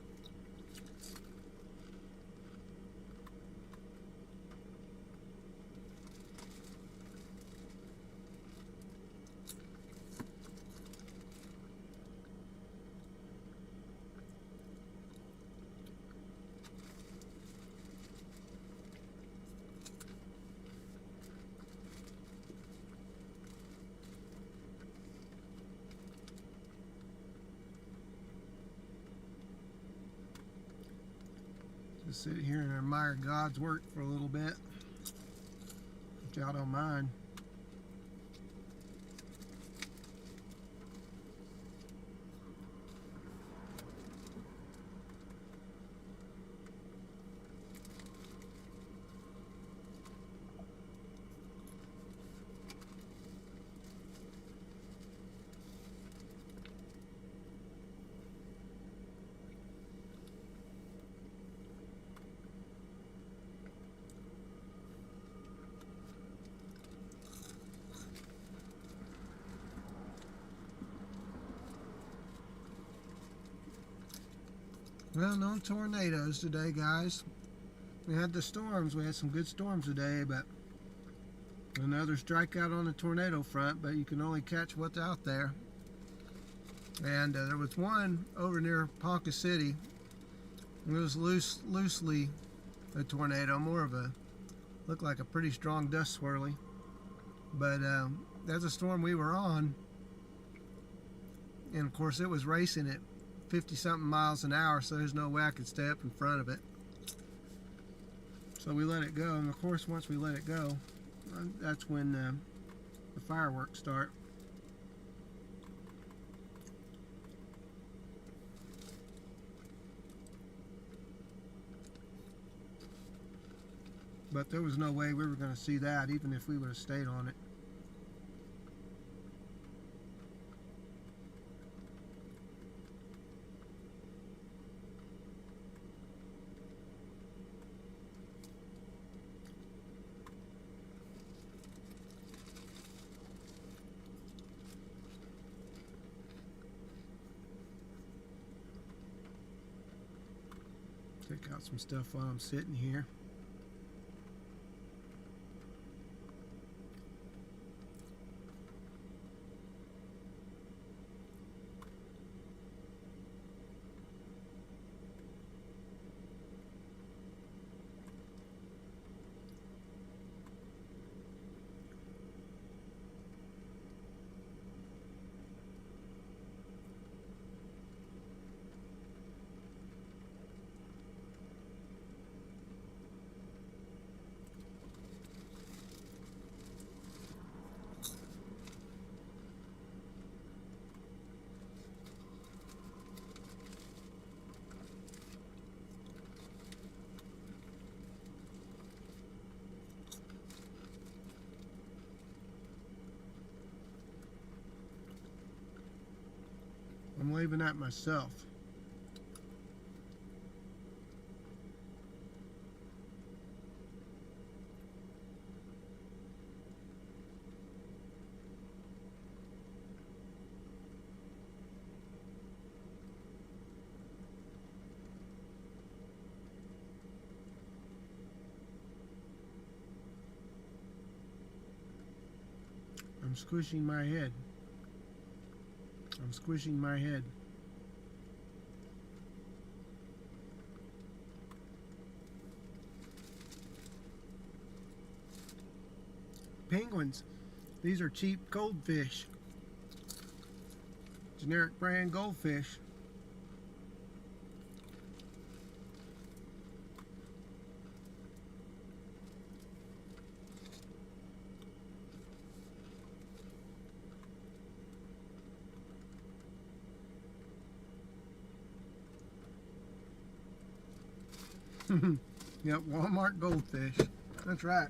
[SPEAKER 1] Just sit here and admire God's work for a little bit, if y'all don't mind. Well, no tornadoes today, guys. We had the storms. We had some good storms today, but another strikeout on the tornado front, but you can only catch what's out there. And there was one over near Ponca City. It was loosely a tornado, more of a, looked like a pretty strong dust swirly. But that's a storm we were on. And of course it was racing at 50-something miles an hour, so there's no way I could stay up in front of it. So we let it go, and of course once we let it go, that's when the fireworks start. But there was no way we were going to see that, even if we would have stayed on it. Take out some stuff while I'm sitting here. I'm leaving that myself. I'm squishing my head. I'm squishing my head. Penguins. These are cheap goldfish. Generic brand goldfish. Yep, Walmart goldfish. That's right.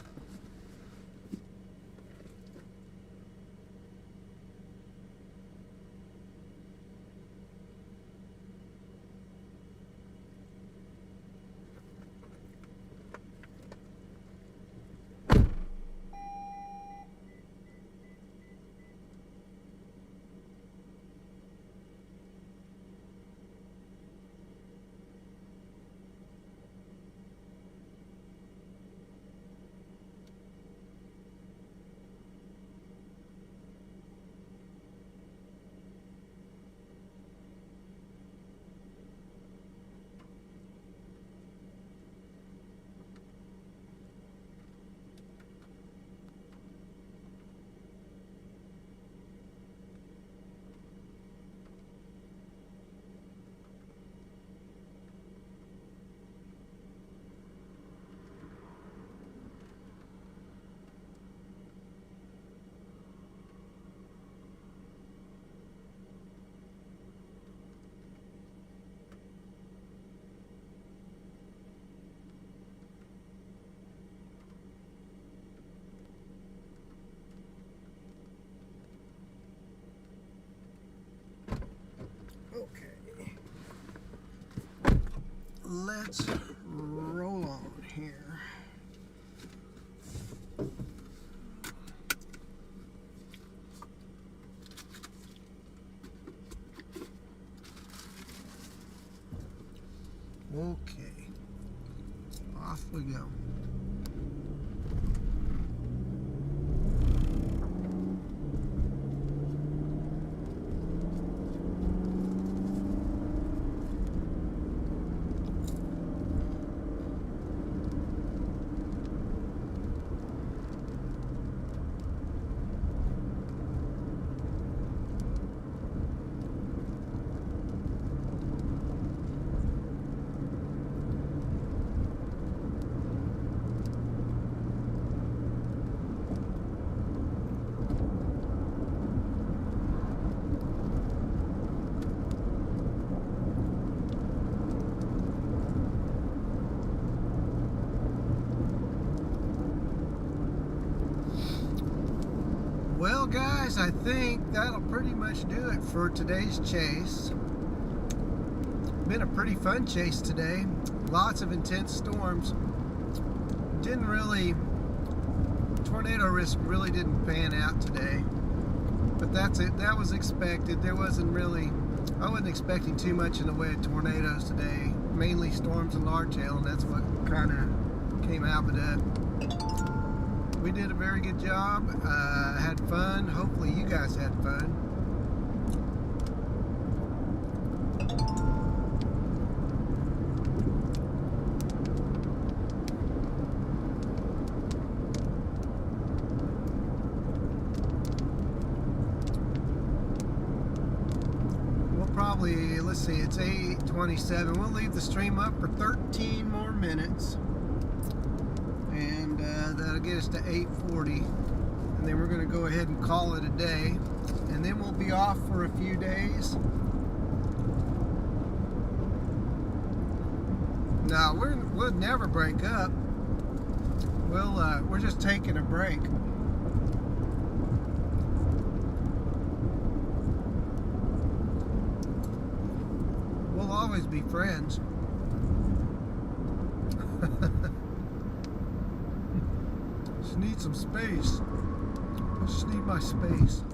[SPEAKER 1] let's roll on here. Okay, off we go. Well guys, I think that'll pretty much do it for today's chase. Been a pretty fun chase today. Lots of intense storms. Tornado risk really didn't pan out today. But that's it. That was expected. I wasn't expecting too much in the way of tornadoes today. Mainly storms and large hail, and that's what kind of came out of it. We did a very good job. Had fun. Hopefully you guys had fun. We'll probably, let's see, it's 8:27. We'll leave the stream up for 13 more minutes. And that'll get us to 8:40, and then we're going to go ahead and call it a day, and then we'll be off for a few days. No, we'll never break up. We're just taking a break. We'll always be friends. Need some space. I just need my space.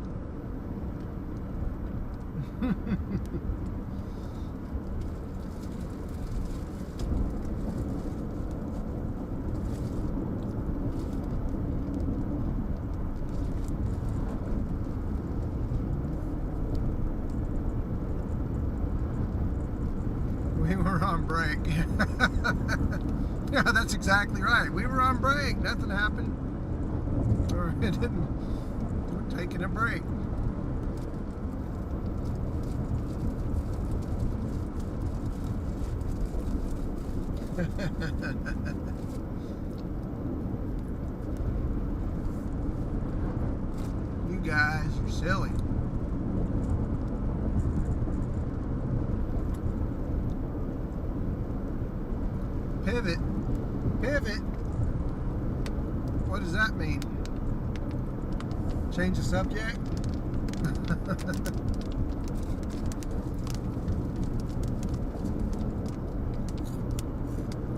[SPEAKER 1] We were on break. Yeah, that's exactly right. We were on break. Nothing happened. It didn't. We're taking a break. You guys are silly. Pivot. Pivot. What does that mean? Change the subject?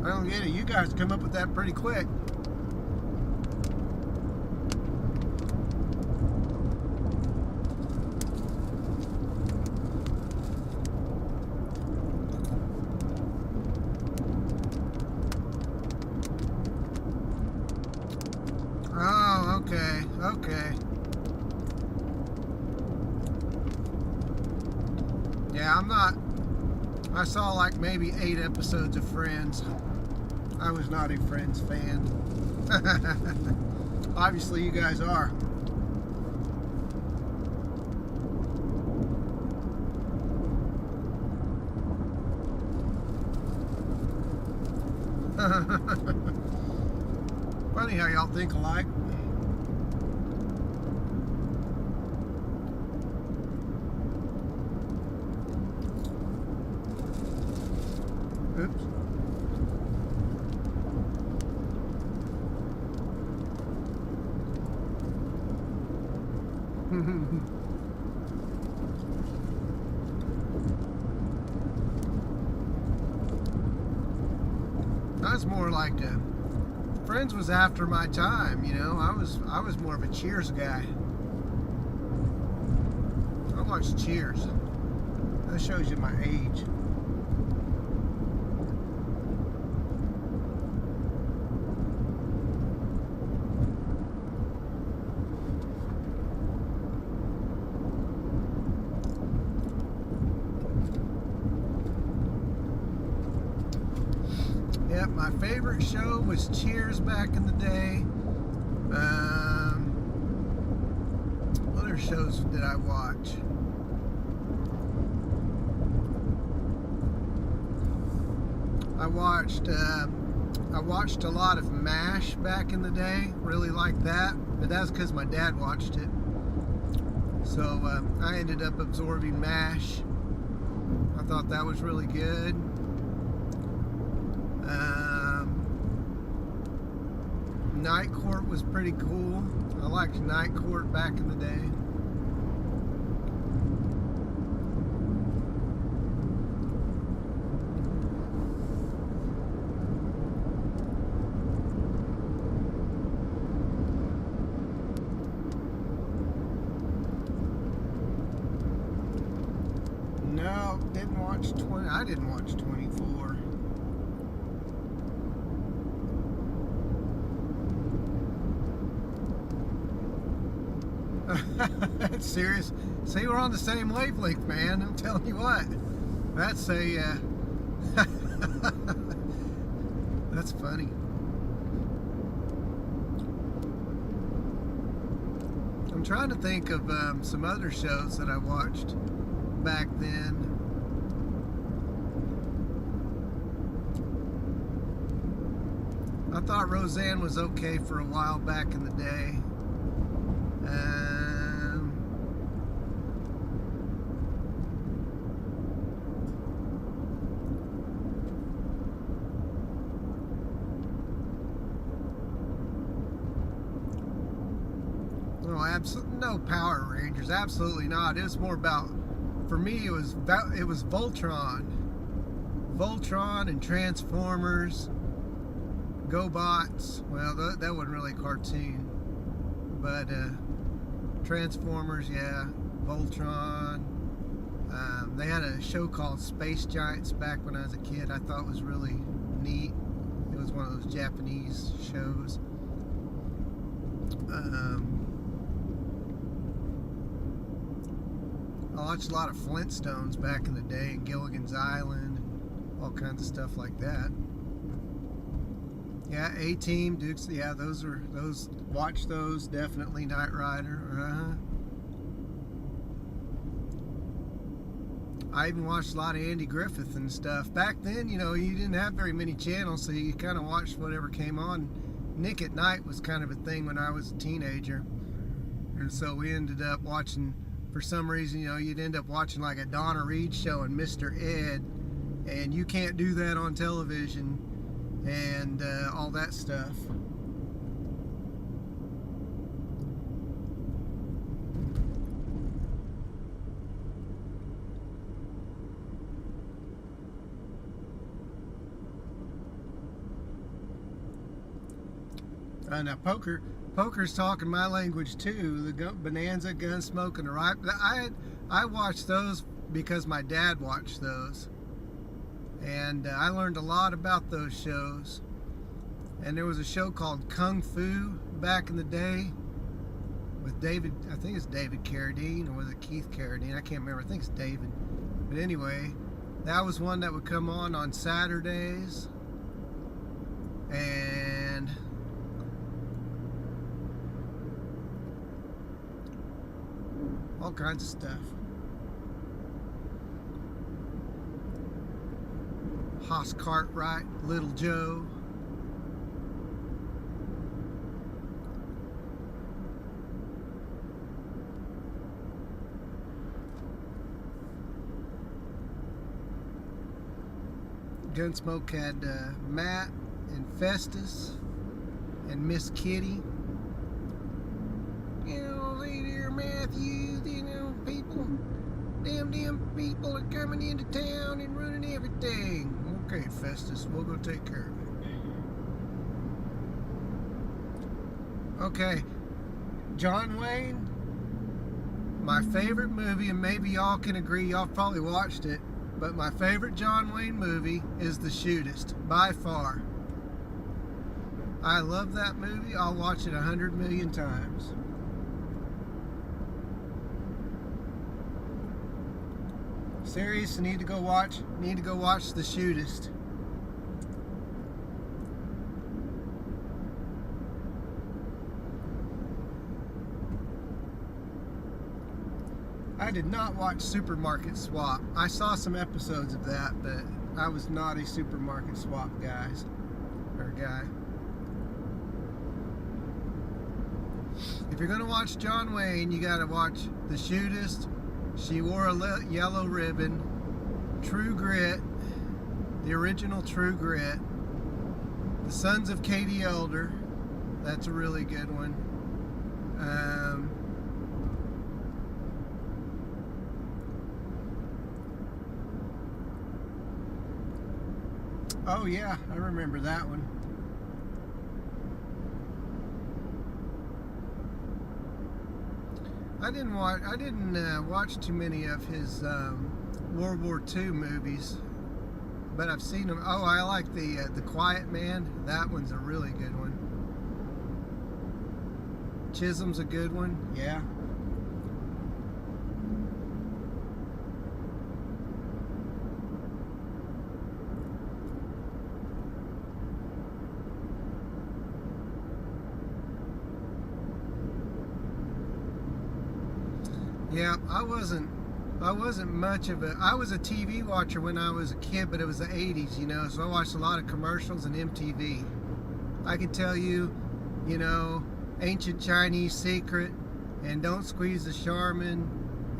[SPEAKER 1] I don't get it. You guys come up with that pretty quick. Oh, okay. Okay. Yeah, I saw like maybe 8 episodes of Friends. I was not a Friends fan. Obviously you guys are. Funny how y'all think alike. Oops. more like a, Friends was after my time, you know. I was more of a Cheers guy. I watched Cheers. That shows you my age. Yep, my favorite show was Cheers back in the day. What other shows did I watch? I watched a lot of MASH back in the day. Really liked that, but that's because my dad watched it. So I ended up absorbing MASH. I thought that was really good. Night Court was pretty cool. I liked Night Court back in the day. No, didn't watch 20. I didn't watch 24. That's serious. See, we're on the same wavelength, man. I'm telling you what. That's a that's funny. I'm trying to think of some other shows that I watched back then. I thought Roseanne was okay for a while back in the day. No Power Rangers, absolutely not. It was more about, for me, it was Voltron and Transformers, GoBots. Well, that wasn't really a cartoon, but Transformers, yeah, Voltron. They had a show called Space Giants back when I was a kid. I thought it was really neat. It was one of those Japanese shows. I watched a lot of Flintstones back in the day, and Gilligan's Island, and all kinds of stuff like that. Yeah, A-Team, Dukes, yeah, watch those, definitely. Knight Rider, I even watched a lot of Andy Griffith and stuff. Back then, you know, you didn't have very many channels, so you kind of watched whatever came on. Nick at Night was kind of a thing when I was a teenager, and so we ended up watching, for some reason, you know, you'd end up watching like a Donna Reed show and Mr. Ed, and you can't do that on television, and all that stuff. Now poker's talking my language too. The Bonanza, Gunsmoke, and the Ripe. I watched those because my dad watched those, and I learned a lot about those shows. And there was a show called Kung Fu back in the day with David. I think it's David Carradine, or was it Keith Carradine? I can't remember. I think it's David. But anyway, that was one that would come on Saturdays, and all kinds of stuff. Hoss Cartwright, Little Joe. Gunsmoke had Matt and Festus and Miss Kitty. You know, see there, Matthew, you know, people, damn people are coming into town and running everything. Okay, Festus, we'll go take care of it. Okay, John Wayne, my favorite movie, and maybe y'all can agree, y'all probably watched it, but my favorite John Wayne movie is The Shootist, by far. I love that movie. I'll watch it 100 million times. Serious, need to go watch The Shootist. I did not watch Supermarket Swap. I saw some episodes of that, but I was not a Supermarket Swap guy. If you're gonna watch John Wayne, you gotta watch The Shootist, She Wore a Yellow Ribbon, True Grit, the original True Grit, The Sons of Katie Elder, that's a really good one. Oh yeah, I remember that one. I didn't watch too many of his World War II movies, but I've seen them. Oh, I like the Quiet Man. That one's a really good one. Chisholm's a good one. Yeah. Yeah, I wasn't much of I was a TV watcher when I was a kid, but it was the 80s, you know, so I watched a lot of commercials and MTV. I can tell you, you know, Ancient Chinese Secret and Don't Squeeze the Charmin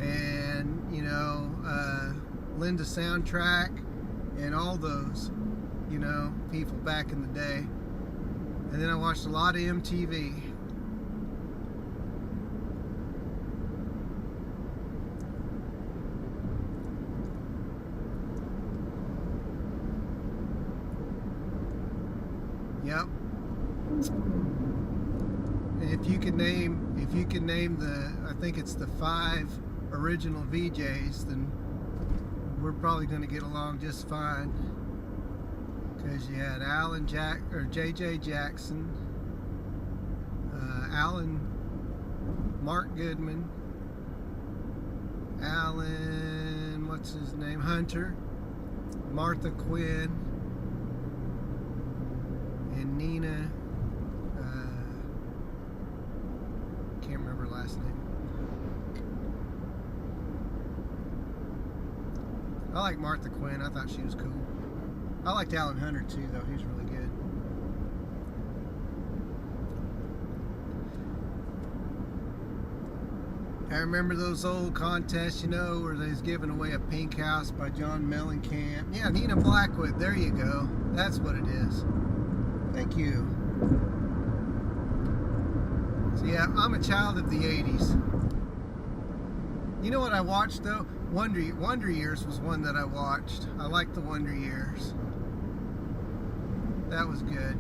[SPEAKER 1] and, you know, Linda Soundtrack and all those, you know, people back in the day. And then I watched a lot of MTV. Yep. And if you can name I think it's the 5 original VJs, then we're probably going to get along just fine. Because you had J.J. Jackson, Mark Goodman, what's his name, Hunter, Martha Quinn, and Nina, can't remember her last name. I like Martha Quinn. I thought she was cool. I liked Alan Hunter too, though. He's really good. I remember those old contests, you know, where they was giving away a pink house by John Mellencamp. Yeah, Nina Blackwood. There you go. That's what it is. Thank you. So yeah, I'm a child of the 80s. You know what I watched though? Wonder Years was one that I watched. I liked the Wonder Years. That was good.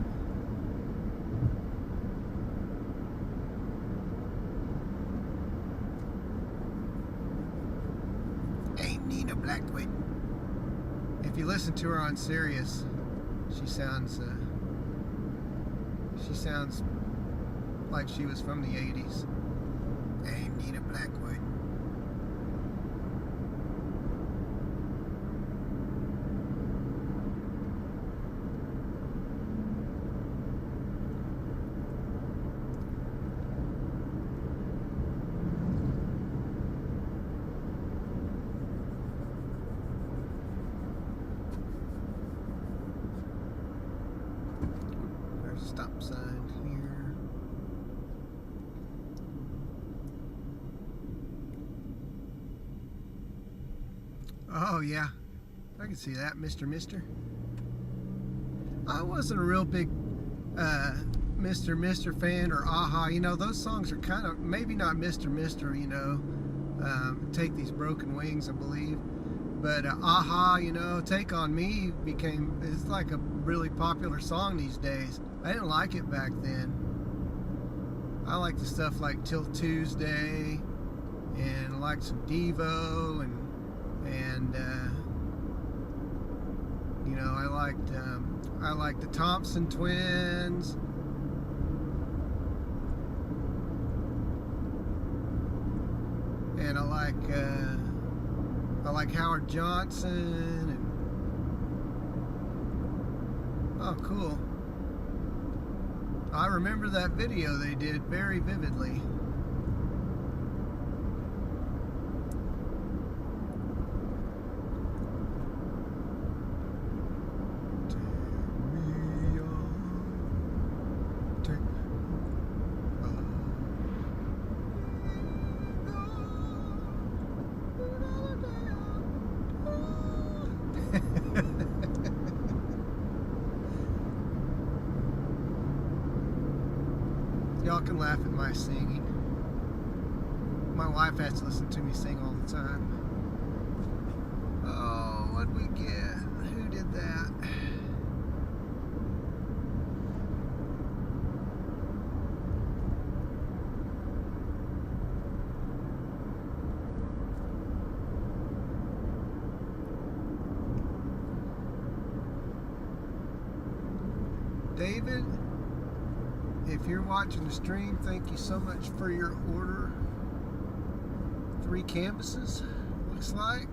[SPEAKER 1] Hey, Nina Blackwood. If you listen to her on Sirius, she sounds like she was from the 80s. Hey, Nina Blackwood. There's a stop sign here. Oh yeah, I can see that, Mr. I wasn't a real big Mr. fan or Aha. You know, those songs are kind of, maybe not Mr. You know, Take These Broken Wings, I believe. But Aha, you know, Take On Me it's like a really popular song these days. I didn't like it back then. I like the stuff like Till Tuesday, and I like some Devo, and you know, I like the Thompson Twins. And I like Howard Johnson, and oh, cool. I remember that video they did very vividly. Y'all can laugh at my singing. My wife has to listen to me sing all the time. Oh, what'd we get? Who did that? David, if you're watching the stream, thank you so much for your order. 3 canvases, looks like.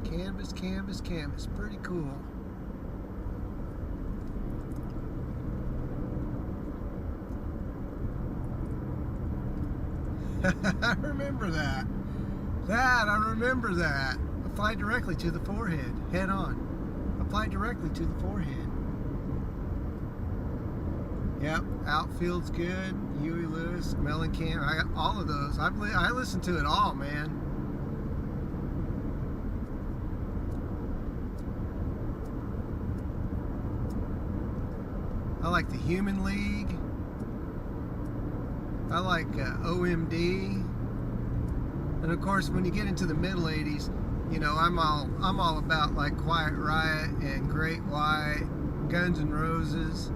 [SPEAKER 1] Canvas, canvas, canvas. Pretty cool. I remember that. I remember that. Apply directly to the forehead, head on. Apply directly to the forehead. Yep, Outfield's good. Huey Lewis, Mellencamp. I got all of those. I listen to it all, man. I like the Human League. I like OMD. And of course, when you get into the middle '80s, you know, I'm all about like Quiet Riot and Great White, Guns N' Roses,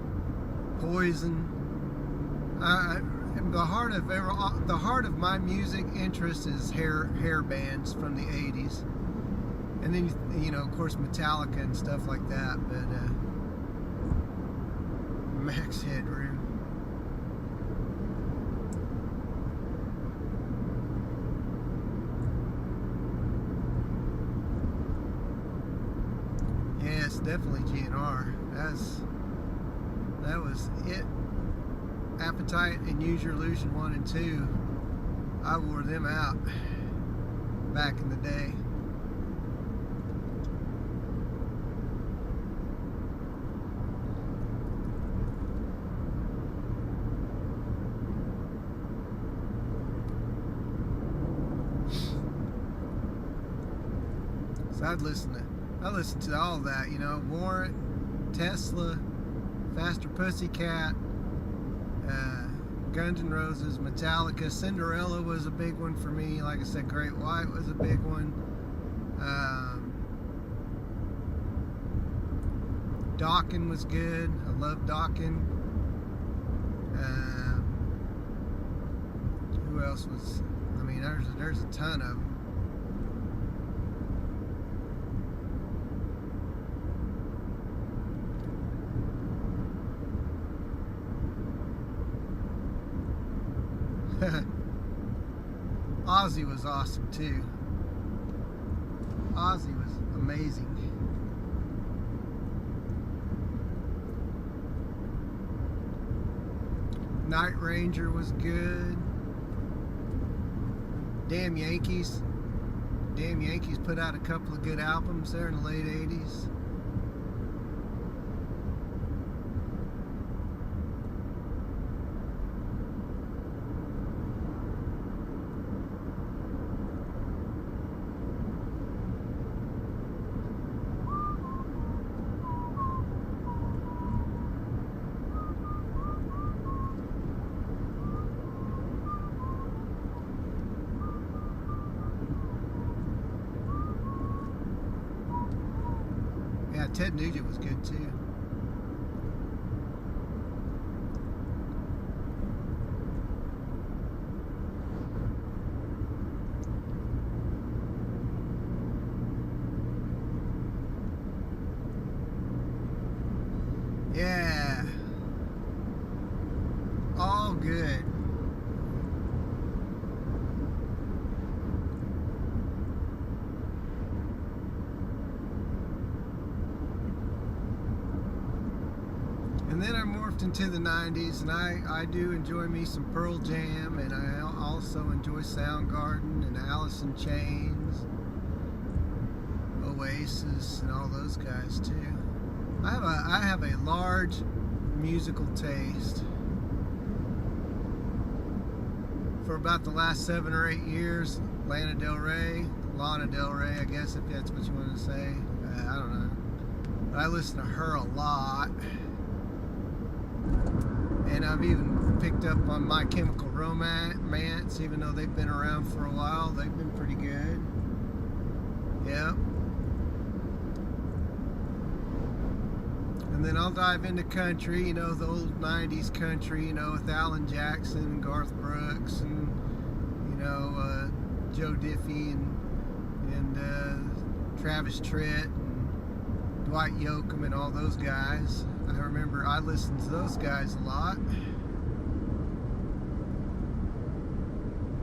[SPEAKER 1] Poison. The heart of my music interest is hair bands from the '80s, and then you know, of course, Metallica and stuff like that. But Max Headroom. Yeah, it's definitely GNR. That was it. Appetite and Use Your Illusion 1 and 2. I wore them out back in the day. So I listened to all that, you know, Warrant, Tesla, Faster Pussycat, Guns N' Roses, Metallica. Cinderella was a big one for me. Like I said, Great White was a big one. Dokken was good. I love Dokken. Who else was? I mean, there's a ton of them. Ozzy was awesome too. Ozzy was amazing. Night Ranger was good. Damn Yankees put out a couple of good albums there in the late '80s. Yeah, Ted Nugent was good too. good. And then I morphed into the 90s, and I do enjoy me some Pearl Jam, and I also enjoy Soundgarden and Alice in Chains, Oasis, and all those guys too. I have a large musical taste. For about the last 7 or 8 years, Lana Del Rey, I guess, if that's what you want to say. I don't know. But I listen to her a lot. And I've even picked up on My Chemical Romance, even though they've been around for a while. They've been pretty good. Yep. And then I'll dive into country, you know, the old 90s country, you know, with Alan Jackson and Garth Brooks and, you know, Joe Diffie and Travis Tritt and Dwight Yoakam and all those guys. I remember I listened to those guys a lot.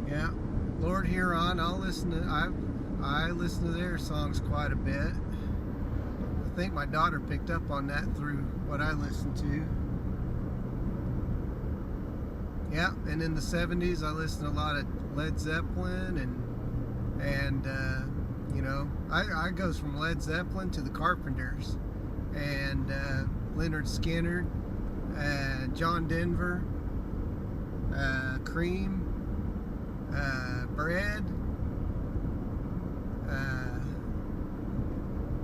[SPEAKER 1] Yeah, Lord Huron, I listen to their songs quite a bit. I think my daughter picked up on that through what I listened to. Yeah, and in the 70s I listened to a lot of Led Zeppelin and you know, I goes from Led Zeppelin to the Carpenters and Leonard Skinner, John Denver, Cream, Bread,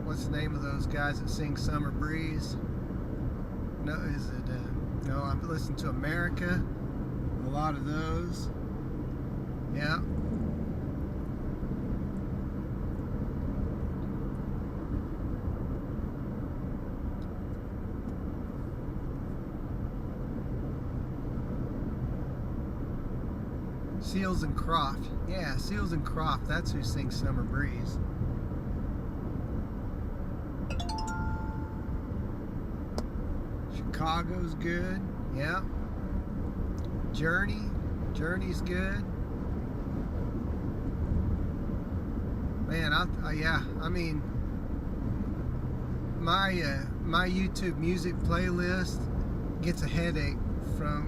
[SPEAKER 1] what's the name of those guys that sing Summer Breeze? No, is it, no, I've listened to America, a lot of those, yeah. Seals and Croft. Yeah, Seals and Croft. That's who sings Summer Breeze. Chicago's good. Yeah. Journey's good. Man, yeah. I mean, my YouTube music playlist gets a headache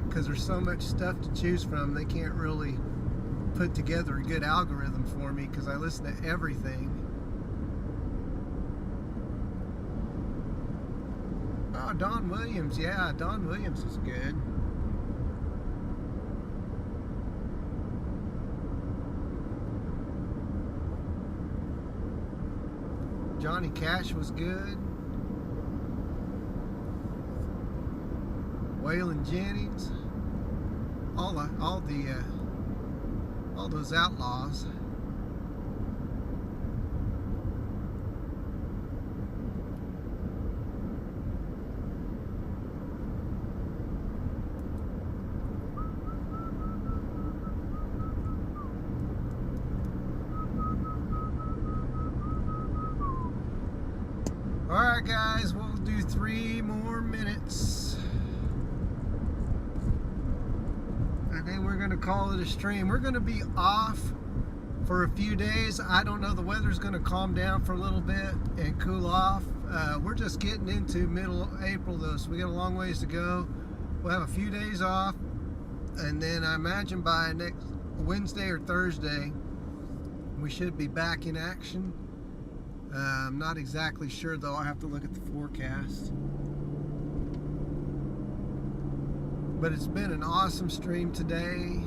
[SPEAKER 1] because there's so much stuff to choose from. They can't really put together a good algorithm for me because I listen to everything. Oh, Don Williams. Yeah, Don Williams is good. Johnny Cash was good. Waylon Jennings. All those outlaws. Alright guys, we'll do 3 more minutes. And then we're going to call it a stream. We're going to be off for a few days. I don't know, the weather's going to calm down for a little bit and cool off. We're just getting into middle April though, so we got a long ways to go. We'll have a few days off, and then I imagine by next Wednesday or Thursday we should be back in action. I'm not exactly sure though. I'll have to look at the forecast. But it's been an awesome stream today.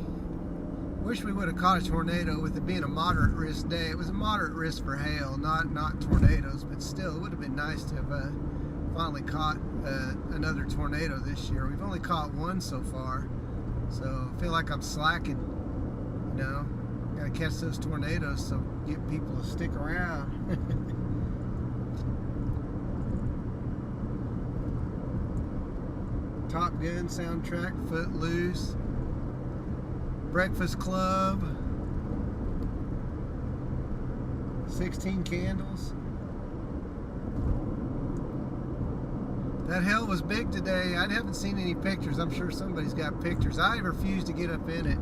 [SPEAKER 1] Wish we would have caught a tornado with it being a moderate risk day. It was a moderate risk for hail, not tornadoes, but still it would have been nice to have finally caught another tornado this year. We've only caught one so far, so I feel like I'm slacking, you know. Gotta catch those tornadoes so get people to stick around. Top Gun soundtrack, Footloose, Breakfast Club, 16 Candles. That hail was big today. I haven't seen any pictures. I'm sure somebody's got pictures. I refuse to get up in it.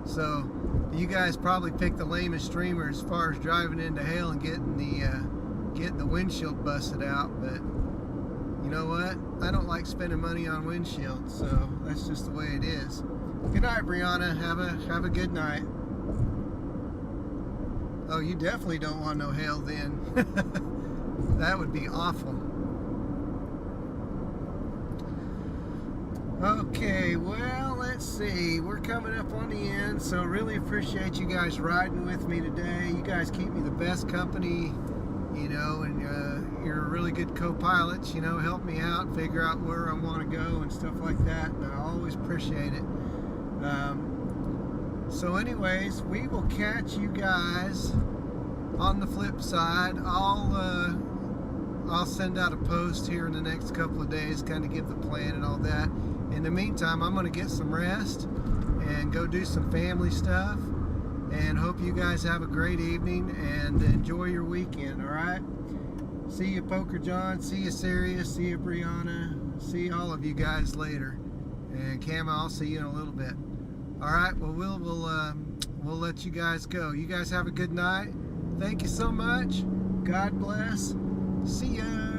[SPEAKER 1] So you guys probably picked the lamest streamer as far as driving into hail and getting the windshield busted out. But you know what? I don't like spending money on windshields, so that's just the way it is. Good night, Brianna. Have a good night. Oh, you definitely don't want no hail then. That would be awful. Okay, well, let's see. We're coming up on the end, so really appreciate you guys riding with me today. You guys keep me the best company, you know, and you're really good co-pilots, you know, help me out, figure out where I want to go and stuff like that, and I always appreciate it. So anyways, we will catch you guys on the flip side. I'll send out a post here in the next couple of days, kind of give the plan and all that. In the meantime, I'm going to get some rest and go do some family stuff, and hope you guys have a great evening and enjoy your weekend. All right, see you, Poker John, see you, Sirius, see you, Brianna, see all of you guys later, and Cam, I'll see you in a little bit. All right, well, we'll let you guys go. You guys have a good night. Thank you so much. God bless. See ya.